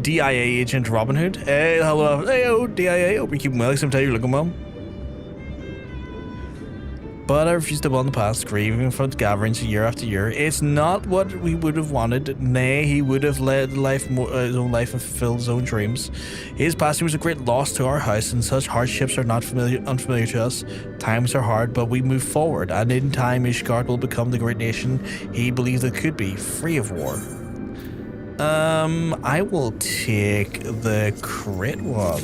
DIA agent Robin Hood. Hey, hello. Hey, oh, DIA. Hope you're keeping well. Sometimes you're looking well. But I refuse to bond the past, grieving in front of gatherings year after year. It's not what we would have wanted. Nay, he would have led his own life and fulfilled his own dreams. His passing was a great loss to our house, and such hardships are not unfamiliar to us. Times are hard, but we move forward, and in time Ishgard will become the great nation he believed it could be, free of war. I will take the crit one.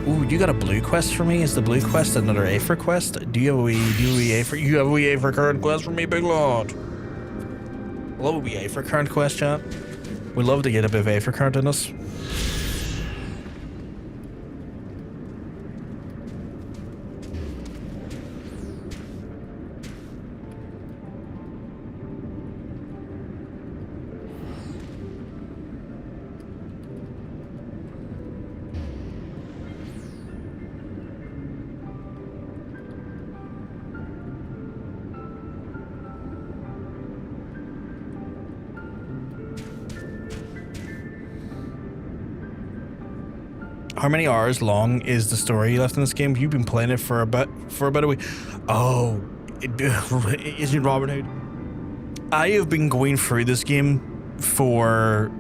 Ooh, you got a blue quest for me? Is the blue quest another Aether quest? Do you have a wee Aether current quest for me, big lord? I love a wee Aether current quest, chat. We love to get a bit of Aether current in us. How many hours long is the story left in this game? You've been playing it for about a week. Oh, isn't Robin Hood? I have been going through this game for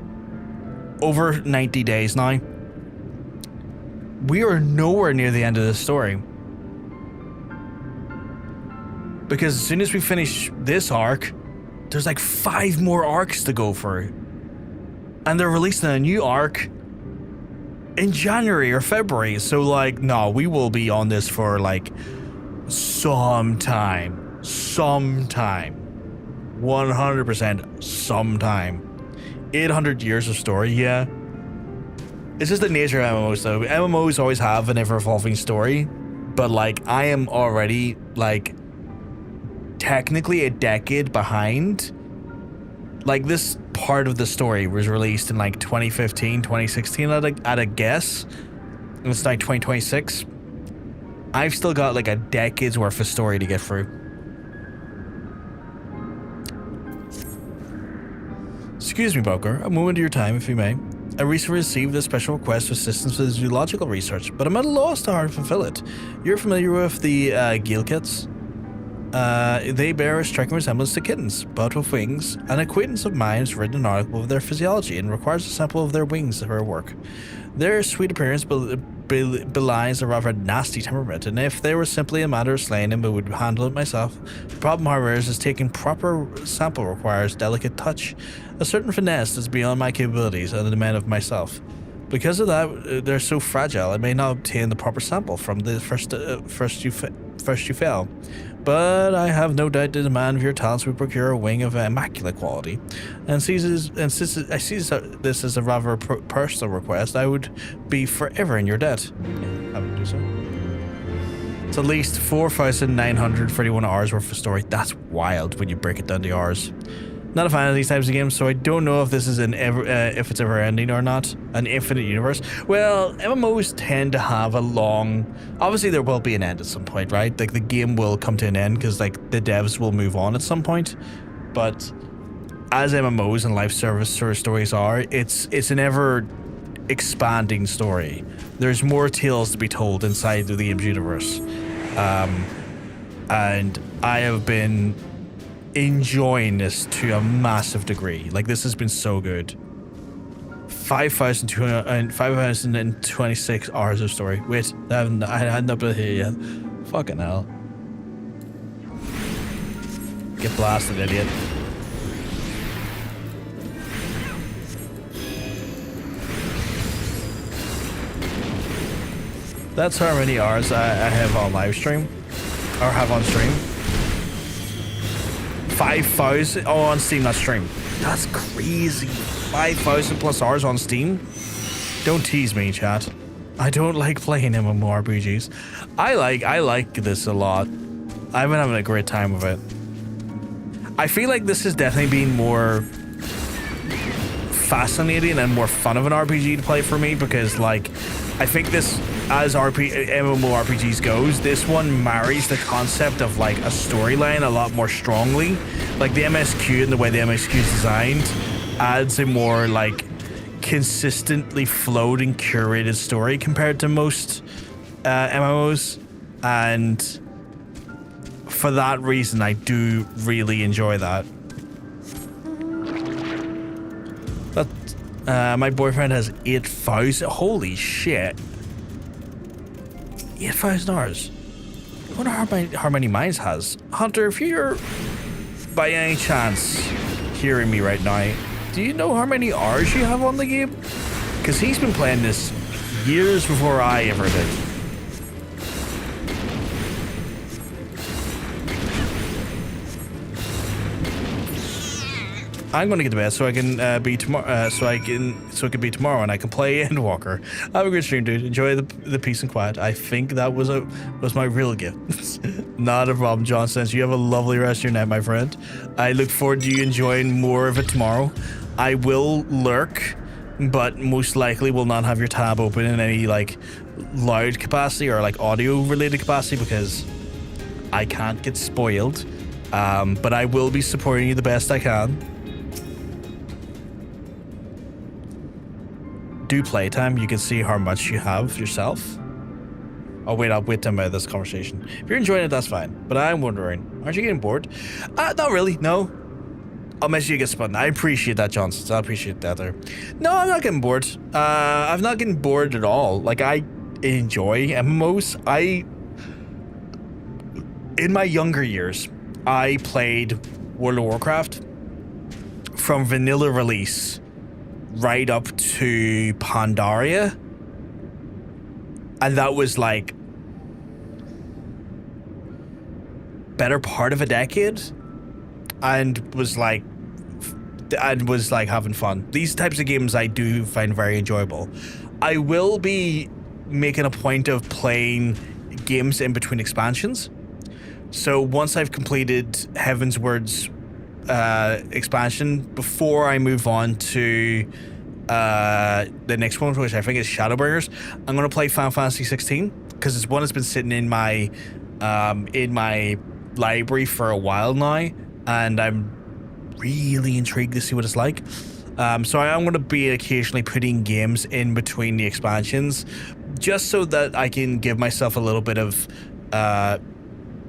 over 90 days now. We are nowhere near the end of this story. Because as soon as we finish this arc, there's like 5 more arcs to go through. And they're releasing a new arc in January or February, so like, no, we will be on this for like some time. 100% sometime. 800 years of story, yeah. It's just the nature of MMOs though. MMOs always have an ever-evolving story, but like, I am already like technically a decade behind. Like, this part of the story was released in like 2015, 2016 at a guess. And it's like 2026. I've still got like a decade's worth of story to get through. Excuse me, Boker, a moment of your time, if you may. I recently received a special request for assistance with zoological research, but I'm at a loss to how to fulfill it. You're familiar with the Gilkits? They bear a striking resemblance to kittens, but with wings. An acquaintance of mine has written an article of their physiology and requires a sample of their wings for her work. Their sweet appearance belies a rather nasty temperament, and if there was simply a matter of slaying them, I would handle it myself. The problem, however, is taking proper sample requires delicate touch, a certain finesse that's beyond my capabilities and the demand of myself. Because of that, they're so fragile, I may not obtain the proper sample from the first you fail. But I have no doubt the demand of your talents would procure a wing of immaculate quality. And I see this as a rather personal request, I would be forever in your debt. Yeah, I would do so. It's at least 4,931 hours worth of story. That's wild when you break it down to hours. Not a fan of these types of games, so I don't know if this is if it's ever ending or not. An infinite universe. Well, MMOs tend to have a long. Obviously, there will be an end at some point, right? Like the game will come to an end because like the devs will move on at some point. But as MMOs and live service sort of stories are, it's an ever expanding story. There's more tales to be told inside of the game's universe, and I have been enjoying this to a massive degree. Like, this has been so good. 5,026 hours of story. Wait, I hadn't uploaded here yet. Fucking hell. Get blasted, idiot. That's how many hours I have on live stream. Or have on stream. 5,000 on Steam, not stream. That's crazy. 5,000 plus hours on Steam. Don't tease me, chat. I don't like playing MMORPGs. I like this a lot. I've been having a great time with it. I feel like this has definitely been more fascinating and more fun of an RPG to play for me, because like I think this, as MMORPGs goes, this one marries the concept of like a storyline a lot more strongly. Like the MSQ and the way the MSQ is designed adds a more like consistently flowed and curated story compared to most MMOs, and for that reason I do really enjoy that. My boyfriend has 8,000. Holy shit. 8,000 hours. I wonder how many mines has. Hunter, if you're by any chance hearing me right now, do you know how many hours you have on the game? Because he's been playing this years before I ever did. I'm gonna get to bed so I can be tomorrow. So it can be tomorrow and I can play Endwalker. Have a good stream, dude. Enjoy the peace and quiet. I think that was my real gift. Not a problem. John says you have a lovely rest of your night, my friend. I look forward to you enjoying more of it tomorrow. I will lurk, but most likely will not have your tab open in any like loud capacity or like audio related capacity because I can't get spoiled. But I will be supporting you the best I can. Do playtime, you can see how much you have yourself. Oh wait, I'll wait till I'm out of this conversation. If you're enjoying it, that's fine. But I'm wondering, aren't you getting bored? Not really, no. I'll make sure you get spun. I appreciate that, Johnson. I appreciate that there. No, I'm not getting bored. I'm not getting bored at all. Like, I enjoy MMOs. In my younger years, I played World of Warcraft from vanilla release right up to Pandaria, and that was like better part of a decade, and was like having fun. These types of games I do find very enjoyable. I will be making a point of playing games in between expansions. So once I've completed Heavensward's expansion, before I move on to the next one, which I think is Shadowbringers, I'm going to play Final Fantasy XIV because it's one that's been sitting in my library for a while now, and I'm really intrigued to see what it's like. So I am going to be occasionally putting games in between the expansions just so that I can give myself a little bit of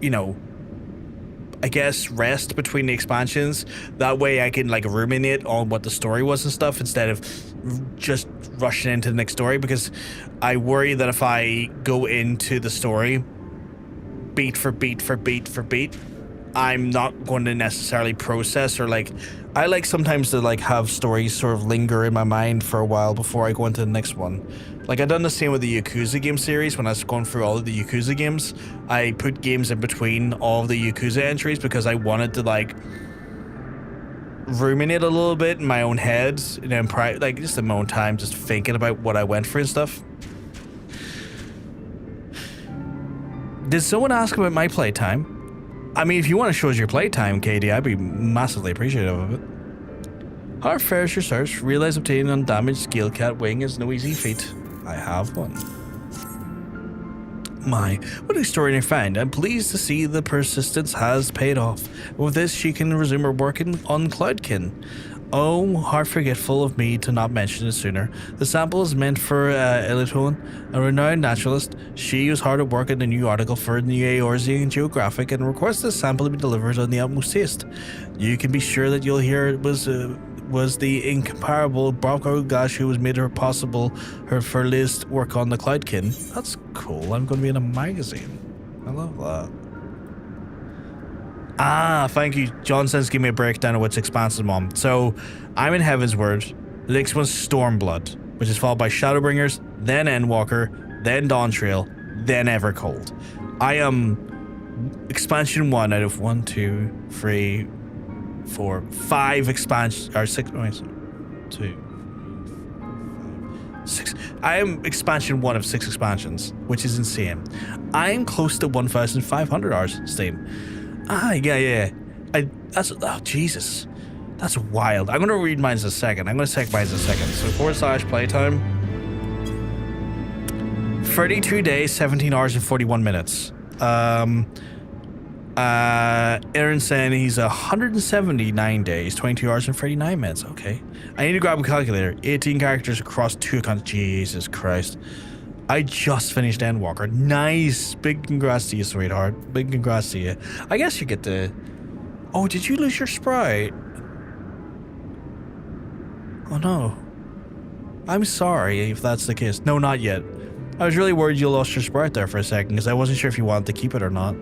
you know, I guess rest between the expansions. That way I can like ruminate on what the story was and stuff instead of just rushing into the next story, because I worry that if I go into the story beat for beat for beat for beat, I'm not going to necessarily process, or like I like sometimes to like have stories sort of linger in my mind for a while before I go into the next one. Like I done the same with the Yakuza game series. When I was going through all of the Yakuza games, I put games in between all of the Yakuza entries because I wanted to like ruminate a little bit in my own head, and then like just in my own time, just thinking about what I went through and stuff. Did someone ask about my playtime? I mean, if you want to show us your playtime, Katie, I'd be massively appreciative of it. How fares your search? Realize obtaining undamaged scale cat wing is no easy feat. I have one. My, what an extraordinary find. I'm pleased to see the persistence has paid off. With this, she can resume her work on Cloudkin. Oh, how forgetful of me to not mention it sooner. The sample is meant for Elitone, a renowned naturalist. She was hard at work on a new article for the Eorzean Geographic and requests the sample to be delivered on the utmost haste. You can be sure that you'll hear it was the incomparable Bravo Gash who was made her possible for Liz work on the Cloudkin. That's cool. I'm going to be in a magazine. I love that. Ah, thank you. John says give me a breakdown of which expanse I'm on. So, I'm in Heavensward. The next one's Stormblood, which is followed by Shadowbringers, then Endwalker, then Dawntrail, then Evercold. I am expansion 1 out of 1, 2, 3, 4, 5 expansions, or 6, wait, 2, 6. I am expansion 1 of 6 expansions, which is insane. I am close to 1,500 hours Steam. Ah, yeah. Oh, Jesus. That's wild. I'm going to read mine in a second. I'm going to check mine in a second. So / playtime. 32 days, 17 hours, and 41 minutes. Aaron's saying he's 179 days, 22 hours, and 39 minutes. Okay. I need to grab a calculator. 18 characters across 2 accounts. Jesus Christ. I just finished Endwalker. Nice. Big congrats to you, sweetheart. Big congrats to you. I guess you get the... Oh, did you lose your sprite? Oh, no. I'm sorry if that's the case. No, not yet. I was really worried you lost your sprite there for a second because I wasn't sure if you wanted to keep it or not.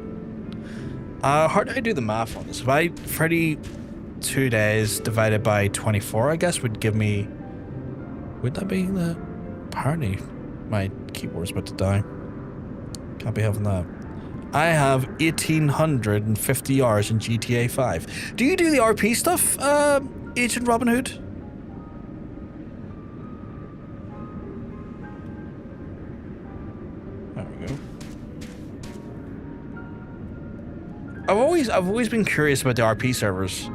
How do I do the math on this? If I 32 days divided by 24, I guess would give me... Would that be the... Apparently, my keyboard's about to die. Can't be having that. I have 1,850 hours in GTA 5. Do you do the RP stuff, Agent Robin Hood? There we go. I've always been curious about the RP servers.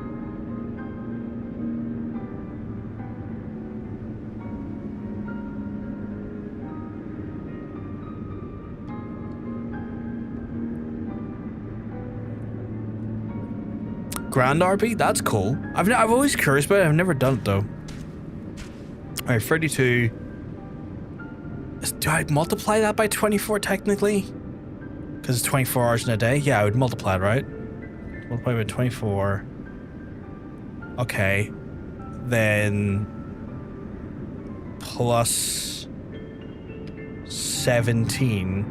Grand RP? That's cool. I've always curious about it. I've never done it though. Alright, 32. Do I multiply that by 24 technically? Because it's 24 hours in a day? Yeah, I would multiply it, right? Multiply by 24. Okay. Then... plus... 17.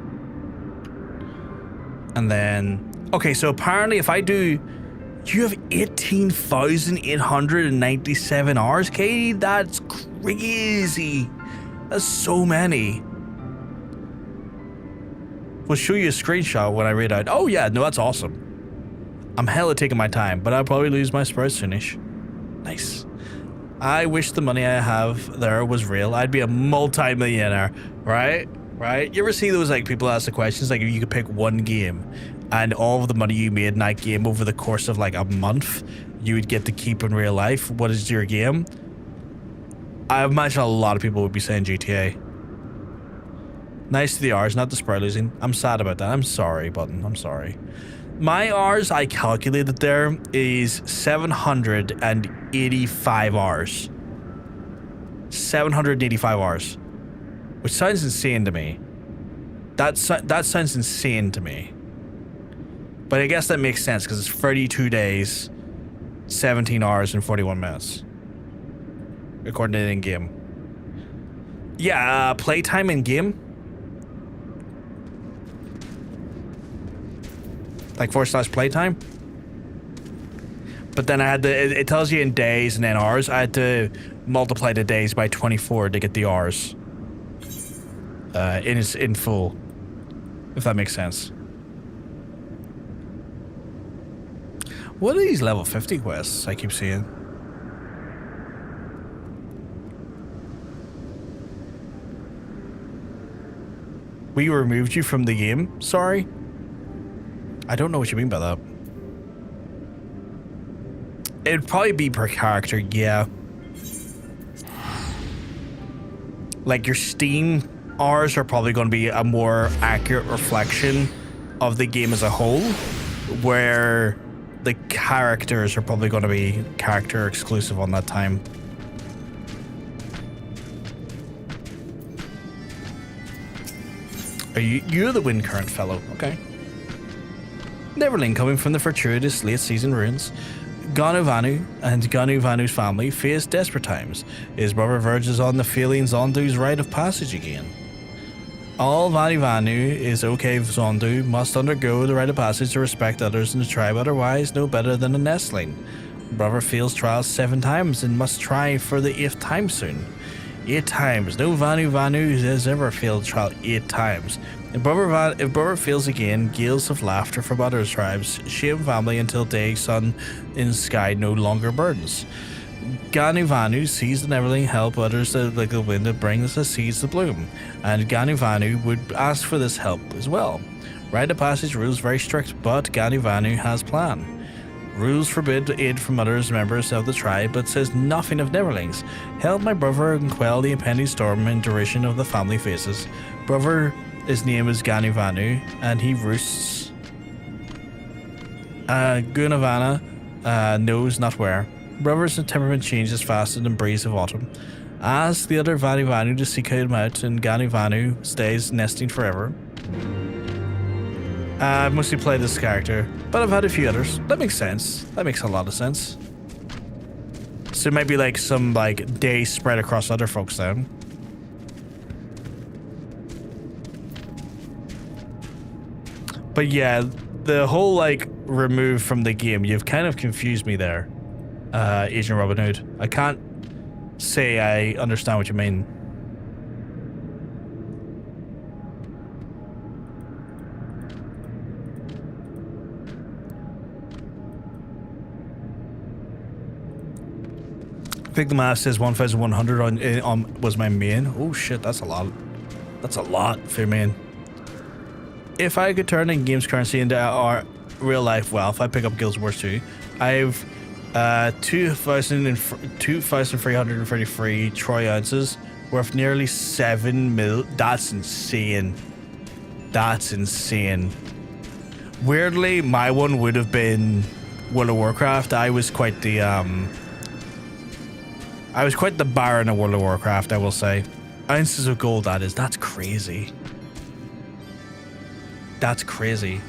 And then... Okay, so apparently if I do... You have 18,897 hours, Katie? That's crazy. That's so many. We'll show you a screenshot when I read out. Oh yeah, no, that's awesome. I'm hella taking my time, but I'll probably lose my sprite soonish. Nice. I wish the money I have there was real. I'd be a multi-millionaire, right? Right? You ever see those like people ask the questions like if you could pick one game and all of the money you made in that game over the course of like a month, you would get to keep in real life. What is your game? I imagine a lot of people would be saying GTA. Nice to the R's, not the sprite losing. I'm sad about that. I'm sorry, Button. I'm sorry. My R's I calculated there is 785 hours. 785 hours. Which sounds insane to me. That sounds insane to me. But I guess that makes sense because it's 32 days, 17 hours, and 41 minutes. According to the in-game. Yeah, playtime in-game. Like / playtime. But then I had to, it tells you in days and then hours. I had to multiply the days by 24 to get the hours. In full. If that makes sense. What are these level 50 quests I keep seeing? We removed you from the game? Sorry? I don't know what you mean by that. It'd probably be per character, yeah. Like your Steam hours are probably going to be a more accurate reflection of the game as a whole, where the characters are probably going to be character exclusive on that time. You're the wind current fellow, okay. Neverling coming from the fortuitous late season ruins. Vanu and Vanu's family face desperate times. His brother verges on the feelings Zondu's rite of passage again. All Vanu is okay if Zondu must undergo the rite of passage to respect others in the tribe, otherwise no better than a nestling. Brother fails trials 7 times and must try for the 8th time soon. 8 times. No Vanu has ever failed trial 8 times. If brother fails again, gales of laughter from other tribes shame family until day sun in the sky no longer burdens. Vanu sees the Neverling help others like the wind that brings the seeds to bloom, and Vanu would ask for this help as well. Rite of passage rules very strict, but Vanu has plan. Rules forbid aid from others members of the tribe, but says nothing of Neverlings. Help my brother and quell the impending storm and derision of the family faces. Brother, his name is Vanu, and he roosts Gunavana knows not where. Brother's temperament changes faster than breeze of autumn. Ask the other Vanu to seek him out, and Vanu stays nesting forever. I've mostly played this character, but I've had a few others. That makes sense. That makes a lot of sense. So it might be like some like days spread across other folks then. But yeah, the whole like remove from the game, you've kind of confused me there, Agent Robin Hood. I can't say I understand what you mean. I think the math says 1,100 on was my main. Oh shit, that's a lot. That's a lot for main. If I could turn in game's currency into our real life wealth, I'd pick up Guild Wars 2. I've 2,333 troy ounces worth nearly 7 mil. That's insane. That's insane. Weirdly, my one would have been World of Warcraft. I was quite the Baron of World of Warcraft, I will say. Ounces of gold, that is. That's crazy. That's crazy.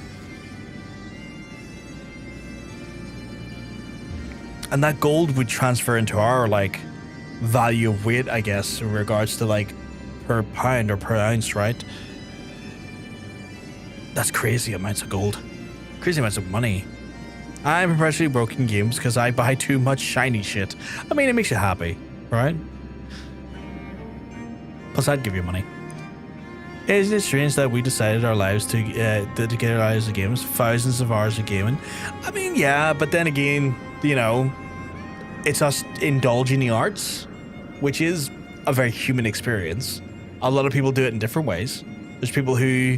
And that gold would transfer into our, like, value of weight, I guess, in regards to, like, per pound or per ounce, right? That's crazy amounts of gold. Crazy amounts of money. I'm perpetually broken games because I buy too much shiny shit. I mean, it makes you happy, right? Plus, I'd give you money. Isn't it strange that we decided our lives to dedicate our lives to games? Thousands of hours of gaming. I mean, yeah, but then again, you know, it's us indulging the arts, which is a very human experience. A lot of people do it in different ways. There's people who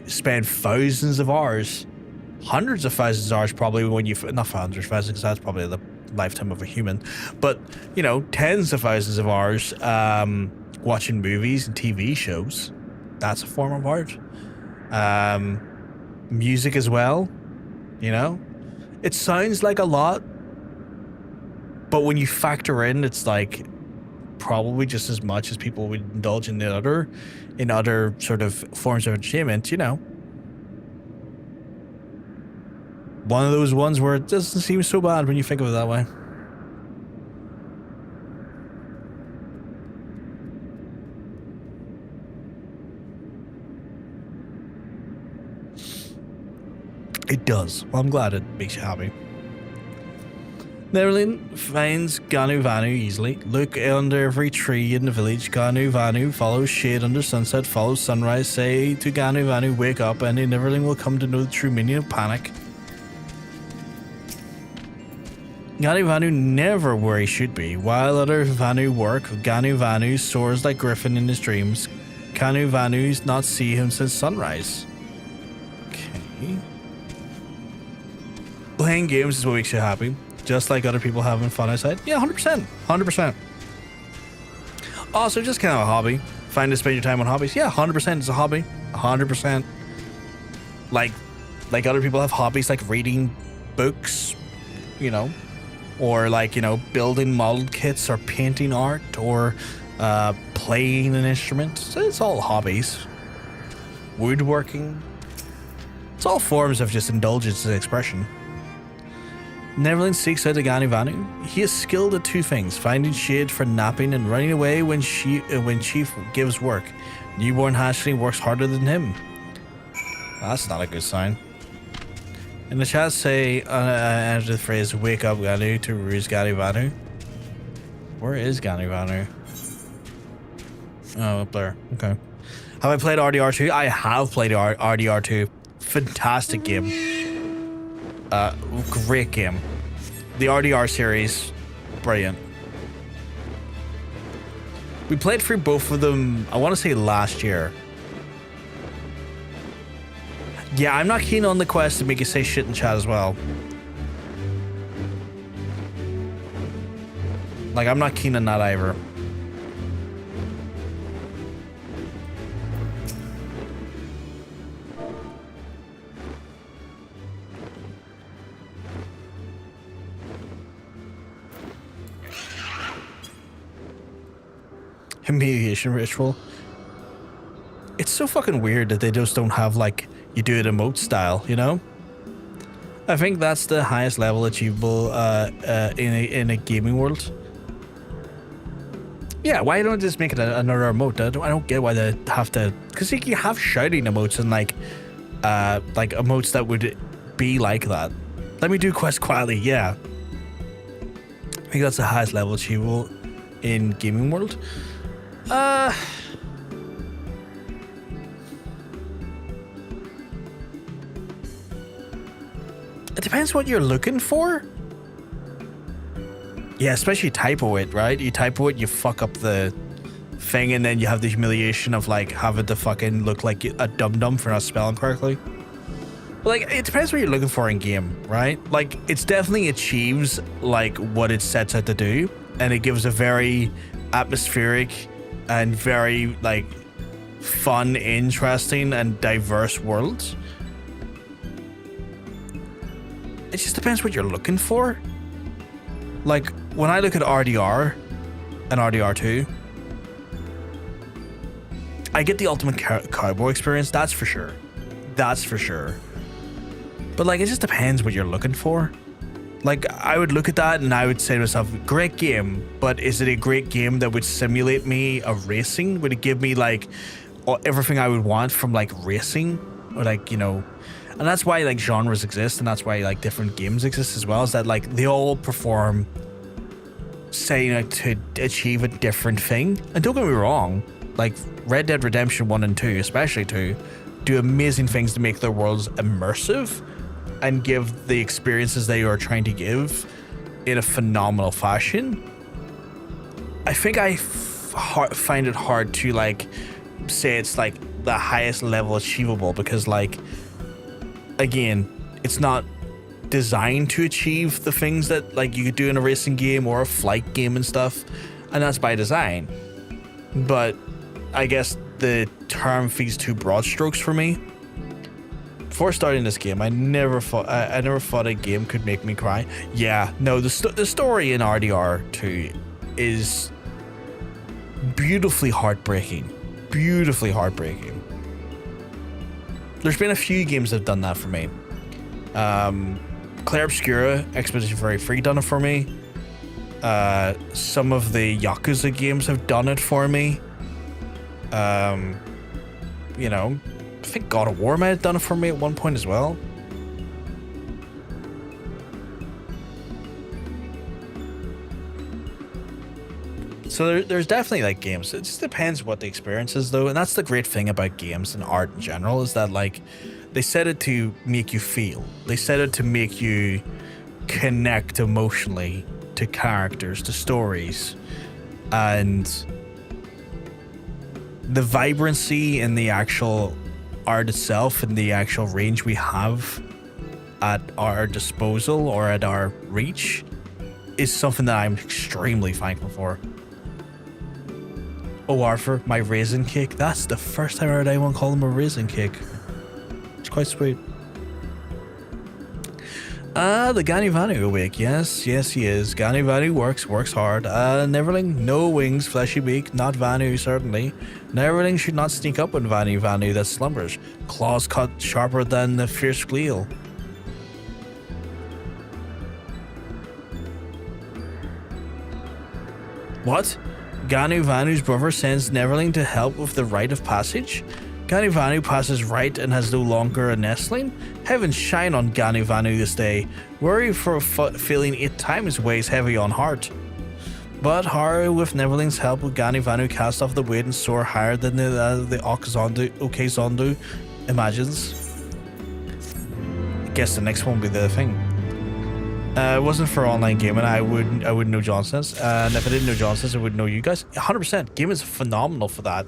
spend thousands of hours, hundreds of thousands of hours probably when you, not hundreds of thousands, because that's probably the lifetime of a human, but, you know, tens of thousands of hours watching movies and TV shows. That's a form of art. Music as well, you know? It sounds like a lot, but when you factor in, it's like probably just as much as people would indulge in other sort of forms of entertainment, you know. One of those ones where it doesn't seem so bad when you think of it that way. It does. Well, I'm glad it makes you happy. Neverland finds Vanu easily. Look under every tree in the village. Vanu follows shade under sunset, follows sunrise. Say to Vanu, wake up, and Neverland will come to know the true meaning of panic. Vanu never where he should be. While other Vanu work, Vanu soars like Griffin in his dreams. Vanu's not see him since sunrise. Okay. Playing games is what makes you happy. Just like other people having fun outside. Yeah, 100%. 100%. Also, just kind of a hobby. Find to spend your time on hobbies. Yeah, 100% it's a hobby. 100%. Like other people have hobbies like reading books, you know, or like, you know, building model kits or painting art or playing an instrument. So it's all hobbies. Woodworking. It's all forms of just indulgence and expression. Neverland seeks out Vanu. He is skilled at two things: finding shade for napping and running away when Chief gives work. Newborn hatchling works harder than him. That's not a good sign. In the chat say enter the phrase "wake up Vanu" to ruse Vanu. Where is Vanu? Oh, up there. Okay. Have I played RDR2? I have played RDR2. Fantastic game. Great game. The RDR series, brilliant. We played through both of them, I want to say last year. Yeah, I'm not keen on the quest to make you say shit in chat as well. Like, I'm not keen on that either. Humiliation ritual. It's so fucking weird that they just don't have, like, you do it emote style, you know? I think that's the highest level achievable in a gaming world. Yeah, why don't they just make it another emote? I don't get why they have to, because you have shouting emotes and like emotes that would be like that. Let me do quest quietly. Yeah, I think that's the highest level achievable in gaming world. It depends what you're looking for. Yeah, especially typo it, right? You typo it, you fuck up the thing, and then you have the humiliation of like having to fucking look like a dum-dum for not spelling correctly. But like, it depends what you're looking for in game, right? Like, it's definitely achieves like what it sets out to do, and it gives a very atmospheric and very like fun, interesting, and diverse world. It just depends what you're looking for. Like, when I look at RDR and RDR2, I get the ultimate cowboy experience, that's for sure. That's for sure. But like, it just depends what you're looking for. Like, I would look at that and I would say to myself, great game, but is it a great game that would simulate me of racing? Would it give me like everything I would want from like racing? Or like, you know, and that's why like genres exist, and that's why like different games exist as well, is that like they all perform, say, like, to achieve a different thing. And don't get me wrong, like Red Dead Redemption 1 and 2, especially 2, do amazing things to make their worlds immersive and give the experiences they are trying to give in a phenomenal fashion. I think I find it hard to like say it's like the highest level achievable, because like, again, it's not designed to achieve the things that like you could do in a racing game or a flight game and stuff, and that's by design. But I guess the term feeds too broad strokes for me. Before starting this game, I never thought a game could make me cry. Yeah, no, the story in RDR2 is beautifully heartbreaking. Beautifully heartbreaking. There's been a few games that have done that for me. Claire Obscura, Expedition Very Free done it for me. Some of the Yakuza games have done it for me. You know, I think God of War might have done it for me at one point as well. So there's definitely like games. It just depends what the experience is though. And that's the great thing about games and art in general, is that like they set it to make you feel. They set it to make you connect emotionally to characters, to stories. And the vibrancy in the actual art itself and the actual range we have at our disposal or at our reach is something that I'm extremely thankful for. Oh, Arthur, my raisin cake. That's the first time I heard anyone call him a raisin cake. It's quite sweet. The Gani Vanu awake. Yes, he is. Gani Vanu works hard. Neverling, no wings, fleshy beak, not Vanu, certainly. Neverling should not sneak up on Vanu that slumbers. Claws cut sharper than the fierce gleal. What? Ganu Vanu's brother sends Neverling to help with the rite of passage? Ganu Vanu passes right and has no longer a nestling? Heavens shine on Ganu Vanu this day. Worry for feeling 8 times weighs heavy on heart. But Haru, with Neverling's help, with Ganu Vanu cast off the weight and soar higher than the Okazondu imagines. I guess the next one will be the thing. It wasn't for online gaming, I wouldn't know Johnson's. And if I didn't know Johnson's, I wouldn't know you guys. 100%. Game is phenomenal for that.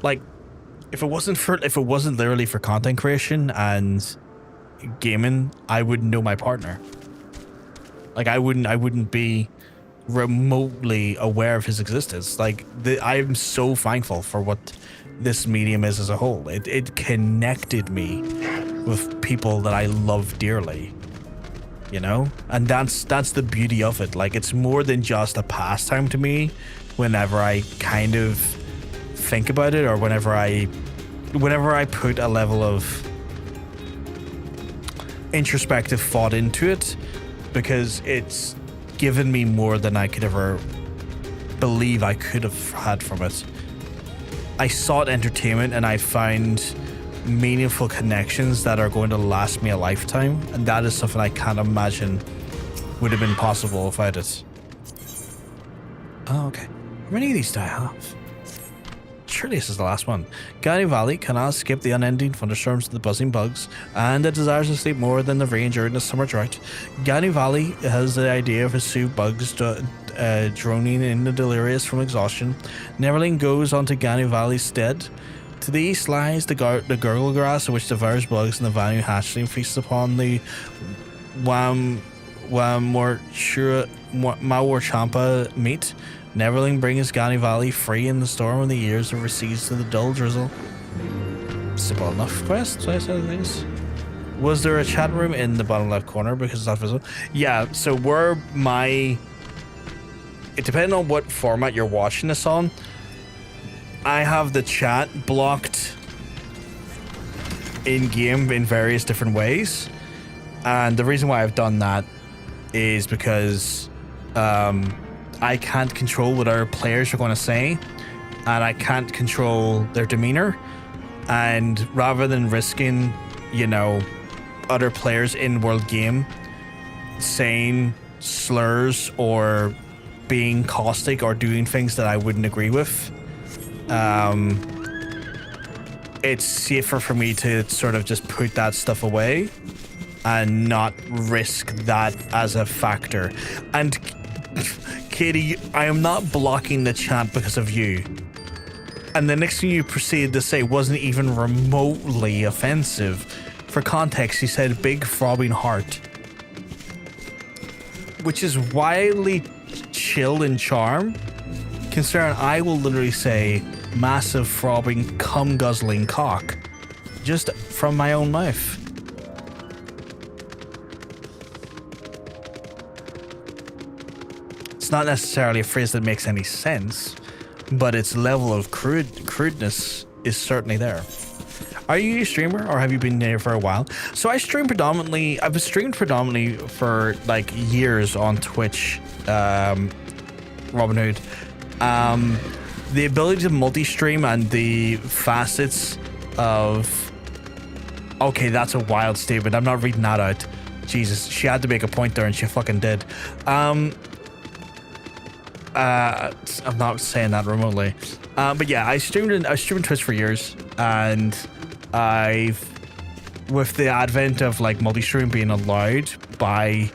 Like, if it wasn't literally for content creation and gaming, I wouldn't know my partner. Like, I wouldn't be remotely aware of his existence. Like, I'm so thankful for what this medium is as a whole. It connected me with people that I love dearly, you know? And that's the beauty of it. Like, it's more than just a pastime to me whenever I kind of think about it, or whenever I put a level of introspective thought into it, because it's given me more than I could ever believe I could have had from it. I sought entertainment and I found meaningful connections that are going to last me a lifetime, and that is something I can't imagine would have been possible without it. Oh, okay. How many of these do I have? Surely this is the last one. Gani Valley cannot skip the unending thunderstorms of the buzzing bugs, and it desires to sleep more than the rain during the summer drought. Gani Valley has the idea of his bugs droning in the delirious from exhaustion. Neverling goes onto Gani Valley's stead. To the east lies the gurgle grass, which devours bugs, and the Vanu hatchling feasts upon the Haurchefant meat. Neverling brings Gani Valley free in the storm of the years and recedes to the dull drizzle. Simple enough quest, so I said things. Was there a chat room in the bottom left corner because it's not visible? Yeah, so it depends on what format you're watching this on. I have the chat blocked in-game in various different ways. And the reason why I've done that is because I can't control what our players are going to say, and I can't control their demeanor. And rather than risking, you know, other players in world game saying slurs or being caustic or doing things that I wouldn't agree with, it's safer for me to sort of just put that stuff away and not risk that as a factor. And Katie, I am not blocking the chat because of you. And the next thing you proceeded to say wasn't even remotely offensive. For context, you said big throbbing heart, which is wildly chill in charm, considering I will literally say massive throbbing cum guzzling cock just from my own mouth. It's not necessarily a phrase that makes any sense, but its level of crudeness is certainly there. Are you a streamer, or have you been there for a while? So I've streamed predominantly for like years on Twitch, Robin Hood. The ability to multi-stream and the facets of... Okay, that's a wild statement. I'm not reading that out. Jesus, she had to make a point there and she fucking did. I'm not saying that remotely. But yeah, I streamed Twitch for years, and with the advent of like multi-stream being allowed by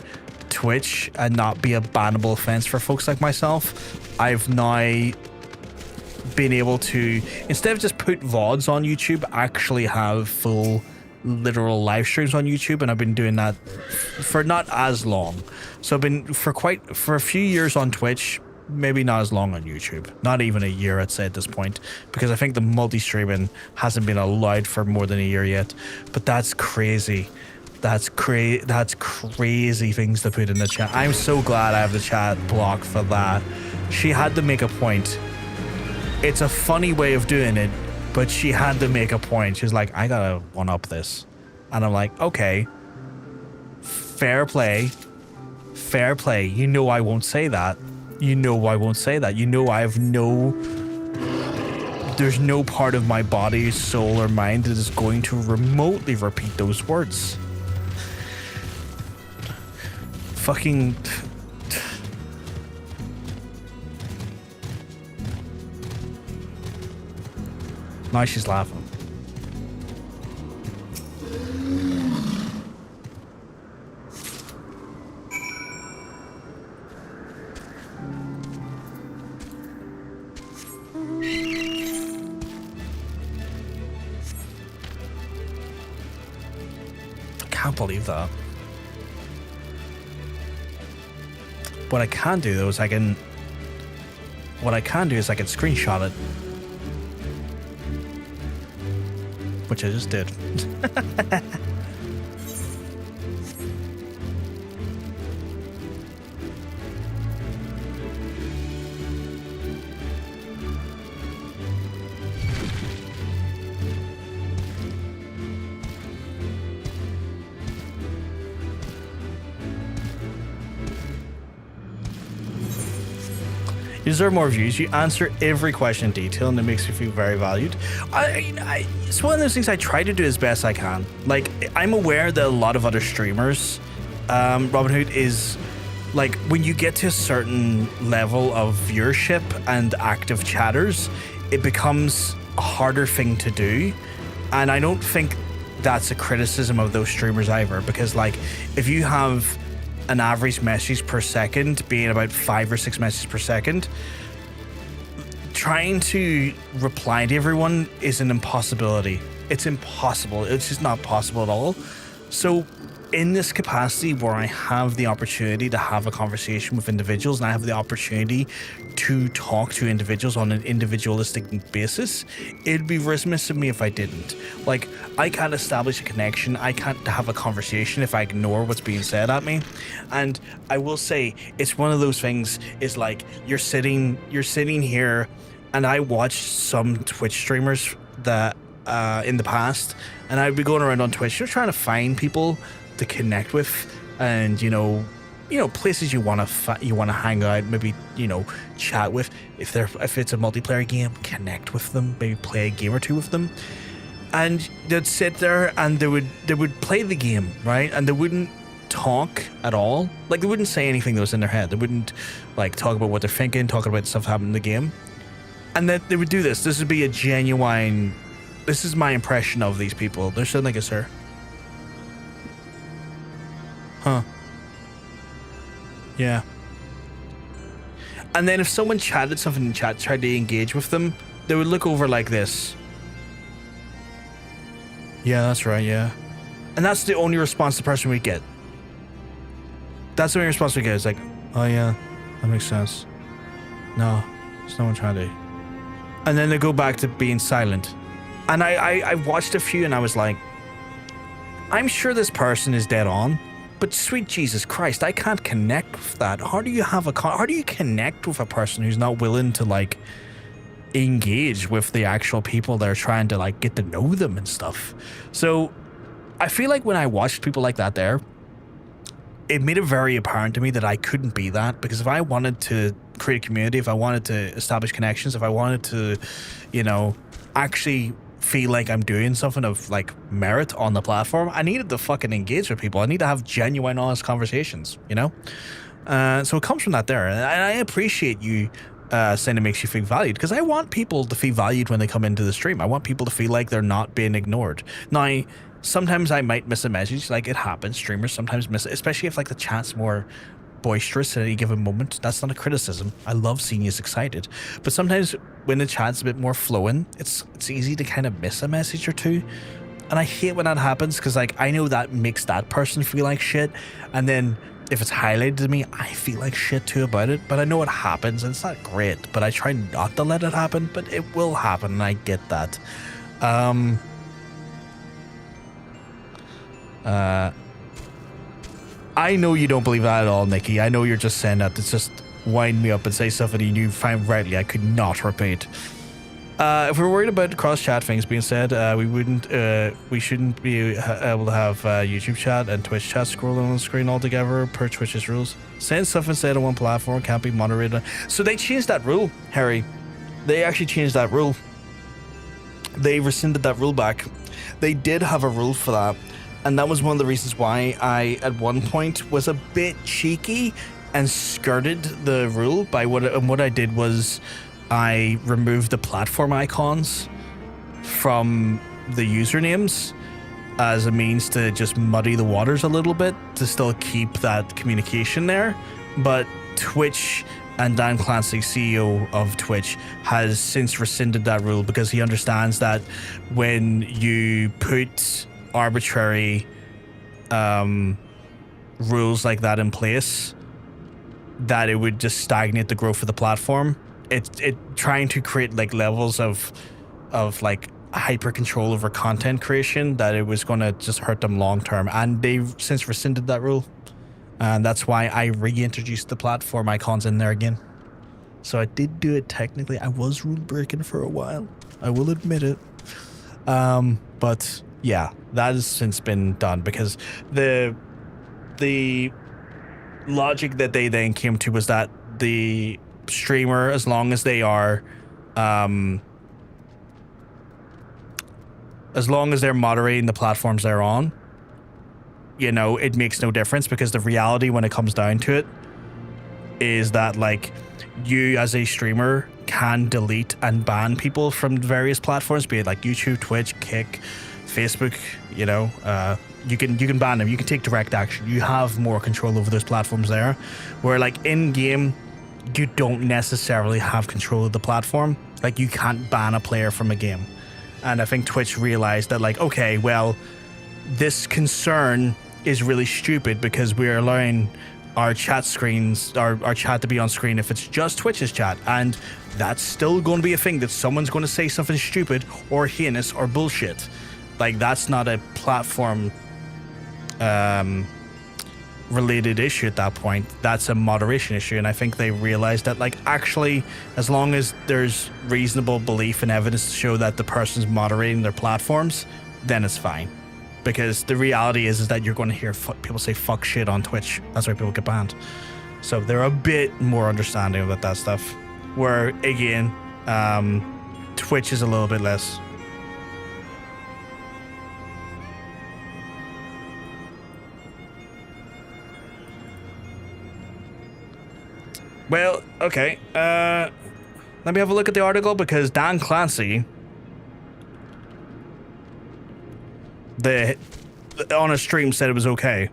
Twitch and not be a bannable offense for folks like myself, I've now been able to, instead of just put VODs on YouTube, actually have full literal live streams on YouTube, and I've been doing that for not as long. So I've been for a few years on Twitch, maybe not as long on YouTube, not even a year I'd say at this point, because I think the multi-streaming hasn't been allowed for more than a year yet. But that's crazy. That's crazy things to put in the chat. I'm so glad I have the chat blocked for that. She had to make a point. It's a funny way of doing it, but she had to make a point. She's like, I gotta one-up this. And I'm like, okay, fair play. Fair play. You know I won't say that. You know I won't say that. You know I have there's no part of my body, soul, or mind that is going to remotely repeat those words. Fucking... Now she's laughing. I can't believe that. What I can do though is I can screenshot it, which I just did. You deserve more views. You answer every question in detail, and it makes you feel very valued. It's one of those things I try to do as best I can. Like, I'm aware that a lot of other streamers, Robinhood is like, when you get to a certain level of viewership and active chatters, it becomes a harder thing to do. And I don't think that's a criticism of those streamers either, because like, if you have an average message per second being about 5 or 6 messages per second, trying to reply to everyone is an impossibility. It's impossible. It's just not possible at all. So in this capacity where I have the opportunity to have a conversation with individuals, and I have the opportunity to talk to individuals on an individualistic basis, it'd be remiss of me if I didn't. Like, I can't establish a connection, I can't have a conversation if I ignore what's being said at me. And I will say, it's one of those things, is like, you're sitting here, and I watched some Twitch streamers that in the past, and I'd be going around on Twitch, you're trying to find people to connect with, and you know places you want to hang out, maybe chat with. If it's a multiplayer game, connect with them, maybe play a game or two with them. And they'd sit there and they would play the game, right? And they wouldn't talk at all. Like, they wouldn't say anything that was in their head. They wouldn't like talk about what they're thinking, talk about stuff happening in the game. And then they would do this. This would be a genuine. This is my impression of these people. They're sitting like a sir. Huh. Yeah. And then if someone chatted something in chat, tried to engage with them, they would look over like this. Yeah, that's right, yeah. And that's the only response the person would get. That's the only response we get. It's like, oh yeah, that makes sense. No, there's no one trying to. And then they go back to being silent. And I watched a few and I was like, I'm sure this person is dead on. But sweet Jesus Christ, I can't connect with that. How do you connect with a person who's not willing to like engage with the actual people that are trying to like get to know them and stuff? So I feel like when I watched people like that there, it made it very apparent to me that I couldn't be that, because if I wanted to create a community, if I wanted to establish connections, if I wanted to, actually feel like I'm doing something of like merit on the platform, I needed to fucking engage with people. I need to have genuine, honest conversations, so it comes from that there. And I appreciate you saying it makes you feel valued, because I want people to feel valued when they come into the stream. I want people to feel like they're not being ignored. Now, sometimes I might miss a message, like it happens. Streamers sometimes miss it, especially if like the chat's more boisterous at any given moment. That's not a criticism. I love seeing you excited, but sometimes when the chat's a bit more flowing, it's easy to kind of miss a message or two, and I hate when that happens, because like I know that makes that person feel like shit, and then if it's highlighted to me, I feel like shit too about it. But I know it happens and it's not great, but I try not to let it happen, but it will happen, and I get that. I know you don't believe that at all, Nikki. I know you're just saying that to just wind me up and say something you find rightly I could not repeat. If we're worried about cross-chat things being said, we shouldn't be able to have YouTube chat and Twitch chat scrolling on the screen altogether per Twitch's rules. Saying stuff instead on one platform can't be moderated. So they changed that rule, Harry. They actually changed that rule. They rescinded that rule back. They did have a rule for that. And that was one of the reasons why I, at one point, was a bit cheeky and skirted the rule by what I did was I removed the platform icons from the usernames as a means to just muddy the waters a little bit, to still keep that communication there. But Twitch and Dan Clancy, CEO of Twitch, has since rescinded that rule, because he understands that when you put arbitrary rules like that in place, that it would just stagnate the growth of the platform. It trying to create like levels of like hyper control over content creation, that it was going to just hurt them long term, and they've since rescinded that rule, and that's why I reintroduced the platform icons in there again. So I did do it technically. I was rule breaking for a while, I will admit it, but yeah, that has since been done, because the logic that they then came to was that the streamer, as long as they are as long as they're moderating the platforms they're on, you know, it makes no difference, because the reality when it comes down to it is that, like, you as a streamer can delete and ban people from various platforms, be it like YouTube, Twitch, Kick, Facebook, you know, you can ban them, you can take direct action, you have more control over those platforms there, where like in game you don't necessarily have control of the platform. Like, you can't ban a player from a game. And I think Twitch realized that, like, okay, well, this concern is really stupid, because we're allowing our chat screens, our chat to be on screen if it's just Twitch's chat, and that's still going to be a thing, that someone's going to say something stupid or heinous or bullshit. Like, that's not a platform related issue at that point. That's a moderation issue. And I think they realized that, like, actually, as long as there's reasonable belief and evidence to show that the person's moderating their platforms, then it's fine. Because the reality is that you're going to hear people say fuck shit on Twitch. That's why people get banned. So they're a bit more understanding about that stuff, where again, Twitch is a little bit less. Well, okay, let me have a look at the article, because Dan Clancy, on a stream, said it was okay.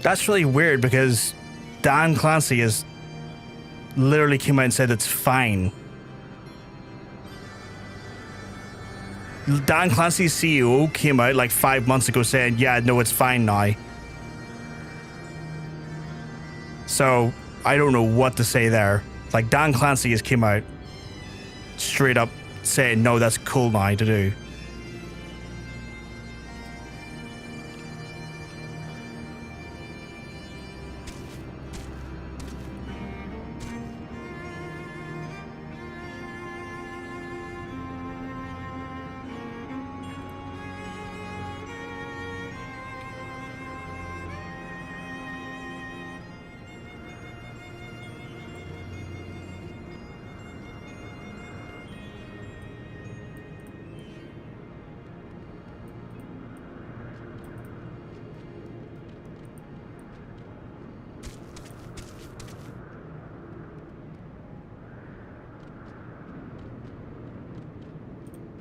That's really weird, because Dan Clancy has literally came out and said it's fine. Dan Clancy's CEO came out like 5 months ago saying, yeah, no, it's fine now. So I don't know what to say there. Like, Dan Clancy has came out straight up saying, no, that's cool now to do.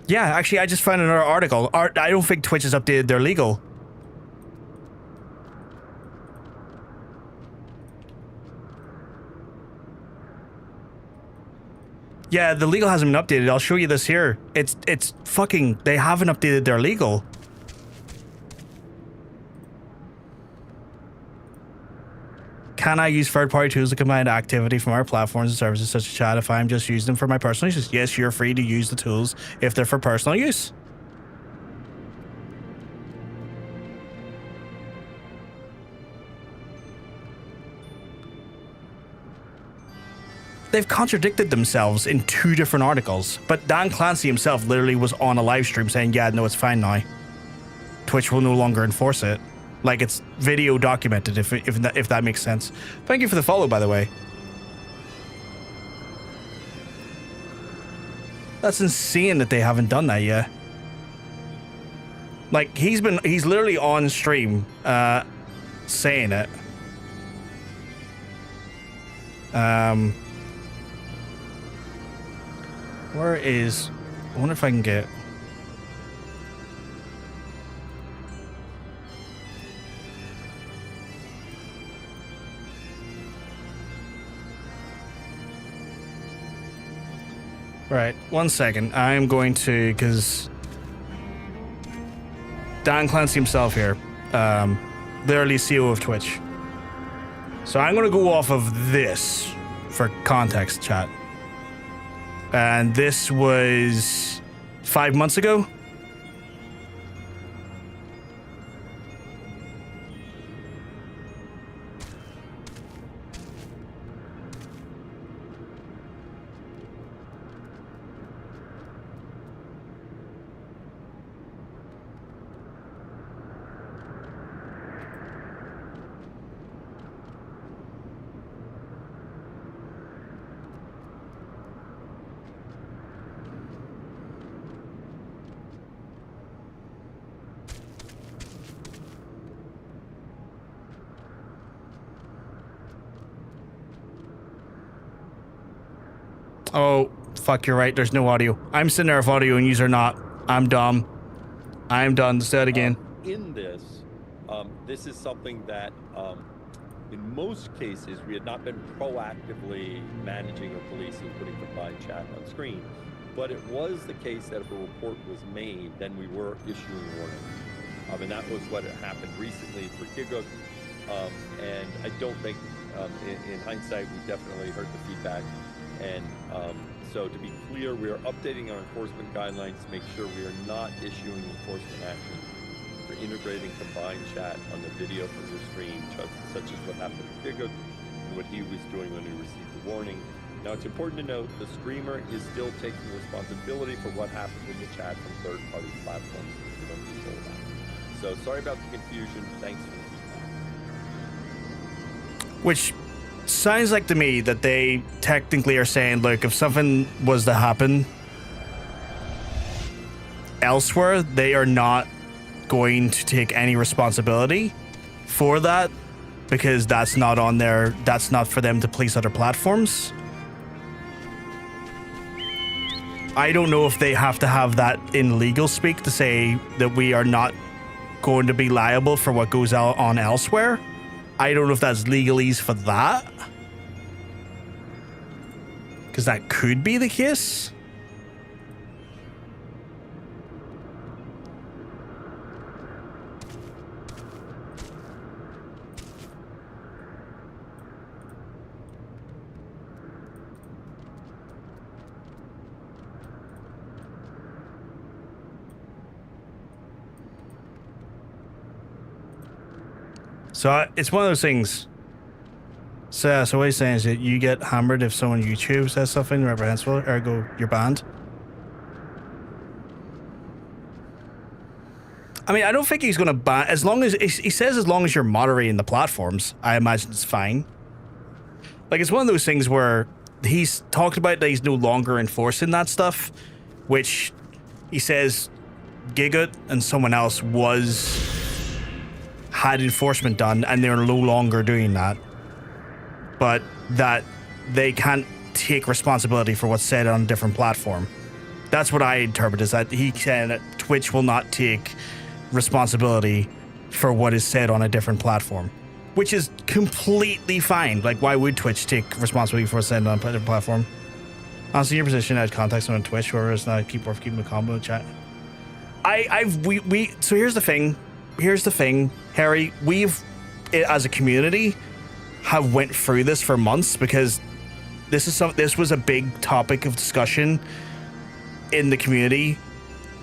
Yeah, actually, I just found another article. I don't think Twitch has updated their legal. Yeah, the legal hasn't been updated. I'll show you this here. It's fucking... They haven't updated their legal. Can I use third-party tools to combine activity from our platforms and services such as chat if I'm just using them for my personal use? Yes, you're free to use the tools if they're for personal use. they've contradicted themselves in 2 different articles. But Dan Clancy himself literally was on a live stream saying, yeah, no, it's fine now. Twitch will no longer enforce it. Like, it's video documented, if that makes sense. Thank you for the follow, by the way. That's insane that they haven't done that yet. Like, he's literally on stream, saying it. Where is... I wonder if I can get... Right, 1 second. I'm going to... Because... Dan Clancy himself here. Literally CEO of Twitch. So I'm going to go off of this for context, chat. And this was 5 months ago. Oh, fuck, you're right. There's no audio. I'm sitting there with audio and you're not. I'm dumb. I'm done. Let's do it again. In this, this is something that, in most cases, we had not been proactively managing or policing, putting combined chat on screen. But it was the case that if a report was made, then we were issuing warning. And that was what had happened recently for Giga. And I don't think, in hindsight, we definitely heard the feedback. And so to be clear, we are updating our enforcement guidelines to make sure we are not issuing enforcement action for integrating combined chat on the video from your stream, such as what happened to Giga and what he was doing when he received the warning. Now, it's important to note the streamer is still taking responsibility for what happened in the chat from third-party platforms. We don't control that. So sorry about the confusion. Thanks for the feedback. Which sounds like to me that they technically are saying, look, if something was to happen elsewhere, they are not going to take any responsibility for that because that's not on their, that's not for them to police other platforms. I don't know if they have to have that in legal speak to say that we are not going to be liable for what goes out on elsewhere. I don't know if that's legalese for that. Because that could be the case. So it's one of those things. So what he's saying is that you get hammered if someone on YouTube says something reprehensible, ergo you're banned. I mean, I don't think he's going to ban, as long as, he says as long as you're moderating the platforms, I imagine it's fine. Like, it's one of those things where he's talked about that he's no longer enforcing that stuff, which he says Giga and someone else had enforcement done and they're no longer doing that. But that they can't take responsibility for what's said on a different platform. That's what I interpret, is that he said that Twitch will not take responsibility for what is said on a different platform, which is completely fine. Like, why would Twitch take responsibility for what's said on a different platform? Honestly, your position as context on Twitch, whoever is not keeping the combo in the chat. So here's the thing. Here's the thing, Harry. We've, as a community, have went through this for months because this was a big topic of discussion in the community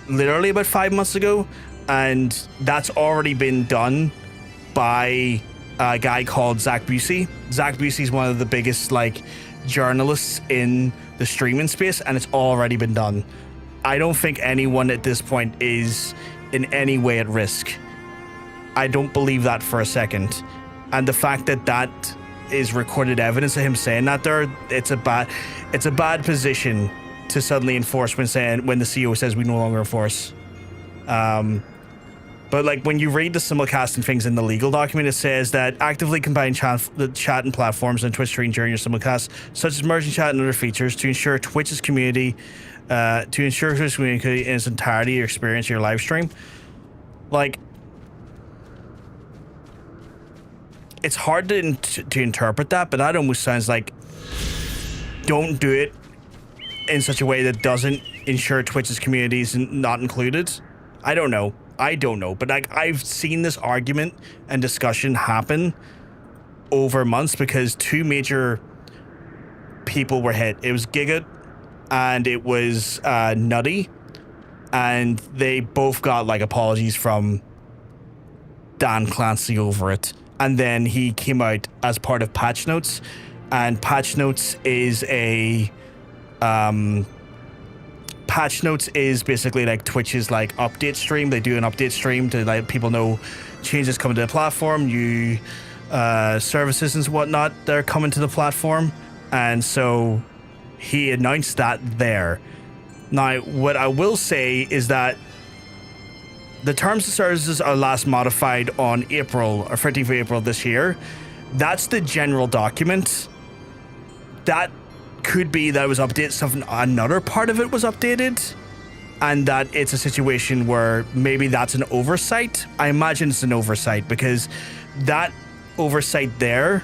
literally about 5 months ago, and that's already been done by a guy called Zach Busey. Zach Busey is one of the biggest journalists in the streaming space, and it's already been done. I don't think anyone at this point is in any way at risk. I don't believe that for a second. And the fact that that is recorded evidence of him saying that there, it's a bad position to suddenly enforce when the CEO says we no longer enforce. But like when you read the simulcasting things in the legal document, it says that actively combine the chatting platforms and Twitch stream during your simulcast, such as merging chat and other features, to ensure Twitch's community in its entirety your experience of your live stream. Like, it's hard to interpret that, but that almost sounds like don't do it in such a way that doesn't ensure Twitch's community is not included. I don't know, but like I've seen this argument and discussion happen over months because two major people were hit. It was Giga and it was Nutty, and they both got like apologies from Dan Clancy over it. And then he came out as part of Patch Notes, and Patch Notes is basically like Twitch's like update stream. They do an update stream to let people know changes coming to the platform, new services and whatnot they're coming to the platform. And so he announced that there. Now, what I will say is that the terms of services are last modified on April, or 13th of April this year. That's the general document. That could be that it was updated, something, another part of it was updated, and that it's a situation where maybe that's an oversight. I imagine it's an oversight because that oversight there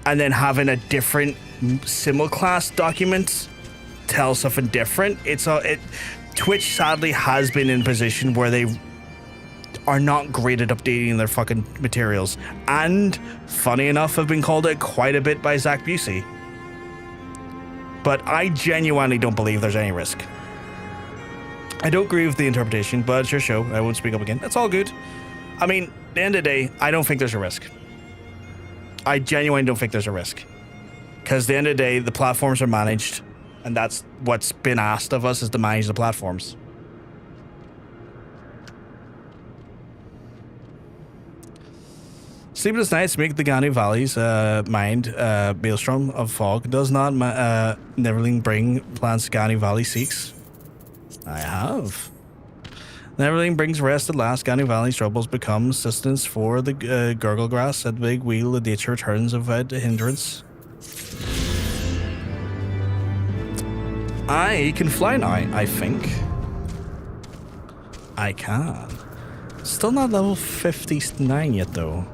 and then having a different simulcast document tells something different. Twitch sadly has been in a position where they are not great at updating their fucking materials, and funny enough have been called out quite a bit by Zach Busey. But I genuinely don't believe there's any risk. I don't agree with the interpretation, but it's your show. I won't speak up again. That's all good. I mean, at the end of the day, I don't think there's a risk. I genuinely don't think there's a risk. Because at the end of the day, the platforms are managed, and that's what's been asked of us, is to manage the platforms. Sleepless nights make the Ganu Valley's mind maelstrom of fog. Does not Neverling bring plans to Ganu Valley seeks? I have. Neverling brings rest at last. Ganu Valley's troubles become sustenance for the gurgle grass. At big wheel, the nature returns without hindrance. I can fly now, I think. I can. Still not level 59 yet, though.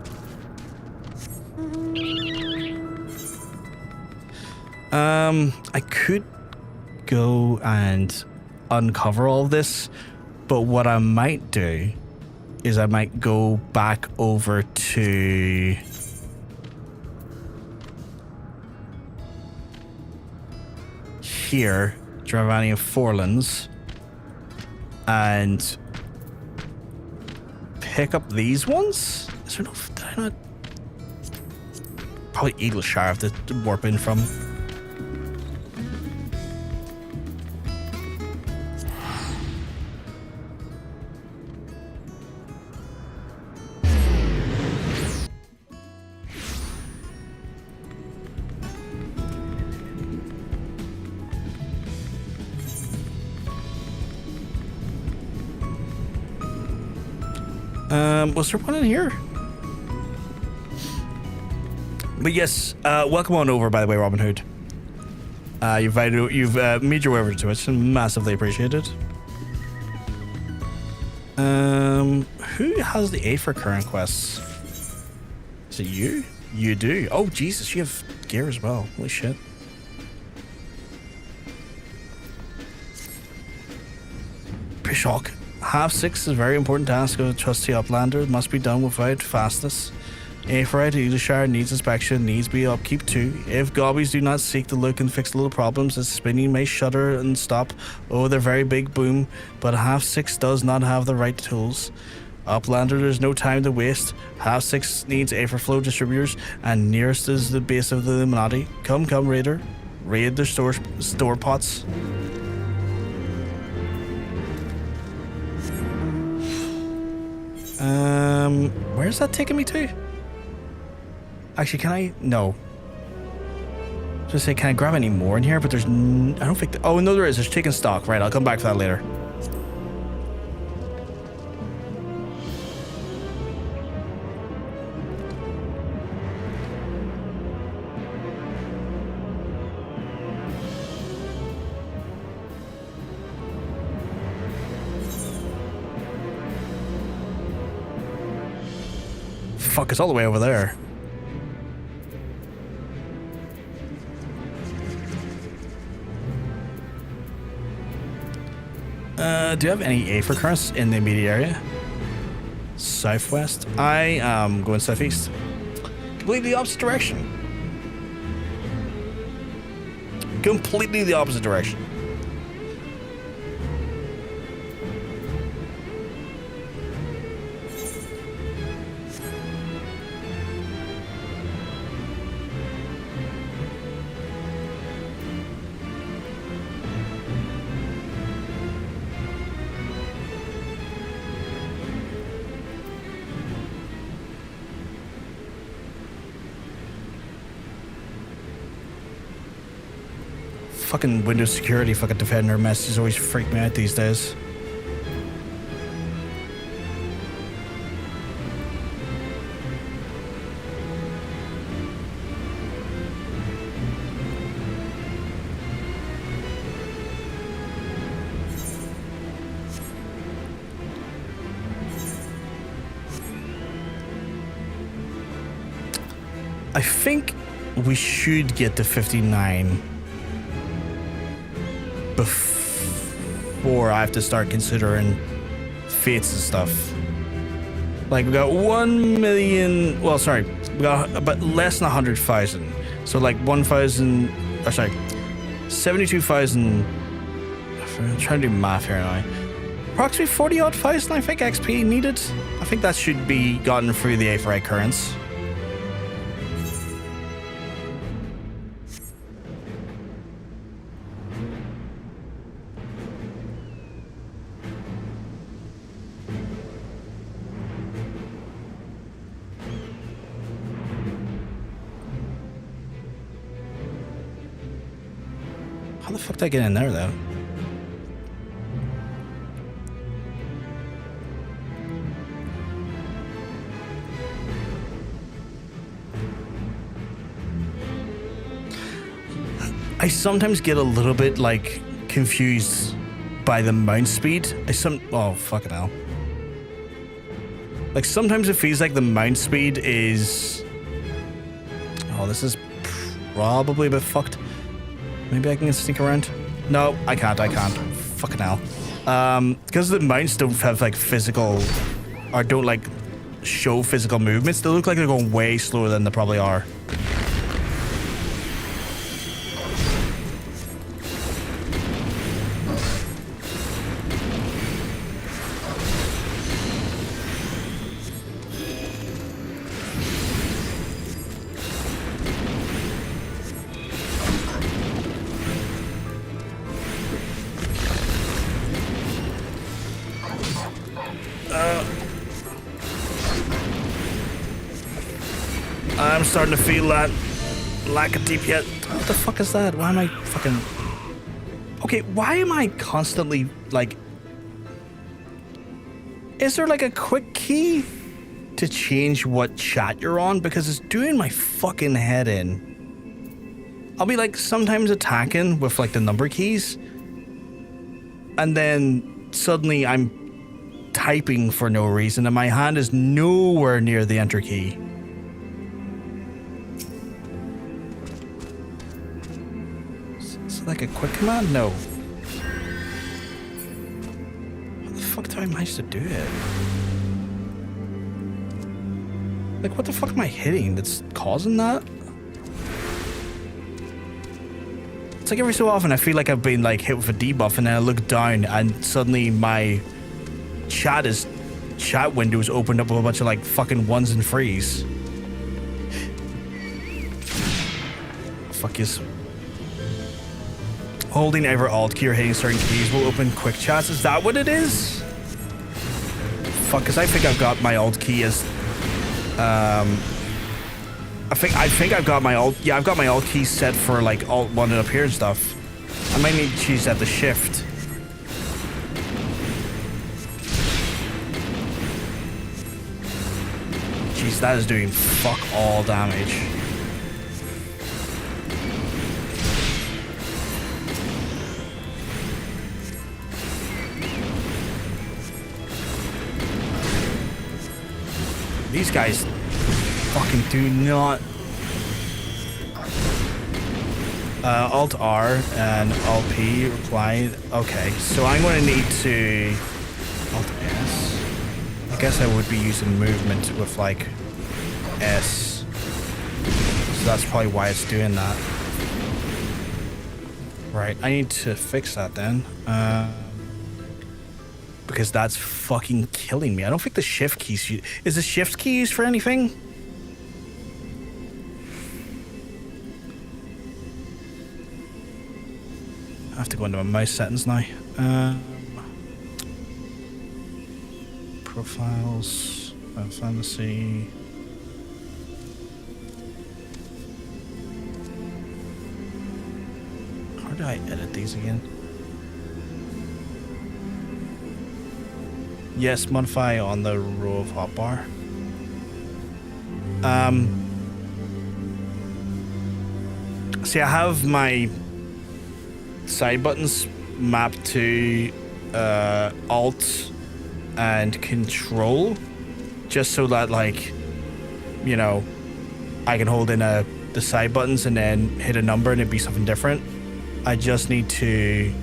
I could go and uncover all of this, but what I might do is I might go back over to here, Dravanian Forlands, and pick up these ones. Is there no? Did I not? Probably Idyllshire I have to warp in from. Was there one in here? But yes, welcome on over, by the way, Robin Hood. You've made your way over to it, massively appreciated. Who has the Aether current quests? Is it you? You do. Oh Jesus, you have gear as well. Holy shit. Pishok. Half 6 is a very important task of a trusty uplander. It must be done without fastness. Aetherite Idyllshire needs inspection, needs be upkeep too. If gobbies do not seek to look and fix little problems, the spinning may shudder and stop. Oh, they're very big boom, but half 6 does not have the right tools. Uplander, there's no time to waste. Half 6 needs Aether flow distributors, and nearest is the base of the Illuminati. Come, Raider. Raid their store pots. Where's that taking me to? Actually, can I? No. I was gonna say, can I grab any more in here? But there's, I don't think. Oh no, there is. There's chicken stock. Right, I'll come back to that later. Fuck, it's all the way over there. Do you have any Aether currents in the immediate area? Southwest? I am going southeast. Completely the opposite direction. Completely the opposite direction. Fucking Windows security fucking Defender messages always freak me out these days. I think we should get to 59 before I have to start considering fates and stuff. Like, we got 1 million, well, sorry, we got about less than 100,000. So like 1,000, or sorry, 72,000, I'm trying to do math here now. Approximately 40 odd thousand, I think, XP needed. I think that should be gotten through the Aether currents. How the fuck did I get in there, though? I sometimes get a little bit, like, confused by the mount speed. Oh, fucking hell. Like, sometimes it feels like the mount speed is... Oh, this is probably a bit fucked. Maybe I can sneak around. No, I can't. Fucking hell. Because the mounts don't have like physical, or don't like show physical movements, they look like they're going way slower than they probably are. I'm starting to feel that lack of DPS. What the fuck is that? Why am I fucking... Okay, why am I constantly, like... Is there, like, a quick key to change what chat you're on? Because it's doing my fucking head in. I'll be, like, sometimes attacking with, like, the number keys. And then suddenly I'm typing for no reason, and my hand is nowhere near the enter key. Like a quick command? No. How the fuck do I manage to do it? Like, what the fuck am I hitting that's causing that? It's like every so often I feel like I've been like hit with a debuff and then I look down and suddenly my chat is chat windows opened up with a bunch of like fucking ones and threes. Fuck yes. Holding either alt key or hitting certain keys will open quick chats. Is that what it is? Fuck, cause I think I've got my alt key as I think I've got my alt. Yeah, I've got my alt key set for like alt 1 and up here and stuff. I might need to choose that to shift. Jeez, that is doing fuck all damage. These guys fucking do not. Alt R and Alt P reply. Okay, so I'm going to need to Alt S. I guess I would be using movement with like S. So that's probably why it's doing that. Right, I need to fix that then. Because that's fucking killing me. I don't think the shift keys. Is the shift key used for anything? I have to go into my mouse settings now. Profiles, Final Fantasy. How do I edit these again? Yes, modify on the row of hotbar. See, I have my side buttons mapped to Alt and Control, just so that, like, you know, I can hold in the side buttons and then hit a number and it'd be something different. I just need to.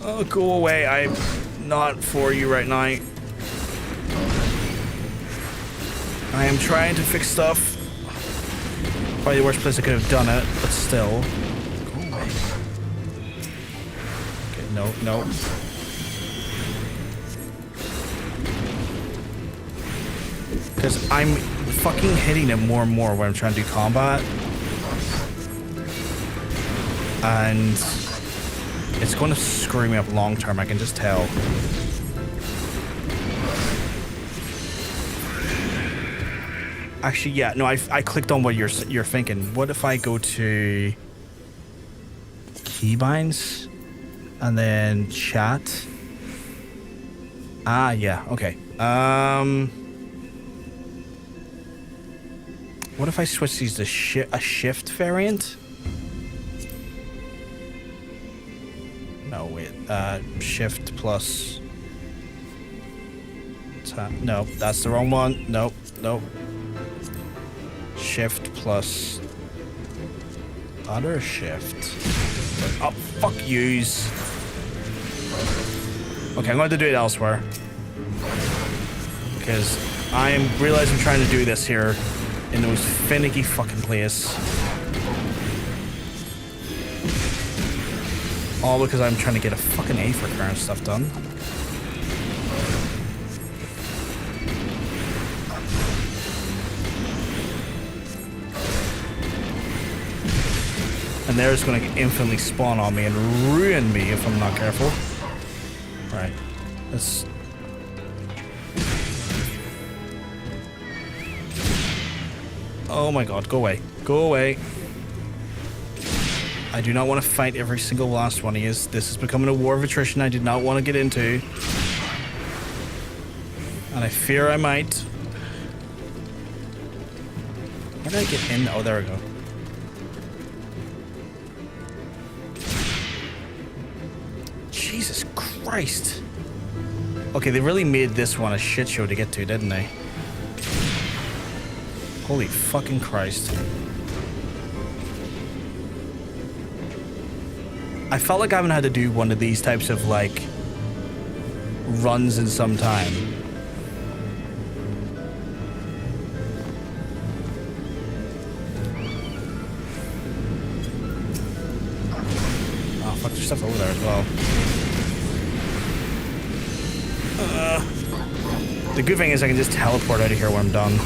Oh, go away. I'm not for you right now. I am trying to fix stuff. Probably the worst place I could have done it, but still. Go away. Okay, no, no. Because I'm fucking hitting it more and more when I'm trying to do combat. And it's going to screw me up long term, I can just tell. Actually, yeah, no, I clicked on what you're thinking. What if I go to keybinds and then chat? Ah, yeah, okay. What if I switch these to a shift variant? No, wait. Shift plus. No, that's the wrong one. Nope, nope. Shift plus. Other shift. Oh, fuck yous. Okay, I'm going to do it elsewhere. Because I realize I'm trying to do this here in the most finicky fucking place. All because I'm trying to get a fucking A for current stuff done. And they're just going to infinitely spawn on me and ruin me if I'm not careful. Right. Let's... Oh my god, go away. Go away. I do not want to fight every single last one of you. This is becoming a war of attrition I did not want to get into. And I fear I might. How did I get in? Oh, there we go. Jesus Christ. Okay, they really made this one a shit show to get to, didn't they? Holy fucking Christ. I felt like I haven't had to do one of these types of, like, runs in some time. Oh, fuck, there's stuff over there as well. The good thing is I can just teleport out of here when I'm done.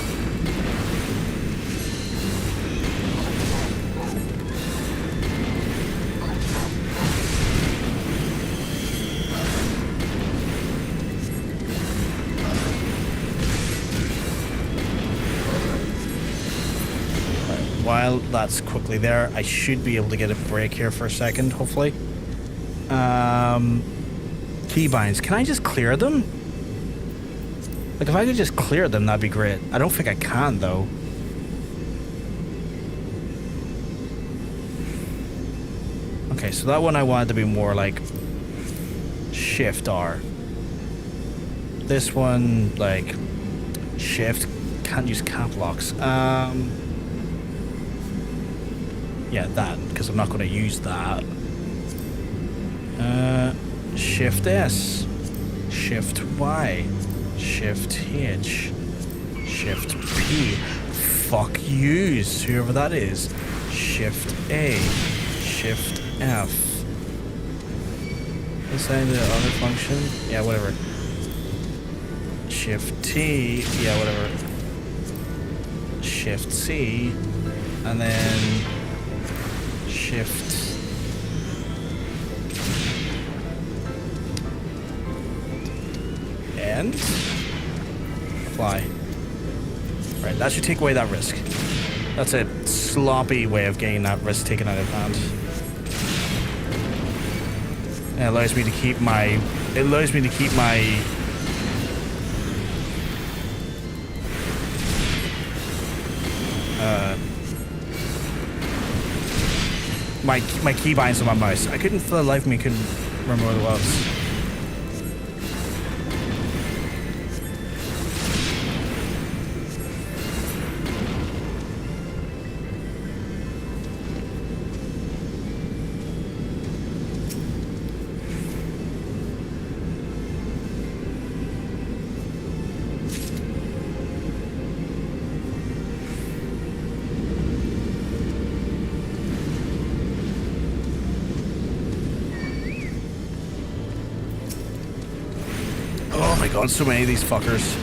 While that's quickly there, I should be able to get a break here for a second, hopefully. Keybinds. Can I just clear them? Like, if I could just clear them, that'd be great. I don't think I can, though. Okay, so that one I wanted to be more like Shift R. This one, like Shift. Can't use cap locks. Yeah, that, because I'm not going to use that. Shift S. Shift Y. Shift H. Shift P. Fuck yous, whoever that is. Shift A. Shift F. Is that the other function? Yeah, whatever. Shift T. Yeah, whatever. Shift C. And then Shift and fly. Right, that should take away that risk. That's a sloppy way of getting that risk taken out of hand. It allows me to keep my my keybinds on my mouse. I couldn't, for the life of me, remember what it was. God, so many of these fuckers.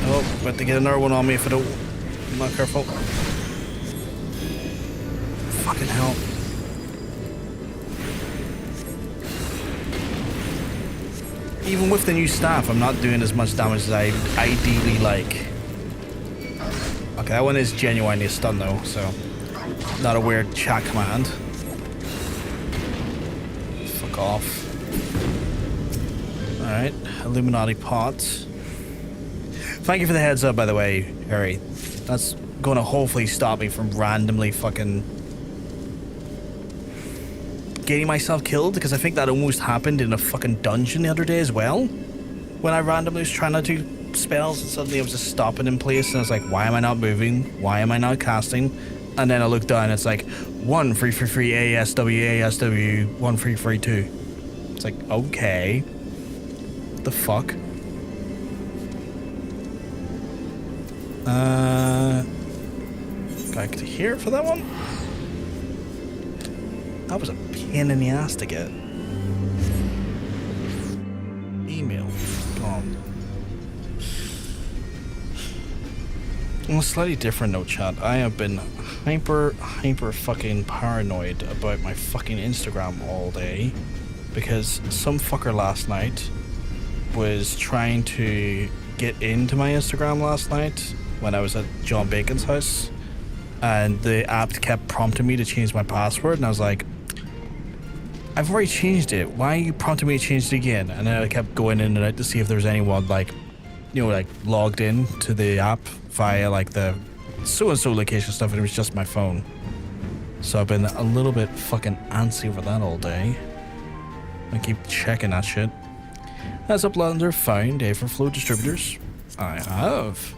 Oh, about to get another one on me if I'm not careful. Fucking hell. Even with the new staff, I'm not doing as much damage as I ideally like. Okay, that one is genuinely a stun though, so not a weird chat command. Off. Alright, Illuminati pots. Thank you for the heads up, by the way, Harry. That's going to hopefully stop me from randomly fucking getting myself killed, because I think that almost happened in a fucking dungeon the other day as well. When I randomly was trying to do spells and suddenly I was just stopping in place and I was like, why am I not moving? Why am I not casting? And then I looked down and it's like 1333 ASW ASW 1332. It's like, okay. What the fuck? Back to here for that one. That was a pain in the ass to get. Email. Gone. On a slightly different note, chat, I have been hyper fucking paranoid about my fucking Instagram all day because some fucker last night was trying to get into my Instagram last night when I was at John Bacon's house, and the app kept prompting me to change my password, and I was like, I've already changed it, why are you prompting me to change it again? And then I kept going in and out to see if there was anyone like, you know, like logged in to the app via like the so-and-so location stuff, and it was just my phone. So I've been a little bit fucking antsy over that all day. I keep checking that shit. Has Uplander found Aetherflow distributors? I have.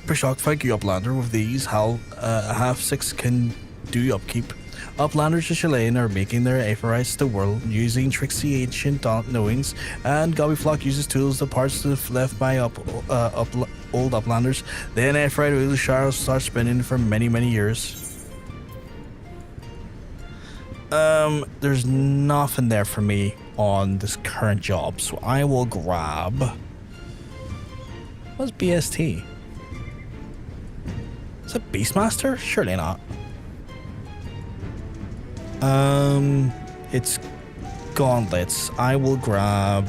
Per shock, thank you, Uplander. With these, half six can do upkeep. Uplanders of Chilean are making their Aetherize the world using tricksy ancient knowings, and Gobby uses tools the parts left by old uplanders. Then after Idyllshire will start spinning for many, many years. There's nothing there for me on this current job, so I will grab... What's BST? Is it Beastmaster? Surely not. It's gauntlets. I will grab...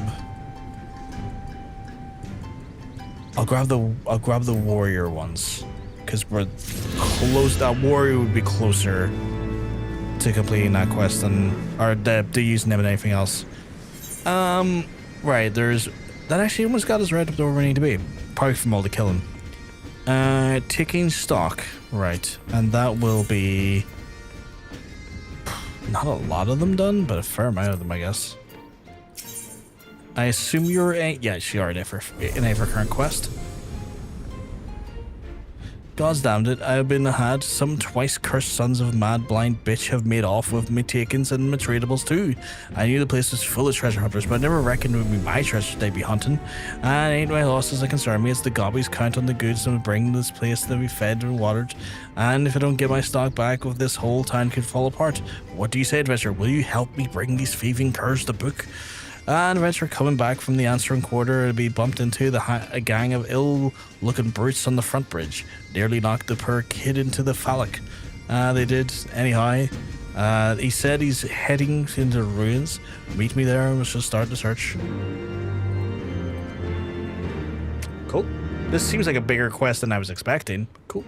I'll grab the warrior ones, because we're close. That warrior would be closer to completing that quest than to using them and anything else. Right, there's that actually almost got us right up to where we need to be, probably from all the killing. Ticking stock, right, and that will be not a lot of them done, but a fair amount of them, I guess. I assume you're a... Yeah, you are in a for current quest. God's damned it, I have been had. Some twice cursed sons of mad blind bitch have made off with me takings and my tradables too. I knew the place was full of treasure hunters, but I never reckoned it would be my treasure they'd be hunting. And ain't my losses that concern me, it's the Gobbies count on the goods and bring this place to be fed and watered. And if I don't get my stock back, with this whole town could fall apart. What do you say, adventurer? Will you help me bring these thieving curs to book? And adventurer coming back from the answering quarter to be bumped into a gang of ill-looking brutes on the front bridge. Nearly knocked the poor kid into the phallic. They did. Anyhow, he said he's heading into ruins. Meet me there and we shall start the search. Cool. This seems like a bigger quest than I was expecting. Cool.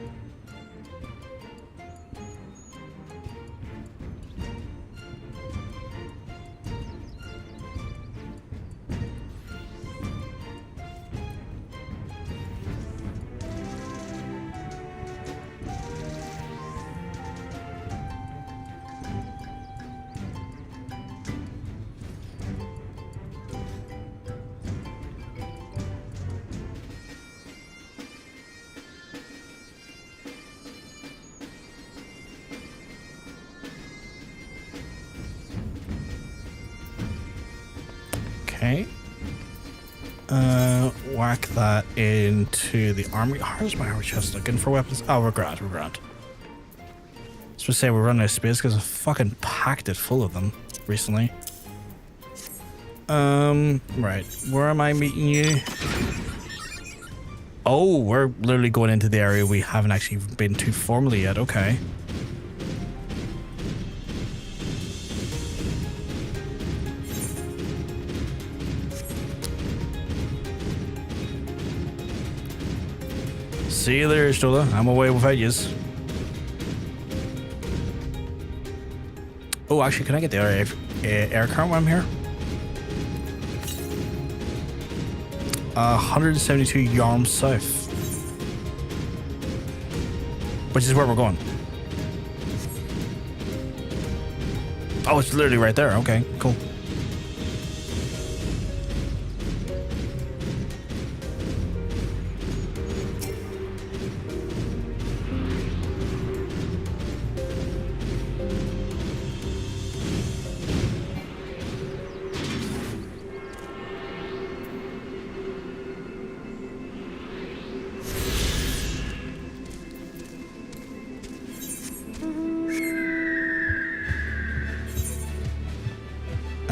Okay. Whack that into the armory. How's my armor chest looking for weapons? Oh, we're grand. I was supposed to say we're running out of space because I fucking packed it full of them recently. Right. Where am I meeting you? Oh, we're literally going into the area we haven't actually been to formally yet. Okay. See you there, Stola. I'm away without yous. Oh, actually, can I get the air current while I'm here? 172 yards south. Which is where we're going. Oh, it's literally right there. Okay, cool.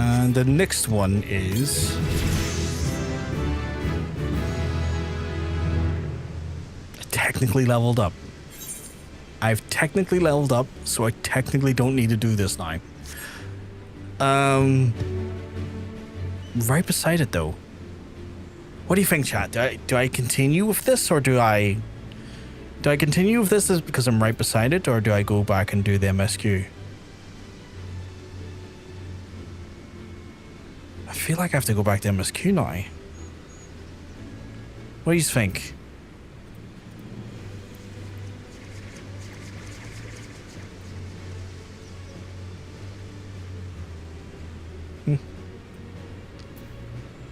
And the next one is technically leveled up. I've technically leveled up, so I technically don't need to do this now. Right beside it though. What do you think, chat? Do I continue with this, or do I continue with this because I'm right beside it, or do I go back and do the MSQ? I feel like I have to go back to MSQ now. What do you think?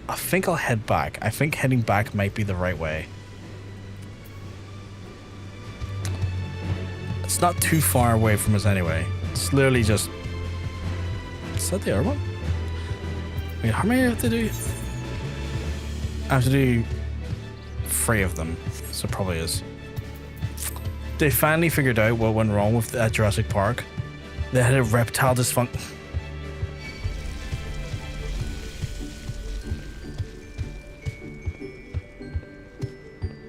I think I'll head back. I think heading back might be the right way. It's not too far away from us anyway. It's literally just... Is that the other one? Wait, how many do I have to do? I have to do 3 of them, so it probably is. They finally figured out what went wrong with Jurassic Park. They had a reptile dysfunction.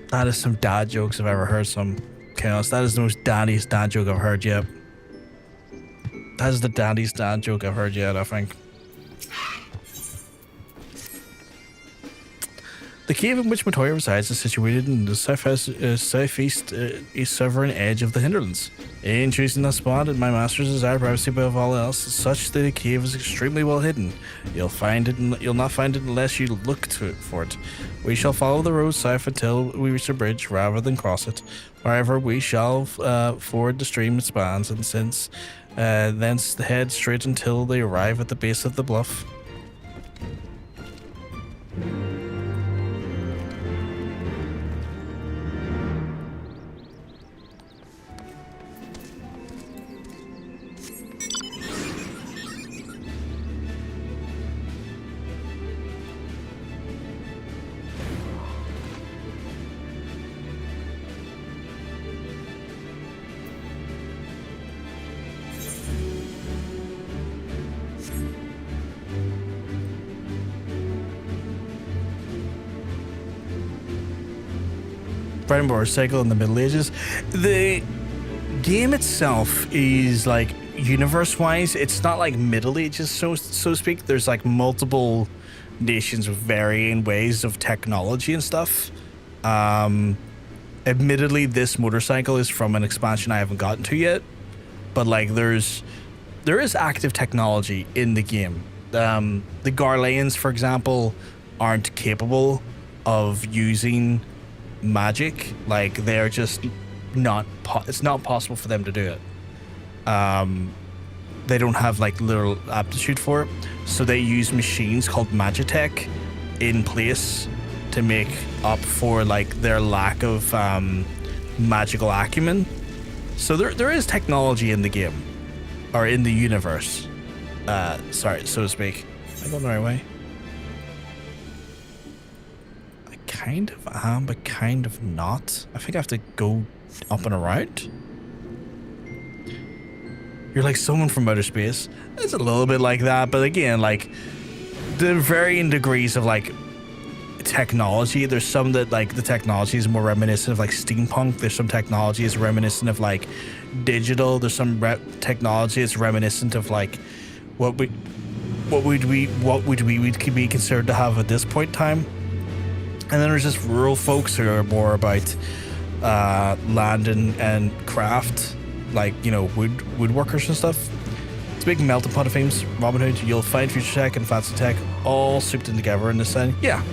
That is some dad jokes I've ever heard. Some chaos. That is the most daddiest dad joke I've heard yet. That is the daddiest dad joke I've heard yet, I think. The cave in which Matoya resides is situated in the southeast east southern edge of the hinterlands. In choosing that spot, my masters desire privacy above all else. Such that the cave is extremely well hidden. You'll not find it unless you look for it. We shall follow the road south until we reach the bridge, rather than cross it. However, we shall ford the stream it spans, and thence head straight until they arrive at the base of the bluff. Bread and butter cycle in the Middle Ages. The game itself is like universe-wise, it's not like Middle Ages, so to speak. There's like multiple nations with varying ways of technology and stuff. Admittedly, this motorcycle is from an expansion I haven't gotten to yet, but like there is active technology in the game. The Garleans, for example, aren't capable of using magic. Like they're just not it's not possible for them to do it. They don't have like literal aptitude for it, so they use machines called magitech in place to make up for like their lack of magical acumen. So there is technology in the game, or in the universe, sorry, so to speak. Am I going the right way? Kind of am, but kind of not. I think I have to go up and around. You're like someone from outer space. It's a little bit like that, but again, like the varying degrees of like technology. There's some that like the technology is more reminiscent of like steampunk. There's some technology is reminiscent of like digital. There's some technology is reminiscent of like what would we be considered to have at this point in time. And then there's just rural folks who are more about land and craft, like, you know, woodworkers and stuff. It's a big melting pot of themes. Robin Hood, you'll find future tech and fancy tech all souped in together in this setting. Yeah.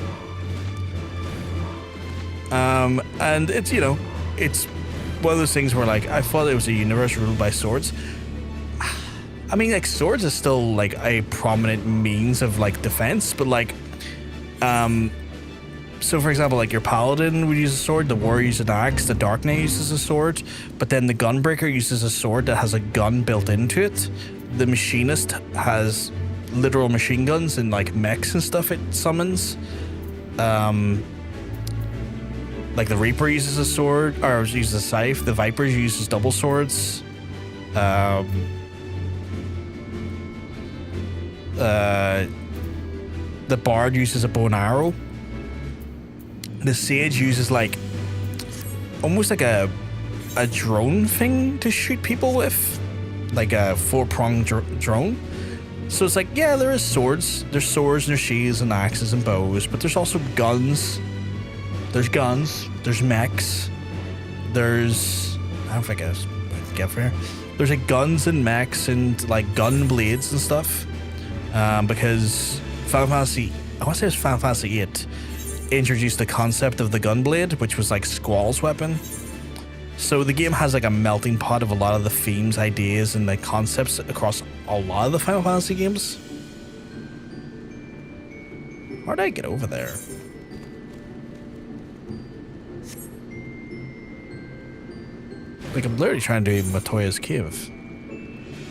And it's, you know, it's one of those things where, like, I thought it was a universe ruled by swords. I mean, like, swords is still, like, a prominent means of, like, defense, but, like, so, for example, like your paladin would use a sword, the warrior uses an axe, the dark knight uses a sword, but then the gunbreaker uses a sword that has a gun built into it. The machinist has literal machine guns and like mechs and stuff it summons. Like the reaper uses a sword, or uses a scythe. The viper uses double swords. The bard uses a bow and arrow. The sage uses like almost like a drone thing to shoot people with, like a 4-pronged drone. So it's like, yeah, there is swords. There's swords and there's shields and axes and bows, but there's also guns. There's guns. There's mechs. There's, I don't think I can get from here. There's like guns and mechs and like gun blades and stuff. Because Final Fantasy, I want to say it was Final Fantasy VIII, introduced the concept of the gunblade, which was like Squall's weapon. So the game has like a melting pot of a lot of the themes, ideas, and the concepts across a lot of the Final Fantasy games. How did I get over there? Like, I'm literally trying to do Matoya's Cave.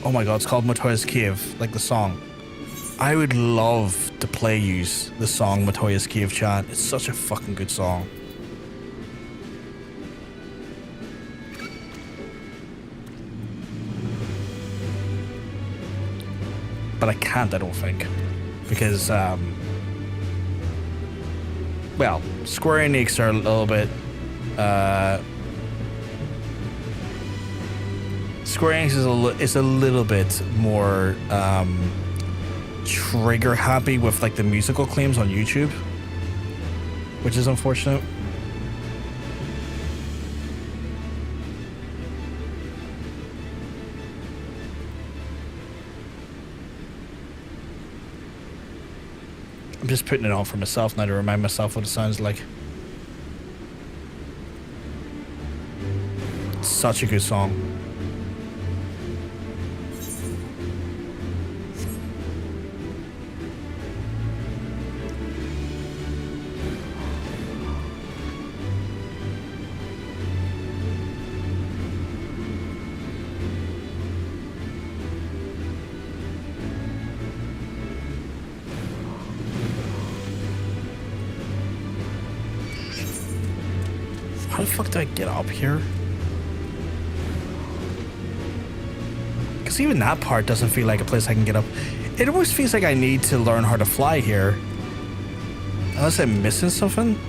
Oh my god, it's called Matoya's Cave, like the song. I would love to play use the song Matoya's Cave, chat. It's such a fucking good song. but I can't, I don't think. Because, well, Square Enix are a little bit, Square Enix is a little bit more, trigger happy with like the musical claims on YouTube, which is unfortunate. I'm just putting it on for myself now to remind myself what it sounds like. It's such a good song. How the fuck do I get up here? Because even that part doesn't feel like a place I can get up. It almost feels like I need to learn how to fly here. Unless I'm missing something.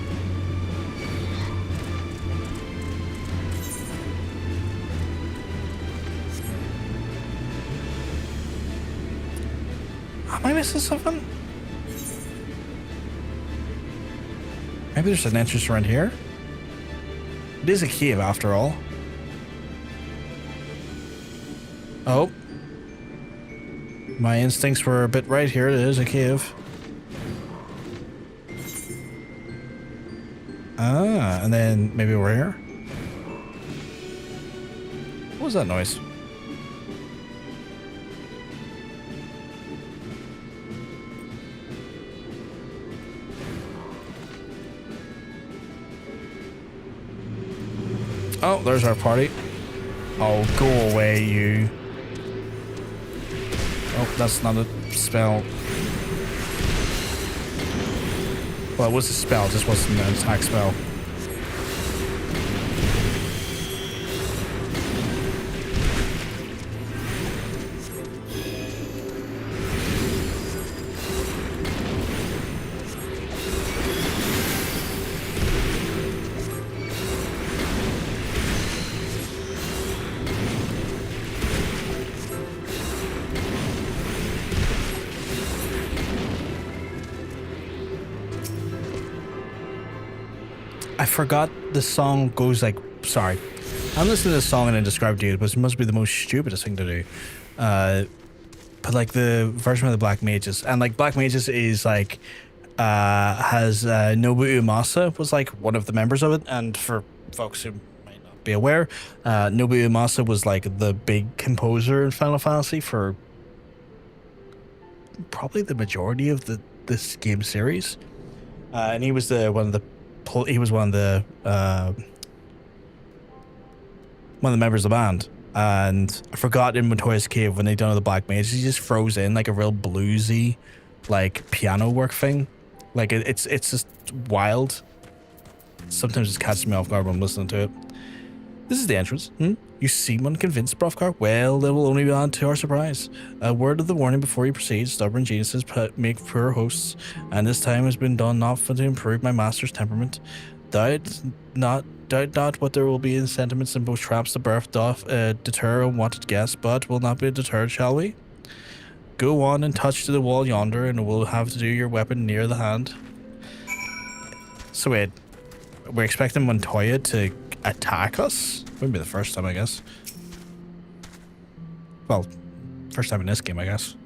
Am I missing something? Maybe there's an entrance around here? It is a cave after all. Oh. My instincts were a bit right here. It is a cave. Ah, and then maybe over here. What was that noise? Oh, there's our party. Oh, go away, you. Oh, that's not a spell. Well, it was a spell, just wasn't an attack spell. I forgot the song goes like, sorry. I'm listening to this song and then describe to you, but it must be the most stupidest thing to do. But like the version of the Black Mages, and like Black Mages is like, has Nobuo Uemasa was like one of the members of it, and for folks who might not be aware, Nobuo Uemasa was like the big composer in Final Fantasy for probably the majority of this game series, and he was one of the members of the band. And I forgot in Matoya's cave when they done the Black Mages, he just froze in like a real bluesy, like piano work thing. Like it's just wild. Sometimes it catches me off guard when I'm listening to it. This is the entrance. You seem unconvinced, Brofgar? Well, it will only be on to our surprise. A word of the warning before you proceed. Stubborn geniuses make poor hosts, and this time has been done not for to improve my master's temperament. Doubt not what there will be in sentiments in both traps the birth doth deter unwanted guests, but will not be deterred, shall we? Go on and touch to the wall yonder, and we'll have to do your weapon near the hand. So wait, we're expecting Matoya to attack us? Wouldn't be the first time, I guess. Well, first time in this game, I guess.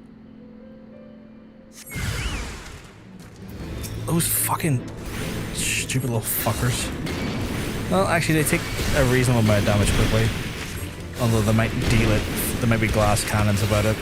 Those fucking stupid little fuckers. Well, actually, they take a reasonable amount of damage quickly. Although they might deal it. There might be glass cannons about it.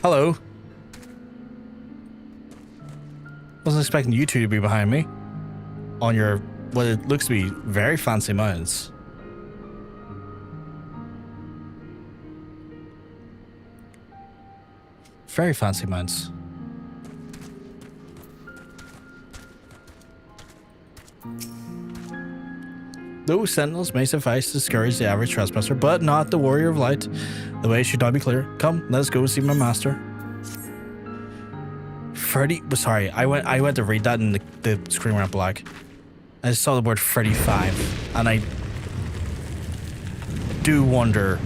Hello. Wasn't expecting you two to be behind me. On your, what it looks to be very fancy mounts. Very fancy mounts. Those sentinels may suffice to discourage the average trespasser, but not the warrior of light. The way should not be clear. Come, let us go see my master. Freddy, sorry, I went to read that and the screen went black. I just saw the word 35, and I do wonder,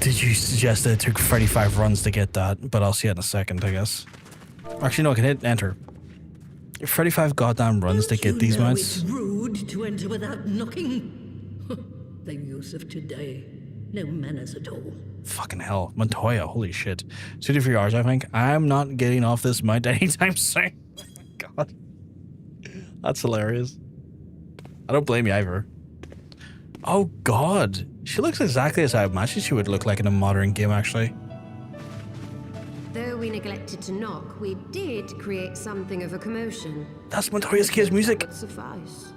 did you suggest that it took 35 runs to get that? But I'll see it in a second, I guess. Actually, no, I can hit enter. 35 goddamn runs to get these mounts. It's rude to enter without knocking. The use of today. No manners at all. Fucking hell. Matoya, holy shit. 23 hours, I think. I'm not getting off this mount anytime soon. Oh my god. That's hilarious. I don't blame you either. Oh god. She looks exactly as I imagined she would look like in a modern game, actually. Though we neglected to knock, we did create something of a commotion. That's Matoya's kid's music. Would suffice.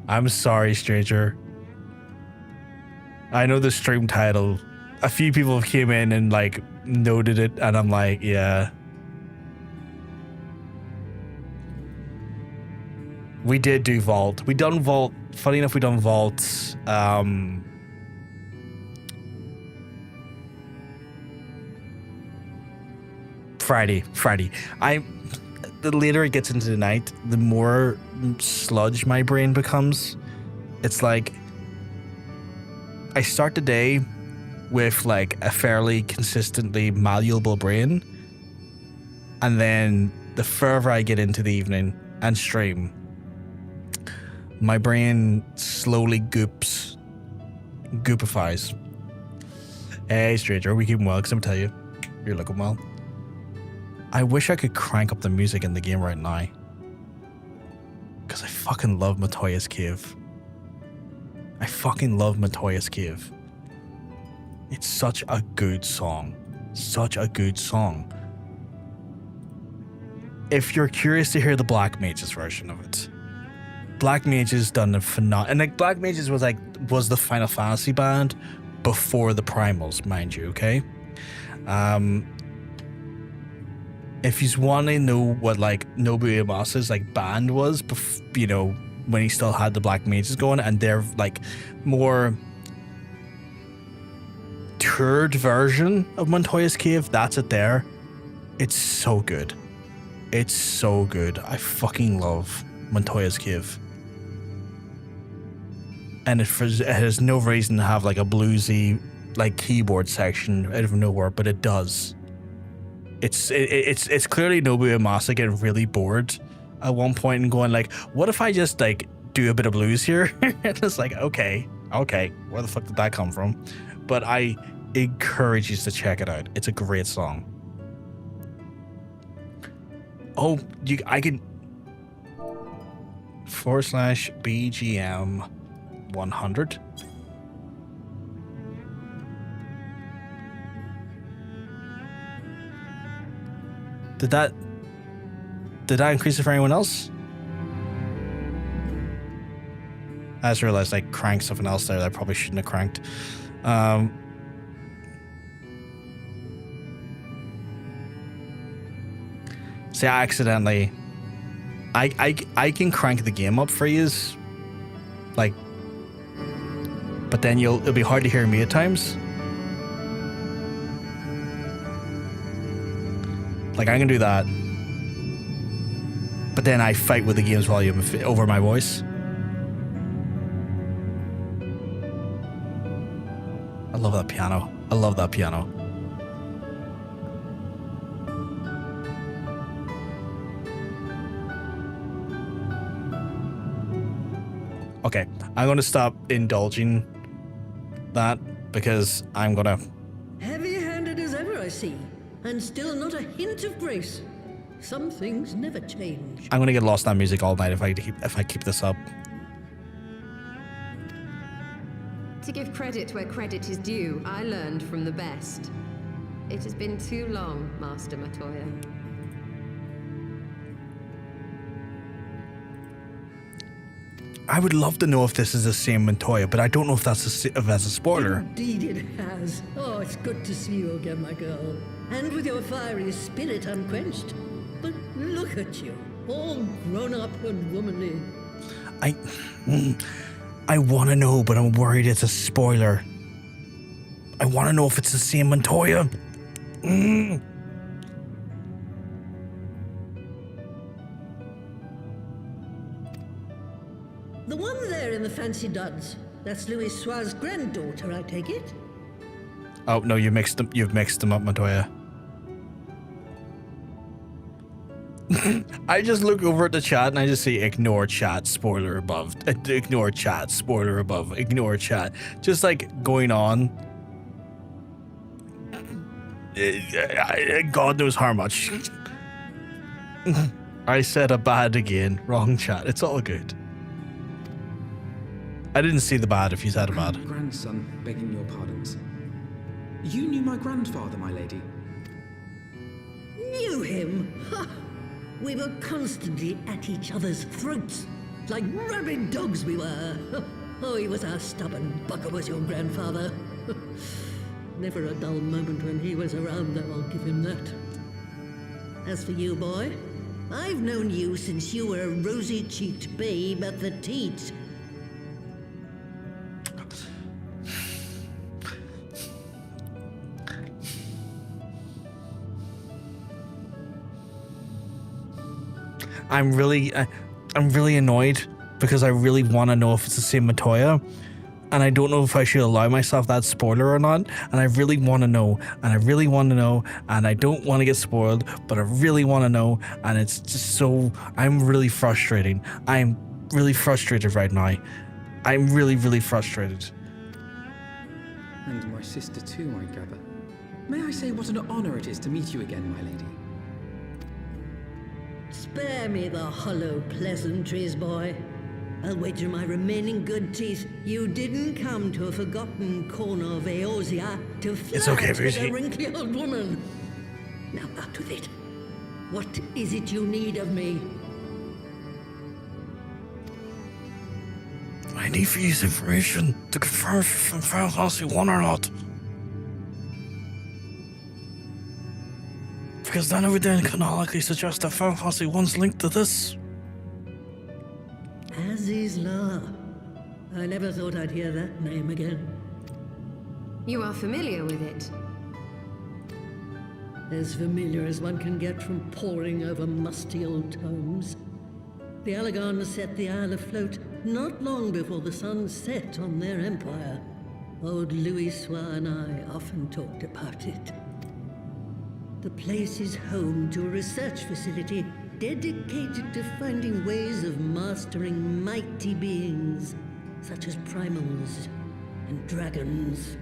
I'm sorry, stranger. I know the stream title. A few people came in and like noted it, and I'm like, yeah. We did do Vault. We done Vault. Funny enough, we done Vault. Friday. The later it gets into the night, the more sludge my brain becomes. It's like I start the day with like a fairly consistently malleable brain, and then the further I get into the evening and stream, my brain slowly goopifies. Hey, stranger, we keeping well? Because I'm tell you, you're looking well. I wish I could crank up the music in the game right now. Because I fucking love Matoya's Cave. I fucking love Matoya's Cave. It's such a good song. Such a good song. If you're curious to hear the Black Mages version of it, Black Mages done a phenomenal, and like Black Mages was the Final Fantasy band before the Primals, mind you, okay? If you want to know what like Nobuo Uematsu's like band was, you know, when he still had the Black Mages going, and they're like more toured version of Matoya's Cave, that's it there. It's so good. It's so good. I fucking love Matoya's Cave. And it has no reason to have like a bluesy like keyboard section out of nowhere, but it does. It's clearly Nobuo Uematsu getting really bored at one point and going like, what if I just like do a bit of blues here? And it's like, okay, where the fuck did that come from? But I encourage you to check it out. It's a great song. Oh, I can /BGM 100. Did that increase it for anyone else? I just realized I cranked something else there that I probably shouldn't have cranked. See, I accidentally I can crank the game up for yous, like, but then it'll be hard to hear me at times. Like I can do that, but then I fight with the game's volume over my voice. I love that piano. I love that piano. Okay, I'm gonna stop indulging that because I'm gonna... Heavy-handed as ever, I see. And still not a hint of grace. Some things never change. I'm gonna get lost in that music all night if I keep this up. To give credit where credit is due, I learned from the best. It has been too long, Master Matoya. I would love to know if this is the same Matoya, but I don't know if that's a spoiler. Indeed it has. Oh, it's good to see you again, my girl. And with your fiery spirit unquenched. But look at you, all grown up and womanly. I want to know, but I'm worried it's a spoiler. I want to know if it's the same Matoya. The one there in the fancy duds. That's Louisoire's granddaughter, I take it? Oh no, you've mixed them up, Matoya. I just look over at the chat and I just see ignore chat, spoiler above, ignore chat, spoiler above, ignore chat. Just like going on. God knows how much. I said a bad again. Wrong chat. It's all good. I didn't see the bad if you said a bad. Grandson, begging your pardons. You knew my grandfather, my lady. Knew him? Ha! We were constantly at each other's throats, like rabid dogs we were. Oh, he was a stubborn bugger, was your grandfather. Never a dull moment when he was around, though, I'll give him that. As for you, boy, I've known you since you were a rosy-cheeked babe at the teat. I'm really annoyed because I really want to know if it's the same Matoya, and I don't know if I should allow myself that spoiler or not. And I really want to know, and I really want to know, and I don't want to get spoiled, but I really want to know, and it's just so I'm really frustrating. I'm really frustrated right now. I'm really frustrated. And my sister too, I gather. May I say what an honor it is to meet you again, my lady? Spare me the hollow pleasantries, boy. I'll wager my remaining good teeth you didn't come to a forgotten corner of Eorzea to flirt with a wrinkly old woman. Now out with it. What is it you need of me? I need for you information to confirm if Final Fantasy XI or not. Because then everything canonically suggests that Final Fantasy I's linked to this. Azys Lla. I never thought I'd hear that name again. You are familiar with it? As familiar as one can get from poring over musty old tomes. The Allagans set the Isle afloat not long before the sun set on their empire. Old Louisoire and I often talked about it. The place is home to a research facility dedicated to finding ways of mastering mighty beings, such as primals and dragons.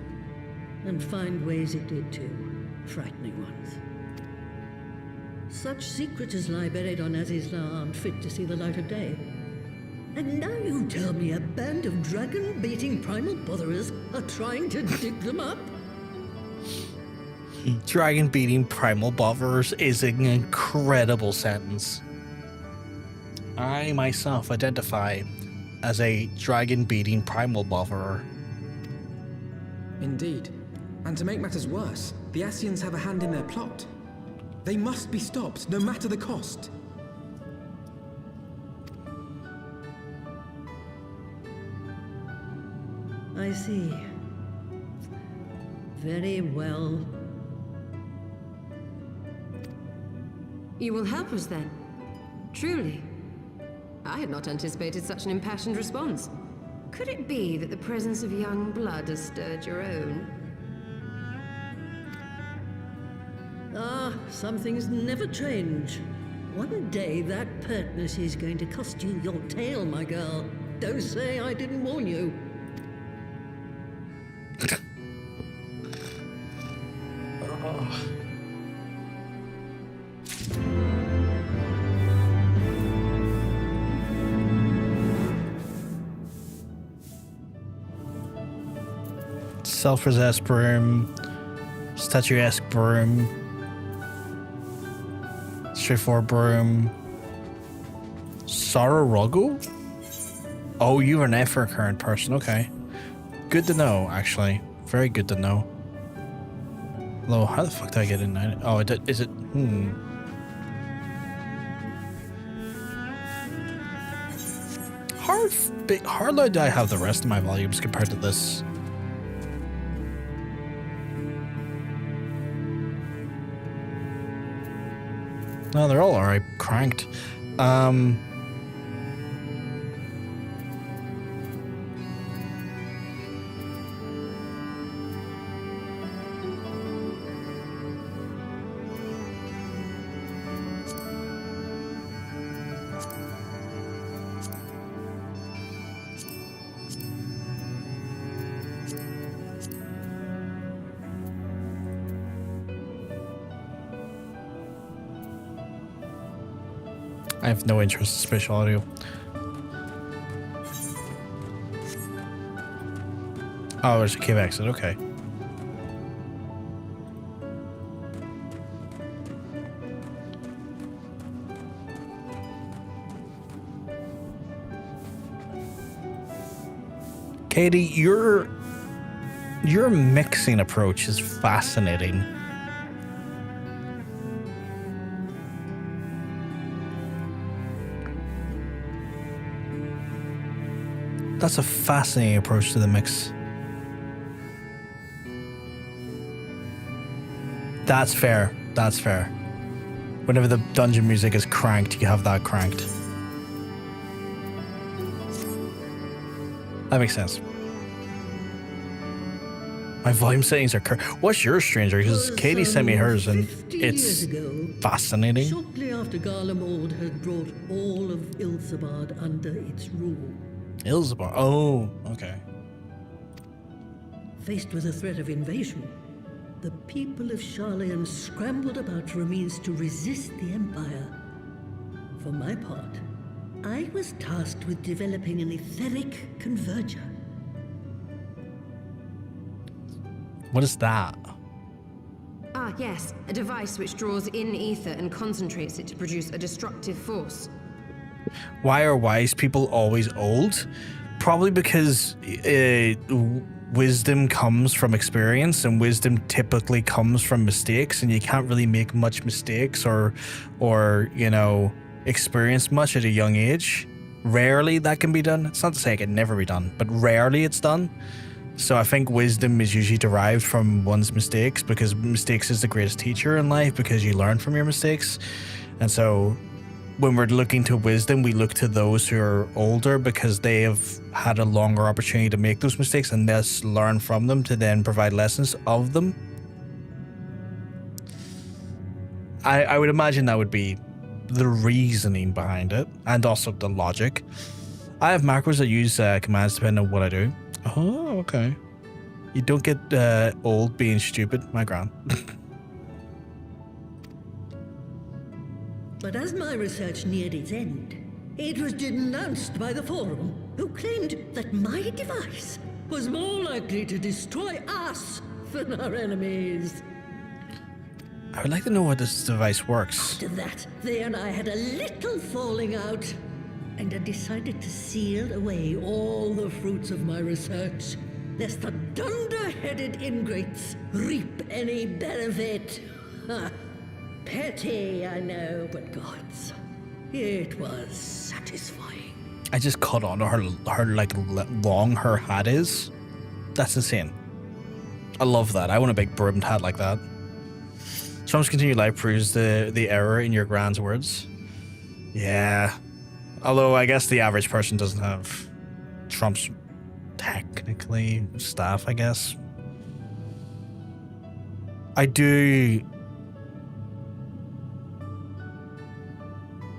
And find ways it did too, frightening ones. Such secrets as lie buried on Azys Lla aren't fit to see the light of day. And now you tell me a band of dragon-baiting primal botherers are trying to dig them up? Dragon beating primal botherers is an incredible sentence. I myself identify as a dragon beating primal botherer. Indeed. And to make matters worse, the Ascians have a hand in their plot. They must be stopped, no matter the cost. I see. Very well. You will help us then? Truly? I had not anticipated such an impassioned response. Could it be that the presence of young blood has stirred your own? Ah, some things never change. One day that pertness is going to cost you your tail, my girl. Don't say I didn't warn you. Self-possessed broom. Statuesque broom. Straightforward broom. Sororago? Oh, you're an Efer current person. Okay. Good to know, actually. Very good to know. Hello, how the fuck did I get in? Oh, is it? How low do I have the rest of my volumes compared to this? No, they're all alright. Cranked. I have no interest in spatial audio. Oh, there's a cave exit. Okay. Katie, your mixing approach is fascinating. That's a fascinating approach to the mix. That's fair. That's fair. Whenever the dungeon music is cranked, you have that cranked. That makes sense. My volume settings are what's yours, stranger? Because Katie sent me hers and it's fascinating. Shortly after Garlean had brought all of Ilsabard under its rule. Ilsabard? Oh, okay. Faced with a threat of invasion, the people of Garlean scrambled about for a means to resist the Empire. For my part, I was tasked with developing an etheric converger. What is that? Ah, yes. A device which draws in ether and concentrates it to produce a destructive force. Why are wise people always old? Probably because wisdom comes from experience, and wisdom typically comes from mistakes, and you can't really make much mistakes or you know, experience much at a young age. Rarely that can be done. It's not to say it can never be done, but rarely it's done. So I think wisdom is usually derived from one's mistakes, because mistakes is the greatest teacher in life, because you learn from your mistakes. And so when we're looking to wisdom, we look to those who are older because they have had a longer opportunity to make those mistakes and thus learn from them to then provide lessons of them. I would imagine that would be the reasoning behind it, and also the logic. I have macros that use commands depending on what I do. Oh, okay. You don't get old being stupid, my grand. But as my research neared its end, it was denounced by the Forum, who claimed that my device was more likely to destroy us than our enemies. I would like to know how this device works. After that, they and I had a little falling out, and I decided to seal away all the fruits of my research, lest the dunder-headed ingrates reap any benefit. Petty, I know, but gods, it was satisfying. I just caught on to her like long her hat is. That's insane. I love that. I want a big brimmed hat like that. Trump's continued life proves the error in your grand's words. Yeah. Although I guess the average person doesn't have Trump's technically staff, I guess. I do.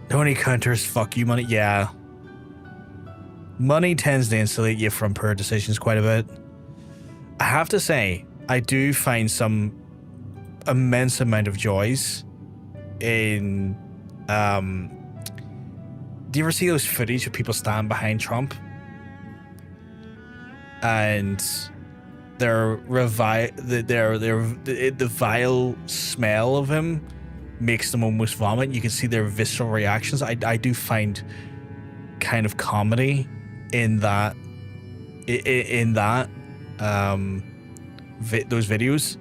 The only counters fuck you money. Yeah. Money tends to insulate you from poor decisions quite a bit. I have to say, I do find some immense amount of joys in do you ever see those footage of people stand behind Trump and the vile smell of him makes them almost vomit. You can see their visceral reactions. I do find kind of comedy in that those videos.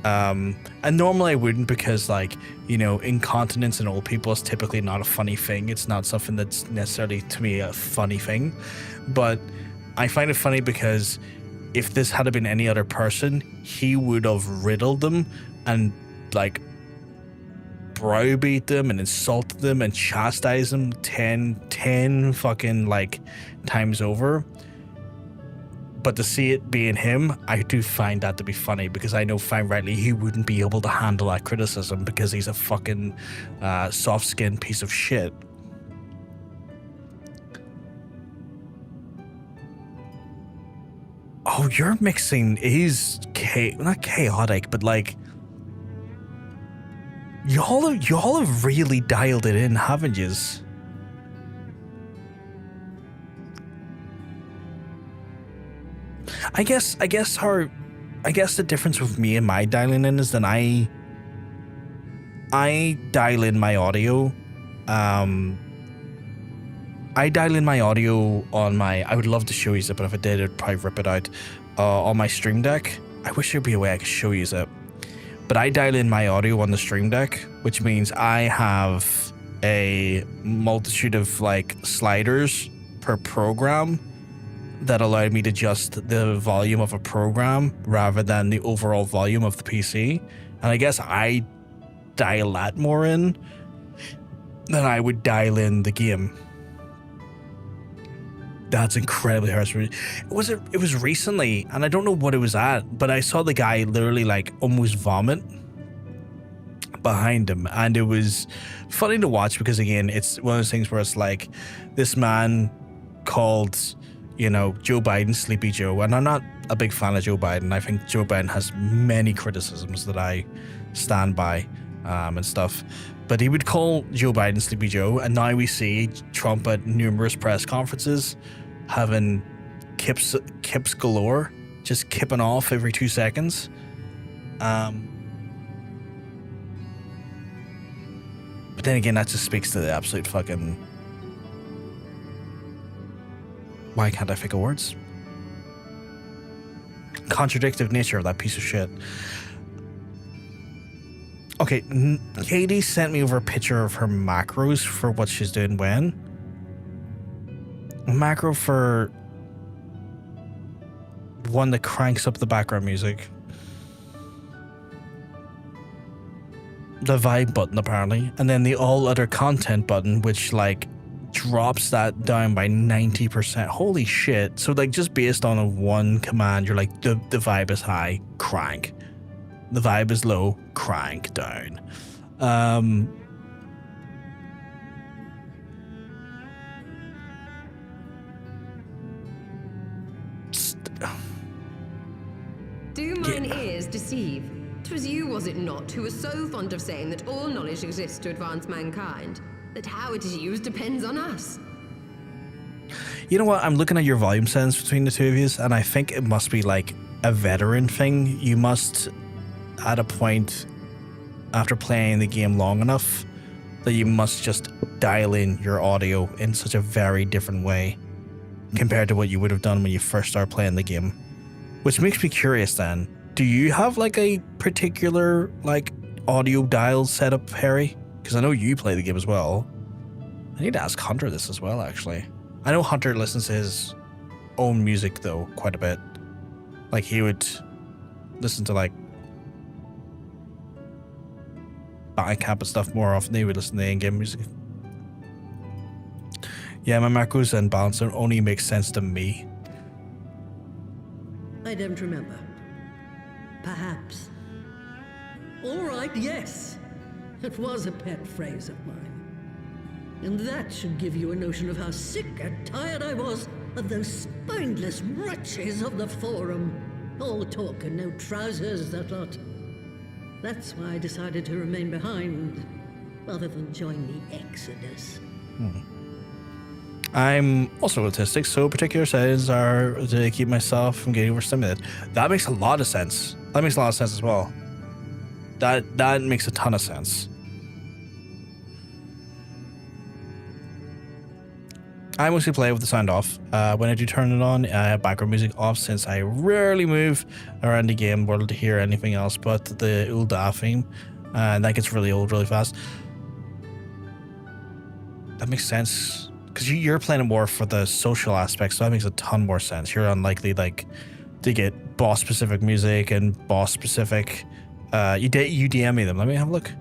And normally I wouldn't, because like, you know, incontinence in old people is typically not a funny thing. It's not something that's necessarily to me a funny thing, but I find it funny because if this had been any other person, he would have riddled them and like browbeat them and insulted them and chastised them 10 fucking like times over. But to see it being him, I do find that to be funny, because I know fine rightly he wouldn't be able to handle that criticism because he's a fucking soft-skinned piece of shit. Oh, your mixing is not chaotic, but like y'all have really dialed it in, haven't yous? I guess the difference with me and my dialing in is that I dial in my audio. I dial in my audio on my. I would love to show you it, but if I did, I'd probably rip it out on my Stream Deck. I wish there'd be a way I could show you it, but I dial in my audio on the Stream Deck, which means I have a multitude of like sliders per program that allowed me to adjust the volume of a program rather than the overall volume of the PC. And I guess I dial that more in than I would dial in the game. That's incredibly harsh. It was recently, and I don't know what it was at, but I saw the guy literally like almost vomit behind him, and it was funny to watch because again, it's one of those things where it's like this man called, you know, Joe Biden Sleepy Joe, and I'm not a big fan of Joe Biden. I think Joe Biden has many criticisms that I stand by and stuff, but he would call Joe Biden Sleepy Joe, and now we see Trump at numerous press conferences having kips galore, just kipping off every 2 seconds. But then again, that just speaks to the absolute fucking... Why can't I think of words? Contradictive nature of that piece of shit. Okay, Katie sent me over a picture of her macros for what she's doing when. A macro for one that cranks up the background music. The vibe button, apparently. And then the all other content button, which like drops that down by 90%. Holy shit. So like just based on a one command, you're like, the vibe is high, crank. The vibe is low, crank down. Do mine ears deceive? 'Twas you, was it not, who was so fond of saying that all knowledge exists to advance mankind, that how it is used depends on us. You know what? I'm looking at your volume settings between the two of you, and I think it must be like a veteran thing. You must, at a point after playing the game long enough, that you must just dial in your audio in such a very different way compared to what you would have done when you first started playing the game. Which makes me curious then, do you have like a particular like audio dial setup, Harry? Because I know you play the game as well. I need to ask Hunter this as well, actually. I know Hunter listens to his own music though quite a bit. Like he would listen to like Bandcamp and stuff more often than he would listen to in-game music. Yeah, my macros and balancer only makes sense to me. I don't remember. Perhaps. All right, yes. It was a pet phrase of mine. And that should give you a notion of how sick and tired I was of those spineless wretches of the forum. All talk and no trousers, that lot. That's why I decided to remain behind, rather than join the Exodus. I'm also autistic, so particular settings are to keep myself from getting overstimulated. That makes a lot of sense. That makes a lot of sense as well. That makes a ton of sense. I mostly play with the sound off. When I do turn it on, I have background music off since I rarely move around the game world to hear anything else but the Ulda theme. And that gets really old really fast. That makes sense. Because you're playing more for the social aspects, so that makes a ton more sense. You're unlikely like to get boss specific music and boss specific you DM me them. Let me have a look.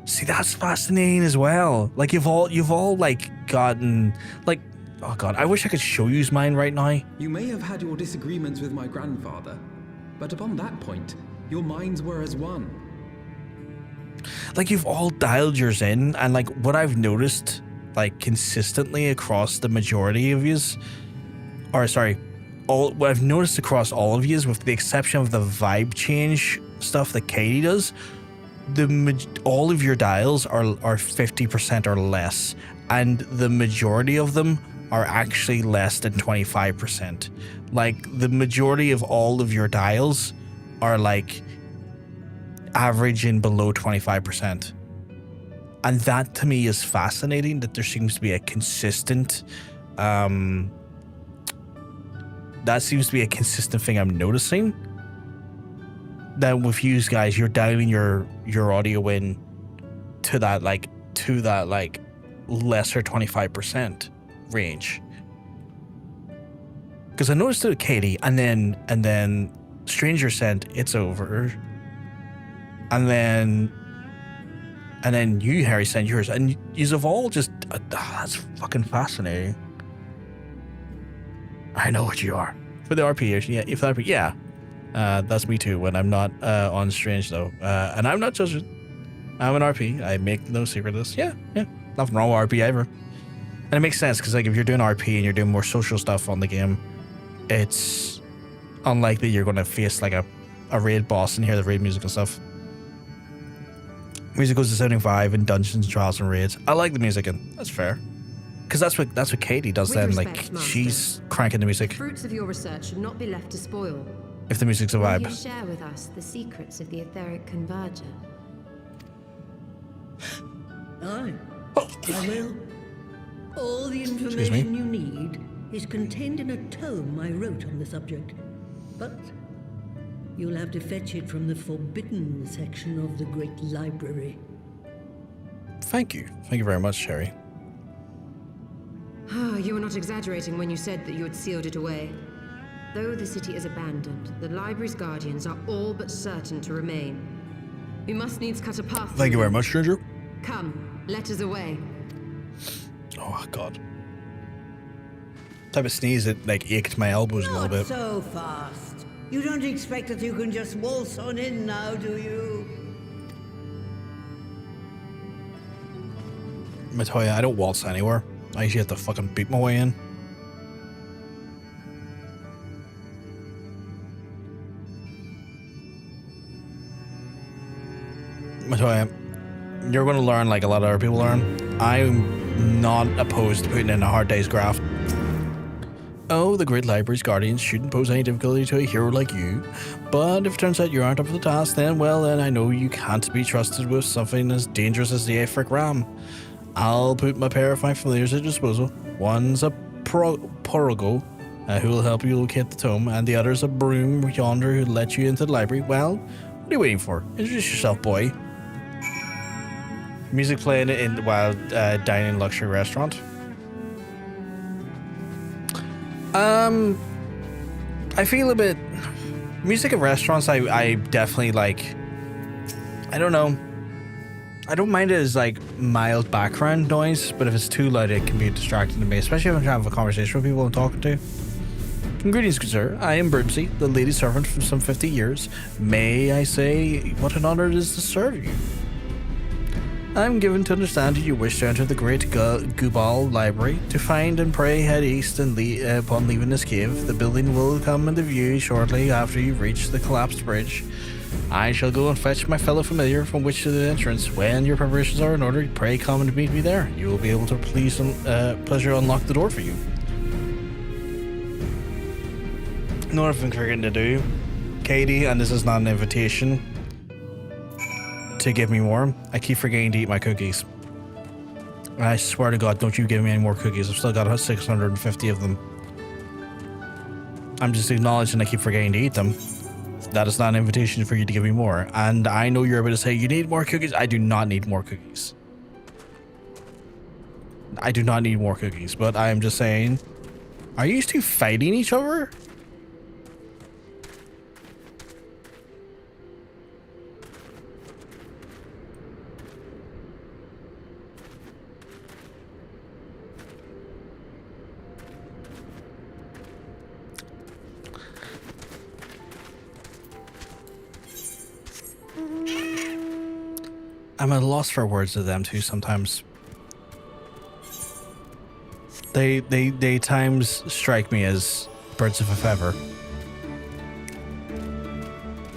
See, that's fascinating as well. Like you've all like gotten like, oh god, I wish I could show you mine right now. You may have had your disagreements with my grandfather, but upon that point, your minds were as one. Like you've all dialed yours in, and like what I've noticed like consistently across the majority of yous, or sorry, what I've noticed across all of yous, with the exception of the vibe change stuff that Katie does, all of your dials are 50% or less, and the majority of them are actually less than 25%. Like the majority of all of your dials are like averaging below 25%. And that to me is fascinating, that there seems to be a consistent that seems to be a consistent thing I'm noticing. That with you guys, you're dialing your audio in to that lesser 25% range. Because I noticed it with Katie, and then Stranger Scent, It's Over, and then you, Harry, sent yours, and you've all just that's fucking fascinating. I know what you are for the RP. Yeah, if that, yeah. That's me too when I'm not on Strange though. And I'm not just, I'm an RP. I make no secret of this. Yeah. Nothing wrong with RP ever. And it makes sense because like if you're doing RP and you're doing more social stuff on the game, it's unlikely you're going to face like a raid boss and hear the raid music and stuff. Music goes to 75 in dungeons, trials, and raids. I like the music, and that's fair. Because that's what Katie does With then. respect, Like Master, she's cranking the music. The fruits of your research should not be left to spoil. If the music's a Will vibe. you share with us the secrets of the etheric converger? Aye, I will. All the information you need is contained in a tome I wrote on the subject. But you'll have to fetch it from the forbidden section of the Great Library. Thank you. Thank you very much, Sherry. You were not exaggerating when you said that you had sealed it away. Though the city is abandoned, the library's guardians are all but certain to remain. We must needs cut a path. Thank you very much, stranger. Come, let us away. Oh god. Type of sneeze that like ached my elbows a little bit. So fast. You don't expect that you can just waltz on in now, do you? Matoya, I don't waltz anywhere. I usually have to fucking beat my way in. Matoya, you're going to learn like a lot of other people learn. I'm not opposed to putting in a hard day's graft. Oh, the Great Library's guardians shouldn't pose any difficulty to a hero like you. But if it turns out you aren't up for the task, then, well, then I know you can't be trusted with something as dangerous as the Aether Ram. I'll put my pair of my familiars at your disposal. One's a Porogo, who will help you locate the tome, and the other's a broom yonder who'll let you into the library. Well, what are you waiting for? Introduce yourself, boy. Music playing while dining in luxury restaurant. I feel a bit... Music at restaurants, I definitely like... I don't know. I don't mind it as like mild background noise, but if it's too loud, it can be distracting to me, especially if I'm trying to have a conversation with people I'm talking to. Greetings, good sir. I am Brimsy, the lady servant for some 50 years. May I say what an honor it is to serve you? I'm given to understand that you wish to enter the great Gubal library. To find and pray, head east and upon leaving this cave. The building will come into view shortly after you reach the collapsed bridge. I shall go and fetch my fellow familiar from which to the entrance. When your preparations are in order, pray come and meet me there. You will be able to pleasure unlock the door for you. Know what I've been forgetting to do, Katie, and this is not an invitation to give me more. I keep forgetting to eat my cookies. I swear to God, don't you give me any more cookies. I've still got 650 of them. I'm just acknowledging I keep forgetting to eat them. That is not an invitation for you to give me more. And I know you're about to say, you need more cookies. I do not need more cookies. I do not need more cookies, but I am just saying, are you two fighting each other? I'm at a loss for words to them too sometimes. They times strike me as birds of a feather.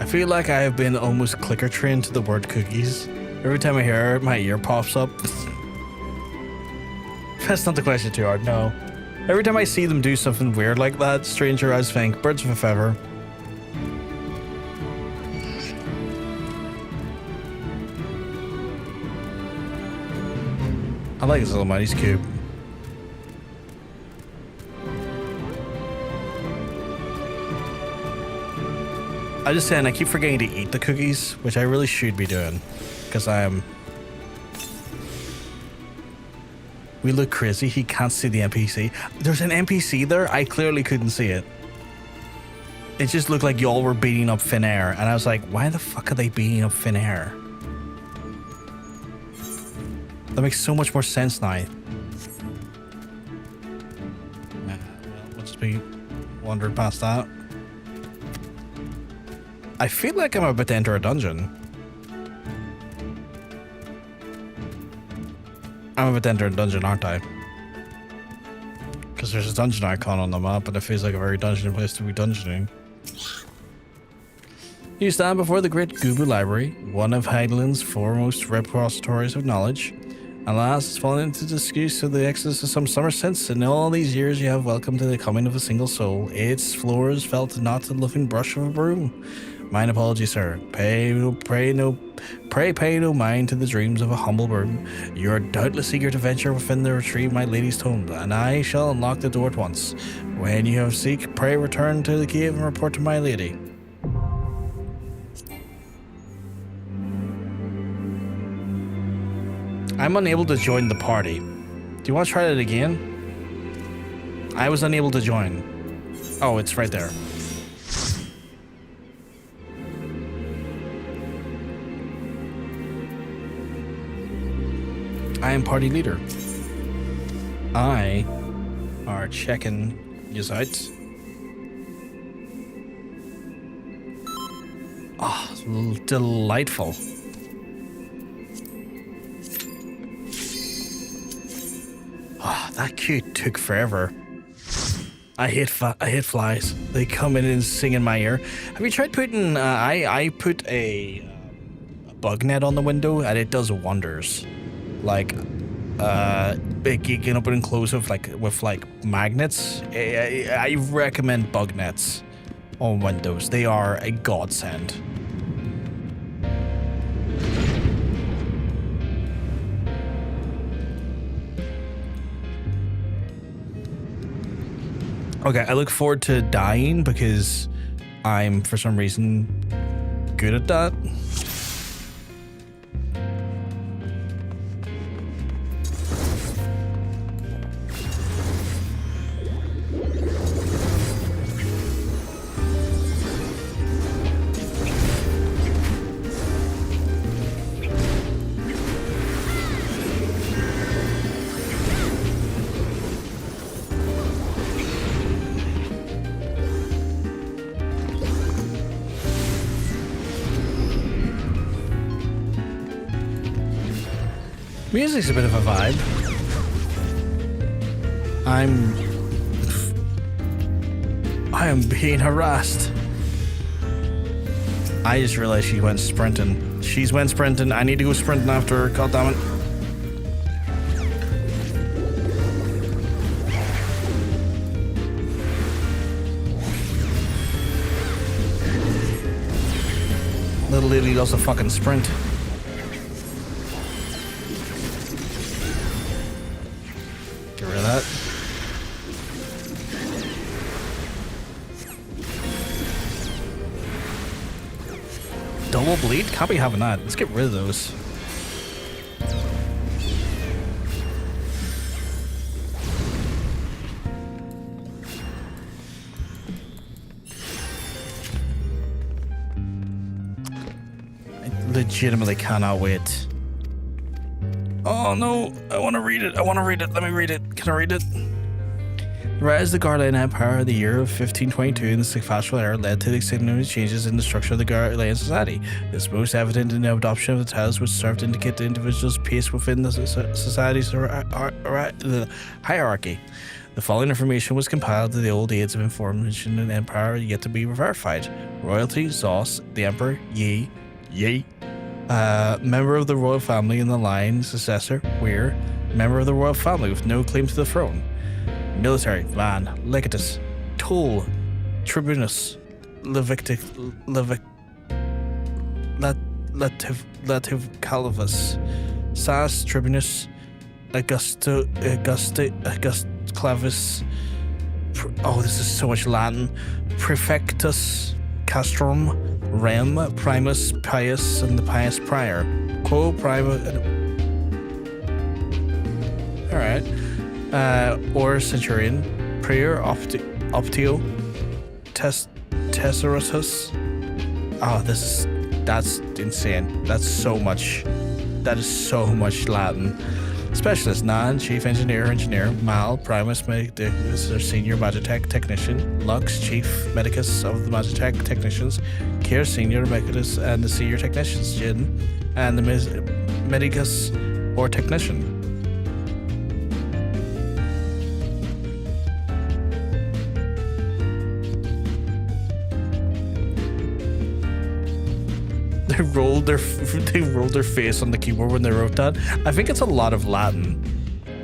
I feel like I have been almost clicker trained to the word cookies. Every time I hear it, my ear pops up. That's not the question too hard, no. Every time I see them do something weird like that, stranger eyes think, birds of a feather. I like his little Mighty's cube. I'm just saying, I keep forgetting to eat the cookies, which I really should be doing, because I am. We look crazy. He can't see the NPC. There's an NPC there. I clearly couldn't see it. It just looked like y'all were beating up Thin Air, and I was like, why the fuck are they beating up Thin Air? That makes so much more sense now. We'll just be wandering past that. I feel like I'm about to enter a dungeon. I'm about to enter a dungeon, aren't I? Because there's a dungeon icon on the map, and it feels like a very dungeony place to be dungeoning. You stand before the great Gubal library, one of Heideland's foremost repositories of knowledge. Alas, it's fallen into disuse of the exodus of some summer since. In all these years you have welcomed to the coming of a single soul. Its floors felt not the loving brush of a broom. Mine apologies, sir. Pray pay no mind to the dreams of a humble burden. You are doubtless eager to venture within the retreat of my lady's tomb, and I shall unlock the door at once. When you have seek, pray return to the cave and report to my lady. I'm unable to join the party. Do you want to try that again? I was unable to join. Oh, it's right there. I am party leader. I are checking you out. Oh, delightful. Oh, that queue took forever. I hate flies. They come in and sing in my ear. Have you tried putting? I put a bug net on the window, and it does wonders. Like, you can open and close with magnets. I recommend bug nets on Windows. They are a godsend. Okay, I look forward to dying because I'm, for some reason, good at that. Music's a bit of a vibe. I am being harassed. I just realized she went sprinting. She's went sprinting. I need to go sprinting after her. God damn it. Little lady loves a fucking sprint. Get rid of that. Double bleed? Can't be having that. Let's get rid of those. Legitimately cannot wait. Oh no, I want to read it. I want to read it. Let me read it. Can I read it? The rise of the Garlean Empire in the year of 1522 in the successful era led to the significant changes in the structure of the Garlean society. This is most evident in the adoption of the titles, which served to indicate the individual's place within the society's hierarchy. The following information was compiled to the old age of information in the Empire yet to be verified. Royalty, Zos, the Emperor, Yi, member of the royal family in the line, successor, Weir, member of the royal family with no claim to the throne. Military, Van, Legatus, Toll, Tribunus, Lativ Calvus, Sas, Tribunus, Auguste Clavis, oh, this is so much Latin, Prefectus, Castrum, Rem, Primus, Pius, and the Pius Prior. Quo Prima. Alright. Or Centurion. Prior, Optio, Tesseratus. Oh, that's insane. That's so much. That is so much Latin. Specialist, Nan, Chief Engineer, Mal, Primus, Medicus, or Senior Magitech Technician, Lux, Chief Medicus of the Magitech Technicians, Kier, Senior Medicus, and the Senior Technicians, Jin, and the Medicus or Technician. They rolled their face on the keyboard when they wrote that. I think it's a lot of Latin.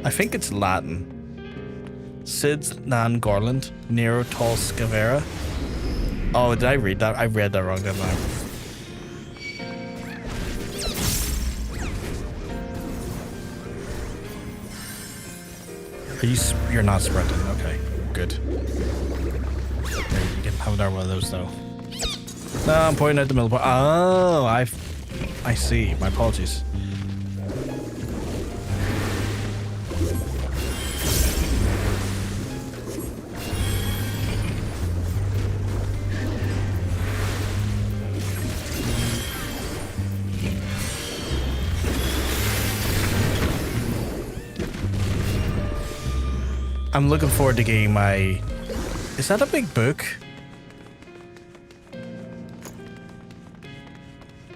I think it's Latin. Sid Nan Garland, Nero Tol Scavera. Oh, did I read that? I read that wrong, didn't I? You're not sprinting. Okay, good. There, you can have another one of those though. No, I'm pointing at the middle part. Oh, I see. My apologies. I'm looking forward to getting my... Is that a big book?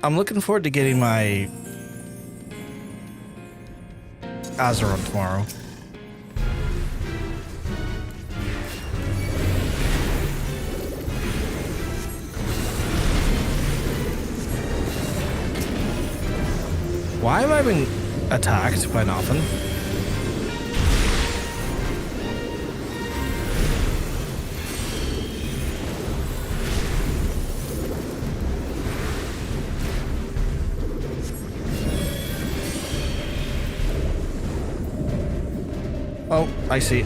I'm looking forward to getting my Azeroth tomorrow. Why have I been attacked by nothing? Oh, I see.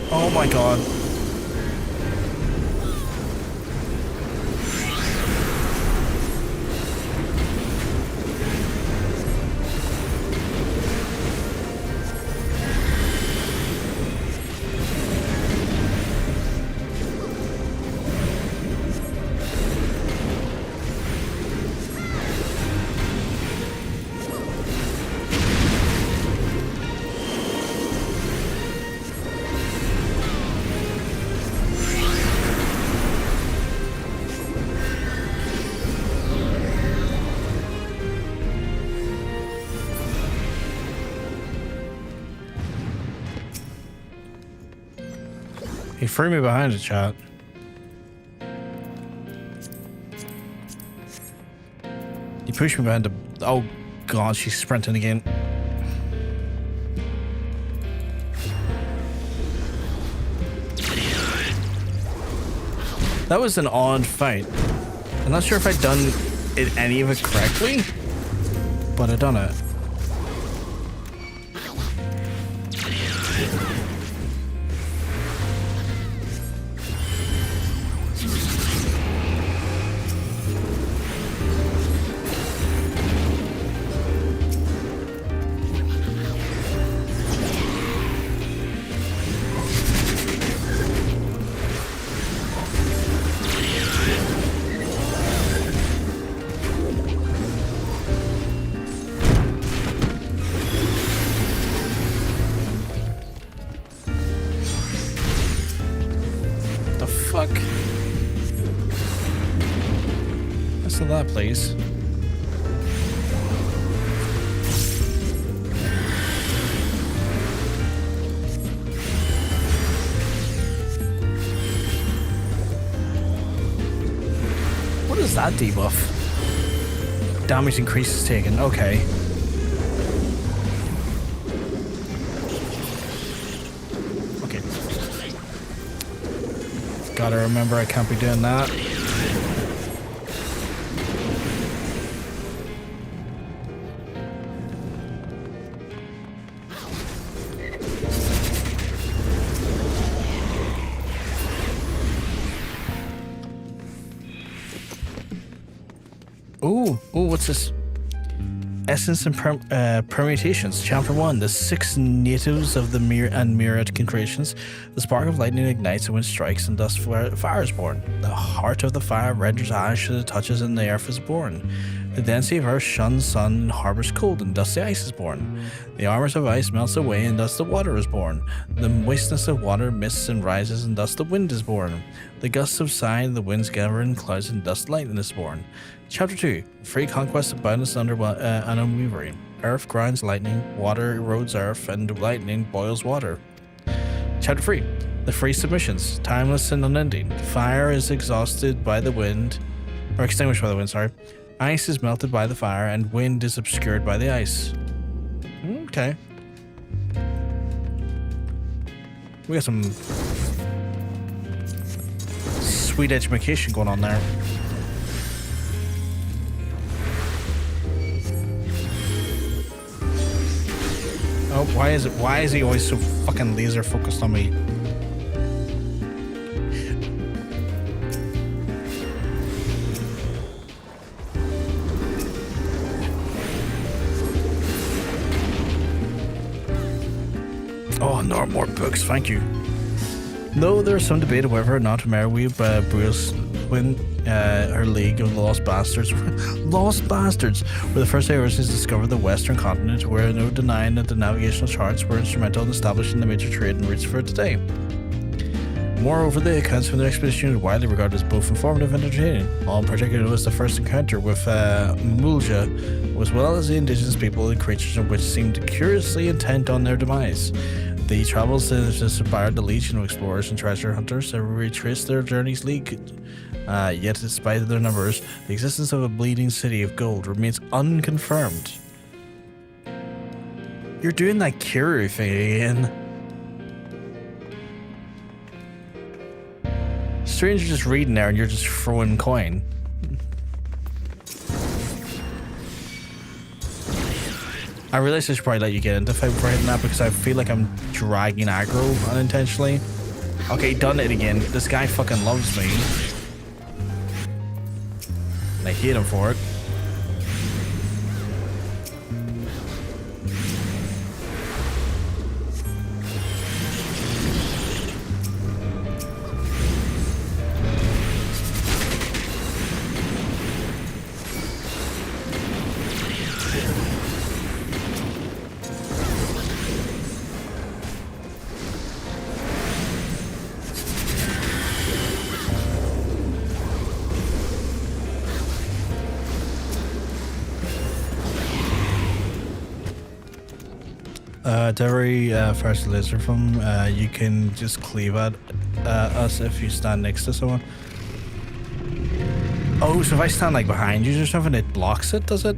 Oh my god. He threw me behind the chat. He pushed me behind the... Oh god, she's sprinting again. That was an odd fight. I'm not sure if I'd done any of it correctly, but I done it. That, please. What is that debuff? Damage increases taken. Okay. Okay. Gotta remember I can't be doing that. Ooh, what's this? Essence and Permutations, Chapter 1, the 6 natives of the Myriad concretions. The spark of lightning ignites and wind strikes, and thus fire is born. The heart of the fire renders ash as it touches, and the earth is born. The density of earth shuns sun and harbors cold, and thus the ice is born. The armors of ice melts away, and thus the water is born. The moistness of water mists and rises, and thus the wind is born. The gusts subside, the winds gather in clouds, and thus lightning is born. Chapter 2, Free Conquest of Boundless and Unwavering. Earth grinds lightning, water erodes earth, and lightning boils water. Chapter 3, The Free Submissions, Timeless and Unending. Fire is exhausted by the wind, or extinguished by the wind, sorry. Ice is melted by the fire, and wind is obscured by the ice. Okay. We got some sweet education going on there. Oh, why is he always so fucking laser focused on me? Oh, no more books, thank you. Though there is some debate of whether or not Merweeb Bruce win her League of Lost Bastards. Lost Bastards were the first Eorzeans to discover the Western continent, where no denying that the navigational charts were instrumental in establishing the major trade routes for today. Moreover, the accounts from the expedition are widely regarded as both informative and entertaining. All in particular was the first encounter with Mulja, as well as the indigenous people and creatures which seemed curiously intent on their demise. The travels that inspired the legion of explorers and treasure hunters to retrace their journeys yet despite their numbers, the existence of a bleeding city of gold remains unconfirmed. You're doing that Kiru thing again. Stranger just reading there and you're just throwing coin. I realize I should probably let you get into fight before hitting that because I feel like I'm dragging aggro unintentionally. Okay, done it again. This guy fucking loves me. And I hate him for it. To every first laser from you can just cleave at us if you stand next to someone. Oh, so if I stand like behind you or something, it blocks it, does it?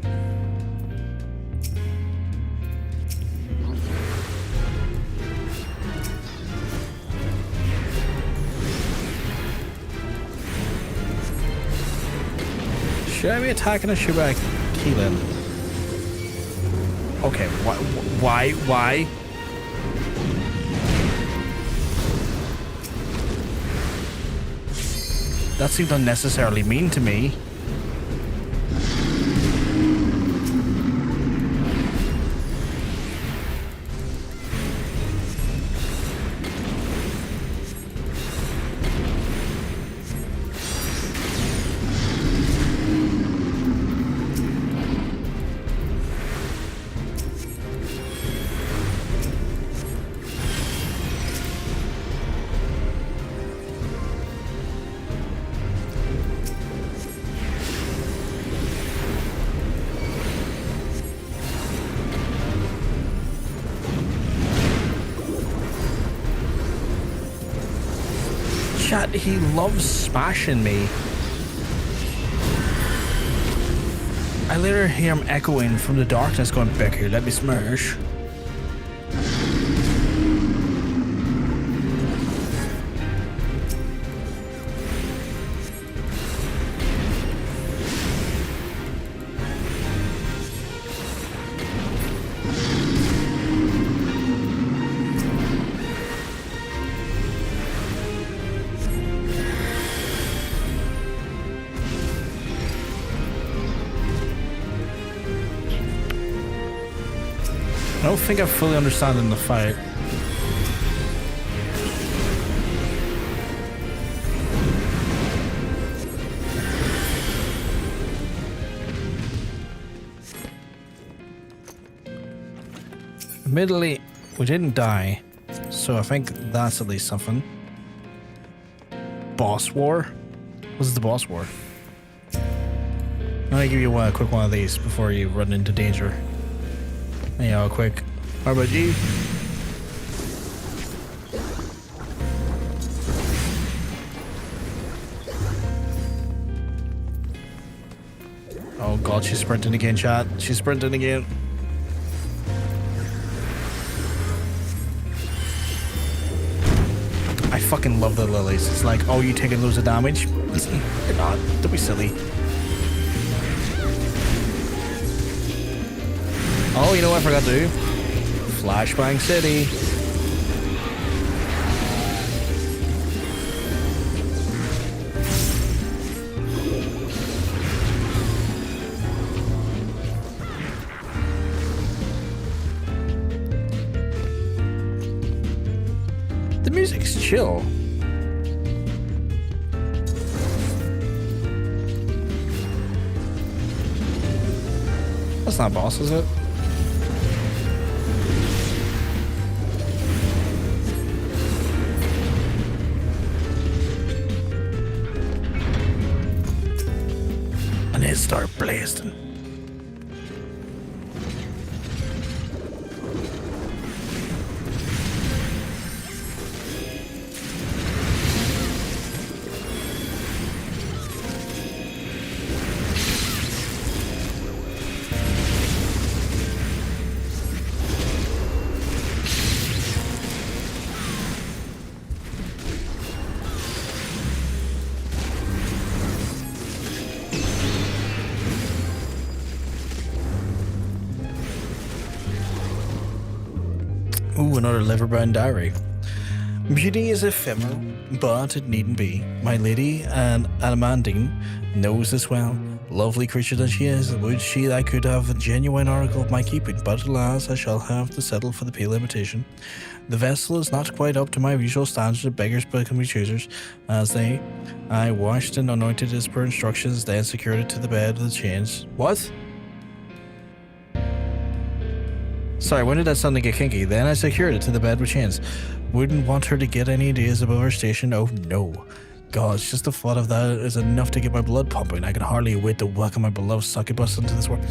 Should I be attacking or should I kill him? Okay, why? That seemed unnecessarily mean to me. Chat, he loves smashing me. I later hear him echoing from the darkness going, Becky, let me smash. I don't think I fully understand in the fight. Admittedly, we didn't die, so I think that's at least something. Boss War? What's the Boss War? I'm gonna give you a quick one of these before you run into danger. Yeah, quick. How about you? Oh god, she's sprinting again, chat. She's sprinting again. I fucking love the lilies. It's like, oh, you taking loads of damage? You're not. Don't be silly. Oh, you know what I forgot to do? Flashbang City. The music's chill. That's not boss, is it? Start blasting. Ooh, another liver-bound diary. Beauty is ephemeral, but it needn't be. My lady, and Adamantine, knows this well. Lovely creature that she is, would she that I could have a genuine oracle of my keeping, but alas, I shall have to settle for the pale imitation. The vessel is not quite up to my usual standards of beggars becoming choosers, as I washed and anointed as per instructions, then secured it to the bed with the chains. What? Sorry, when did that suddenly get kinky? Then I secured it to the bed with chains. Wouldn't want her to get any ideas above her station. Oh no. God, just the thought of that is enough to get my blood pumping. I can hardly wait to welcome my beloved succubus into this world.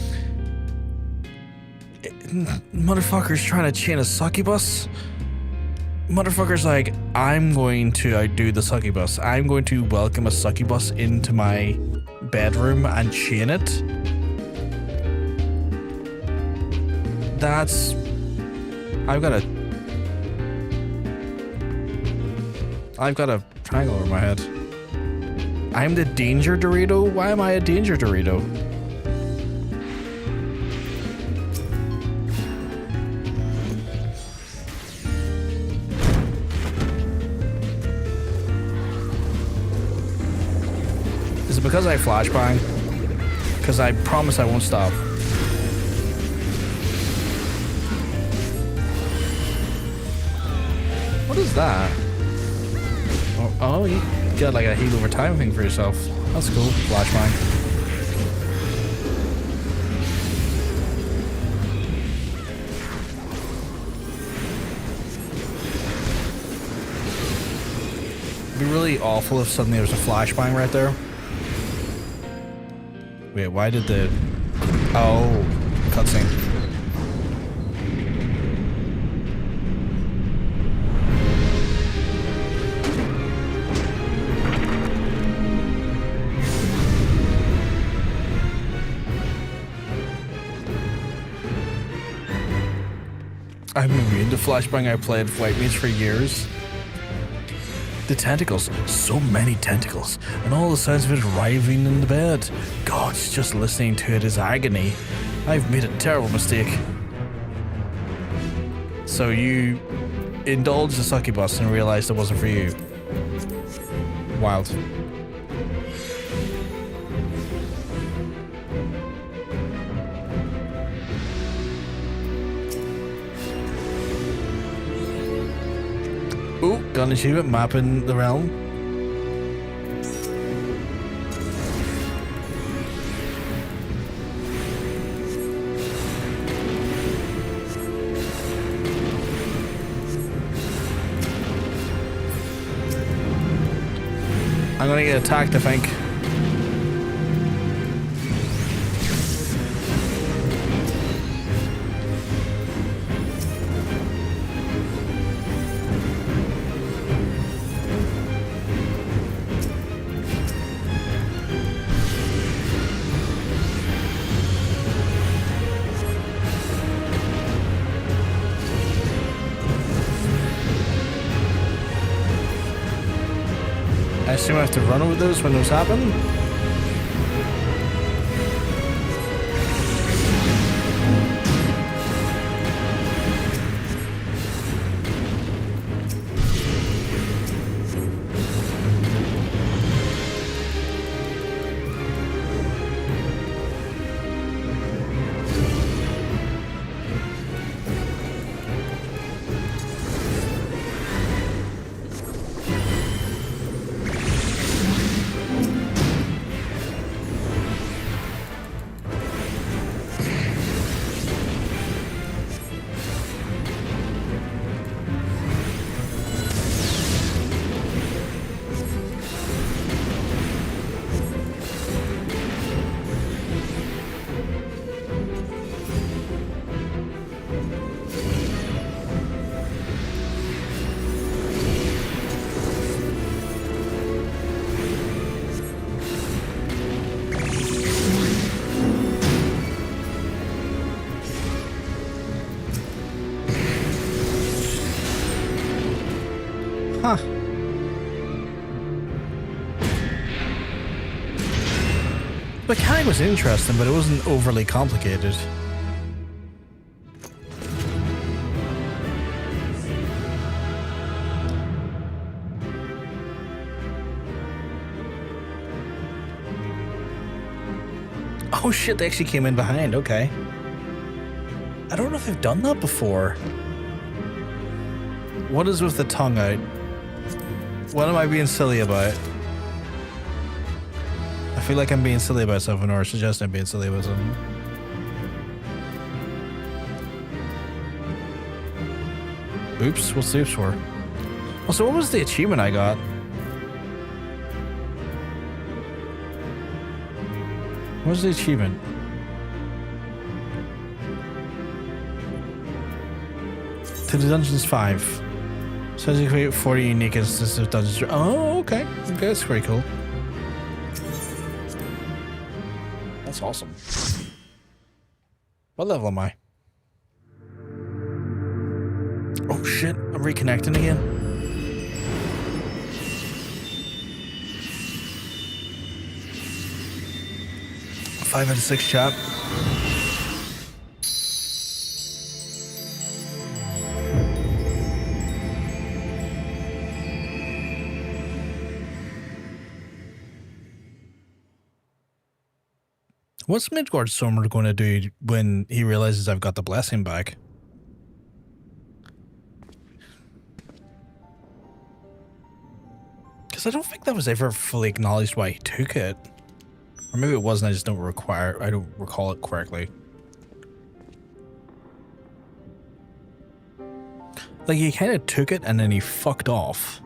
Motherfucker's trying to chain a succubus? Motherfucker's like, I'm going to outdo the succubus. I'm going to welcome a succubus into my bedroom and chain it. That's... I've got a triangle over my head. I'm the danger Dorito? Why am I a danger Dorito? Is it because I flashbang? Because I promise I won't stop. What is that? Oh, you got like a heal over time thing for yourself. That's cool. Flashbang. It'd be really awful if suddenly there was a flashbang right there. Wait, why did the... Oh, cutscene. I've been immune to flashbang. I played White Mage for years. The tentacles, so many tentacles, and all the sounds of it writhing in the bed. God, just listening to it is agony. I've made a terrible mistake. So you indulged the succubus and realized it wasn't for you. Wild. Ooh, got an achievement mapping the realm. I'm gonna get attacked, I think. I assume I have to run over those when those happen. Huh. The mechanic was interesting, but it wasn't overly complicated. Oh shit, they actually came in behind, okay. I don't know if I've done that before. What is with the tongue out? What am I being silly about? I feel like I'm being silly about something, or suggest I'm being silly about something. Oops, what's the oops for? Oh, so what was the achievement I got? What was the achievement? To the Dungeons 5. Says you create 40 unique instances of Dungeons. Oh, okay. Okay, that's pretty cool. That's awesome. What level am I? Oh shit, I'm reconnecting again. Five out of 6, chat. What's Midgard Stormer going to do when he realizes I've got the blessing back? Because I don't think that was ever fully acknowledged why he took it. Or maybe it wasn't, I just don't recall it correctly. Like, he kind of took it and then he fucked off.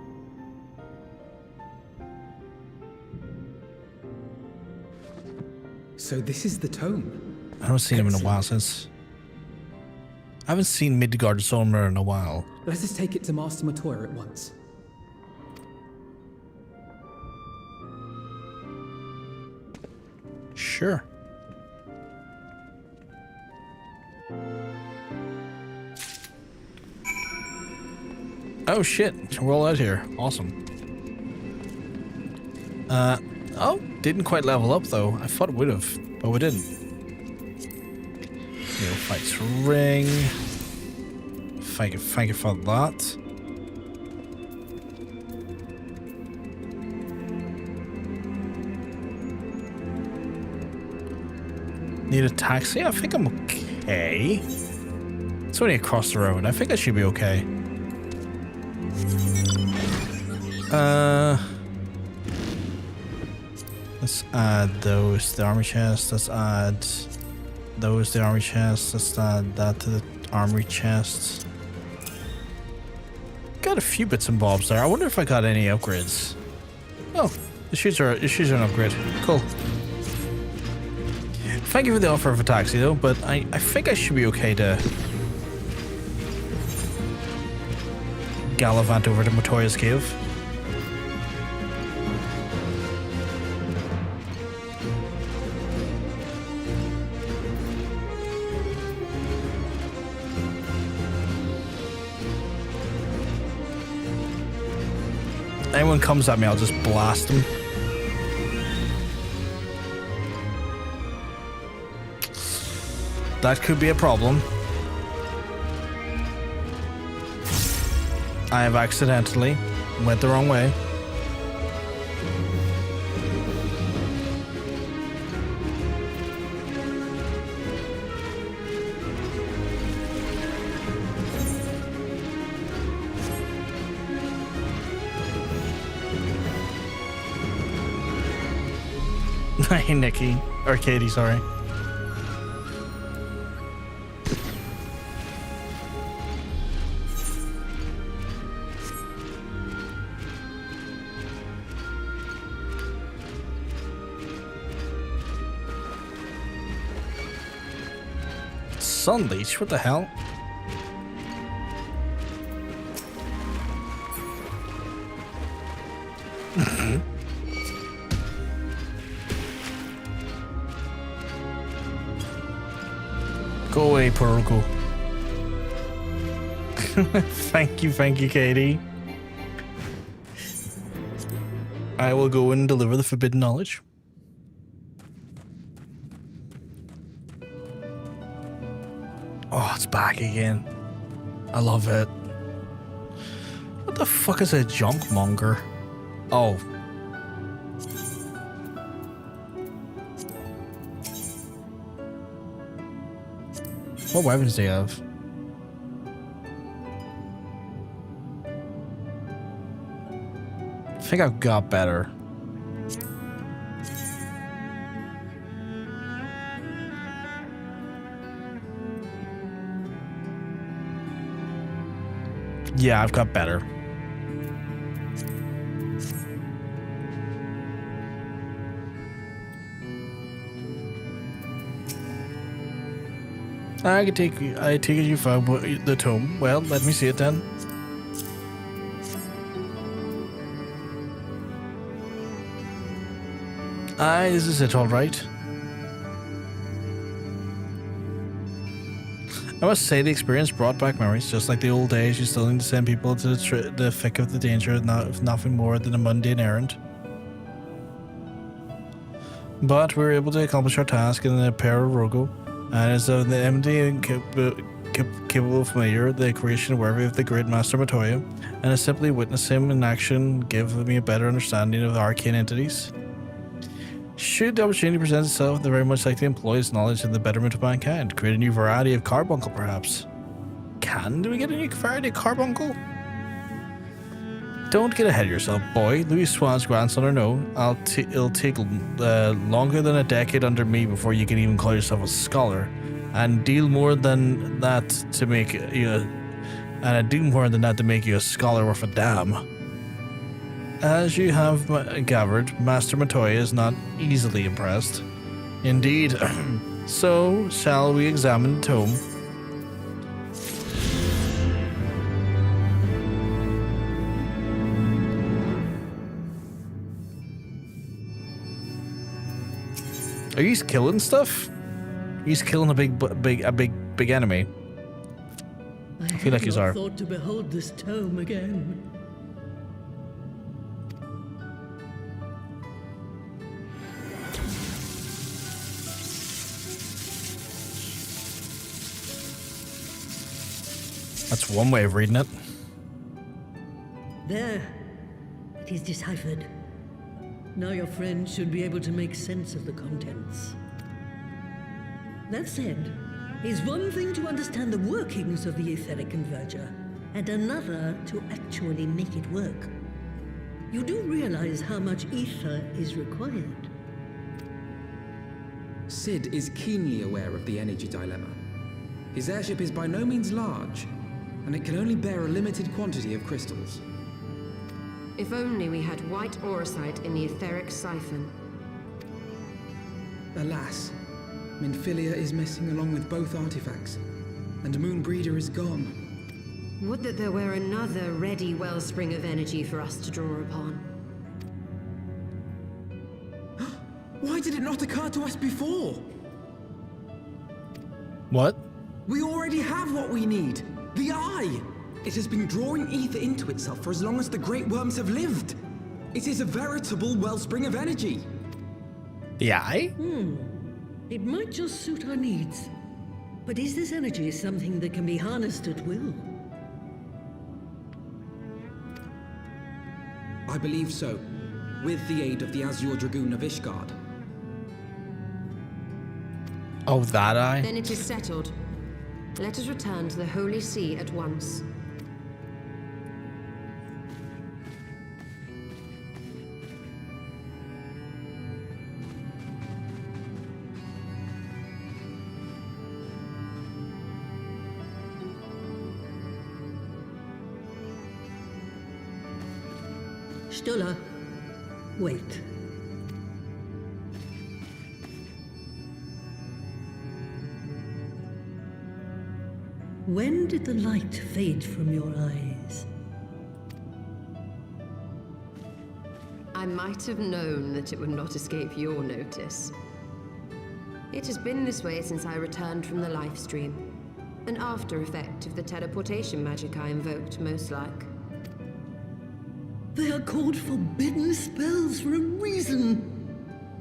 So this is the tome? I haven't seen him in a while since... I haven't seen Midgard Stormer in a while. Let us take it to Master Matoya at once. Sure. Oh shit, we're all out here. Awesome. Oh, didn't quite level up though. I thought it would have, but we didn't. Fights ring. Thank you for that. Need a taxi? I think I'm okay. It's only across the road. I think I should be okay. Let's add those to the armory chest. Let's add those to the armory chest. Let's add that to the armory chest. Got a few bits and bobs there. I wonder if I got any upgrades. Oh, the shoes are an upgrade. Cool. Thank you for the offer of a taxi though, but I think I should be okay to gallivant over to Matoya's cave. Anyone comes at me, I'll just blast them. That could be a problem. I have accidentally went the wrong way. Hey, Nikki. Or Katie, sorry. Sunleash? What the hell? Go away, Purgle. Thank you, Katie. I will go and deliver the forbidden knowledge. Oh, it's back again. I love it. What the fuck is a junk monger? Oh. What weapons do you have? I think I've got better. Yeah, I've got better. I take it you found the tome. Well, let me see it then. Aye, this is it, all right. I must say the experience brought back memories, just like the old days. You still need to send people to the thick of the danger, if nothing more than a mundane errand. But we were able to accomplish our task in a pair of Rogo, and as of the empty and capable familiar, the creation worthy of the great master Matoya, and to simply witness him in action give me a better understanding of the arcane entities. Should the opportunity present itself, they're very much like to employ his knowledge in the betterment of mankind, create a new variety of carbuncle, perhaps. Do we get a new variety of carbuncle? Don't get ahead of yourself, boy. Louis Swan's grandson or no, it'll take longer than a decade under me before you can even call yourself a scholar, and deal more than that to make you, a scholar worth a damn. As you have gathered, Master Matoya is not easily impressed. Indeed. So, shall we examine the tome? Are you killing stuff? He's killing a big enemy. I feel like he's I thought to behold this tome again. That's one way of reading it. There. It is deciphered. Now your friend should be able to make sense of the contents. That said, it's one thing to understand the workings of the etheric converger, and another to actually make it work. You do realize how much ether is required. Sid is keenly aware of the energy dilemma. His airship is by no means large, and it can only bear a limited quantity of crystals. If only we had white auracite in the etheric siphon. Alas, Minfilia is missing along with both artifacts, and Moonbreeder is gone. Would that there were another ready wellspring of energy for us to draw upon. Why did it not occur to us before? What? We already have what we need. The Eye! It has been drawing ether into itself for as long as the Great Worms have lived. It is a veritable wellspring of energy. The Eye? It might just suit our needs. But is this energy something that can be harnessed at will? I believe so, with the aid of the Azure Dragoon of Ishgard. Oh, that Eye? Then it is settled. Let us return to the Holy See at once. Stola, wait. When did the light fade from your eyes? I might have known that it would not escape your notice. It has been this way since I returned from the life stream. An after effect of the teleportation magic I invoked, most like. They are called forbidden spells for a reason.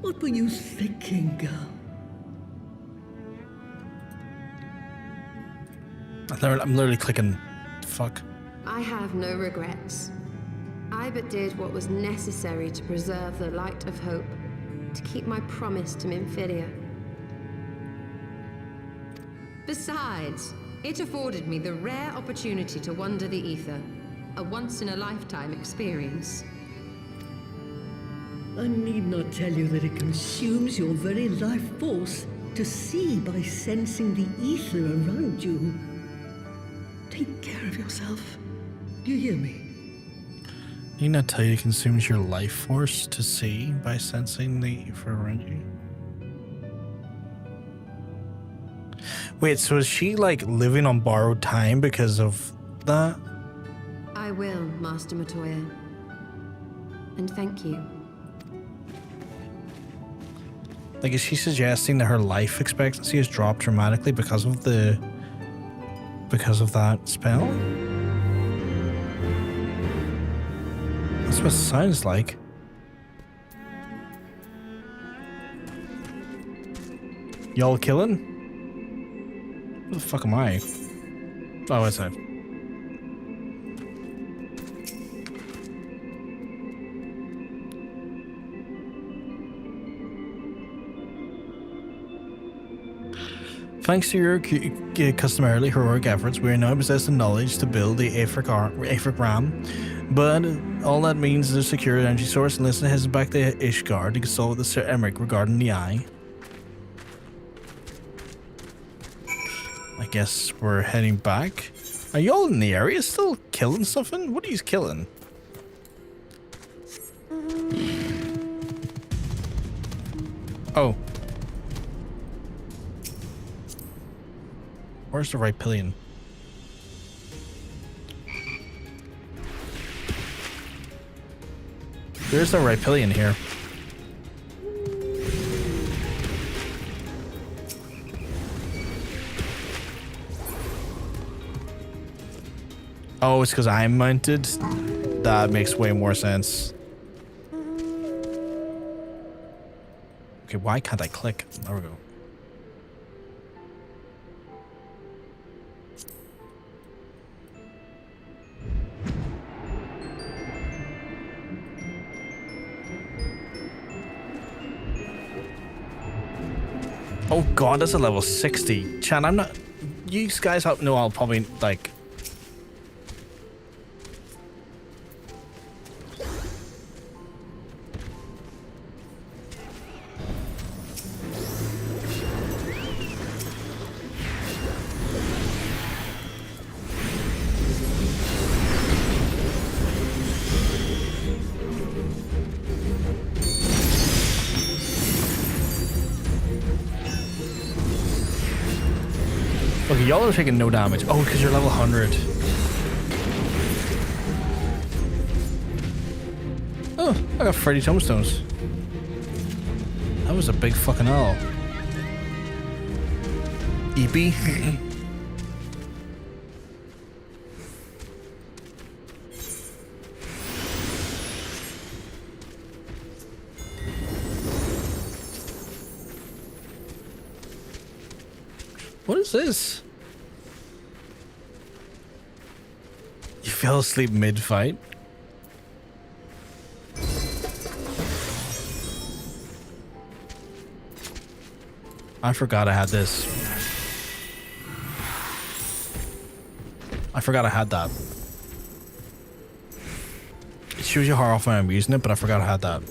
What were you thinking, girl? I'm literally clicking. Fuck. I have no regrets. I but did what was necessary to preserve the light of hope, to keep my promise to Minfilia. Besides, it afforded me the rare opportunity to wander the ether, a once-in-a-lifetime experience. I need not tell you that it consumes your very life force to see by sensing the ether around you. Take care of yourself. Do you hear me? You not tell you it consumes your life force to see by sensing the ether around you? Wait, so is she like living on borrowed time because of that? I will, Master Matoya. And thank you. Like, is she suggesting that her life expectancy has dropped dramatically because of that spell? That's what it sounds like. Y'all killing? Who the fuck am I? Oh, it's that. Thanks to your customarily heroic efforts, we are now possessed the knowledge to build the Aether Ram. But all that means is a secure energy source, and listen heads back to Ishgard to consult with Sir Emmerich regarding the eye. I guess we're heading back. Are y'all in the area still killing something? What are you killing? Oh. Where's the right pillion? There's no right pillion here. Oh, it's because I'm mounted? That makes way more sense. Okay, why can't I click? There we go. Oh god, that's a level 60. Chan, I'm not... You guys know I'll probably, like... Okay, y'all are taking no damage. Oh, because you're level 100. Oh, I got Freddy Tombstones. That was a big fucking owl. EP. What is this? You fell asleep mid-fight? I forgot I had this. I forgot I had that. It shows you how often I'm using it, but I forgot I had that.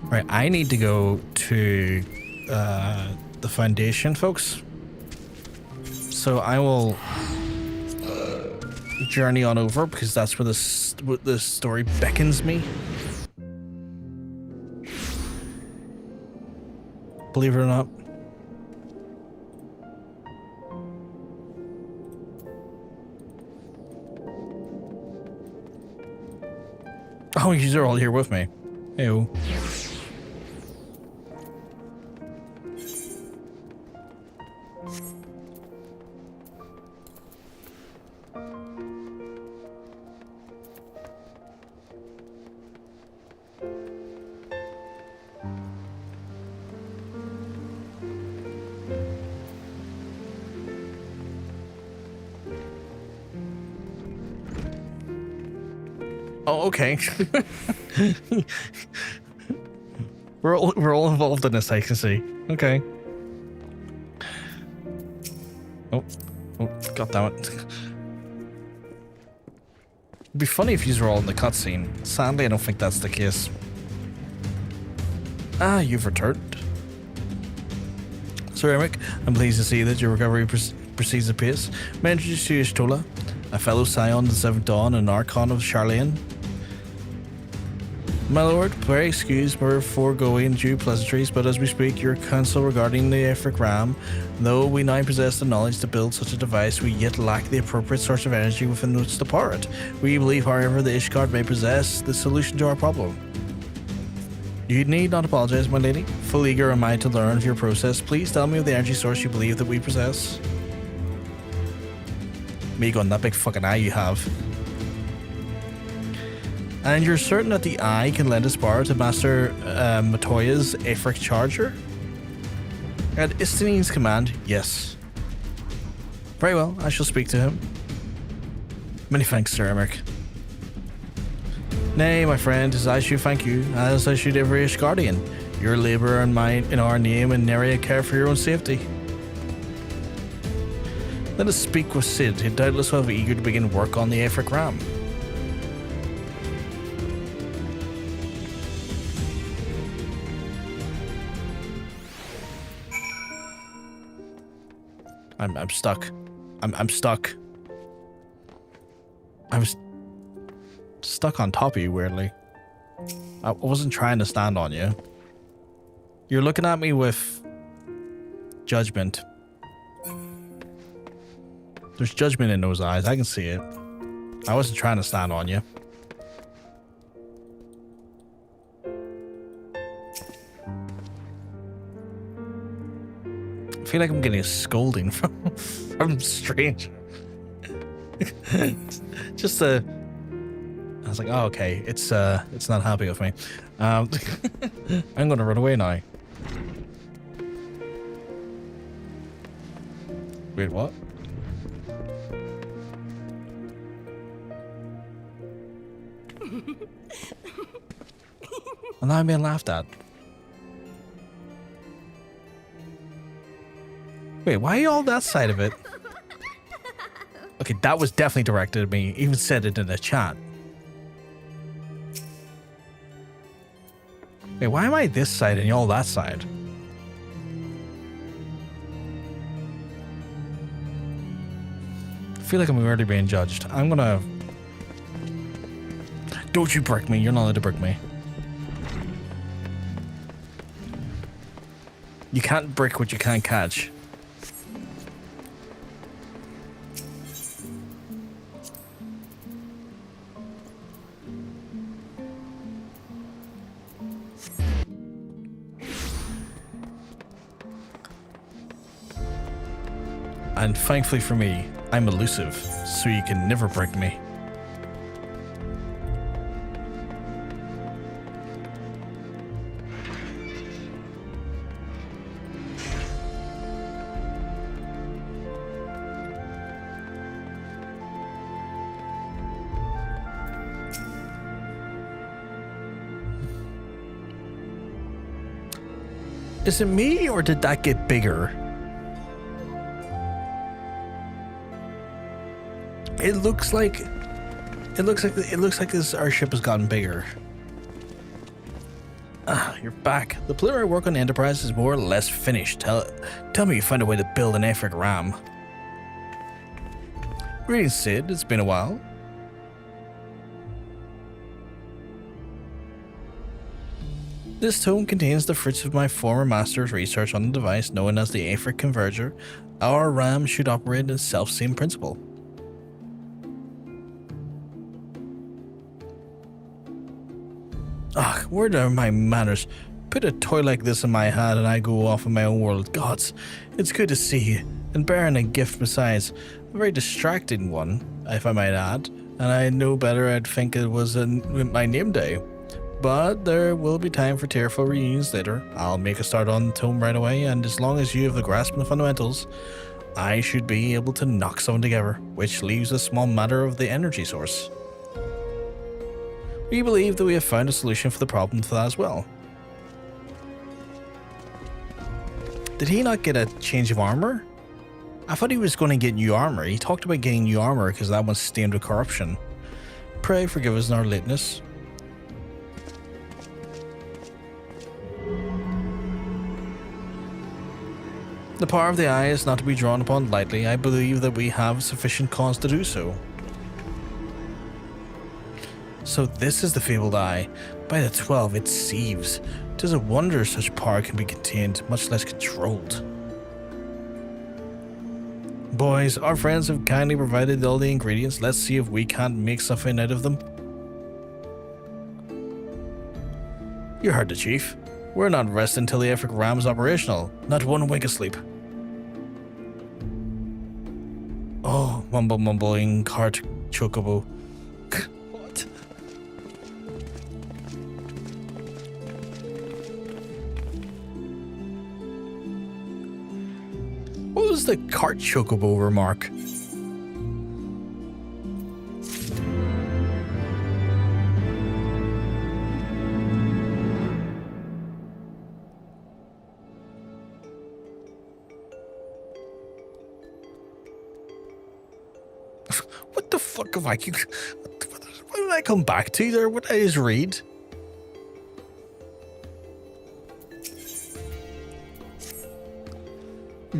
Right, I need to go to the Foundation, folks. So I will journey on over because that's where the story beckons me. Believe it or not. Oh, you are all here with me. Ew. Oh, okay. We're all involved in this, I can see. Okay. Oh, god damn it. It'd be funny if you were all in the cutscene. Sadly, I don't think that's the case. Ah, you've returned. Sir Emmerich, I'm pleased to see that your recovery proceeds apace. May I introduce you to Y'shtola, a fellow scion of the Seventh Dawn and Archon of Garlean. My lord, pray excuse my foregoing due pleasantries, but as we speak, your counsel regarding the FFXIV, though we now possess the knowledge to build such a device, we yet lack the appropriate source of energy within which to power it. We believe, however, the Ishgard may possess the solution to our problem. You need not apologize, my lady. Full eager am I to learn of your process. Please tell me of the energy source you believe that we possess. Me going, that big fucking eye you have. And you're certain that the eye can lend its power to Master Matoya's Aetheric Charger? At Istinine's command, yes. Very well, I shall speak to him. Many thanks, Sir Emmerich. Nay, my friend, as I should thank you, as I should every Ishgardian. Your labour and mine in our name and nary a care for your own safety. Let us speak with Sid, who doubtless will be eager to begin work on the FFXIV. I'm stuck. I'm stuck. I was stuck on top of you, weirdly. I wasn't trying to stand on you. You're looking at me with judgment. There's judgment in those eyes. I can see it. I wasn't trying to stand on you. I feel like I'm getting a scolding from Strange. Just I was like, oh, okay, it's not happy with me. I'm gonna run away now. Wait, what? And now I'm being laughed at. Wait, why are you all that side of it? Okay, that was definitely directed at me. Even said it in the chat. Wait, why am I this side and y'all that side? I feel like I'm already being judged. I'm gonna... Don't you brick me. You're not allowed to brick me. You can't brick what you can't catch. And thankfully for me, I'm elusive, so you can never break me. Is it me, or did that get bigger? It looks like this airship has gotten bigger. Ah, you're back. The preliminary work on the Enterprise is more or less finished. Tell me you found a way to build an FFXIV. Greetings, Sid. It's been a while. This tome contains the fruits of my former master's research on the device known as the Aether Converger. Our RAM should operate in the self-same principle. Ugh, where are my manners? Put a toy like this in my hand and I go off in my own world. Gods, it's good to see you. And bearing a gift besides. A very distracting one, if I might add. And I know better, I'd think it was my name day. But there will be time for tearful reunions later. I'll make a start on the tome right away, and as long as you have the grasp on the fundamentals, I should be able to knock something together, which leaves a small matter of the energy source. We believe that we have found a solution for the problem for that as well. Did he not get a change of armor? I thought he was going to get new armor. He talked about getting new armor because that one's stained with corruption. Pray forgive us in our lateness. The power of the eye is not to be drawn upon lightly. I believe that we have sufficient cause to do so. So this is the fabled eye. By the 12, it sieves. 'Tis a wonder such power can be contained, much less controlled. Boys, our friends have kindly provided all the ingredients. Let's see if we can't make something out of them. You heard the chief. We're not resting until the epic ram's operational. Not one wink of sleep. Oh, mumbling cart chocobo. What? What was the cart chocobo remark? What the fuck have I... What did I come back to there? What did I just read?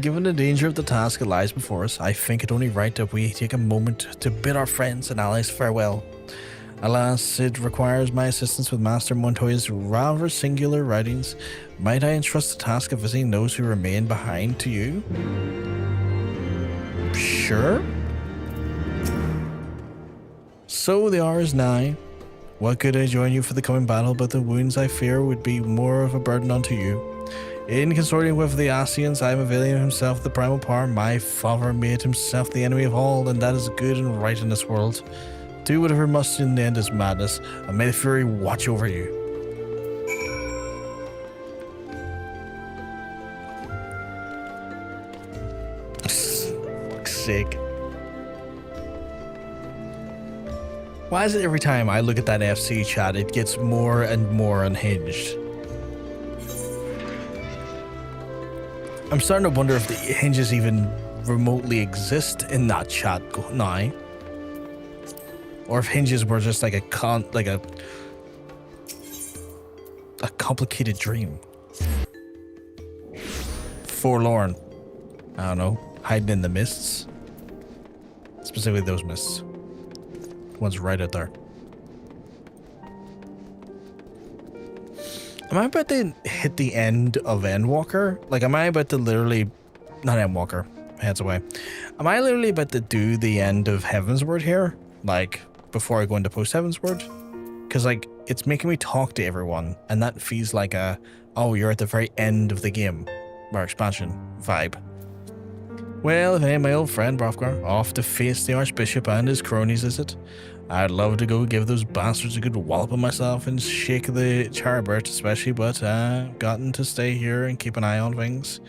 Given the danger of the task that lies before us, I think it only right that we take a moment to bid our friends and allies farewell. Alas, it requires my assistance with Master Matoya's rather singular writings. Might I entrust the task of visiting those who remain behind to you? Sure. So the hour is nigh. What could I join you for the coming battle, but the wounds I fear would be more of a burden unto you. In consorting with the Ascians, I am availing himself the primal power. My father made himself the enemy of all, and that is good and right in this world. Do whatever must in the end is madness, and may the Fury watch over you. Fuck's sake. Why is it every time I look at that FC chat, it gets more and more unhinged? I'm starting to wonder if the hinges even remotely exist in that chat now. Or if hinges were just like a complicated dream. Forlorn. I don't know. Hiding in the mists. Specifically those mists. One's right out there. Am I about to hit the end of Endwalker? Like, am I about to literally... Not Endwalker. Heads away. Am I literally about to do the end of Heavensward here? Like, before I go into post-Heavensward? Because, like, it's making me talk to everyone. And that feels like a... Oh, you're at the very end of the game. Or expansion vibe. Well, if any of my old friend Brofgar off to face the Archbishop and his cronies, is it? I'd love to go give those bastards a good wallop of myself and shake the charbert especially, but I've gotten to stay here and keep an eye on things.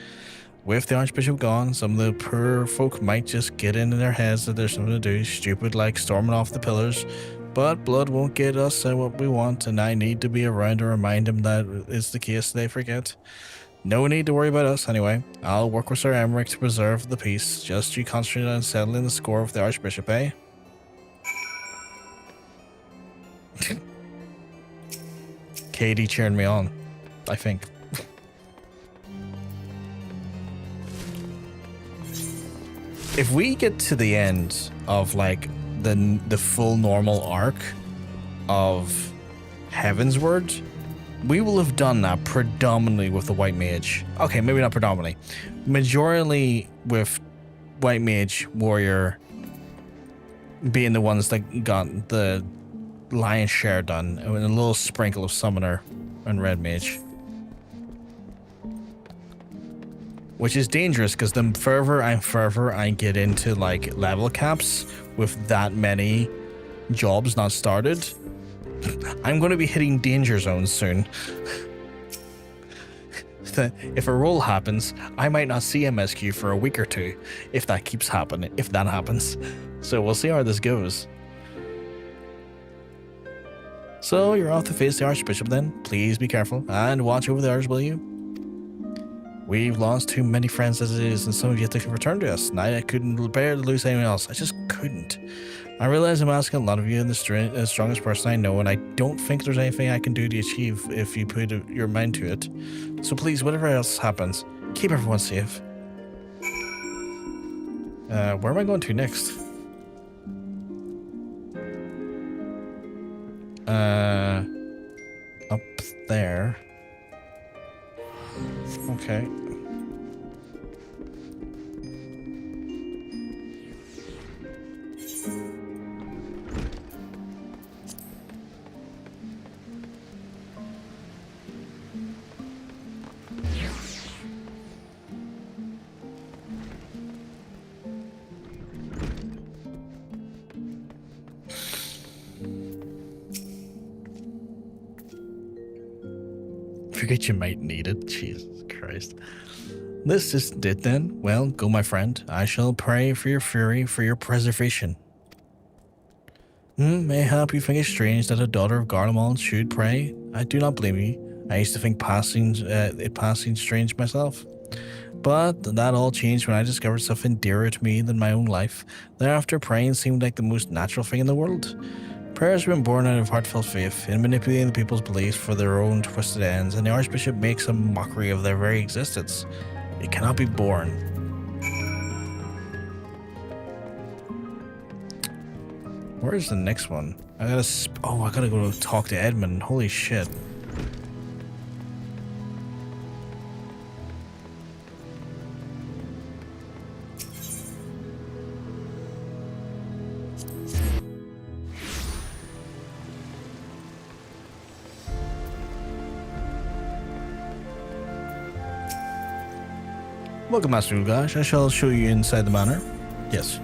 With the Archbishop gone, some of the poor folk might just get into their heads that there's something to do, stupid like storming off the pillars, but blood won't get us what we want, and I need to be around to remind them that is the case they forget. No need to worry about us anyway. I'll work with Sir Emmerich to preserve the peace. Just you concentrate on settling the score with the Archbishop, eh? Katie cheering me on, I think. If we get to the end of like the full normal arc of Heavensward, we will have done that predominantly with the White Mage. Okay, maybe not predominantly. Majorly with White Mage, Warrior being the ones that got the lion's share done, and a little sprinkle of Summoner and Red Mage. Which is dangerous, because the further I get into like level caps with that many jobs not started, I'm going to be hitting danger zones soon. If a roll happens, I might not see MSQ for a week or two, if that keeps happening, if that happens. So we'll see how this goes. So you're off to face the Archbishop then. Please be careful and watch over the Arch, will you? We've lost too many friends as it is, and some have yet to return to us. And I couldn't bear to lose anyone else. I just couldn't. I realize I'm asking a lot of you, and the strongest person I know, and I don't think there's anything I can do to achieve if you put your mind to it. So please, whatever else happens, keep everyone safe. Where am I going to next? there. Okay. Forget you might need it. Jesus Christ. This isn't it then. Well, go my friend. I shall pray for your fury, for your preservation. Mayhap you think it strange that a daughter of Garlean should pray? I do not blame you. I used to think it passing strange myself. But that all changed when I discovered something dearer to me than my own life. Thereafter, praying seemed like the most natural thing in the world. Prayers have been born out of heartfelt faith in manipulating the people's beliefs for their own twisted ends, and the Archbishop makes a mockery of their very existence. It cannot be borne. Where's the next one? I gotta go talk to Edmund. Holy shit. Welcome, Master Ugash. I shall show you inside the manor. Yes.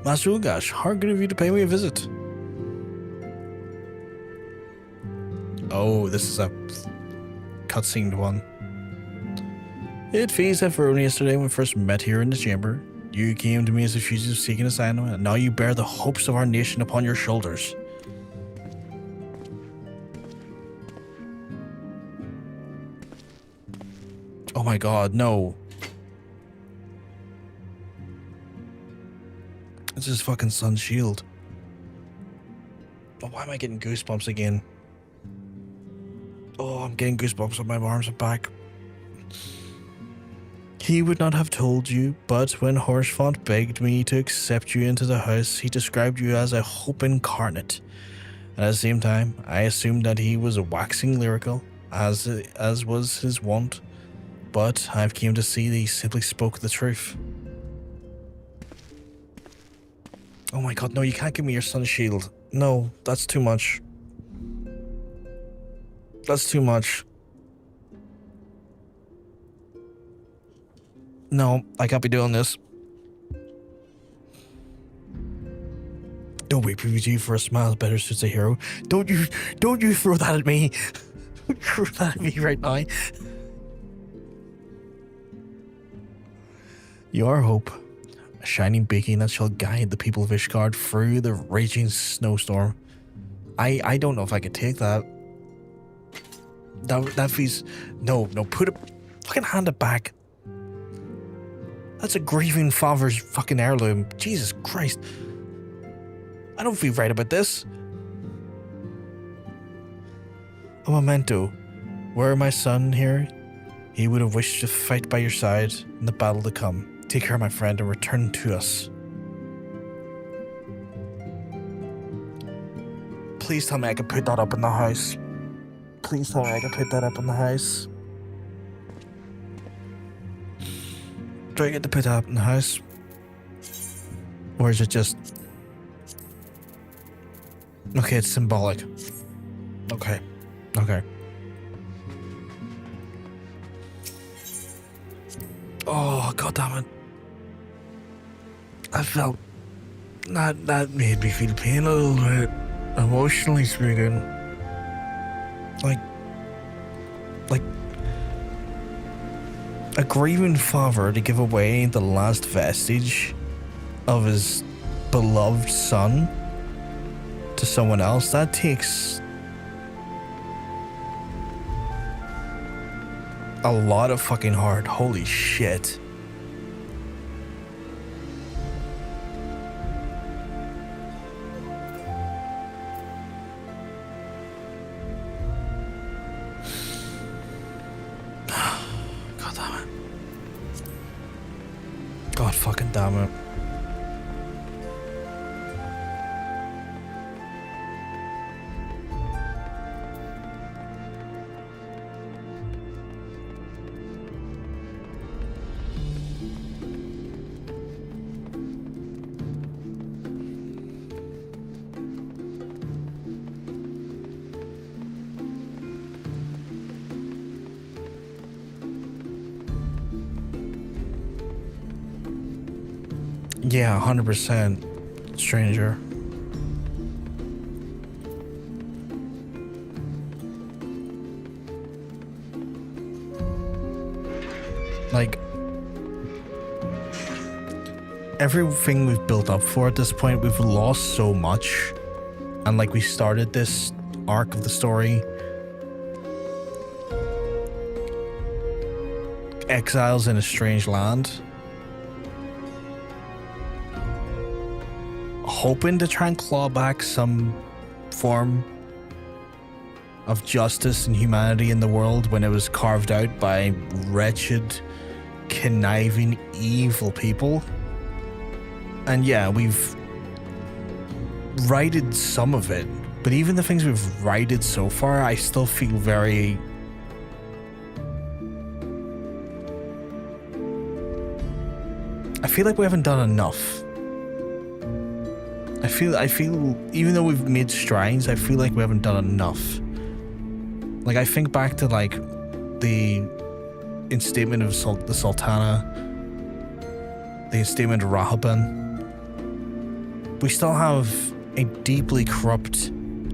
Master Ugash, how good of you to pay me a visit. Oh, this is a cutscene one. It feels that for only yesterday when we first met here in the chamber. You came to me as a fugitive seeking asylum, and now you bear the hopes of our nation upon your shoulders. Oh my god, no. It's his fucking son's shield. Oh, why am I getting goosebumps again? Oh, I'm getting goosebumps on my arms and back. He would not have told you, but when Haurchefant begged me to accept you into the house, he described you as a hope incarnate. And at the same time, I assumed that he was waxing lyrical, as was his wont, but I've came to see that he simply spoke the truth. Oh my god, no, you can't give me your son's shield. No, that's too much. That's too much. No, I can't be doing this. Don't wait, PVG, for a smile better suits a hero. Don't you throw that at me. Don't throw that at me right now. Your hope, a shining beacon that shall guide the people of Ishgard through the raging snowstorm. I don't know if I could take that. That feels... No, put it... Fucking hand it back. That's a grieving father's fucking heirloom. Jesus Christ. I don't feel right about this. A memento. Were my son here, he would have wished to fight by your side in the battle to come. Take care, my friend, and return to us. Please tell me I can put that up in the house. Please tell me I can put that up in the house. Do I get to put that up in the house? Or is it just... Okay, it's symbolic. Okay. Oh, god damn it. I felt... That made me feel pain a little bit. Emotionally speaking. Like a grieving father to give away the last vestige of his beloved son to someone else, that takes a lot of fucking heart. Holy shit. fucking damn it. Yeah, 100% stranger. Like, everything we've built up for at this point, we've lost so much. And like, we started this arc of the story. Exiles in a strange land. Hoping to try and claw back some form of justice and humanity in the world when it was carved out by wretched, conniving, evil people. And yeah, we've righted some of it, but even the things we've righted so far, I still feel very... I feel like we haven't done enough. I feel, even though we've made strides, I feel like we haven't done enough. Like, I think back to, like, the instatement of the Sultana, the instatement of Rahaban. We still have a deeply corrupt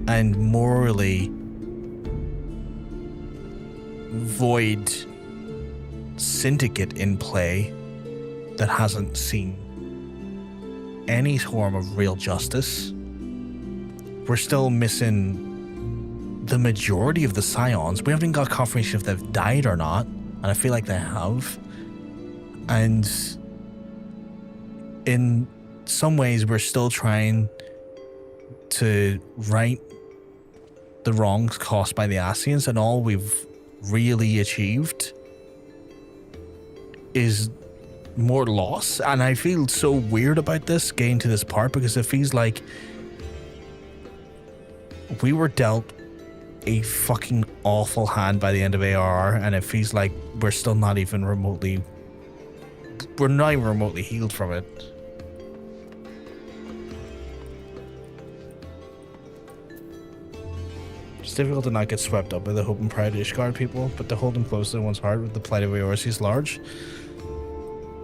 and morally void syndicate in play that hasn't seen any form of real justice. We're still missing the majority of the Scions. We haven't got confirmation if they've died or not, and I feel like they have. And in some ways, we're still trying to right the wrongs caused by the Ascians, and all we've really achieved is more loss. And I feel so weird about this, getting to this part, because it feels like we were dealt a fucking awful hand by the end of ARR, and it feels like we're still not even remotely healed from it. It's difficult to not get swept up by the hope and pride of Ishgard people, but to hold them close to one's heart with the plight of Eorsis large.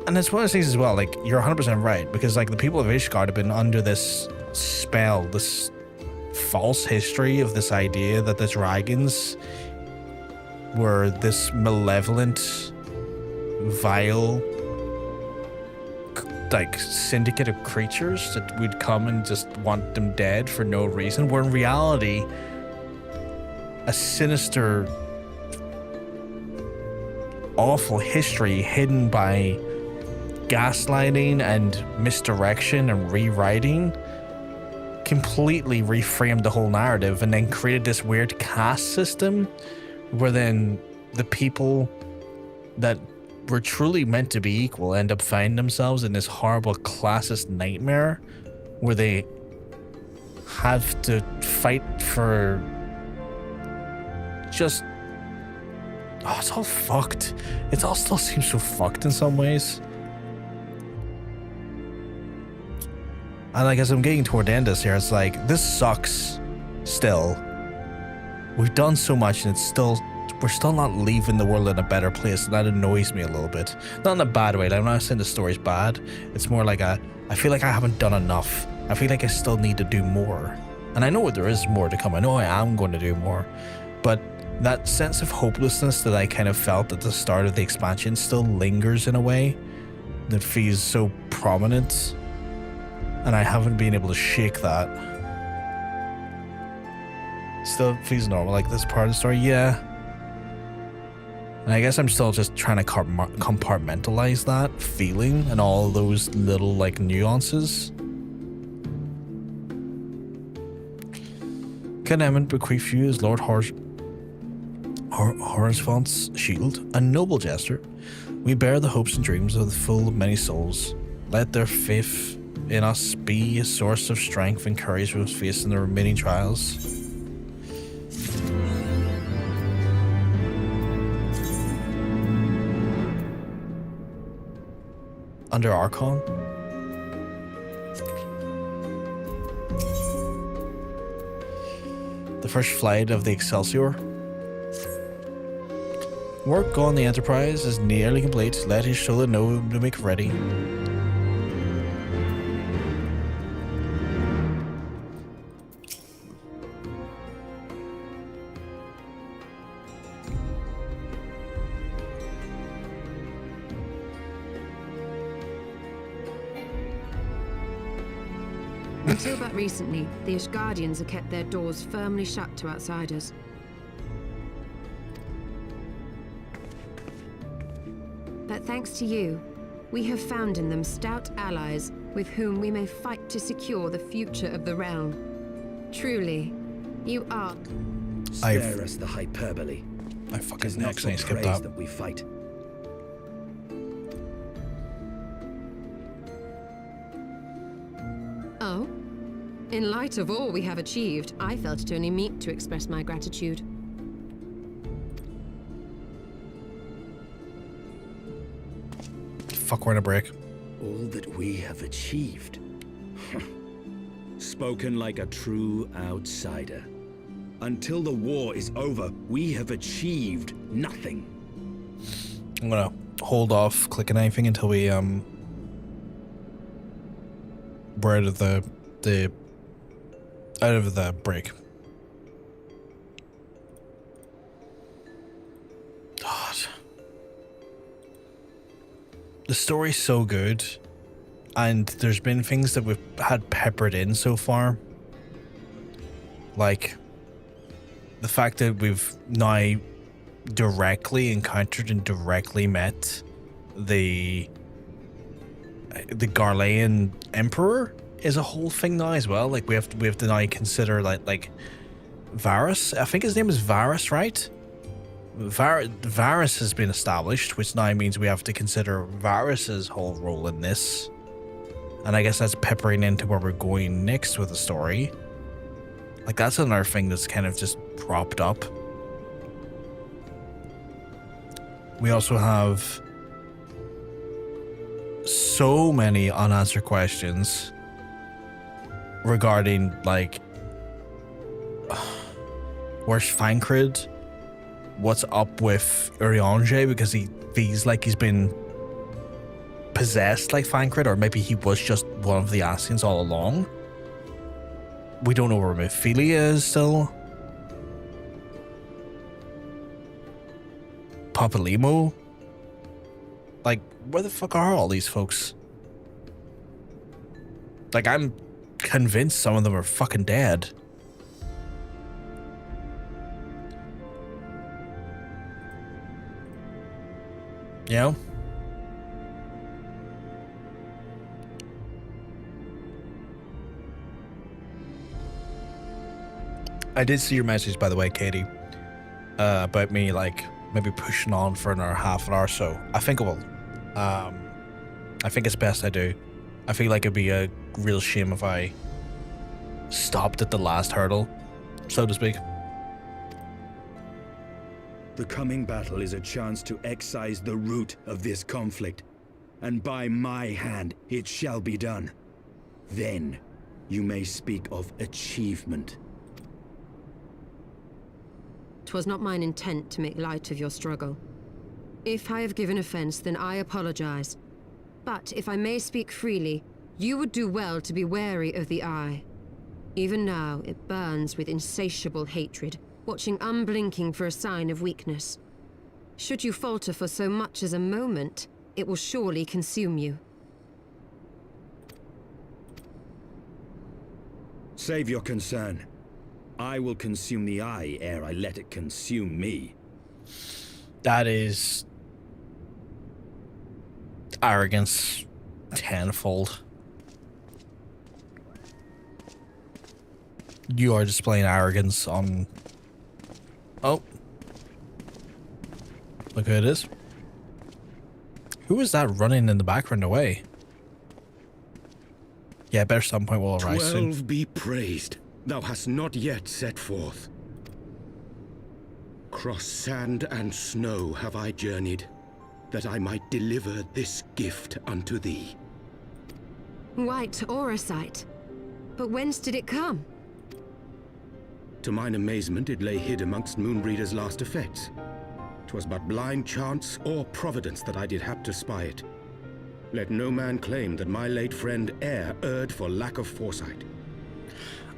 And it's one of those things as well, like, you're 100% right, because, like, the people of Ishgard have been under this spell, this false history of this idea that the dragons were this malevolent, vile, like, syndicate of creatures that would come and just want them dead for no reason, where in reality, a sinister, awful history hidden by gaslighting and misdirection and rewriting completely reframed the whole narrative, and then created this weird caste system where then the people that were truly meant to be equal end up finding themselves in this horrible classist nightmare where they have to fight for just... Oh, it's all fucked. It all still seems so fucked in some ways. And like, as I'm getting toward the end of this here, it's like, this sucks still. We've done so much and we're still not leaving the world in a better place, and that annoys me a little bit. Not in a bad way, like, I'm not saying the story's bad. It's more like I feel like I haven't done enough. I feel like I still need to do more. And I know there is more to come. I know I am going to do more. But that sense of hopelessness that I kind of felt at the start of the expansion still lingers in a way that feels so prominent. And I haven't been able to shake that. Still feels normal, like this part of the story, yeah. And I guess I'm still just trying to compartmentalize that feeling and all those little, like, nuances. Can Emmett bequeath you as Lord Haurchefant's shield, a noble gesture. We bear the hopes and dreams of the full of many souls. Let their faith in us be a source of strength and courage when facing the remaining trials. Under Archon? The first flight of the Excelsior. Work on the Enterprise is nearly complete. Let Ishgard know to make ready. Until but recently, the Ishgardians have kept their doors firmly shut to outsiders. But thanks to you, we have found in them stout allies with whom we may fight to secure the future of the realm. Truly, you are... Spare us the hyperbole. I fucking It's not for skipped praise that. that we fight. Oh? In light of all we have achieved, I felt it only meet to express my gratitude. Fuck, we're in a break. All that we have achieved. Spoken like a true outsider. Until the war is over, we have achieved nothing. I'm gonna hold off clicking anything until we we're out of the break. God. The story's so good, and there's been things that we've had peppered in so far. Like the fact that we've now directly encountered and directly met the Garlean Emperor is a whole thing now as well. Like we have to now consider like Varus. I think his name is Varus, right? Varus has been established, which now means we have to consider Varus's whole role in this. And I guess that's peppering into where we're going next with the story. Like that's another thing that's kind of just propped up. We also have so many unanswered questions regarding like where's Fancred? What's up with Urianger, because he feels like he's been possessed like Fancred, or maybe he was just one of the Ascians all along. We don't know where Mephilia is still. Papalimo. Like, where the fuck are all these folks? Like, I'm convinced some of them are fucking dead. You know? I did see your message, by the way, Katie, about me, like, maybe pushing on for another half an hour or so. I think I will. I think it's best I do. I feel like it'd be a real shame if I stopped at the last hurdle, so to speak. The coming battle is a chance to excise the root of this conflict, and by my hand it shall be done. Then you may speak of achievement. 'Twas not mine intent to make light of your struggle. If I have given offense, then I apologize. But if I may speak freely, you would do well to be wary of the Eye. Even now, it burns with insatiable hatred, watching unblinking for a sign of weakness. Should you falter for so much as a moment, it will surely consume you. Save your concern. I will consume the Eye ere I let it consume me. That is arrogance tenfold. You are displaying arrogance on... Oh. Look who it is. Who is that running in the background away? Yeah, better starting point will arise soon. 12 be praised. Thou hast not yet set forth. Cross sand and snow have I journeyed, that I might deliver this gift unto thee. White aura sight. But whence did it come? To mine amazement, it lay hid amongst Moonbreeder's last effects. 'Twas but blind chance or providence that I did hap to spy it. Let no man claim that my late friend erred for lack of foresight.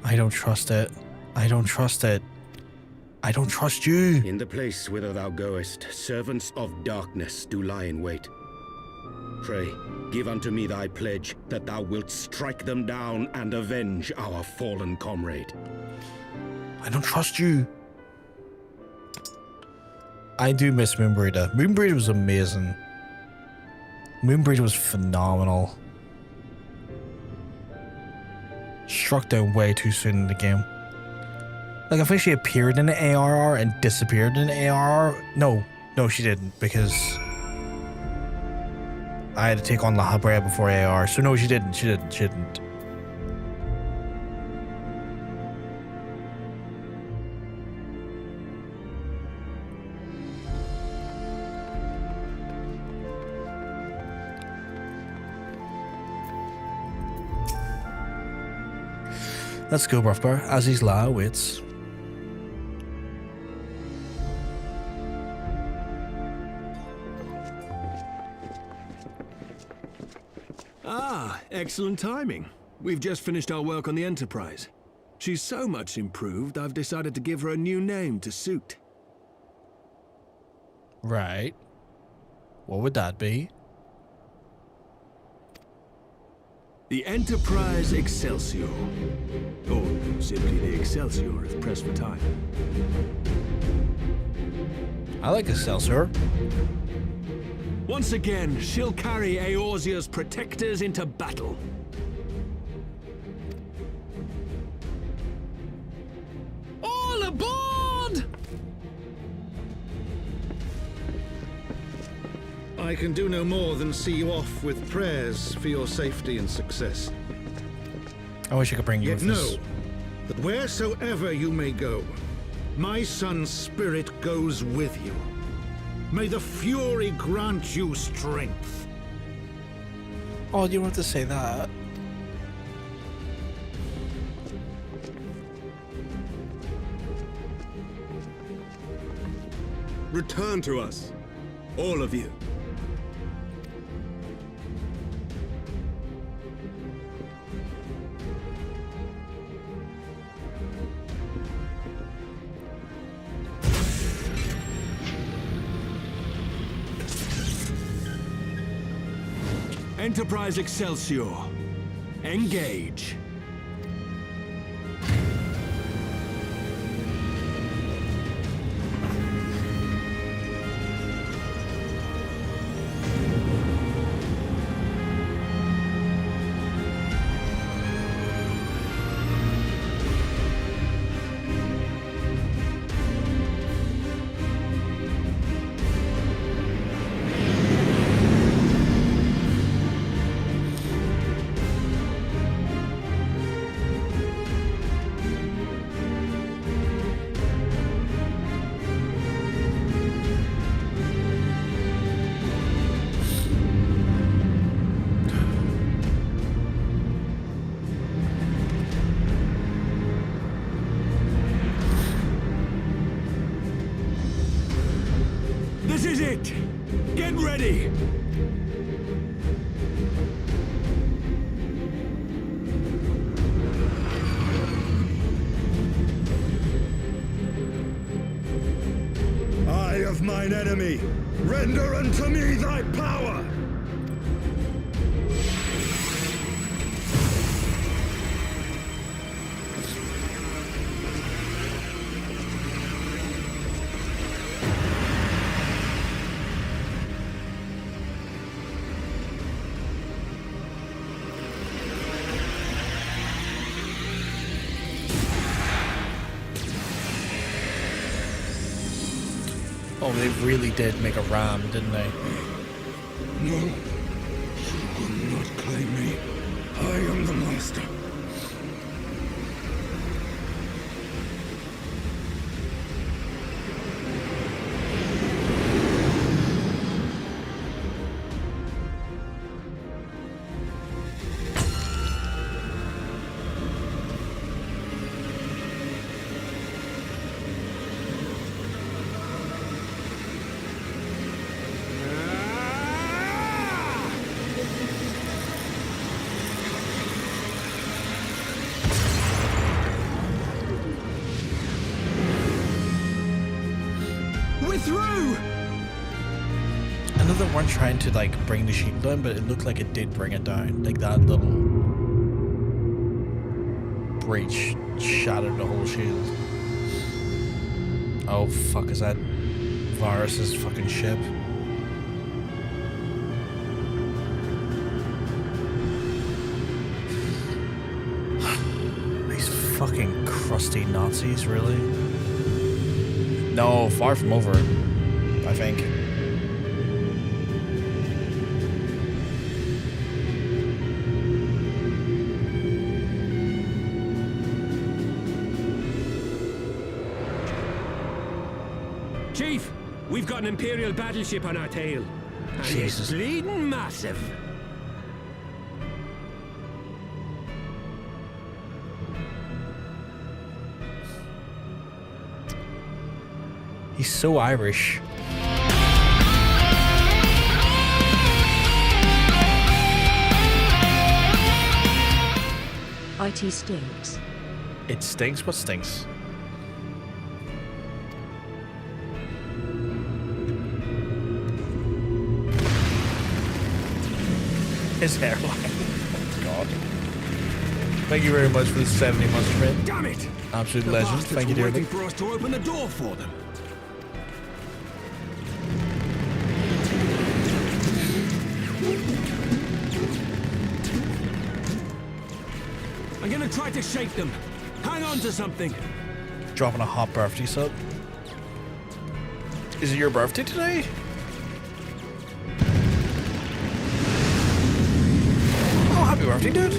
I don't trust it. I don't trust it. I don't trust you. In the place whither thou goest, servants of darkness do lie in wait. Pray, give unto me thy pledge that thou wilt strike them down and avenge our fallen comrade. I don't trust you. I do miss Moonbreeder. Moonbreeder was amazing. Moonbreeder was phenomenal. Struck down way too soon in the game. Like, I think she appeared in the ARR and disappeared in the ARR. No, she didn't, because I had to take on La Habrea before AR. So no, she didn't. She didn't. Let's go, Barrier of Azys Lla awaits. Ah, excellent timing. We've just finished our work on the Enterprise. She's so much improved, I've decided to give her a new name to suit. Right. What would that be? The Enterprise Excelsior. Or simply the Excelsior if pressed for time. I like Excelsior. Once again, she'll carry Eorzea's protectors into battle. All aboard! I can do no more than see you off with prayers for your safety and success. I wish I could bring you Yet with this. know that wheresoever you may go, my son's spirit goes with you. May the Fury grant you strength. Oh, you don't have to say that. Return to us, all of you. Enterprise Excelsior. Engage. This is it! Get ready! Eye of mine enemy, render unto me thy power! Oh, they really did make a ram, didn't they? No, you will not claim me. I am the master. Weren't trying to like bring the shield down, but it looked like it did bring it down. Like that little breach shattered the whole shield. Oh fuck, is that Varus's fucking ship? These fucking crusty Nazis, really? No, far from over, I think. Chief, we've got an Imperial battleship on our tail. And Jesus. it's bleeding massive. He's so Irish. IT stinks. It stinks? What stinks? His hairline. Oh, God. Thank you very much for the 70 months, friend. Damn it! Absolute The legend. bastards Thank you, were dearly. waiting for us to open the door for them. I'm gonna try to shake them. Hang on to something. Dropping a hot birthday sub. Is it your birthday today? Oh, happy birthday, dude.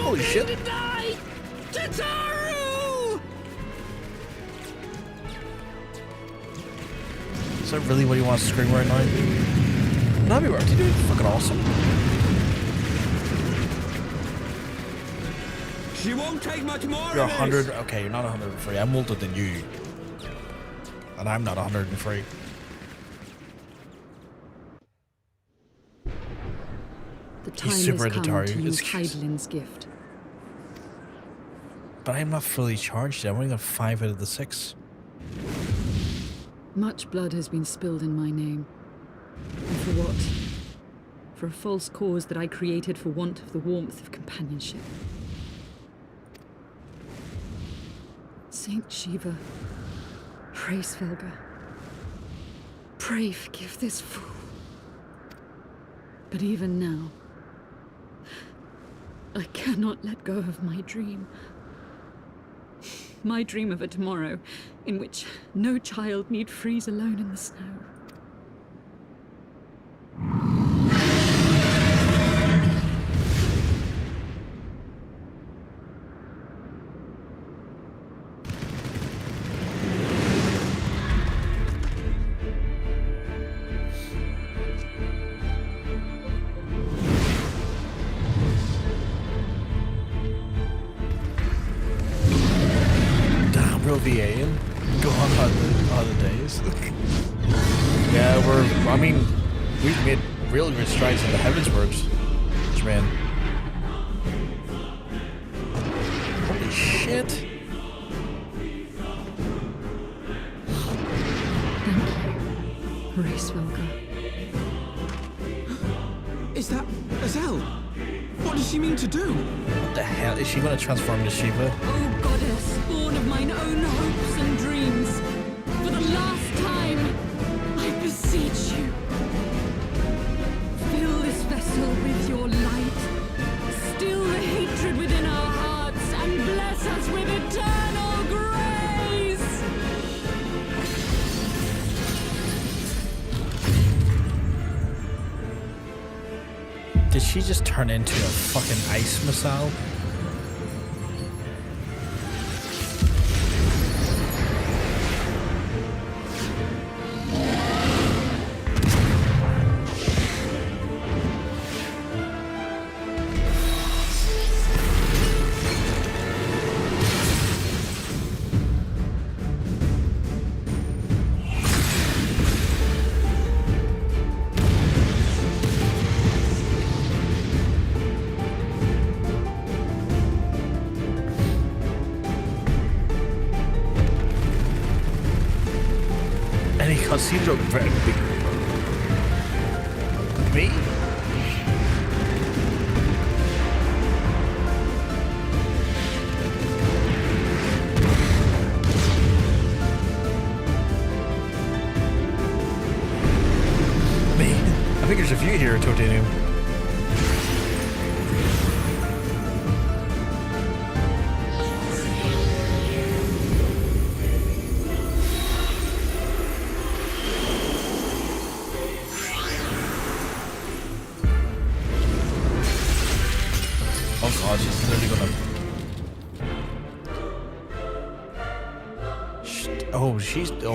Holy shit. Tataru! Is that really what he wants to scream right now? Happy birthday, dude. Fucking awesome. She won't take much more. You're of 100. this. Okay, you're not 103. I'm older than you. And I'm not 103. The time He's super has into come Taru. to use It's- Hydaelyn's gift. But I'm not fully charged yet. I'm only got 5 out of the 6. Much blood has been spilled in my name. And for what? For a false cause that I created for want of the warmth of companionship. Saint Shiva, pray Svelga, pray forgive this fool. But even now, I cannot let go of my dream. My dream of a tomorrow in which no child need freeze alone in the snow. VAing. Go on other days. Yeah, I mean, we've made real good strides in the Heavensward. Which, man. Holy shit. Thank you, Race Velga. Is that Azelle? What does she mean to do? What the hell? Is she going to transform into Shiva? Oh, goddess, born of mine own hopes and dreams, for the last time, I beseech you, fill this vessel with your light, still the hatred within our hearts, and bless us with eternal grace! Did she just turn into a fucking ice missile? Cutscenes are very big. Me? I think there's a few here, Totinu.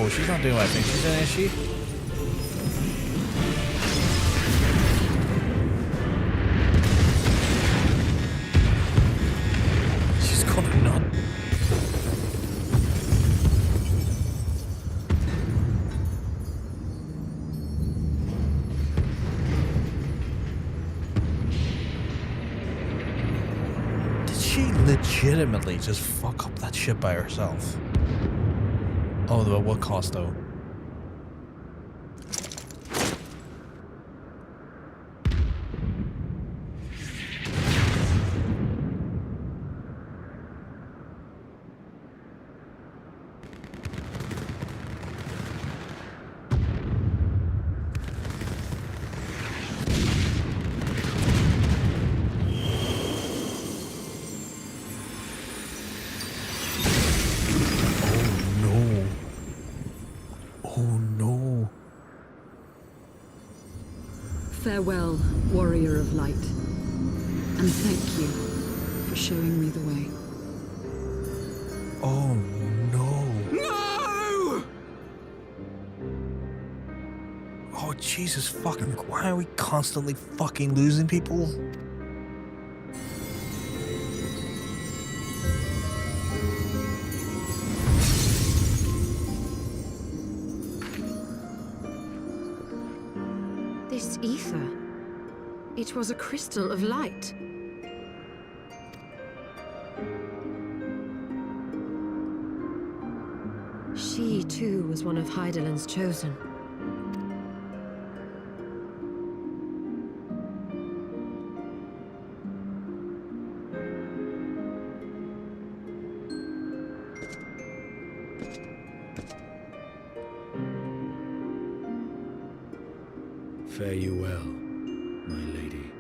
She's not doing what I think she's doing, is she? She's gonna nut. Did she legitimately just fuck up that shit by herself? Oh, but what cost though? Farewell, warrior of light, and thank you for showing me the way. Oh no. No! Oh Jesus fucking, why are we constantly fucking losing people? This ether. It was a crystal of light. She, too, was one of Hydaelyn's chosen. Fare you well, my lady.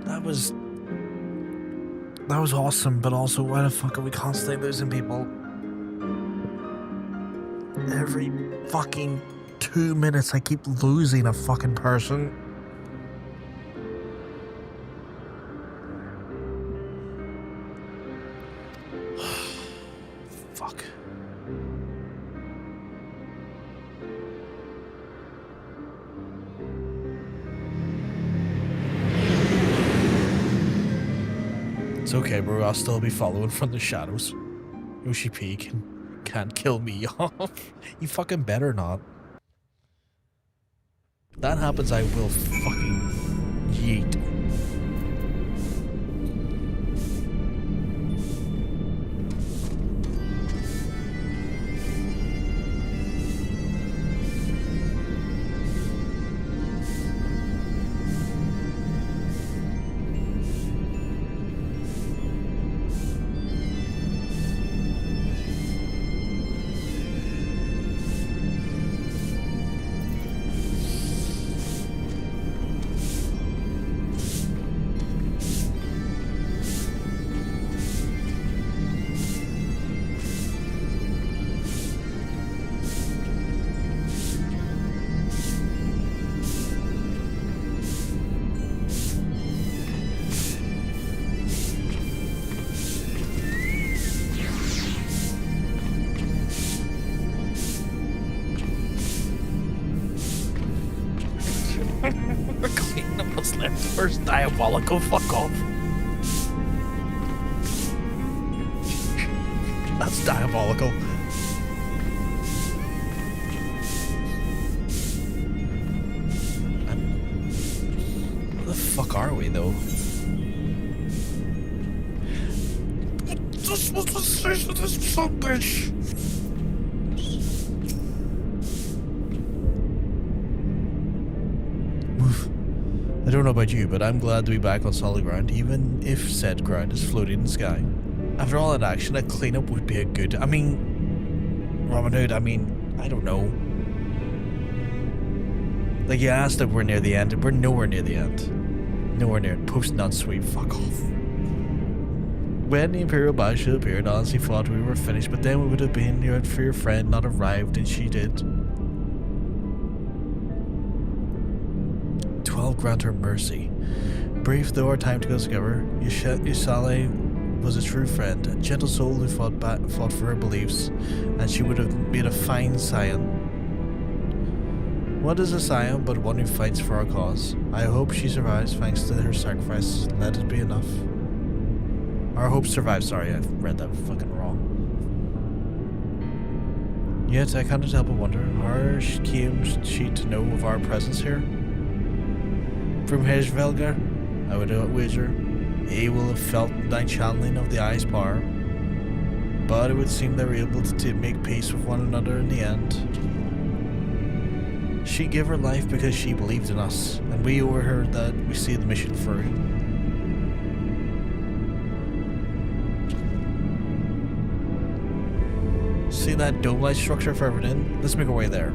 That was awesome, but also why the fuck are we constantly losing people? Every fucking 2 minutes I keep losing a fucking person. Fuck. It's okay, bro. I'll still be following from the shadows. Yoshi P can't kill me off. You fucking better not. If that happens, I will fucking yeet. diabolical. Fuck off. That's diabolical. Where the fuck are we, though? This was the station of this son bitch. I don't know about you, but I'm glad to be back on solid ground, even if said ground is floating in the sky. After all that action, a cleanup would be a good... I mean... Robin Hood, I mean... I don't know. Like, you asked if we're near the end, we're nowhere near the end. Nowhere near it. Post not sweet, fuck off. When the Imperial Basha appeared, I honestly thought we were finished, but then we would have been here for your friend not arrived, and she did. 12 grant her mercy. Brief though our time to go together, Lla was a true friend, a gentle soul who fought for her beliefs, and she would have made a fine scion. What is a scion but one who fights for our cause? I hope she survives thanks to her sacrifice. Let it be enough. Our hope survives. Sorry, I read that fucking wrong. Yet I can't help but wonder, how came she to know of our presence here? From Heavensward, I would wager, he will have felt thy channeling of the eye's power. But it would seem they were able to make peace with one another in the end. She gave her life because she believed in us, and we owe her that we see the mission through. See that dome-like structure further in? Let's make our way there.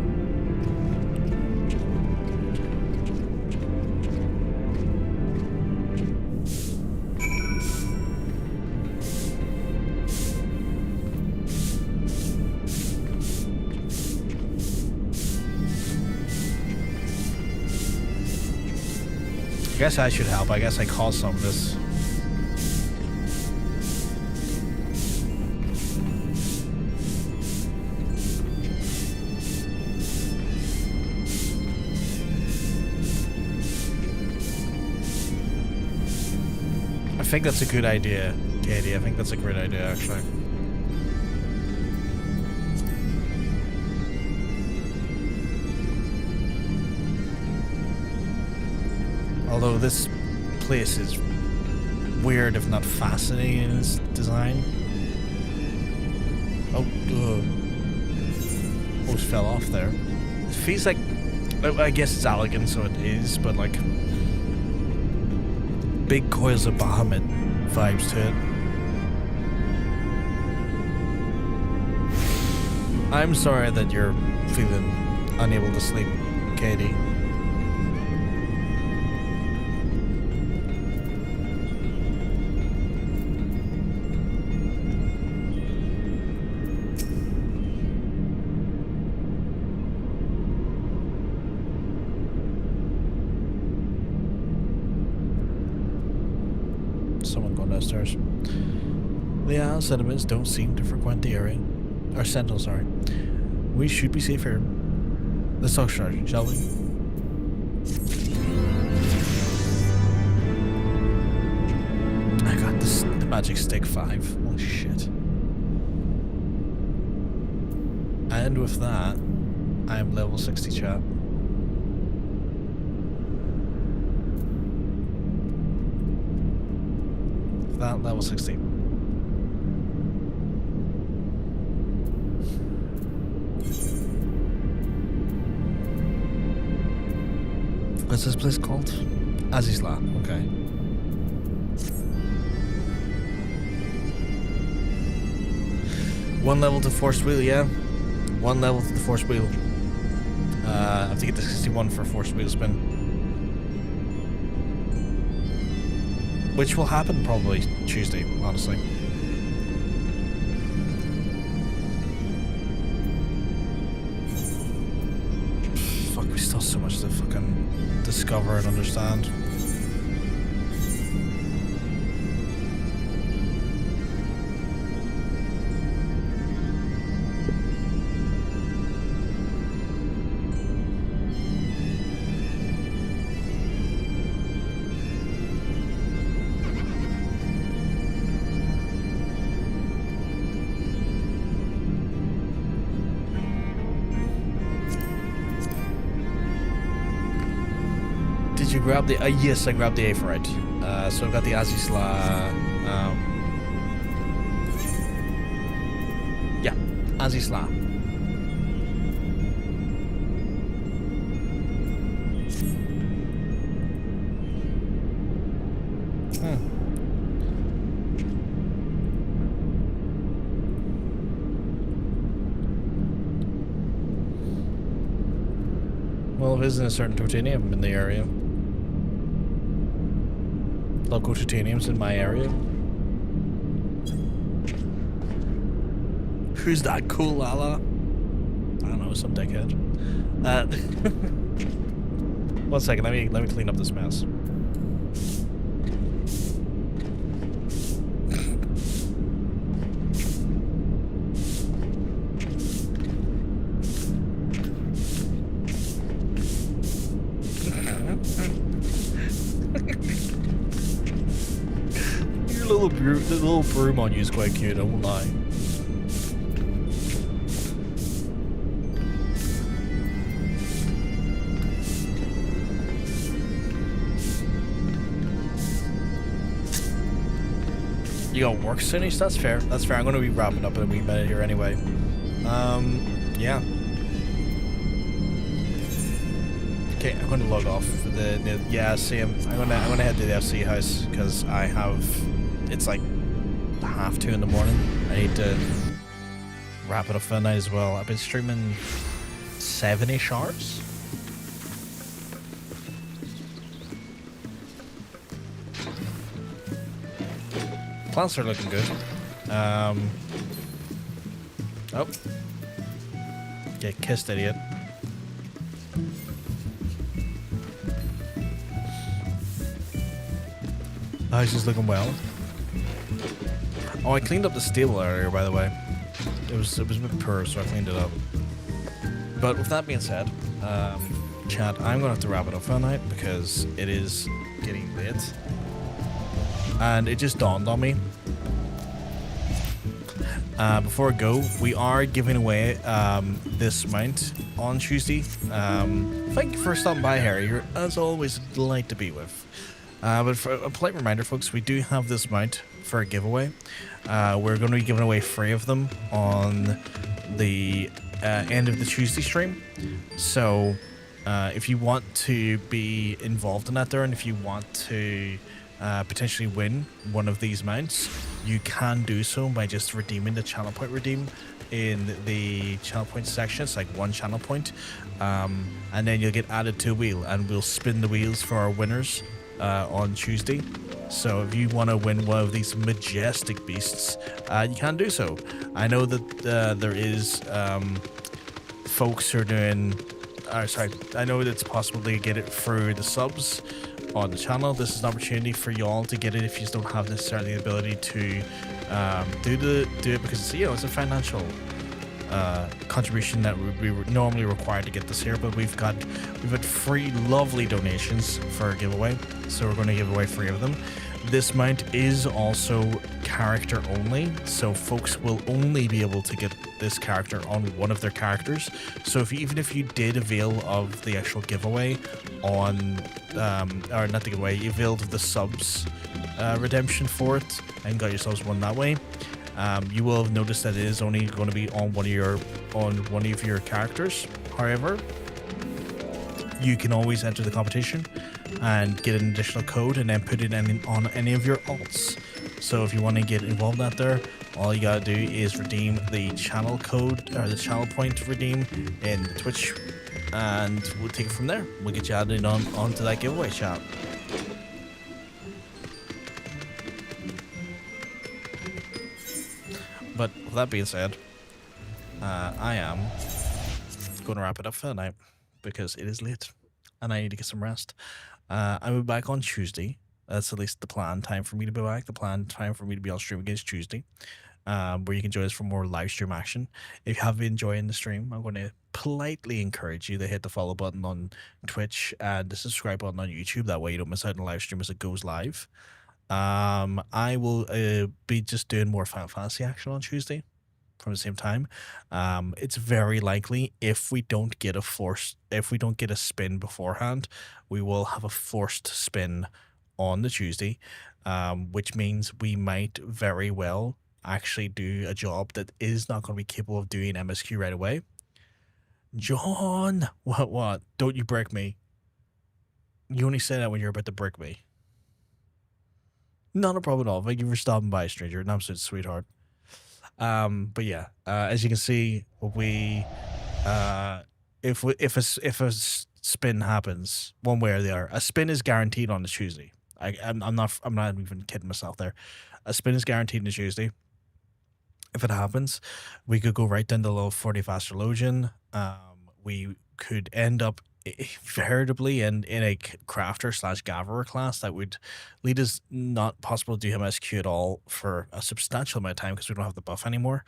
I guess I should help. I guess I caused some of this. I think that's a good idea, Katie. I think that's a great idea, actually. Although this place is weird, if not fascinating in its design. Oh, almost fell off there. It feels like, I guess it's elegant, so it is, but like big coils of Bahamut vibes to it. I'm sorry that you're feeling unable to sleep, Katie. Someone going downstairs. The Isle sediments don't seem to frequent the area. Or Sentinel, sorry. We should be safe here. Let's talk shall we? I got the magic stick 5. Holy shit. And with that, I am level 60, chat. That level 60. What's this place called? Azys Lla, okay. One level to force wheel, yeah. One level to the force wheel. I have to get to 61 for force wheel spin. Which will happen probably Tuesday, honestly. Fuck, we still have so much to fucking discover and understand. grabbed the yes, I grabbed the Aetherite. So I've got the Azys Lla. Yeah, Azys Lla. Well, if isn't a certain titanium in the area. Local titanium's in my area. Who's that cool Lala? I don't know, some dickhead. 1 second, let me clean up this mess. The little broom on you is quite cute, I won't lie. You got work soonish? That's fair. That's fair. I'm going to be wrapping up in a wee minute here anyway. Yeah. Okay, I'm going to log off for the yeah, same. I'm gonna head to the FC house because I have. It's like 2:30 in the morning. I need to wrap it up for the night as well. I've been streaming 7-ish hours. Plants are looking good. Oh. Get kissed, idiot. The house is looking well. Oh, I cleaned up the stable earlier, by the way. It was a bit poor, so I cleaned it up. But with that being said, chat, I'm gonna have to wrap it up for the night because it is getting late. And it just dawned on me. Before I go, we are giving away this mount on Tuesday. Thank you for stopping by, Harry. You're, as always, a delight to be with. But for a polite reminder, folks, we do have this mount for a giveaway. We're going to be giving away 3 of them on the end of the Tuesday stream. So if you want to be involved in that there, and if you want to potentially win one of these mounts, you can do so by just redeeming the channel point redeem in the channel point section. It's like 1 channel point, and then you'll get added to a wheel, and we'll spin the wheels for our winners on Tuesday. So if you want to win one of these majestic beasts, you can do so. I know that there is folks who are doing I know that it's possible to get it through the subs on the channel. This is an opportunity for y'all to get it if you don't have necessarily the ability to do it, because it's, you know, it's a financial contribution that we normally required to get this here. But we've had 3 lovely donations for a giveaway, so we're going to give away 3 of them. This mount is also character only, so folks will only be able to get this character on one of their characters. So even if you did avail of the actual giveaway on, or not the giveaway, you availed of the subs redemption for it and got yourselves one that way, you will have noticed that it is only going to be on one of your characters. However, you can always enter the competition and get an additional code and then put it on any of your alts. So if you want to get involved out there, all you gotta do is redeem the channel code, or the channel point redeem in Twitch, and we'll take it from there. We'll get you added onto that giveaway, chat. But with that being said, I am going to wrap it up for the night because it is late and I need to get some rest. I'll be back on Tuesday. That's at least the planned time for me to be back. The planned time for me to be on stream again is Tuesday, where you can join us for more live stream action. If you have been enjoying the stream, I'm going to politely encourage you to hit the follow button on Twitch and the subscribe button on YouTube. That way you don't miss out on the live stream as it goes live. I will be just doing more Final Fantasy action on Tuesday. from the same time. It's very likely if we don't get a spin beforehand, we will have a forced spin on the Tuesday, which means we might very well actually do a job that is not going to be capable of doing MSQ right away. John, what? Don't you brick me. You only say that when you're about to brick me. Not a problem at all. Thank you for stopping by, stranger. An absolute sweetheart. But yeah, as you can see, we if a spin happens one way or the other, a spin is guaranteed on the Tuesday. I'm not even kidding myself there. A spin is guaranteed on the Tuesday. If it happens, we could go right down to level 40 of Astrologian. We could end up veritably in a crafter / gatherer class that would lead us not possible to do MSQ at all for a substantial amount of time because we don't have the buff anymore.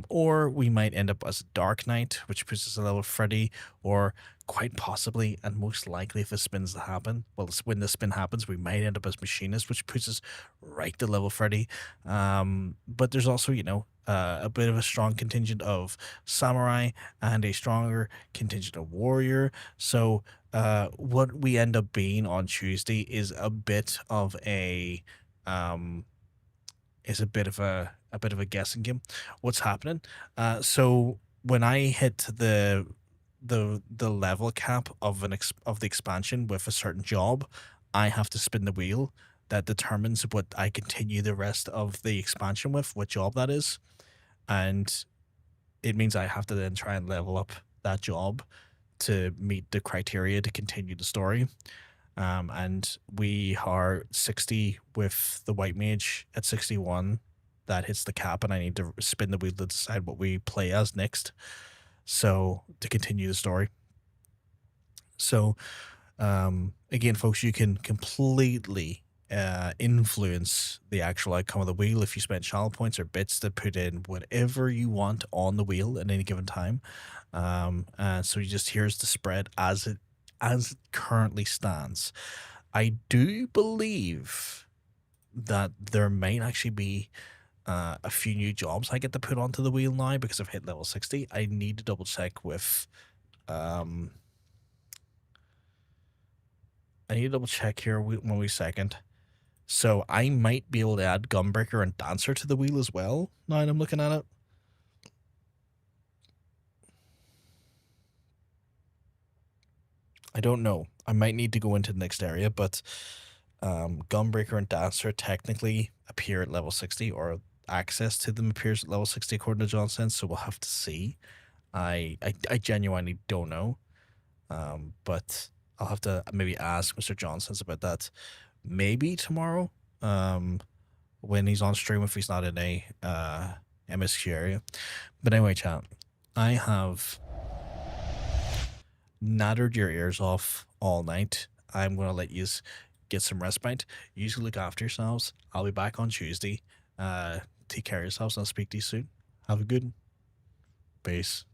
Or we might end up as a Dark Knight, which puts us a level 30, or quite possibly, and most likely if the spins happen, well, when the spin happens, we might end up as Machinist, which puts us right to level 30. But there's also, a bit of a strong contingent of Samurai and a stronger contingent of Warrior. So what we end up being on Tuesday is a bit of a guessing game. What's happening? So when I hit the level cap of the expansion with a certain job, I have to spin the wheel that determines what I continue the rest of the expansion with, what job that is. And it means I have to then try and level up that job to meet the criteria to continue the story. And we are 60 with the White Mage at 61. That hits the cap, and I need to spin the wheel to decide what we play as next. So to continue the story. So again, folks, you can completely influence the actual outcome of the wheel if you spend channel points or bits to put in whatever you want on the wheel at any given time. So here's the spread as it currently stands. I do believe that there might actually be a few new jobs I get to put onto the wheel now because I've hit level 60. I need to double check with here 1 wee second. So I might be able to add Gunbreaker and Dancer to the wheel as well, now that I'm looking at it. I don't know. I might need to go into the next area, but Gunbreaker and Dancer technically appear at level 60, or access to them appears at level 60 according to John Sense, so we'll have to see. I genuinely don't know. But I'll have to maybe ask Mr. John Sense about that maybe tomorrow, when he's on stream, if he's not in a MSQ area. But anyway, chat, I have nattered your ears off all night. I'm going to let you get some respite. You look after yourselves. I'll be back on Tuesday. Take care of yourselves, and I'll speak to you soon. Have a good one. Peace.